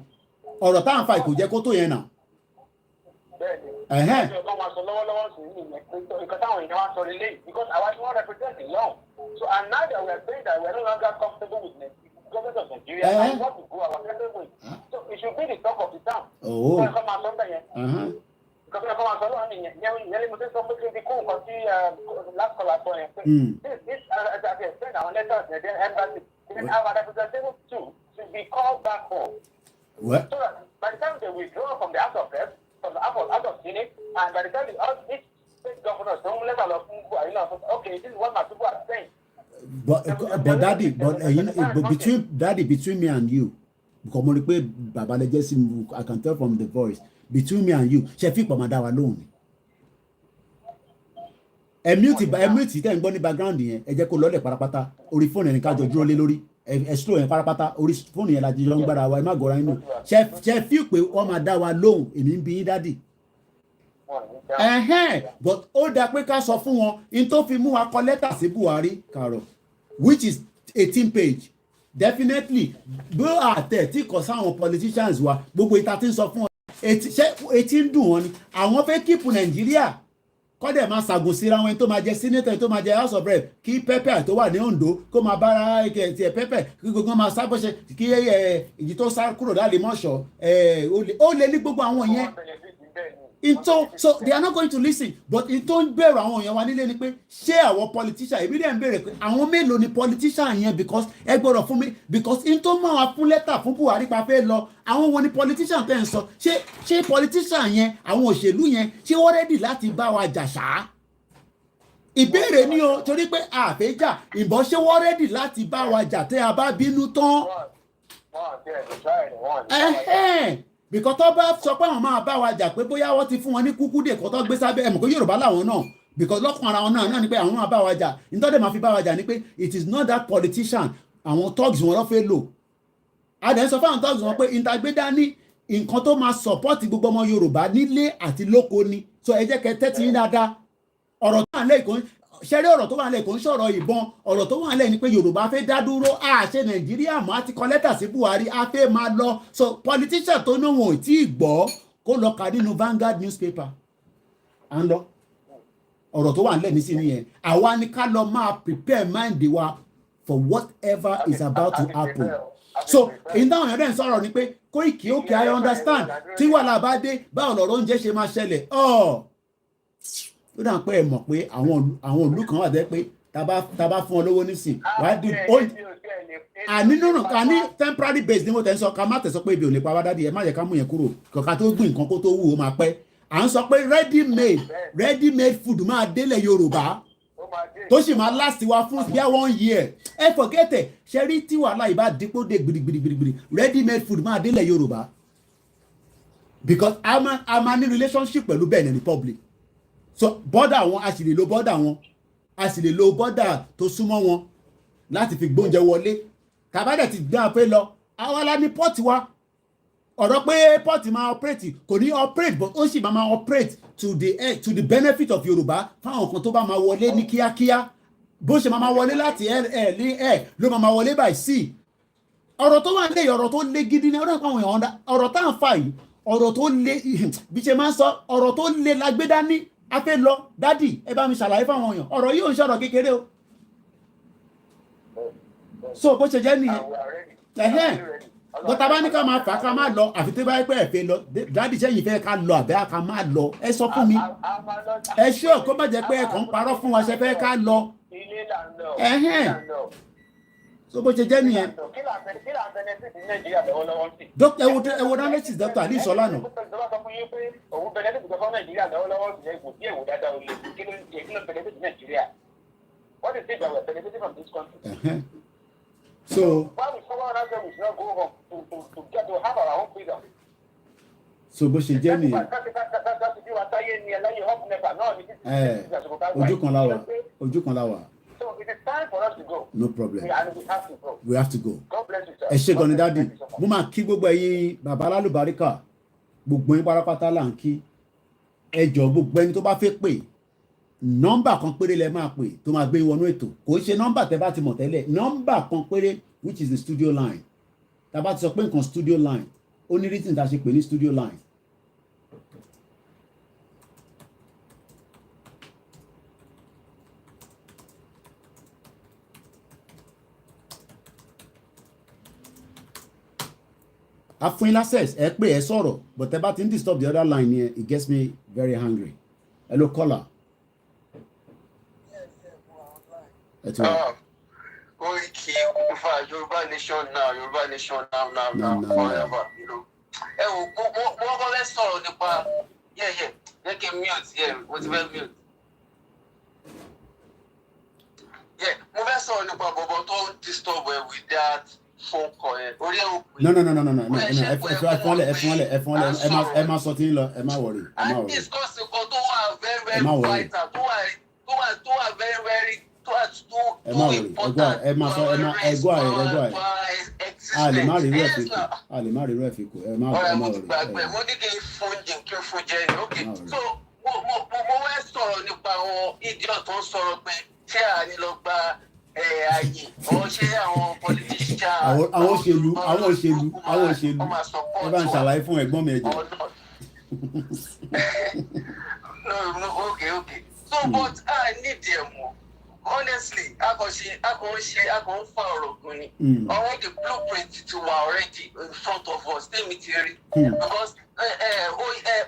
ọ̀rọ̀ táwọn fa kò jẹ́ kó tó yẹn nà. bẹ́ẹ̀ni ọkọ máa sọ lọ́wọ́lọ́wọ́ sí ní nǹkan táwọn èèyàn wá sọ lélẹ́yìn because àwa tí wọ́n represent the law so and now that we are saying that we are no longer comfortable with government of Nigeria and want to go our separate way. So it should be the talk of the town. Oh. Come on, because come on, so last call I saw this as I said, embassy. Then our representatives too should be called back home. What? So that by the time they withdraw from the House of Reps, from the House of Senate, and by the time each state governors don't let alone okay, this is what my people are saying. But daddy, between me and you, because I can tell from the voice, between me and you, Shefi Pamadawa alone. Mute tẹ́ ń gbọ́ ní background yẹn, ẹ jẹ́ kó lọ́lẹ̀ parapata, orí fóònù ẹni ká jọ dúró lé lórí, ẹ slow yẹn parapata, orí fóònù yẹn la jọ ń gbára wa, ẹ má gọra inú. Ṣe fi pé wọ́n máa dá wa lóhùn, èmi ń bi yín dádì. But ó dáa pé ká sọ fún wọn, in tó fi mú wa kọ lẹ́tà sí Buhari, Karo, which is 18 page. Definitely, bó àtẹ̀ tí kò sáwọn politicians wa, gbogbo ìta tí ń sọ fún wọn, etí ń dùn wọn ni, àwọn fẹ́ kíìpù Nàìjíríà. Kọ́dẹ̀ máa ṣàgùn síra wọn tó máa jẹ senator tó máa jẹ house of rep kí pẹ́pẹ́ tó wà ní Ondo kó máa bára tiẹ̀ pẹ́pẹ́ kí gbogbo máa sábọ́ṣe kí ìjì tó sá kúrò láàrin mọ́ṣọ́ ó lé ní gbogbo àwọn yẹn. So they are not going to listen, but ìtò ń bẹ̀rù àwọn èèyàn wa nílé ni pé ṣé àwọn politician èmi dẹ̀ ń bèrè pé àwọn mélòó ni politician yẹn because ẹ gbọ́dọ̀ fún mi because ìtò máa wá fún lẹ́tà fún Buhari pa fẹ́ lọ àwọn wo ni politician tẹ́ ń sọ ṣé politician yẹn àwọn òṣèlú yẹn ṣé wọ́n rẹ́dì láti bá wa jà ṣá ìbéèrè ni o torí pé àfẹ́jà ìbọn ṣé wọ́n rẹ́dì láti bá wa jà tẹ́ a bá bínú tán because tó bá sọ pé àwọn máa bá wa jà pé bóyá wọ́n ti fún wọn ní kúkú dè kó tó gbé sábẹ́ ẹ̀mọ̀ pé Yorùbá làwọn náà because lọ́kàn ara wọn náà ni pé àwọn máa bá wa jà nítorí máa fi bá wa jà ni pé it is not that politician àwọn thugs wọn lọ́ fẹ́ lò adẹ̀ ń sọ fáwọn thugs wọn pé ìtagbédá ní nǹkan tó máa support gbogbo ọmọ Yorùbá nílé àti lóko ni so ẹ jẹ́ kẹ́ tẹ́tí yín dáadáa ọ̀rọ̀ tó wà lẹ́yìn ṣẹ́rí ọ̀rọ̀ tó wà lẹ́yìn kò ń ṣọ̀rọ̀ ìbọn ọ̀rọ̀ tó wà lẹ́yìn ni pé Yorùbá fẹ́ dá dúró àṣẹ Nàìjíríà mọ́ àti kọ lẹ́tà sí Buhari a fẹ́ máa lọ so politician tó ní wọn ò tí ì gbọ́ kó lọ kà nínú Vanguard newspaper à ń lọ ọ̀rọ̀ tó wà lẹ́yìn sí nìyẹn àwa ni ká lọ máa prepare mind wa for whatever is about to happen so èyí táwọn èèyàn dẹ̀ ń sọ̀rọ̀ ni pé Koiki okay I understand tí wàhálà bá dé báwo lọ̀rọ̀ oúnjẹ ṣe máa ṣẹlẹ̀ ó dà pé ẹ mọ̀ pé àwọn ìlú kan wà dẹ́ pé tá bá fún ọ lówó nísìn wàá di àní temporary base ni mo tẹ̀ ń sọ ká má tẹ̀sọ́ pé ibi ò lè pa wá dádì ẹ má yẹ ká mú yẹn kúrò kọ̀ọ̀ká tó gbìn nǹkan kó tó wù ó máa pẹ́ à ń sọ pé ready made food máa délẹ̀ Yorùbá tó sì máa last wa fún bí i 1 year ẹ forget ẹ ṣe rí tí wàhálà ìbá dípò dé gbìrìgbìrìgbìrì ready made food máa délẹ̀ Yorùbá because a máa ní relationship pẹ̀lú Benin Republic so border wọn a sì lè lo border wọn a sì lè lo border tó súnmọ́ wọn láti fi gbóúnjẹ wọlé tàbádẹ̀ ti gbá pé lọ àwọn alá ní port wa ọ̀rọ̀ pé port máa operate kò ní operate but ó sì máa operate to the benefit of Yorùbá fáwọn kan tó bá máa wọlé ní kíákíá bó ṣe máa wọlé láti air ló máa wọlé by sea ọ̀rọ̀ tó wà lẹ́yìn ọ̀rọ̀ tó lé gidi ní ọ̀rọ̀ tá à ń fà yìí ọ̀rọ̀ tó lé bí ṣe máa ń sọ ọ̀rọ̀ tó lé lágbé dání a fẹ́ lọ dádì ẹ bá mi ṣàlàyé fáwọn èèyàn ọ̀rọ̀ yìí ò ń ṣọ̀rọ̀ kékeré o so bó ṣe jẹ́ nìyẹn bọ́tà bá ní ká máa fà ká máa lọ àfi tó bá pẹ́ ẹ̀ fẹ́ lọ dádì sẹ́yìn fẹ́ ká lọ àbẹ́ ká máa lọ ẹ sọ fún mi ẹ ṣé kó má jẹ́ pé ẹ kàn ń parọ́ fún wa ṣe fẹ́ ká lọ so bó ṣe jẹ́ nìyẹn ẹ wo analysis Dr. Ali Solana. What is it that we're benefiting from this country? So why would someone else we should not go home to get to have our own freedom? So bó ṣe jẹ́ nìyẹn. Ojú kan láwà. So it is time for us to go. No problem. And we have to go. We have to go. God bless you, sir. Ẹ ṣé gan ni dádì mo máa kí gbogbo ẹ̀yin bàbá alálùbáríkà gbogbo yín pátápátá là ń kí ẹ jọ̀ọ́ gbogbo ẹni tó bá fẹ́ pè nọ́mbà kan péré lẹ máa pè tó máa gbé wọnú ètò kò ṣe nọ́mbà tẹ́ bá ti mọ̀ tẹ́lẹ̀ nọ́mbà kan péré which is the studio line tá bá ti sọ pé nǹkan studio line ó ní reason tá a ṣe pè ní studio line. a fún yín access ẹ pé ẹ sọ̀rọ̀ but tẹ́ bá ti ń disturb the other line yẹn it gets me very hungry. Hello caller. Koiki ṣe kúkúfà Yorùbá nation now forever, you know. Ẹ wò mo kọ́ fẹ́ sọ̀rọ̀ nípa jẹ́ kí n mute mo ti fẹ́ mute. Mo fẹ́ sọ̀rọ̀ nípa bọ̀bọ̀ tó ń disturb with that phone call yẹn. Orí ẹ̀ ò pé. No. Ẹ má sọ tí ń lọ, ẹ má worry. I discuss nǹkan tó wà very vital, tó wà very ẹ má worry. Ẹ má sọ a lè má rí rẹ̀ fi kù. Ẹ má worry. Mo ní kí n fún jẹ ní okay. So mo wẹ́ sọ̀rọ̀ nípa àwọn idiot tó ń sọ̀rọ̀ pé ṣé àní lọ gba ààyè ọ̀ ṣé àwọn politician. Àwọn òṣèlú ẹ bá ń ṣàlàyé fún ẹ̀gbọ́n mi ẹ̀jẹ̀. No, okay. So but I need them more. Honestly, I can fa ọ̀rọ̀ gan ni. All the blueprint to were already in front of us. Because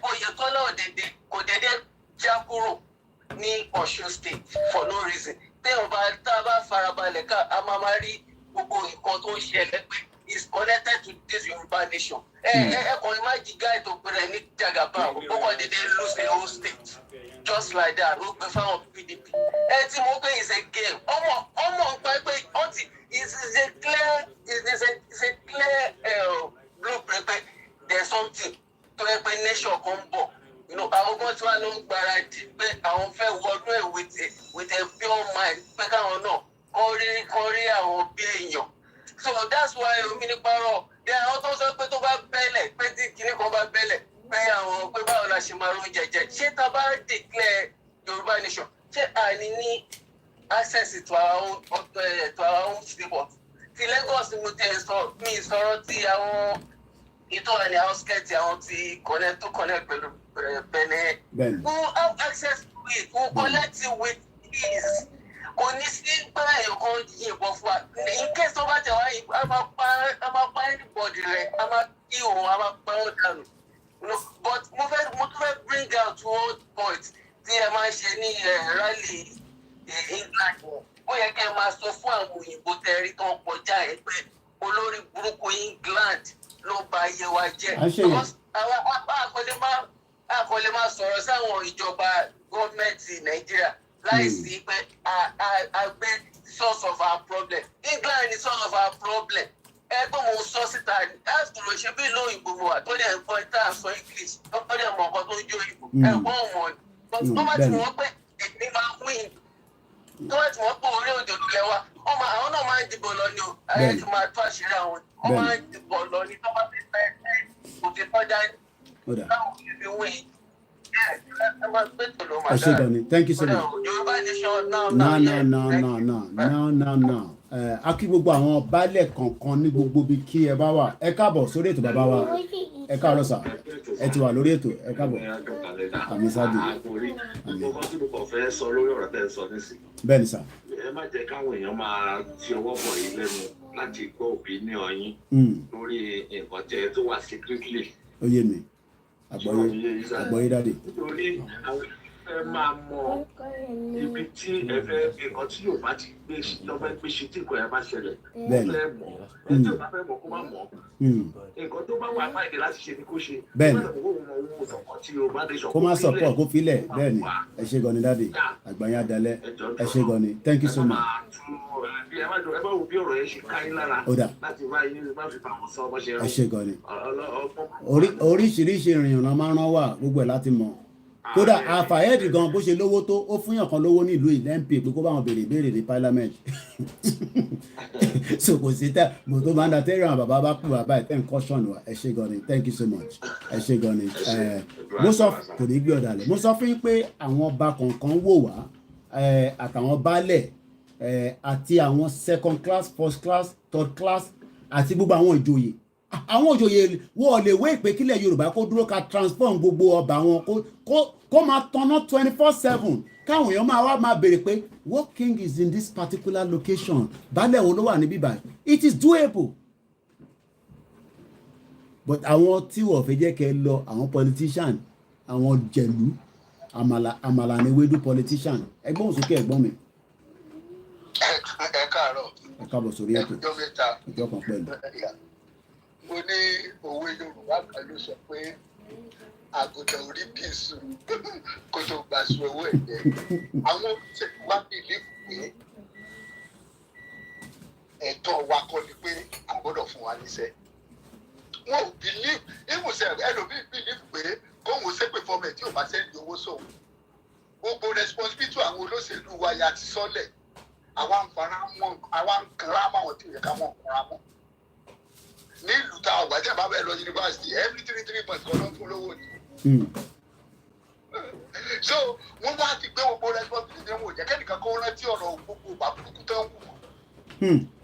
Oyetola kò dédé já kúrò ní Ọ̀ṣun state for no reason. Tá a bá farabalẹ̀ ká a máa rí gbogbo nǹkan tó ń ṣẹlẹ̀ pé is connected to this Yoruba nation. Kò má jí guy tó pèrè ní Jagaba, ó kàn dédé lose the whole state. Just like that, ó gbé fáwọn PDP. Tí mo pé is a game. Ọmọ nǹkan pé is a clear blueprint pé there's something tó yẹ pé nation kan bọ̀. Àwọn ọmọ tí wọ́n ló ń gbáradì pé àwọn fẹ́ wọnú ẹ̀ with a pure mind pé káwọn náà kọ́ rí àwọn bí èèyàn. So that's why omi ní parọ́ àwọn tó sọ pé tó bá bẹ́lẹ̀ pé tí kinní kan bá bẹ́lẹ̀ pé àwọn pé báwo la ṣe máa ro jẹjẹ ṣé tá a bá declare Yorùbá nation ṣé àní ní access to our own state. Ti Lagos mo tẹ mi sọ̀rọ̀ ti àwọn ìtọ́ ẹni outskirt àwọn ti connect pẹ̀lú Benin. Who have access to it, who collect it with ease. Kò ní sí pé èèyàn kan yìnbọn fún wa. In case tó bá tẹ̀ wá yìí, a máa pa anybody rẹ̀, a máa kí òun, a máa pa ó dànù. But mo tún fẹ́ bring out one point tí ẹ máa ṣe ní rally England. Ó yẹ kí ẹ máa sọ fún àwọn òyìnbó tẹ̀rí tó ń kọjá ẹ pé olórí burúkú England ló bà ayé wa jẹ́. Because àwọn àkọlé máa sọ̀rọ̀ sáwọn ìjọba gọ́ọ̀mẹ̀ntì Nàìjíríà láìsí pé a gbé source of our problem. England is source of our problem. Ẹgbẹ́ mo sọ síta ní àtúrò ṣe bí ìlú òyìnbó mo wà tó dẹ̀ ń kọ́ ìta àsọ English tó dẹ̀ mọ̀ ọkọ tó ń jó ìbò. Ẹ̀gbọ́n ọmọ ni. Tó bá ti wọ́n pé èmi máa win. Tó bá ti wọ́n pé orí òjò lulẹ̀ wa. Àwọn náà máa ń dìbò lọ ni o. Ayé ti máa tó àṣírí àwọn. Wọ́n máa ń dìbò lọ ni tó bá ti fẹ́ òfin tọ́jà ní. Táwọn òfin fi win. Thank you so much. No. Akí gbogbo àwọn baálẹ̀ kankan ní gbogbo bí kí ẹ bá wà. Ẹ káàbọ̀ sórí ètò bàbá wa. Ẹ káàárọ̀ sà. Ẹ ti wà lórí ètò. Ẹ káàbọ̀. Àmì sáàdì. Bẹ́ẹ̀ni sà. Ẹ má jẹ́ káwọn èèyàn máa ti ọwọ́ bọ̀ yín lẹ́nu láti gbọ́ opinion yín lórí nǹkan tẹ́ tó wà secretly. Ó yé mi. Àgbọ̀yé dáde. Nítorí ẹ máa mọ ibi tí ẹ fẹ́ nǹkan tí yóò bá ti gbé lọ́fẹ́ gbé ṣe tí nǹkan yẹn bá ṣẹlẹ̀ ó fẹ́ mọ̀ ẹ tí ò bá fẹ́ mọ̀ kó má mọ̀ nǹkan tó bá wà fáìdì láti ṣe ni kó ṣe kó má sọ̀pọ̀ kó filẹ̀ bẹ́ẹ̀ ni ẹ ṣé gan ni dáde àgbáyé adalẹ̀ ẹ ṣé gan ni thank you so much. ẹ bá wo bí ọ̀rọ̀ yẹn ṣe ká yín lára láti bá yín má fi fàwọn sọ ọmọ ṣe rán. ẹ ṣé gan ni oríṣiríṣi ìrìnnà máa ń rán wà gbogbo ẹ̀ láti mọ̀ kódà àfàyẹ́dì gan bó ṣe lówó tó ó fún yàn kan lówó nílùú ìlẹ́ǹpì pé kó bá wọn béèrè ìbéèrè ní parliament so kò sí tẹ mo tó máa ń da tẹ́rẹ̀ àwọn bàbá bá kú bàbá ẹ̀ tẹ́ ń caution wa ẹ ṣé gan ni thank you so much ẹ ṣé gan ni mo sọ kò ní gbé ọ̀dàlẹ̀ mo sọ fún yín pé àwọn ọba kọ̀ọ̀kan wò wá àtàwọn baálẹ̀ àti àwọn second class first class third class àti gbogbo àwọn ìjòyè àwọn òjòyè wọ́n lè wé ìpè kílẹ̀ Yorùbá kó dúró ká transform gbogbo ọba wọn kó máa tanná 24/7 káwọn èèyàn máa béèrè pé what king is in this particular location baálẹ̀ wo ló wà níbí báyìí it is doable but àwọn tí wọ́n fẹ́ jẹ́ kẹ́ lọ àwọn politician àwọn jẹ̀lú àmàlà ni wédú politician ẹgbọ́n òsókè ẹ̀gbọ́n mi. ẹ káàárọ̀ káàbọ̀ sórí ètò ẹjọ́ mẹ́ta ọjọ́ kan pẹ̀lú. mo ní òwe Yorùbá kan ló sọ pé àgùntàn orí bíìsù kó tó gbà sọ owó ẹ̀jẹ̀ àwọn olùsèlú wá nílé pé ẹ̀tọ́ wa kọ́ ni pé a gbọ́dọ̀ fún wa níṣẹ́ wọn ò believe ìmùsẹ̀ ẹlòmíì believe pé kóhùn ṣépè fọmọ ẹ̀ tí ò bá sẹ́ni owó sóhun gbogbo responsibility àwọn olóṣèlú wa ya ti sọ́lẹ̀ àwa ń kanra mọ́ àwọn tí ò yẹ ká mọ̀ kanra mọ́ ní ìlú tá a wà jẹ́ bàbá ẹ lọ yunifásitì every 3 months kan ló ń fún lówó ni. So wọ́n wá ti gbé gbogbo responsibility wọn ò jẹ́ kẹ́nìkan kó rántí ọ̀rọ̀ gbogbo bàbúrúkú tó ń wù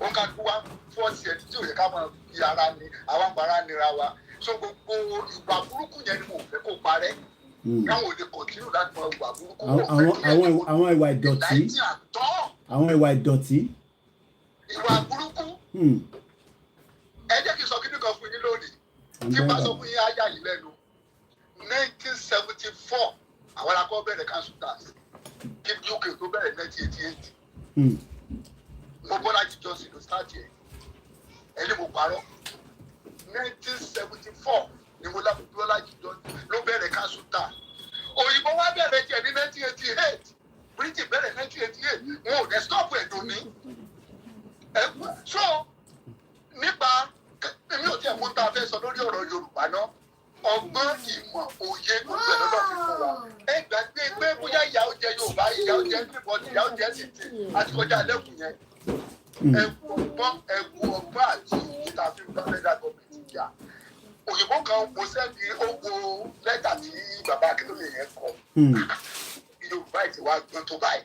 wọ́n ká kó wá fọ́ọ̀sì ẹni tí ò yẹ ká máa fi ara ni àwa ń bara nira wa so gbogbo ìwà burúkú yẹn ni mo fẹ́ kó parẹ́ káwọn ò lè kọ̀tínú láti máa ìwà burúkú. àwọn ìwà ìdọ̀tí àwọn ìwà ìdọ̀tí. ìwà burúkú ẹ jẹ́ kí n sọ kí nìkan fún yín lónìí kí n bá sọ fún yín ájá yìí lẹ́nu 1974 àwọn akọ́ bẹ̀rẹ̀ council tax kí UK tó bẹ̀rẹ̀ 1988 mo Bọ́lájí Johnson ló start yẹ ẹni mo parọ́ 1974 ni mo lábẹ́ Bọ́lájí Johnson ló bẹ̀rẹ̀ council tax òyìnbó wá bẹ̀rẹ̀ tiẹ̀ ní 1988 Britain bẹ̀rẹ̀ 1988 wọn ò dẹ̀ stop ẹ̀ lónìí so nípa èmi ò tiẹ̀ mú tá a fẹ́ sọ lórí ọ̀rọ̀ Yorùbá náà ọgbọ́n ìmọ̀ òye gbogbo ẹ̀ lọ́dọ̀ fi fún wa ẹ gbàgbé pé bóyá ìyá oúnjẹ Yorùbá ìyá oúnjẹ níbọ̀dì ìyá oúnjẹ sì ti àti kọjá lẹ́kùn yẹn ẹ̀wù ọgbọ́n àti ìta fi gba federal government jà òyìnbó kan mo sẹ́ni ó wo lẹ́tà tí bàbá Akintoye yẹn kọ Yorùbá ìtì wá gbọ́n tó báyìí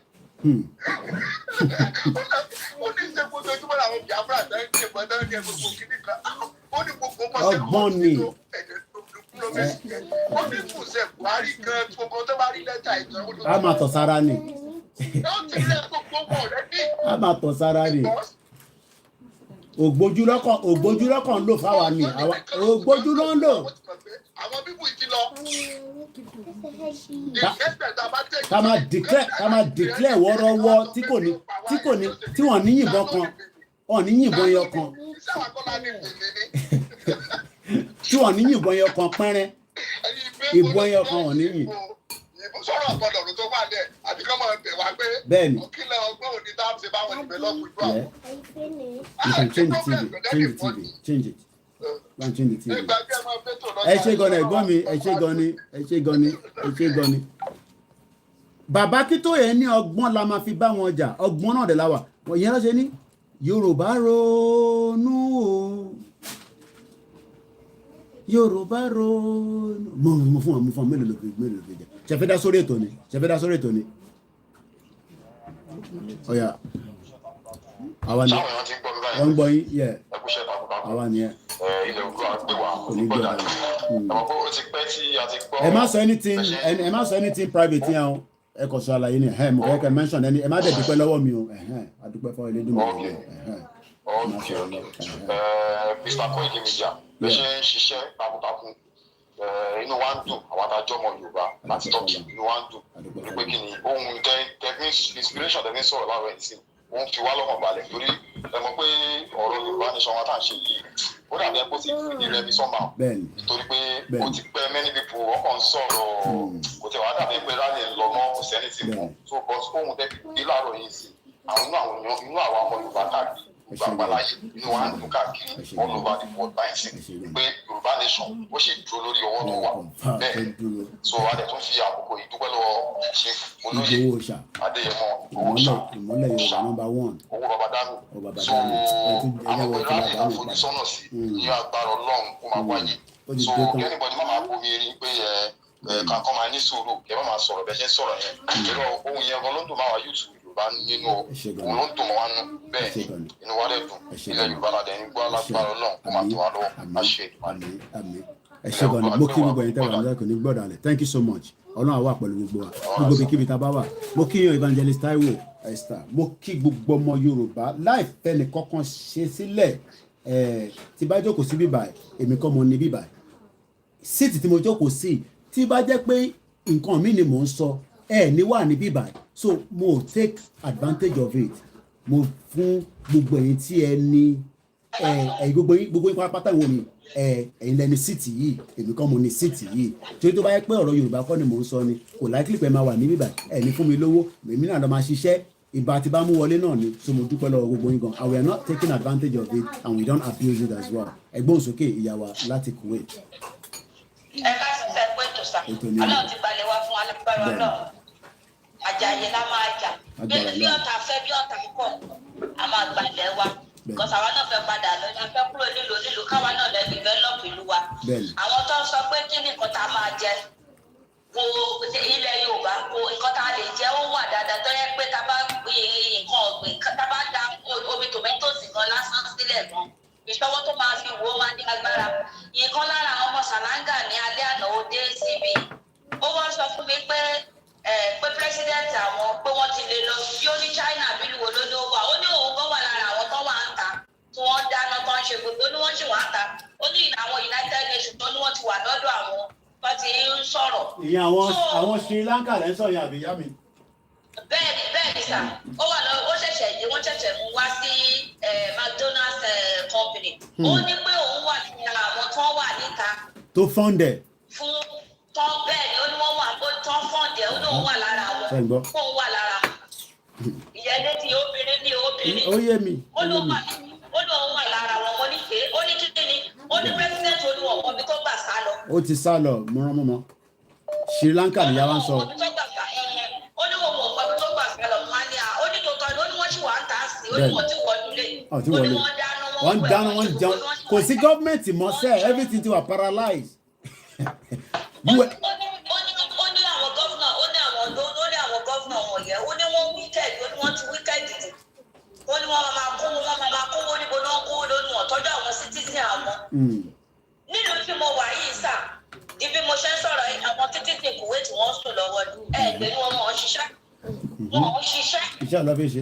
ó ní ṣe gbogbo ojúmọ́ làwọn Biafra náà ń ṣe gbọ́dọ̀ ní gbogbo kìíní kan ó ní gbogbo ọgbọ́n ni ó ní kùsẹ̀ Buhari gan gbogbo tó bá rí lẹ́tà ìtàn ó a máa tọ̀ sára ni ó ti lẹ́ gbogbo wọn rẹ ní. a máa tọ̀ sára ni ògbójúlọ́kàn ń lò fáwa ni ògbójú ló ń lò. àwọn bíbù ti lọ. ká máa declare wọ́rọ́wọ́ tí wọ́n ní yìnbọn kan wọ́n ní yìnbọn yọ kan tí wọ́n ní yìnbọn yọ kan pẹ́rẹ́ ìbọn yọ kan wọ́n ní yìn. sọ̀rọ̀ ọ̀gbọ́dọ̀ ló tó wà lẹ̀ àbí kọ́ máa bẹ̀ wá pé òkìlẹ̀ ọgbọ́n òní tá a ṣe báwọn ìbẹ̀ lọ́kùn ìlú àwọn. You can change the TV. Change it. Change the TV. Ẹ ṣé gan ni ẹ̀gbọ́n mi, ẹ ṣé gan ni. Bàbá Akintoye ní ọgbọ́n la máa fi bá wọn jà, ọgbọ́n náà dẹ̀ la wà. Ìyẹn ló ṣe ní Yorùbá ronú o. Yorùbá ronú. Mo fún wa mélòó ló fi jà. Ṣé fẹ́ dá sórí ètò ni? Ọ̀yà. Àwa ni wọ́n ń gbọ́ yín yẹ àwa ni ẹ. ilẹ̀ ògùn àgbè wa onígbọ̀dà ni ó ti pẹ́ tí a ti gbọ́. ẹ má sọ anything private yẹn o ẹ kò sọ àlàyé ni mo fẹ́ kẹ́ mention ẹni ẹ má dẹ̀ dúpẹ́ lọ́wọ́ mi o a dúpẹ́ fún ilé dùnmọ̀ ok Mr. Koiki Media bẹ́ẹ̀ ṣe ń ṣiṣẹ́ takuntakun inú wa ń dùn àwọn adájọ́ ọmọ Yorùbá láti tọ́kì inú wa ń dùn wípé kí ni ohun inspiration tẹ̀mí sọ̀rọ̀ láwọn ẹ̀ sí wọ́n fi wá lọ́kàn balẹ̀ torí ẹ mọ̀ pé ọ̀rọ̀ Yorùbá nation wa tá à ń ṣe yìí ó dàbí ẹ̀kọ́ ti fi rẹ̀ bí sọ́mà nítorí pé ó ti pẹ́ many people ọkàn ń sọ̀rọ̀ kò tẹ̀ wá dàbí pé rálẹ̀ ń lọ mọ́ kò sẹ́ni ti mú so but ohun tẹ́ fi gbé láàárọ̀ yìí sí inú àwọn ọmọ Yorùbá káàkiri gbàgbàláyé inú wa ń dùn káàkiri all over the world báyìí sí pé Yorùbá nation ó sì dúró lórí ọwọ́ tó wà bẹ́ẹ̀ so a dẹ̀ tún fi àkókò ìdúpẹ́ lọ́wọ́ ṣe olóyè Adéyẹmọ Owóṣà owó bàbá dánù so àwọn pẹ̀lú àlè àfojúsọ́nà sí ní agbára Ọlọ́run kó máa wáyé so kẹ́nìbọ̀dì má máa bomi erin pé kankan máa ní sùúrù kẹ́ má máa sọ̀rọ̀ bẹ́ẹ̀ ṣe ń sọ̀rọ̀ yẹn ìrọ̀ ohun yẹn gan ló ń dùn máa wá YouTube Yorùbá nínú òun ló ń dùn wá nù bẹ́ẹ̀ ni inú wa dẹ̀ dùn ilẹ̀ Yorùbá la dẹ̀ ń gbọ́ alágbára Ọlọ́run kó máa tó wa lọ́wọ́ àṣẹ ìdùnnú. ẹ ṣé gan ni mo kí gbogbo ẹ̀yin tẹ́ wà nígbà kò ní gbọ́dọ̀ alẹ̀ thank you so much Ọlọ́run á wà pẹ̀lú gbogbo wa gbogbo bí kíbi tá a bá wà mo kí yan Evangelist Taiwo Esther mo kí gbogbo ọmọ Yorùbá láì fẹ́ni kankan ṣe sílẹ̀ tí bá jókòó sí bíbà èmi kọ́ mo ní bíbà síìtì tí mo jókòó sí tí bá jẹ́ pé nǹkan mi ni mò ń sọ ní wà ní bíbà so mo take advantage of it mo fún gbogbo ẹ̀yin tí ẹ ní gbogbo yín pátápátá ìwọ ni ẹ̀yin lẹni síìtì yìí èmi kan mo ní síìtì yìí torí tó bá yẹ pé ọ̀rọ̀ Yorùbá kọ́ ni mò ń sọ ni kò láìkílì pé máa wà ní bíbà ẹ̀ ní fún mi lówó èmi náà lọ máa ṣiṣẹ́ ìbá tí bá mú wọlé náà ni so mo dúpẹ́ lọ́wọ́ gbogbo yín gan and we are not taking advantage of it and we don't abuse it as well ẹgbọ́n sókè ìyàwó láti Kuwait. ẹ ká sì fẹ́ pé tòṣà Ọlọ́run ti balẹ̀ wá fún alágbára Ọlọ́run àjàyè la máa jà bí ọ̀tá fẹ́ bí ọ̀tá pọ̀ a máa gbalẹ̀ wa because àwa náà fẹ́ padà lọ a fẹ́ kúrò nílùú káwa náà lè develop ìlú wa àwọn tó ń sọ pé kí ni nǹkan tá a máa jẹ wo ilẹ̀ Yorùbá wo nǹkan tá a lè jẹ ó wà dáadáa tó yẹ pé tá a bá nǹkan ọ̀gbìn tá a bá da omi tòmẹ́tòsì gan lásán sílẹ̀ gan ìṣọwọ́ tó máa fi wò ó máa ní agbára nǹkan lára àwọn ọmọ sàlángà ní alẹ́ àná ó dé síbi ó wọ́n sọ fún mi pé president àwọn pé wọ́n ti lè lọ bí ó ní China bí wo ló wà ó ní òun gan wà lára àwọn tó wà ń ta tí wọ́n dáná tó ń ṣe gbogbo ó ní wọ́n sì wà ń ta ó ní àwọn United Nations tó ní wọ́n ti wà lọ́dọ̀ àwọn tó ti ń sọ̀rọ̀. ìyẹn àwọn Sri Lanka lẹ́ ń sọ yẹn àbí yá mi. bẹ́ẹ̀ni sà ó wà lọ ó ṣẹ̀ṣẹ̀ yé wọ́n ṣẹ̀ṣẹ̀ mú wá sí McDonald's company ó ní pé òun wà ní àwọn tó wà níta. tó fọ́ndẹ̀. fún tán bẹ́ẹ̀ ni ó ní wọ́n wà ó tán fọ́ndẹ̀ ó ní òun wà lára wọn kó òun wà lára ìyẹn létí obìnrin. ó yé mi. ó ní òun wà lára wọn mo ní pé ó ní kíkí ni ó ní president olúwọ̀n mi tó gbà sá lọ. ó ti sá lọ mọ́ránmọ́mọ́ Sri Lanka ni yàrá ń sọ. ó ní òun ọ̀pọ̀ mi tó gbà sá lọ mania ó ní tòótọ́ ni ó ní wọ́n sì wà ń tà sí ó ní wọ́n ti wọlé ó ní wọ́n dáná wọ́n jẹun kò sí gọ́ọ̀mẹ̀ntì mọ́ sẹ́ẹ̀ everything ti wà paralyzed. ó ní àwọn gọ́fúnà wọ̀nyẹn ó ní wọ́n wíkẹ́ẹ̀dì ó ní wọ́n ti wíkẹ́ẹ̀dì jù ó ní wọ́n máa kówó níbo ni wọ́n kówó lónìí wọ́n tọ́jú àwọn citizen àwọn. nínú tí mo wà yìí sà ibi mo ṣe ń sọ̀rọ̀ yìí àwọn citizen Kuwait wọ́n sùn lọ́wọ́ ẹ̀ẹ́dẹ̀ ni wọ́n mọ̀ ọ́ ṣiṣẹ́ iṣẹ́ lọ́ fi ṣe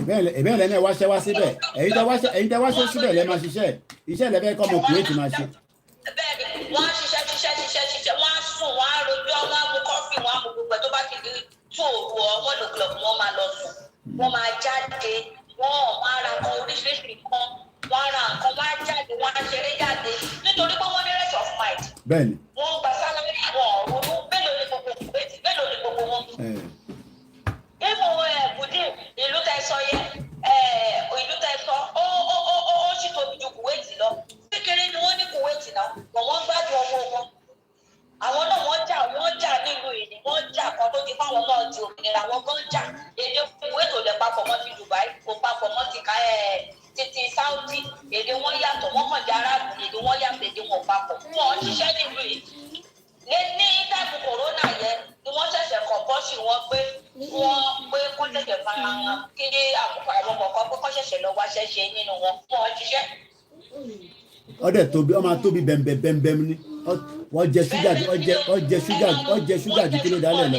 ìbẹ́ẹ̀ lẹ́nu ẹ̀ wáṣẹ́ wá síbẹ̀ ẹ̀yin tẹ́ wáṣẹ́ síbẹ̀ lẹ́ máa ṣiṣẹ́ iṣẹ́ lẹ́fẹ́ kọ́ ọmọ Kuwait máa ṣe. bẹ́ẹ̀ni wọ́n á ṣiṣẹ́ wọ́n á sùn wọ́n á rojọ́ wọ́n á mu kọfí wọ́n á mu gbogbo tó bá ti di 2 òru 1 o'clock wọ́n máa lọ sùn wọ́n máa jáde wọ́n máa ra nǹkan oríṣiríṣi kan wọ́n á ra nǹkan wọ́n á jáde wọ́n á ṣeré jáde nítorí pé wọ́n ní rest of mind. bẹ́ẹ̀ni. wọ́n gba sálárì wọn ronú mélòó ni gbogbo wọn. ìmọ̀ bùdí ìlú tẹ sọ yẹ ìlú tẹ sọ ó sì tóbi ju Kuwait lọ kékeré ni wọ́n ní Kuwait náà wọ́n gbádùn ọwọ́ wọn àwọn náà wọ́n jà nílùú ìní wọ́n jà kan tó ti fáwọn náà di òmìnira wọn gan jà èdè Kuwait ò lè papọ̀ mọ́ ti Dubai kò papọ̀ mọ́ ti títí Saudi èdè wọn yàtọ̀ wọ́n kàn jẹ́ aráàlú èdè wọn yàtọ̀ èdè wọn papọ̀ wọn ṣiṣẹ́ nílùú ìní ní táìpù kòrónà yẹn ni wọ́n ṣẹ̀ṣẹ̀ kọ̀ọ̀pọ̀ṣì wọn pé kó ṣẹ̀ṣẹ̀ fara hàn kí àkókò àwọn kọ̀ọ̀kan pé kó ṣẹ̀ṣẹ̀ lọ wá ṣẹ̀ṣẹ̀ nínú wọn ṣiṣẹ́. ọdẹ tóbi ọmọ tóbi bẹ̀m̀bẹ̀m̀bẹ̀m ni wọ́n jẹ ṣúgà ju kíló dálẹ̀ lọ.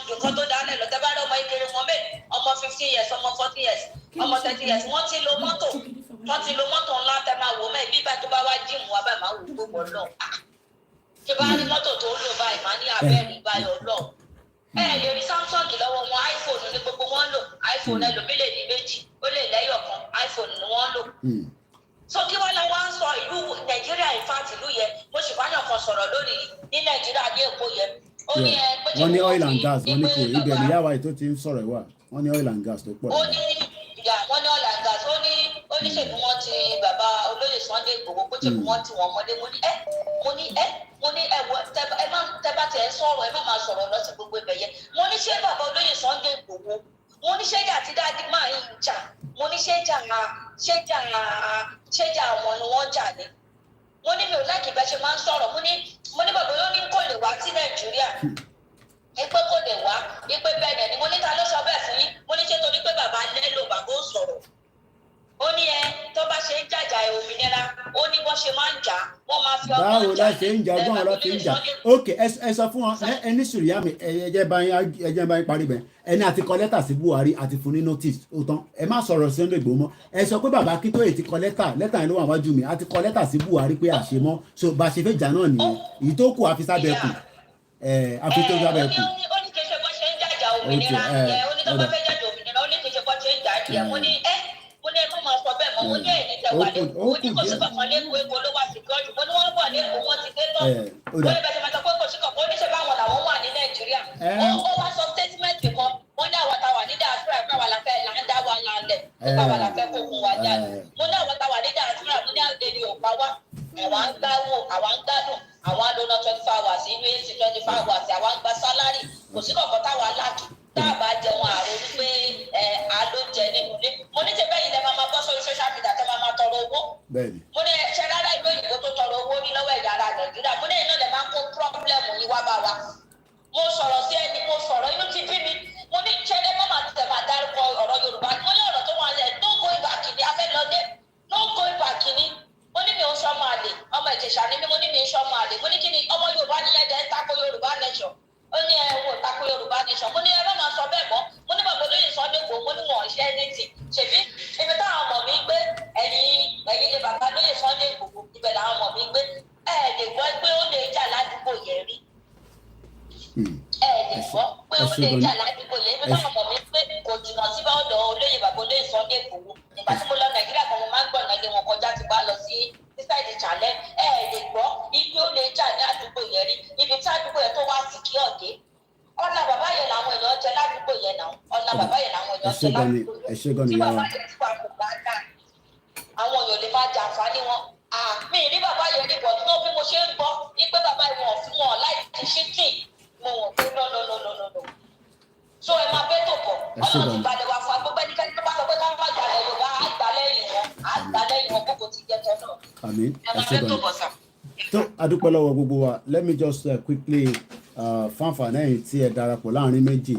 ju kan tó dálẹ̀ lọ tẹ́bá lọ́mọ ìkéré wọn bẹ́ẹ̀ ọmọ 15 years ọmọ 40 years ọmọ 30 years wọ́n ti lo mọ́tò ńlá tẹ́ máa wò mẹ́ẹ̀ bí bá tó bá wá jíìmù wá bẹ́ẹ̀ máa wò gbogbo náà ṣe bá rí mọ́tò tó ń lò báyìí máa ní abẹ́rẹ́ ìbáyọ̀ lọ. ẹ lè rí Samsung lọ́wọ́ wọn iPhone ní gbogbo wọn lò iPhone ẹlòmí lè ní méjì ó lè lẹ́yọ̀ kan iPhone ni wọ́n lò. so kí wọ́n lọ wá ń sọ ìlú Nàìjíríà ìfàtì ìlú yẹn mo sì bá yàn kan sọ̀rọ̀ lónìí ní Nàìjíríà ní Èkó yẹn. wọ́n ní oil and gas wọ́n ní kò ibẹ̀ ní yàrá ètò tí ń sọ̀rọ̀ wà wọ́n ní oil and gas tó pọ̀. wọ́n ní oil and gas ó ní ṣèlú wọn ti bàbá olóyè Sunday Igboho kó ṣèlú wọn ti wọn mọdé mo ní ẹwọ tẹ bá tẹ sọ̀rọ̀ ẹ má máa sọ̀rọ̀ lọ sí gbogbo ibẹ̀ yẹn mo ní ṣé bàbá olóyè Sunday Igboho mo ní ṣé jà tí dáadé máa ń jà mo ní ṣé jà àwọn ni wọ́n jà ní mo ní mi ò láìkí bẹ́ẹ̀ ṣe máa ń sọ̀rọ̀ mo ní bàbá olóyè kò lè wá sí Nàìjíríà ipe kò lè wá ipe bẹ́ẹ̀ ni mo ní ta ló sọ bẹ́ẹ̀ fún yín mo ní ṣé torí pé bàbá lẹ́lò bàbá ò sọ̀rọ̀ ó ní tó bá ṣe ń jàjà òmìnira ó ní bọ́n ṣe máa ń jà wọ́n máa fi ọgbọ́n jà. báwo la ṣe ń jà ọgbọ́n ọlọ́ fi ń jà ok ẹ sọ fún wọn ẹni sùúrù yá mi ẹjẹ bá yín parí bẹ́ẹ̀ ẹni àti kọ lẹ́tà sí Buhari àti fún ní notice ó tán ẹ má sọ̀rọ̀ Sunday Igboho mọ́ ẹ sọ pé bàbá Akintoye ti kọ lẹ́tà yẹn ló wà wájú mi àti kọ lẹ́tà sí Buhari pé àṣemọ́ so bá a ṣe fẹ́ jà náà nìyẹn èyí tó kù àfi sábẹ́ kù àfi tó sábẹ́ kù. ó ní kí n ṣe bọ́ ṣe ń jàjà òmìnira ó ní tó bá fẹ́ jàjà òmìnira ó ní kí n ṣe bọ́ ṣe ń jà adìẹ mo ní ẹ má máa sọ bẹ́ẹ̀ mọ́ mo ní ẹ̀yìn tẹ wà lẹ́kọ̀ọ́ mo ní kò sí kankan lẹ́kọ̀ọ́ èkó ló wà sí gọ́ọ̀jù mo ní wọ́n bọ̀ lẹ́kọ̀ọ́ wọ́n ti dé tán mo ní bẹ́ẹ̀ máa sọ pé kò sí kankan ó ní ṣe báwọn làwọn wà ní Nàìjíríà ó wá sọ statement kan mo ní àwọn táwa ní diaspora káwa la fẹ́ là ń dá wa lálẹ́ káwa la fẹ́ kókun wa jáde mo ní àwọn táwa ní diaspora mo ní àgbẹ̀ni òpá wa àwọn ń gbáwó àwọn ń gbádùn àwọn àdóná 24 hours inú AC 24 hours àwọn ń gba sálárì kò sí kankan táwa láàkì táàbà jẹun àrò wípé àló jẹ nínú ilé mo ní ṣe bẹ́ẹ̀ ilẹ̀ máa bọ́ sórí social media tẹ́ máa tọrọ owó mo ní ṣe rárá ìlú òyìnbó tó tọrọ owó ní lọ́wọ́ ẹ̀yà ara Nàìjíríà mo ní iná lè máa kó pírọ́blẹ̀mù yìí wá bá wa mo sọ̀rọ̀ sí ẹni mo sọ̀rọ̀ inú ti bí mi mo ní ṣẹlẹ̀ mọ́ máa tẹ̀ máa dárúkọ ọ̀rọ̀ Yorùbá mo ní ọ̀rọ̀ tó wà lẹ̀ no go back ni afẹ́lọ́dé no go back ni mo ní mi ò sọmọ àlè ọmọ Ìjẹ̀ṣà ni mi mo ní mi ò sọmọ àlè mo ní kí ni ọmọ Yorùbá ní ẹ̀dẹ̀ ń tako Yorùbá nation ó ní ẹ̀wọ̀n tako Yorùbá nation mo ní ẹ má máa sọ bẹ́ẹ̀ mọ́ mo ní bàbá olóyè Sunday Igboho mo ní wọn ṣe anything ṣèbí ibi táwọn ọmọ mi gbé ẹ̀yìn lè bàbá olóyè Sunday Igboho ibẹ̀ làwọn ọmọ mi gbé lè gbọ́ pé ó lè jà ládùúgbò yẹn rí lè gbọ́ pé ó lè jà ládùúgbò yẹn ibi táwọn ọmọ mi gbé kò jìnnà sí ọ̀dọ̀ olóyè bàbá olóyè Sunday Igboho nígbà tí mo lọ Nàìjíríà kan mo máa ń gbọ́ ọ̀nà ilé wọn kọjá ti bá lọ sí inside the channel lè gbọ́ ibi ó lè jà ní àdúgbò yẹn rí ibi tí àdúgbò yẹn tó wá sí kí ọ̀dẹ́ ọ̀nà bàbá yẹn làwọn èèyàn jẹ ládùúgbò yẹn náà ọ̀nà bàbá yẹn làwọn èèyàn jẹ ládùúgbò yẹn tí bàbá yẹn ti wà kó bá dà àwọn èèyàn lè máa jàǹfààní wọn mi ní bàbá yẹn ní bọ̀dún náà bí mo ṣe ń gbọ́ wípé bàbá yẹn wọ̀n fún wọn láì ti ṣí tì mo wọ̀n pé lọ́lọ́lọ́lọ́lọ́ so ẹ máa bẹ́ tó pọ̀ ọlọ́run ti balẹ̀ wá fún agbègbè ẹnikẹ́ni tó bá sọ pé káwọn àgbà lẹ̀ Yorùbá àgbà lẹ́yìn wọn kókò ti jẹ́ tọ́ náà ẹ máa bẹ́ tó pọ̀ sà. tó adúpẹ́ lọ́wọ́ gbogbo wa let me just quickly fanfare ẹ̀yìn tí ẹ darapọ̀ láàrin méjì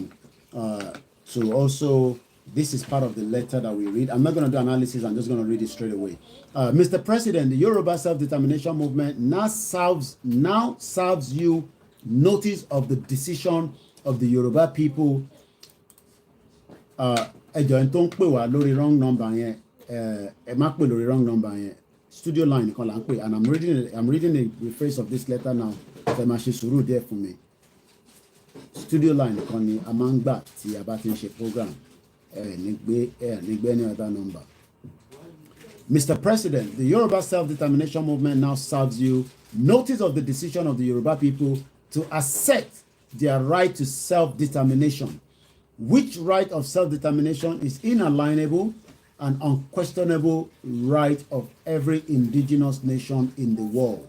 so also this is part of the letter that we read. I'm not going to do analysis, I'm just going to read it straight away. Mr. President, the Yoruba Self-Determination Movement now serves you notice of the decision of the Yoruba people. Ẹjọ́ ẹni tó ń pè wá lórí wrong number yẹn ẹ má pè lórí wrong number yẹn studio line nìkan là ń pè and I'm reading the rephrase of this letter now ẹ máa ṣe sùúrù díẹ̀ fún mi. Studio line nìkan ni a máa ń gbà tí a bá ti ń ṣe program nígbé any other number. Mr. President, the Yoruba Self-Determination Movement now serves you notice of the decision of the Yoruba people to assert their right to self-determination, which right of self-determination is inalienable and unquestionable right of every indigenous nation in the world,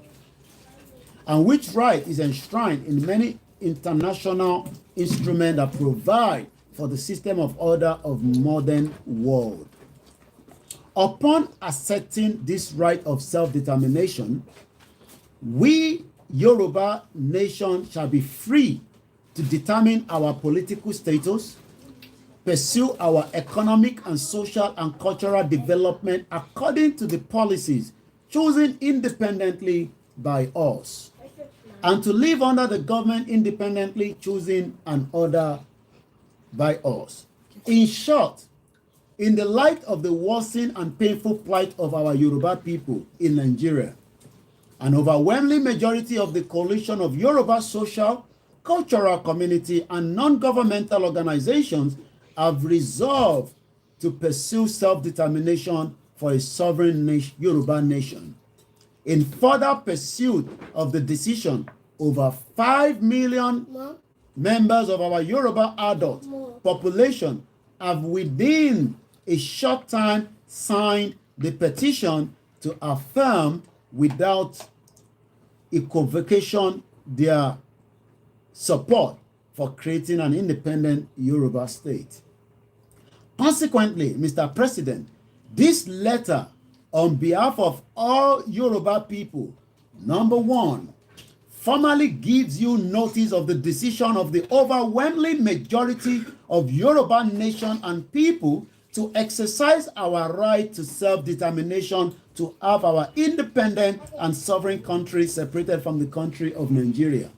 and which right is enshrined in many international instruments that provide for the system of order of modern world. Upon asserting this right of self-determination, we, Yoruba nation, shall be free to determine our political status, pursue our economic and social and cultural development according to the policies chosen independently by us, and to live under the government independently chosen and ordered by us. In short, in the light of the worsening and painful plight of our Yoruba people in Nigeria, an overwhelming majority of the coalition of Yoruba social, cultural community, and non-governmental organizations have resolved to pursue self-determination for a sovereign Yoruba nation. In further pursuit of the decision, over 5 million members of our Yoruba adult population have within a short time signed the petition to affirm without equivocation their support for creating an independent Yoruba state. Consequently, Mr. President, this letter on behalf of all Yoruba people, number one, formally gives you notice of the decision of the overwhelming majority of Yoruba nation and people to exercise our right to self-determination, to have our independent and sovereign country separated from the country of Nigeria.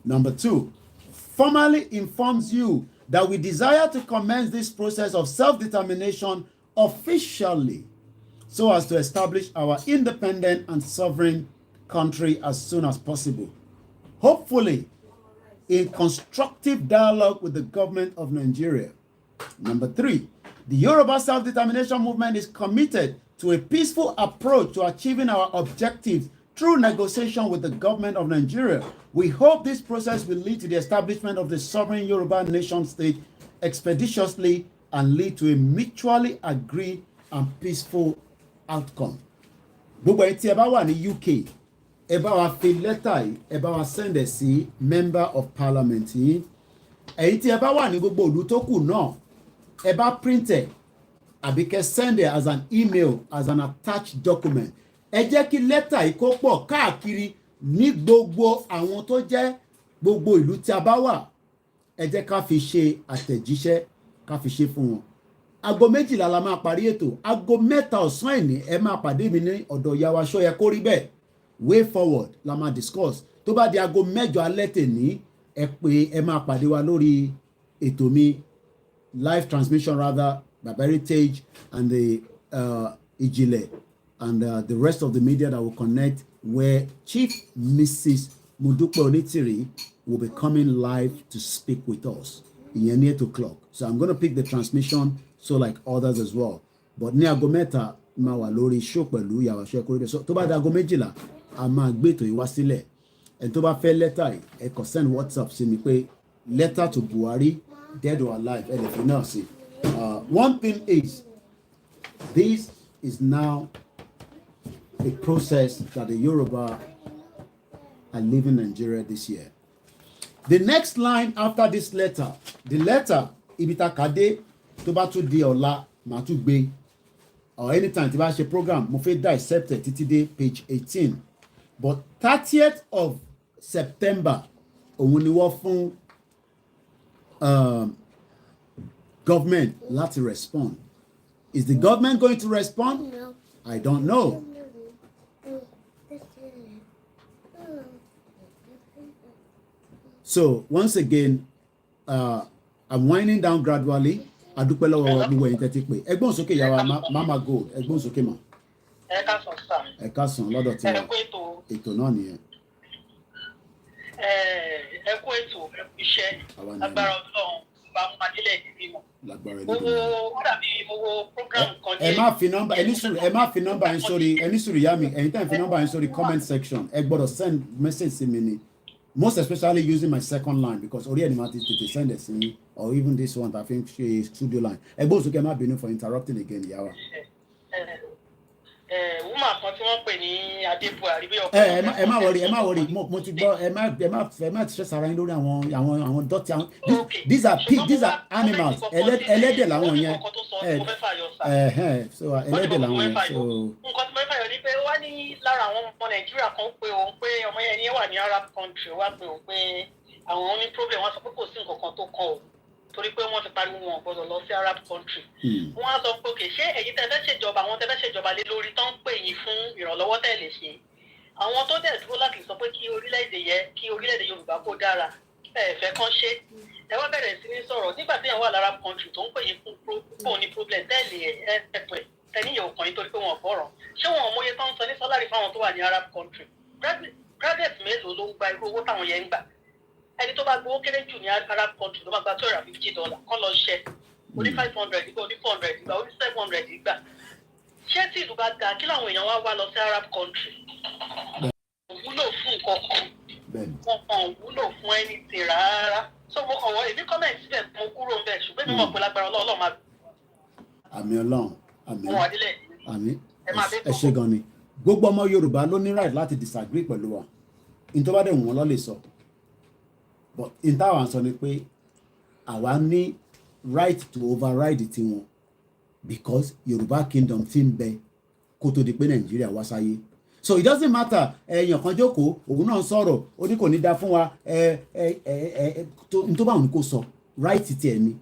Number two, formally informs you that we desire to commence this process of self-determination officially so as to establish our independent and sovereign country as soon as possible, hopefully in constructive dialogue with the government of Nigeria. Number three, The Yoruba self-determination movement is committed to a peaceful approach to achieving our objectives through negotiation with the government of Nigeria. We hope this process will lead to the establishment of the sovereign Yoruba nation state expeditiously and lead to a mutually agreed and peaceful outcome. Gbogbo ẹ̀yin tí ẹ bá wà ní UK, ẹ bá wa fi lẹ́tà yìí, ẹ bá wa send ẹ̀ sí member of parliament yìí. Ẹ̀yin tí ẹ bá wà ní gbogbo ìlú tó kù náà, ẹ bá print ẹ̀ àbí kẹ́ send ẹ̀ as an email, as an attached document. Ẹ jẹ́ kí lẹ́tà yìí kó pọ̀ káàkiri ní gbogbo àwọn tó jẹ́ gbogbo ìlú tí a bá wà. Ẹ jẹ́ ká fi ṣe àtẹ̀jíṣẹ́, ká fi ṣe fún wọn. Aago 12:00 la máa parí ètò. Aago 3 ọ̀sán ẹ̀ní ẹ máa pàdé mi ní ọ̀dọ̀ ìyá wa Ṣóyẹ kó rí bẹ́ẹ̀. Way forward la máa discuss. Tó bá di aago 8 alẹ́ tèní, ẹ pé ẹ máa pàdé wa lórí ètò mi live transmission rather, Baba Heritage and the Ijile and the rest of the media that will connect, where Chief Mrs. Modupe Onitiri will be coming live to speak with us in near 8:00. So I'm going to pick the transmission, so like others as well. But ní aago 3 máa wà lórí show pẹ̀lú ìyàwó Ṣóyẹ kó rí bẹ́ẹ̀. So tó bá di aago 12, a máa gbé ètò yìí wá sílẹ̀. Ẹni tó bá fẹ́ lẹ́tà yìí, ẹ kàn send WhatsApp sí mi pé letter to Buhari, dead or alive, ẹ lè fi náà sí. One thing is, this is now a process that the Yoruba are leaving Nigeria this year. The next line after this letter, the letter, ibita kade, tó bá tún di ọ̀la, màá tún gbé, or anytime tí bá ṣe program, mo fẹ́ dissect it títí dé page 18. But 30th of September, òun ni wọ́n fún government láti respond. Is the government going to respond? No. I don't know. So once again, I'm winding down gradually. Adúpẹ́ lọ́wọ́ gbogbo ẹ̀yin tẹ́tí pé ẹgbọ́n sókè yàrá Mama Gold, ẹgbọ́n sókè mà. Ẹ káàsán sà. Ẹ káàsán lọ́dọ̀ tí wọ́n ètò náà nìyẹn. Ẹ kú ètò iṣẹ́ agbára Ọlọ́run bá mú adílẹ̀ ìbímọ. Mo wo program kan ní. Ẹ má fi nọ́mbà yín sórí ẹni sùúrù yá mi, ẹ̀yin tẹ́ ń fi nọ́mbà yín sórí comment section. Ẹ gbọ́dọ̀ send message sí mi ni. Most especially using my second line, because already animated to send it to me, or even this one, I think she is studio line. I both get my benefit for interrupting again, Yawa. Woman kan tí wọ́n pè ní Adébùhárí bí ọkọ. Ẹ má worry. Mo ti gbọ́ ẹ má stress ara yín lórí àwọn dọ́tí àwọn. These are pigs, these are animals. Ẹlẹ́dẹ̀ làwọn yẹn. So ẹlẹ́dẹ̀ làwọn yẹn. So. Nǹkan tí mo fẹ́ yọ ni pé wá ní lára àwọn ọmọ Nàìjíríà kan pé òun pé ọmọ yẹn ni wà ní Arab country wá pé òun pé àwọn ní problem wọ́n sọ pé kò sí nǹkan kan tó kàn ó torí pé wọ́n ti pariwo wọn gbọ́dọ̀ lọ sí Arab country. Wọ́n á sọ pé òkè ṣé ẹ̀yin tẹ́ fẹ́ ṣèjọba àwọn tẹ́ fẹ́ ṣèjọba lé lórí tán ń pè yín fún ìrànlọ́wọ́ tẹ́ lè ṣe. Àwọn tó dẹ̀ dúró láti sọ pé kí orílẹ̀-èdè Yorùbá kó dára fẹ́ kán ṣe. Ẹ wá bẹ̀rẹ̀ sí ní sọ̀rọ̀ nígbà tí àwọn Arab country tó ń pè yín fún pò ní problem tẹ́lẹ̀ ẹ̀pẹ̀ tẹ́níyàn ọkàn yín torí pé wọn gbọ́rọ̀. Ṣé wọn mọye tán ń sọ ní sálárì fáwọn tó wà ní Arab country? Graduate mélòó ló ń gba irú owó táwọn yẹn ń gbà? Ẹni tó bá gbowó kéré jù ní Arab country ló máa gba $250 kán lọ ṣẹ oní $500 gbà oní $400 gbà oní $700 gbà. Ṣé tí ìlú bá ga kí làwọn èèyàn wá lọ sí Arab country? Wúlò fún nǹkan kan. Wọn kàn wúlò fún anything rárá. So mo kàn wọ́n èmi comment síbẹ̀ mo kúrò ń bẹ̀ ṣùgbọ́n mi mọ̀ pé lágbára Ọlọ́run máa. Àmì Ọlọ́run àmì ẹ ṣé gan ni. Gbogbo ọmọ Yorùbá ló ní right láti disagree pẹ̀lú wa. In tó bá dẹ̀ wọ́n lọ lè sọ. But in that one sọ ni pé àwa ní right to override tiwọn because Yorùbá kingdom ti ń bẹ kó tó di pé Nàìjíríà wá sáyé. So it doesn't matter èèyàn kan jókòó òun náà sọ̀rọ̀ ó ní kò ní dá fún wa tó bá òun kò sọ right ti ẹ̀ ni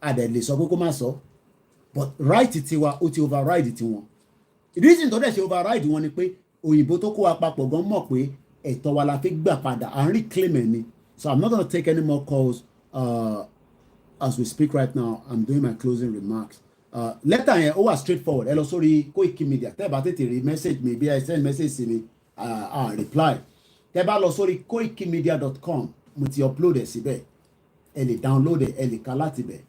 àdẹ̀ lè sọ pé kó má sọ but right tiwa ó ti override tiwọn. Reason tó dẹ̀ ṣe override wọn ni pé òyìnbó tó kó wa papọ̀ gan mọ̀ pé ẹ̀tọ́ wa la fi gbà padà à ń reclaim ẹ̀ ni. So I'm not going to take any more calls as we speak right now. I'm doing my closing remarks. Letter yẹn ó wà straightforward. Ẹ lọ sórí Koiki Media. Tẹ́ bá tètè rí message mi bí ẹ send message sí mi reply. Tẹ́ bá lọ sórí koikimedia.com mo ti upload ẹ̀ síbẹ̀. Ẹ lè download ẹ̀ ẹ lè kà láti bẹ̀.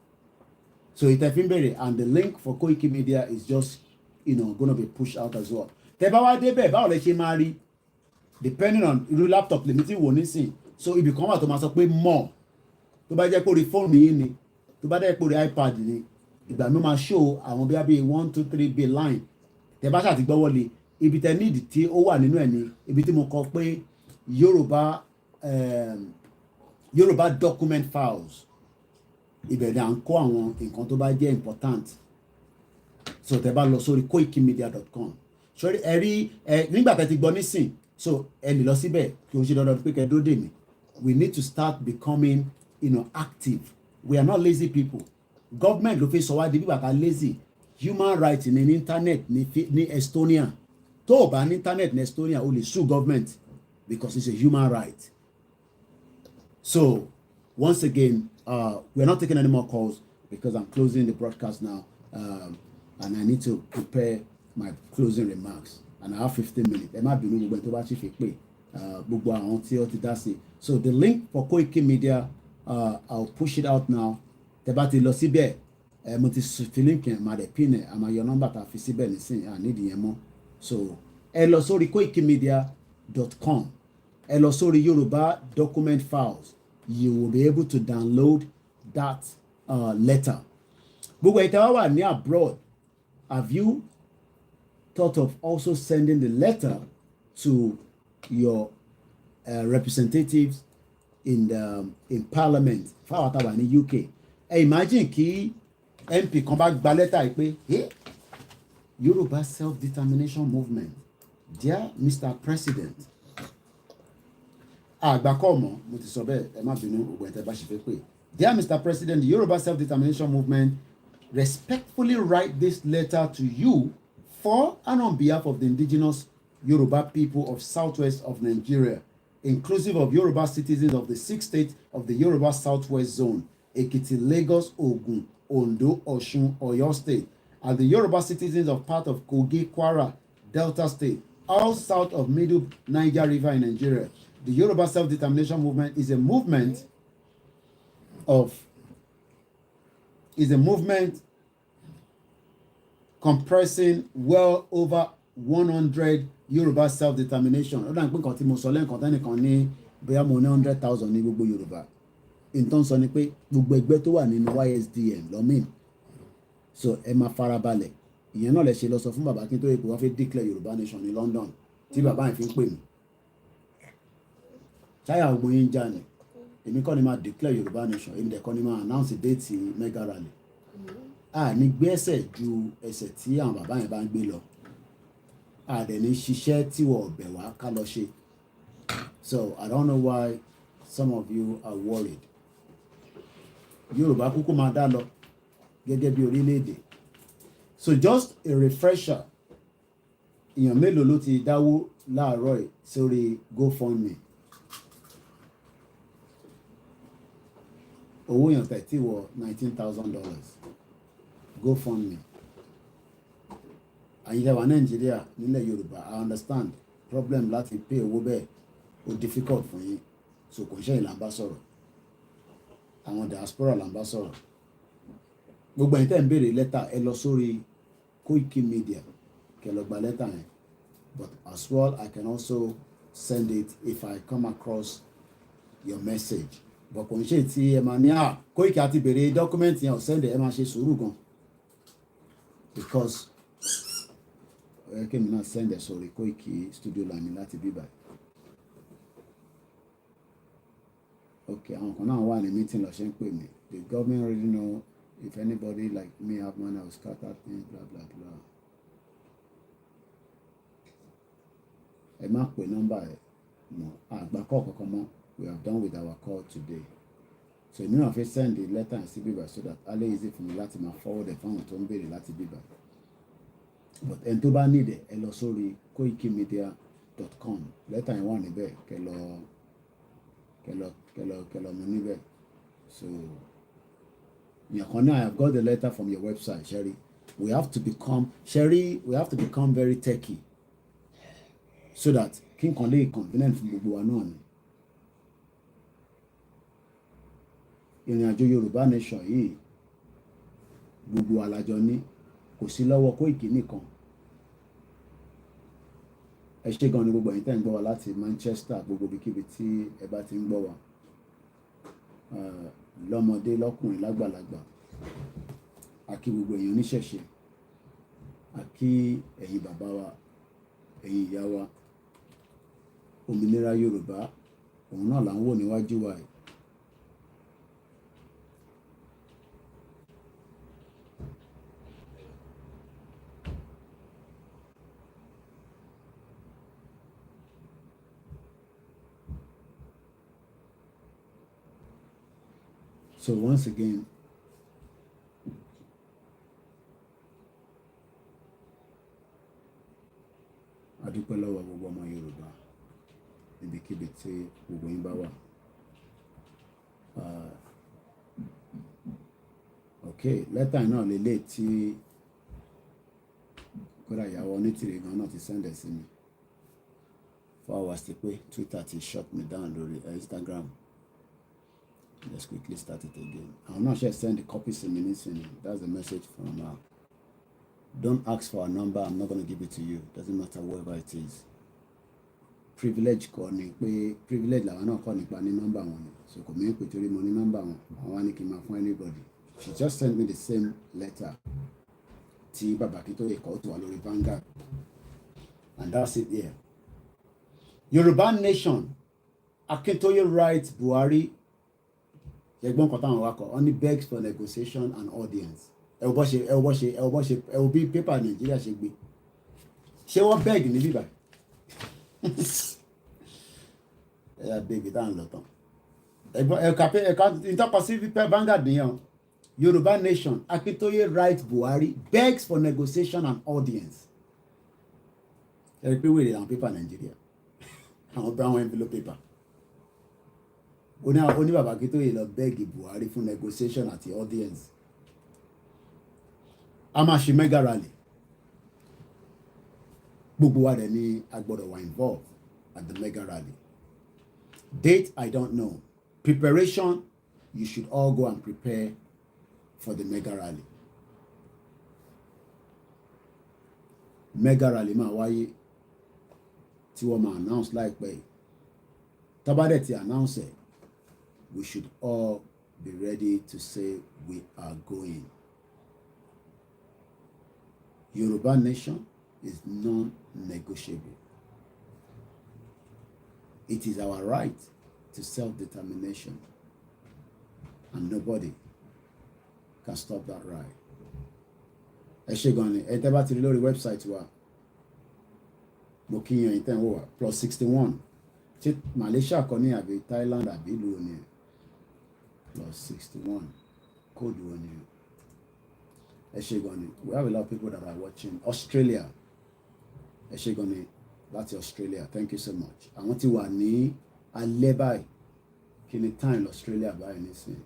So Itefinbere, and the link for Koiki Media is just, going to be pushed out as well. Tẹ́bá débẹ̀ báwo lẹ ṣe máa rí, depending on irú laptop lèmi tí wò nísìn. So ibì kan wà tó máa sọ pé more, tó bá jẹ́ pé orí fóònù yìí ni, tó bá jẹ́ pé orí iPad ni, ìgbà mi máa show àwọn bí 1 2 3 bí line. Tẹ́bá ṣáà ti gbọ́wọ́ lé, ibi tẹ́ need tí ó wà nínú ẹ̀ ni ibi tí mo kọ pé Yorùbá document files. Ibẹ̀ ni à ń kó àwọn nǹkan tó bá jẹ́ important. So tẹ́ bá lọ sórí koikimedia.com. Sori ẹ rí nígbà tẹ́ ti gbọ́ nísìn, so ẹ lè lọ síbẹ̀ kí o ṣe dandan pé kẹ́ dóde mi. We need to start becoming active. We are not lazy people. Government ló fi sọ wá di bí bàtà lazy. Human rights ní internet ní Estonia. Tó o bá ní internet ní Estonia, o lè sue government because it's a human right. So once again, we're not taking any more calls because I'm closing the broadcast now, and I need to prepare my closing remarks, and I have 15 minutes. Ẹ má bínú gbogbo ẹni tó bá ti fi pé gbogbo àwọn tí ó ti dá sí. So the link for Koiki Media, I'll push it out now. Tẹ́ bá ti lọ síbẹ̀, mo ti fi link yẹn máa dẹ̀ pin ẹ̀, àmọ́ your number ta fi síbẹ̀ nísìnyí, à nídìí yẹn mọ́. So ẹ lọ sórí koikimedia.com, ẹ lọ sórí Yorùbá document files. You will be able to download that letter. Gbogbo ìtẹ́wá wà ní abroad. Have you thought of also sending the letter to your representatives in Parliament? Fáwọn àtàwà ní UK. Imagine kí MP kan bá gba lẹ́tà yìí pé Yorùbá self-determination movement, dear Mr. President. Àgbàkọ́ mọ̀ mo ti sọ bẹ́ẹ̀, ẹ má bínú gbogbo ẹ̀tẹ́ bá ṣe fẹ́ pé. Dear Mr. President, the Yoruba Self-Determination Movement respectfully write this letter to you for and on behalf of the indigenous Yoruba people of southwest of Nigeria, inclusive of Yoruba citizens of the 6 states of the Yoruba Southwest Zone, Ekiti, Lagos, Ogun, Ondo, Osun, Oyo State, and the Yoruba citizens of part of Kogi, Kwara, Delta State, all south of Middle Niger River in Nigeria. The Yoruba Self-Determination Movement is a movement comprising well over 100 Yoruba self-determination. Ó dà pé nǹkan tí mo sọ lẹ́ǹkan tẹ́nìkan ní bóyá mo ní 100,000 ní gbogbo Yorùbá. Nǹkan sọ ni pé gbogbo ẹgbẹ́ tó wà nínú YSDM lọ́mìn. So ẹ máa farabalẹ̀. Ìyẹn náà lè ṣe lọ sọ fún bàbá Akintoye pé wọ́n fẹ́ declare Yorùbá nation ní London tí bàbá yẹn fi ń pè mí. Ṣáyà ogun yín jà ní. Èmi kọ́ ni máa declare Yorùbá nation, èmi dẹ̀ kọ́ ni máa announce date mega rally. Ní gbé ẹsẹ̀ ju ẹsẹ̀ tí àwọn bàbá yẹn bá ń gbé lọ. Dẹ̀ ní ṣiṣẹ́ tí wọ́n bẹ̀ wá ká lọ ṣe. So I don't know why some of you are worried. Yorùbá kúkú máa dá lọ gẹ́gẹ́ bí orílẹ̀-èdè. So just a refresher. Èèyàn mélòó ló ti dáwó láàárọ̀ yìí sórí GoFundMe? Owó yàn tẹ̀tí wọ $19,000. GoFundMe. Àyíká Nàìjíríà nílẹ̀ Yorùbá, I understand problem láti pay owó bẹ́ẹ̀ ó difficult fún yín. So kò ṣe ìlànà bá sọ̀rọ̀. Àwọn diaspora là ń bá sọ̀rọ̀. Gbogbo ẹ̀yin tẹ́ ń béèrè lẹ́tà ẹ lọ sórí Koiki Media kẹ́ lọ gba lẹ́tà yẹn. But as well, I can also send it if I come across your message. But kò ń ṣe tí ẹ máa ní Koiki àti béèrè document yẹn ò send ẹ máa ṣe sùúrù gan. Because kí mi náà send ẹ sórí Koiki studio line láti bíbá. Okay, àwọn kan náà wà ní meeting lọ ṣe ń pè mí. The government already know if anybody like me have money, I will scatter things, blah blah blah. Ẹ má pè nọ́mbà ẹ̀ mọ́, àgbà call kankan mọ́. We have done with our call today. So èmi náà fẹ́ send the letter sí bíbá so that alẹ́ easy fún mi láti máa forward ẹ̀ fáwọn tó ń béèrè láti bíbá. But ẹni tó bá need ẹ lọ sórí koikimedia.com. Letter yẹn wà níbẹ̀ kẹ́ lọ mú níbẹ̀. So I have got the letter from your website, Sherry. We have to become very techy so that kí n kàn lè convenient fún gbogbo wa náà ni. Ìrìn àjò Yorùbá nation yìí gbogbo alájọ ní kò sí lọ́wọ́ Koiki nìkan. Ẹ ṣé gan ni gbogbo ẹ̀yin tẹ́ ń gbọ́ wa láti Manchester, gbogbo ibikíbi tí ẹ bá ti ń gbọ́ wa, lọ́mọdé lọ́kùnrin lágbàlagbà, àkí gbogbo èèyàn oníṣẹ̀ṣe, àkí ẹ̀yin bàbá wa, ẹ̀yin ìyá wa. Òmìnira Yorùbá òun náà là ń wò níwájú wa yìí. So once again, a dúpẹ́ lọ́wọ́ gbogbo ọmọ Yorùbá níbikíbi tí gbogbo yín bá wà. Okay, lẹ́tà náà lélẹ̀ tí kódà ìyàwó onítìrì gan náà ti sẹ́ndẹ̀ sí mi. 4 hours ti pé Twitter ti shut me down lórí Instagram. Let's quickly start it again. I'm not sure send the copies to me. That's the message from her. Don't ask for a number. I'm not going to give it to you. Doesn't matter wherever it is. Privilege kọ́ ni pé privilege làwọn náà kọ́ nípa ní nọ́mbà wọn ni. So kò mí pé torí mo ní nọ́mbà wọn. Àwọn á ní kí n máa fún anybody. She just sent me the same letter tí bàbá Akintoye kọ́ tó wà lórí Vanguard. And that's it here. Yoruba nation. Akintoye writes Buhari. Ẹgbọ́n kan táwọn wakọ̀ only begs for negotiation and audience. Ẹ wo bí pépà Nàìjíríà ṣe gbé. Ṣé wọ́n beg ní bíbá? Ẹ yà bèbí tá à ń lọ tán. Ẹ̀ka ìtọ́kọ sí Vanguard nìyẹn. Yoruba nation, Akintoye writes Buhari begs for negotiation and audience. Ẹ rí pé wèrè àwọn pépà Nàìjíríà. Àwọn brown envelope paper. Oní bàbá Akintoye lọ bẹ́ẹ̀gì Buhari fún negotiation àti audience. A máa ṣe mega rally. Gbogbo wa dẹ̀ ni a gbọ́dọ̀ wà involved at the mega rally. Date I don't know. Preparation, you should all go and prepare for the mega rally. Mega rally máa wáyé tí wọ́n máa announce láìpẹ́. Tá bá dẹ̀ ti announce ẹ̀, we should all be ready to say we are going. Yoruba nation is non-negotiable. It is our right to self-determination, and nobody can stop that right. Ẹ ṣé gan ni, ẹ tẹ́ bá ti rí lórí website wa, mo kí yín ẹ̀yin tẹ́ ń wò wá, +61. Ṣé Malaysia kọ́ ní àbí Thailand àbí ìlú òní ẹ̀? +61. Code òní ẹ̀. Ẹ ṣé gan ni, we have a lot of people that are watching. Australia. Ẹ ṣé gan ni láti Australia, thank you so much. Àwọn tí wà ní alẹ́ báyìí, kí ni time Australia báyìí nísìnyí?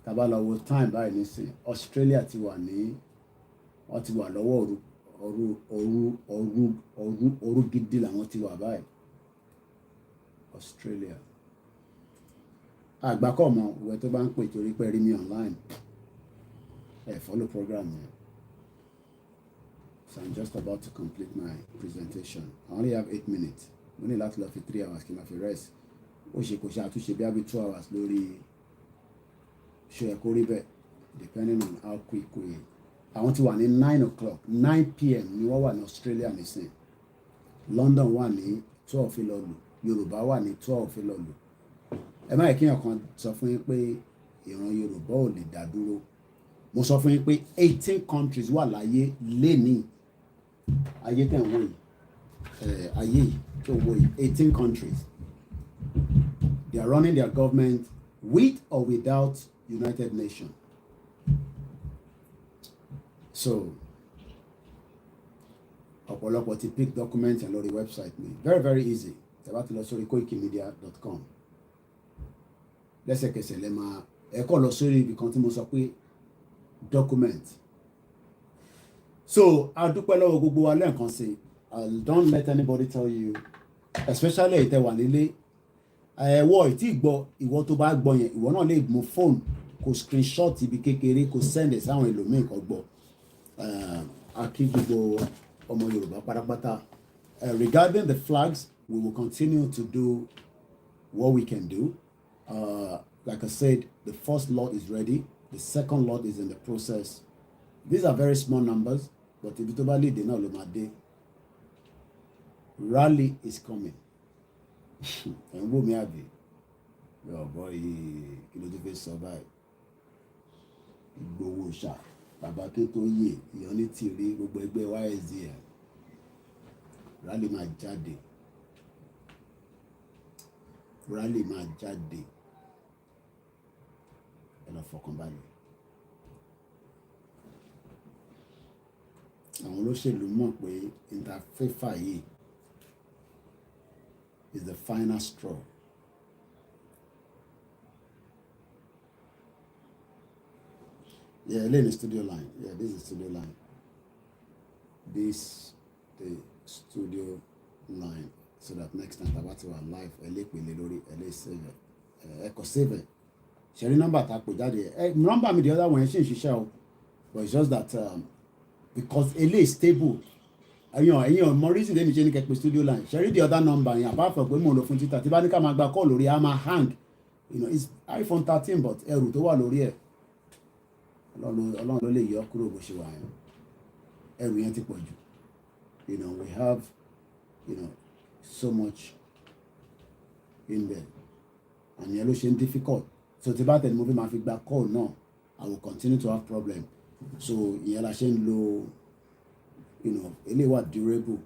Tàbá lọ wo time báyìí nísìnyí, Australia ti wà ní, wọ́n ti wà lọ́wọ́ òru gidi làwọn ti wà báyìí. Australia. Àgbákọ̀ mọ̀ ìwé tó bá ń pè torí pé rí mi online. Follow program yẹn. So I'm just about to complete my presentation. I only have 8 minutes. Mo ní láti lọ fi 3 hours kí n máa fi rest. Ó ṣe kò ṣe àtúnṣe bí i 2 hours lórí ṣe ẹ̀kọ́ rí bẹ́ẹ̀, depending on how quick we. Àwọn ti wà ní 9 o'clock, 9 p.m. ni wọ́n wà ní Australia nísìn. London wà ní 12 ìlọ́lù, Yorùbá wà ní 12 ìlọ́lù. Ẹ má yẹ kí èèyàn kan sọ fún yín pé ìran Yorùbá ò lè dá dúró. Mo sọ fún yín pé 18 countries wà láyé lénìí. Ayé tẹ̀ ń wò yìí. Ayé yìí tó wò yìí. 18 countries. They are running their government with or without United Nations. So, ọ̀pọ̀lọpọ̀ ti pick document and lórí website mi. Very very easy. Ẹ bá ti lọ sórí koikimedia.com. Lẹ́sẹ̀kẹsẹ̀ lẹ máa ẹ kọ́ lọ sórí ibi kan tí mo sọ pé document. So, a dúpẹ́ lọ́wọ́ gbogbo wa lẹ́ẹ̀kan sí. Don't let anybody tell you, especially ìtẹ̀ wà nílé, ẹ̀wọ́ ìtí ìgbọ́ ìwọ tó bá gbọ́ yẹn ìwọ náà lè mú fóònù kó screenshot ibi kékeré kó send ẹ̀ sáwọn ẹlòmíì kan gbọ́ akí gbogbo ọmọ Yorùbá pátápátá. Regarding the flags, we will continue to do what we can do. Like I said, the first lot is ready. The second lot is in the process. These are very small numbers, but if you lead the Lomade, rally is coming. And we'll be your boy, you survive. Igbowo ṣá bàbá Akintoye ìyọ́nì tí rí gbogbo ẹgbẹ́ YSDM rally máa jáde ẹ lọ fọkànbalẹ̀. Àwọn olóṣèlú mọ̀ pé interfaith yìí is the final straw. Yeah, lay the studio line. Yeah, this is the studio line. This the studio line. So that next time about our live, save it. Sharing number that put that number me the other one she share, but it's just that because is stable. More reason than you get studio line. Sharing the other number, apart from going on Twitter, Tibanika Magba call Lori Ama hang. It's iPhone 13, but to Lori. Ọlọ́run ló lè yọ kúrò bó ṣe wà yẹn ẹrù yẹn ti pọ̀ jù we have so much in there and yẹn ló ṣe ń difficult so tí bá tẹ̀lé mo fi máa fi gba call náà I will continue to have problem so ìyẹn la ṣe ń lo eléyìí wà durable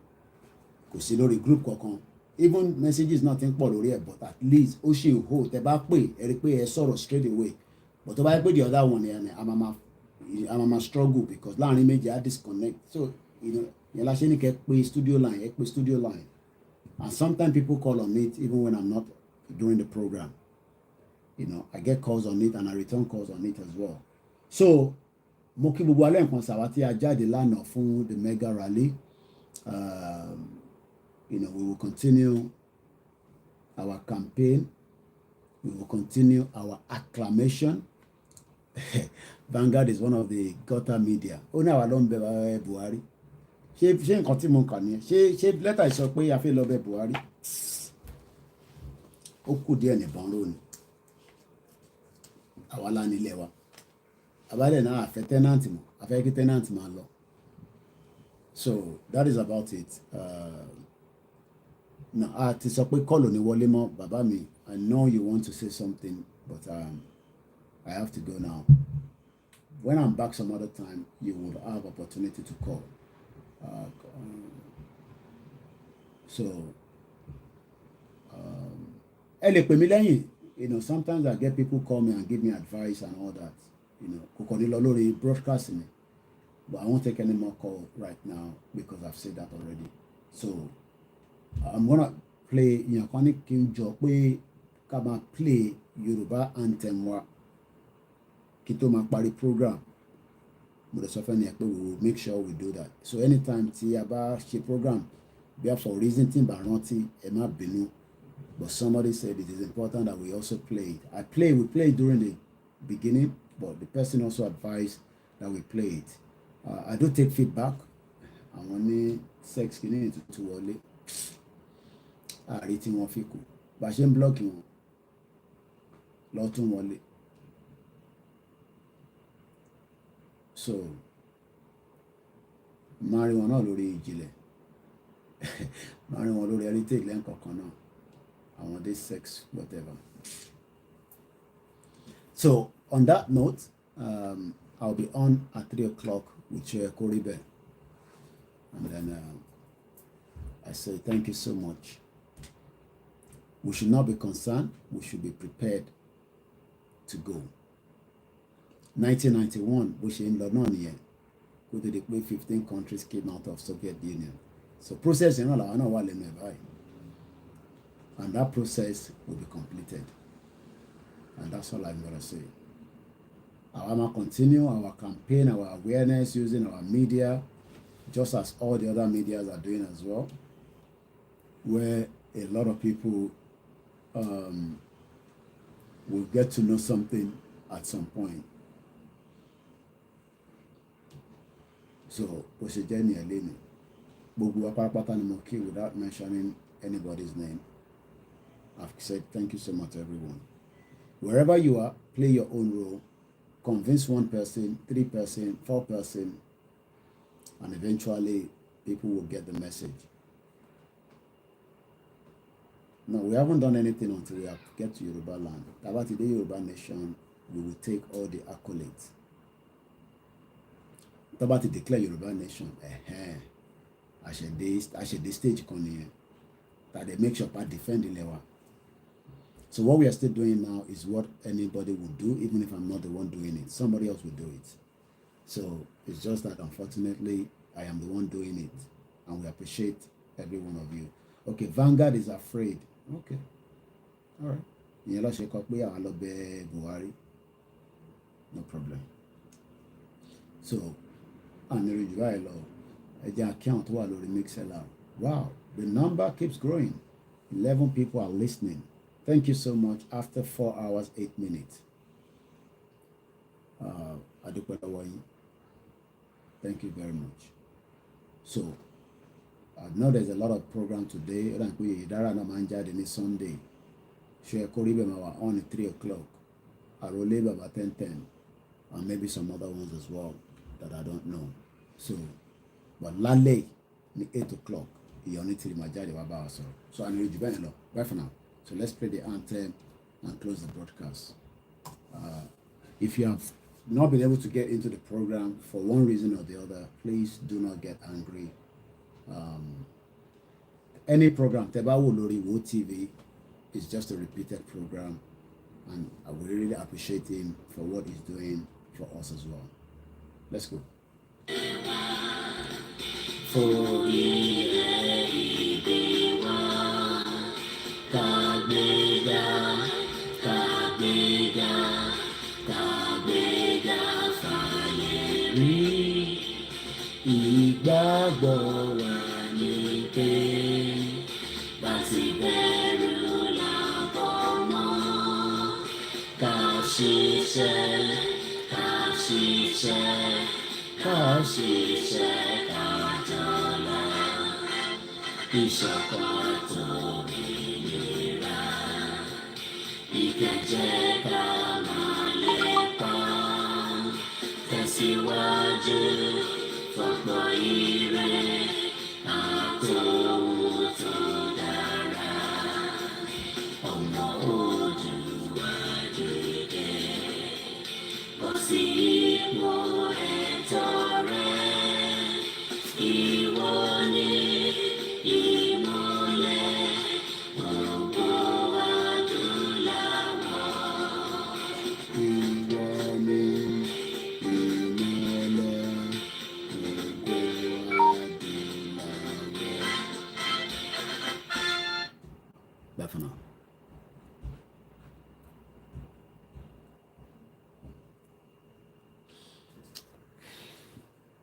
kò sí lórí group kankan even messages náà ti ń pọ̀ lórí ẹ̀ but at least ó ṣe hold tẹ bá pè ẹ rí pé ẹ sọ̀rọ̀ straight away. But if I put the other one here, I'm a struggle because láàrin méjì I disconnect. So, yẹn la ṣe ní kẹ́ pé studio line. And sometimes people call on it even when I'm not doing the program. I get calls on it and I return calls on it as well. So, mo kí gbogbo alẹ́ nǹkan sàwá tí a jáde lánàá fún the mega rally. We will continue our campaign. We will continue our acclamation. Vanguard is one of the gutter media. Ó ní àwa ló ń bẹ Buhari. Ṣé nǹkan tí mo kà ní ṣé lẹ́tà sọ pé a fẹ́ lọ bẹ Buhari? Ó kù díẹ̀ nìbọn lónìí. Àwa lá nílé wa. Àbálẹ̀ náà àfẹ́ tẹ́nàntì mọ̀, àfẹ́ kí tẹ́nàntì máa lọ. So that is about it. No, a ti sọ pé kọ́ọ̀lù ní wọlé mọ́ bàbá mi. I know you want to say something, but I have to go now. When I'm back some other time, you will have opportunity to call. Ẹ lè pè mí lẹ́yìn. Sometimes I get people call me and give me advice and all that. Kò ní lọ lórí broadcast mi. But I won't take any more call right now because I've said that already. So I'm gonna play kan ní kí n jọ pé ká máa play Yorùbá anthem wa kí tó máa parí program. Mo lè sọ fẹ́ ni ẹ pé we will make sure we do that. So anytime tí a bá ṣe program bí for reason tí n bá rántí ẹ má bínú. But somebody said it is important that we also play it. We play it during the beginning, but the person also advised that we play it. I do take feedback. Àwọn ní sex kìíní ètùtù wọlé. Àrí tí wọ́n fi kù. Bá ṣe ń blọ́ọ̀kì wọn lọ́tún wọlé. So máa rí wọn náà lórí ìjìnlẹ̀. Máa rí wọn lórí heritage lẹ́ǹkọ̀ọ̀kan náà. Àwọn dé sex whatever. So on that note, I'll be on at 3 o'clock with Koribe. And then I say thank you so much. We should not be concerned. We should be prepared to go. 1991, bó ṣe ń lọ náà nìyẹn. Kó tó di pé 15 countries came out of Soviet Union. So process yẹn náà làwọn náà wà lẹ́nu ẹ̀ báyìí. And that process will be completed. And that's all I'm gonna say. I will continue our campaign, our awareness using our media, just as all the other medias are doing as well, where a lot of people we'll get to know something at some point. So, Osejeni Eleni, Bogu Apapata Moki without mentioning anybody's name. I've said thank you so much, everyone. Wherever you are, play your own role. Convince one person, 3 person, 4 person, and eventually people will get the message. No, we haven't done anything until we have to get to Yoruba land. About the Yoruba nation, we will take all the accolades. About to declare Yoruba nation, I should the stage con that they make sure I defend the level. So what we are still doing now is what anybody would do, even if I'm not the one doing it. Somebody else will do it. So it's just that unfortunately I am the one doing it, and we appreciate every one of you. Okay, Vanguard is afraid. Okay, all right. Buhari. No problem. So, account wow, the number keeps growing. 11 people are listening. Thank you so much. After 4 hours, 8 minutes. Thank you very much. So, I know there's a lot of program today. Sunday. On at 3 o'clock. I will leave about 10:10. And maybe some other ones as well that I don't know. So, but lale, 8 o'clock. So I need you very low. Bye for now. So let's play the anthem and close the broadcast. If you have not been able to get into the program for one reason or the other, please do not get angry. Any program, Tebawo Lori Wo TV, is just a repeated program, and I would really appreciate him for what he's doing for us as well. Let's go. Ìgbàgbọ́ wa ni pé láti bẹ̀rù làbọ̀ mọ́. Ká ṣiṣẹ́, ká ṣiṣẹ́, ká ṣiṣẹ́, ká jọlá. Ìṣọ̀kan tó ìlera, ìkẹ́jẹ́ ká máa lépa. Tẹ̀síwájú. Fọ̀pọ̀ ire àtòwò tó dára, ọmọ Oòduà dìde, bọ́ sí ipò ẹ̀tọ́ rẹ, ìwọ ni ìmọ́lẹ̀ gbogbo adúláwọ̀. Ìwọ ni Bye for now.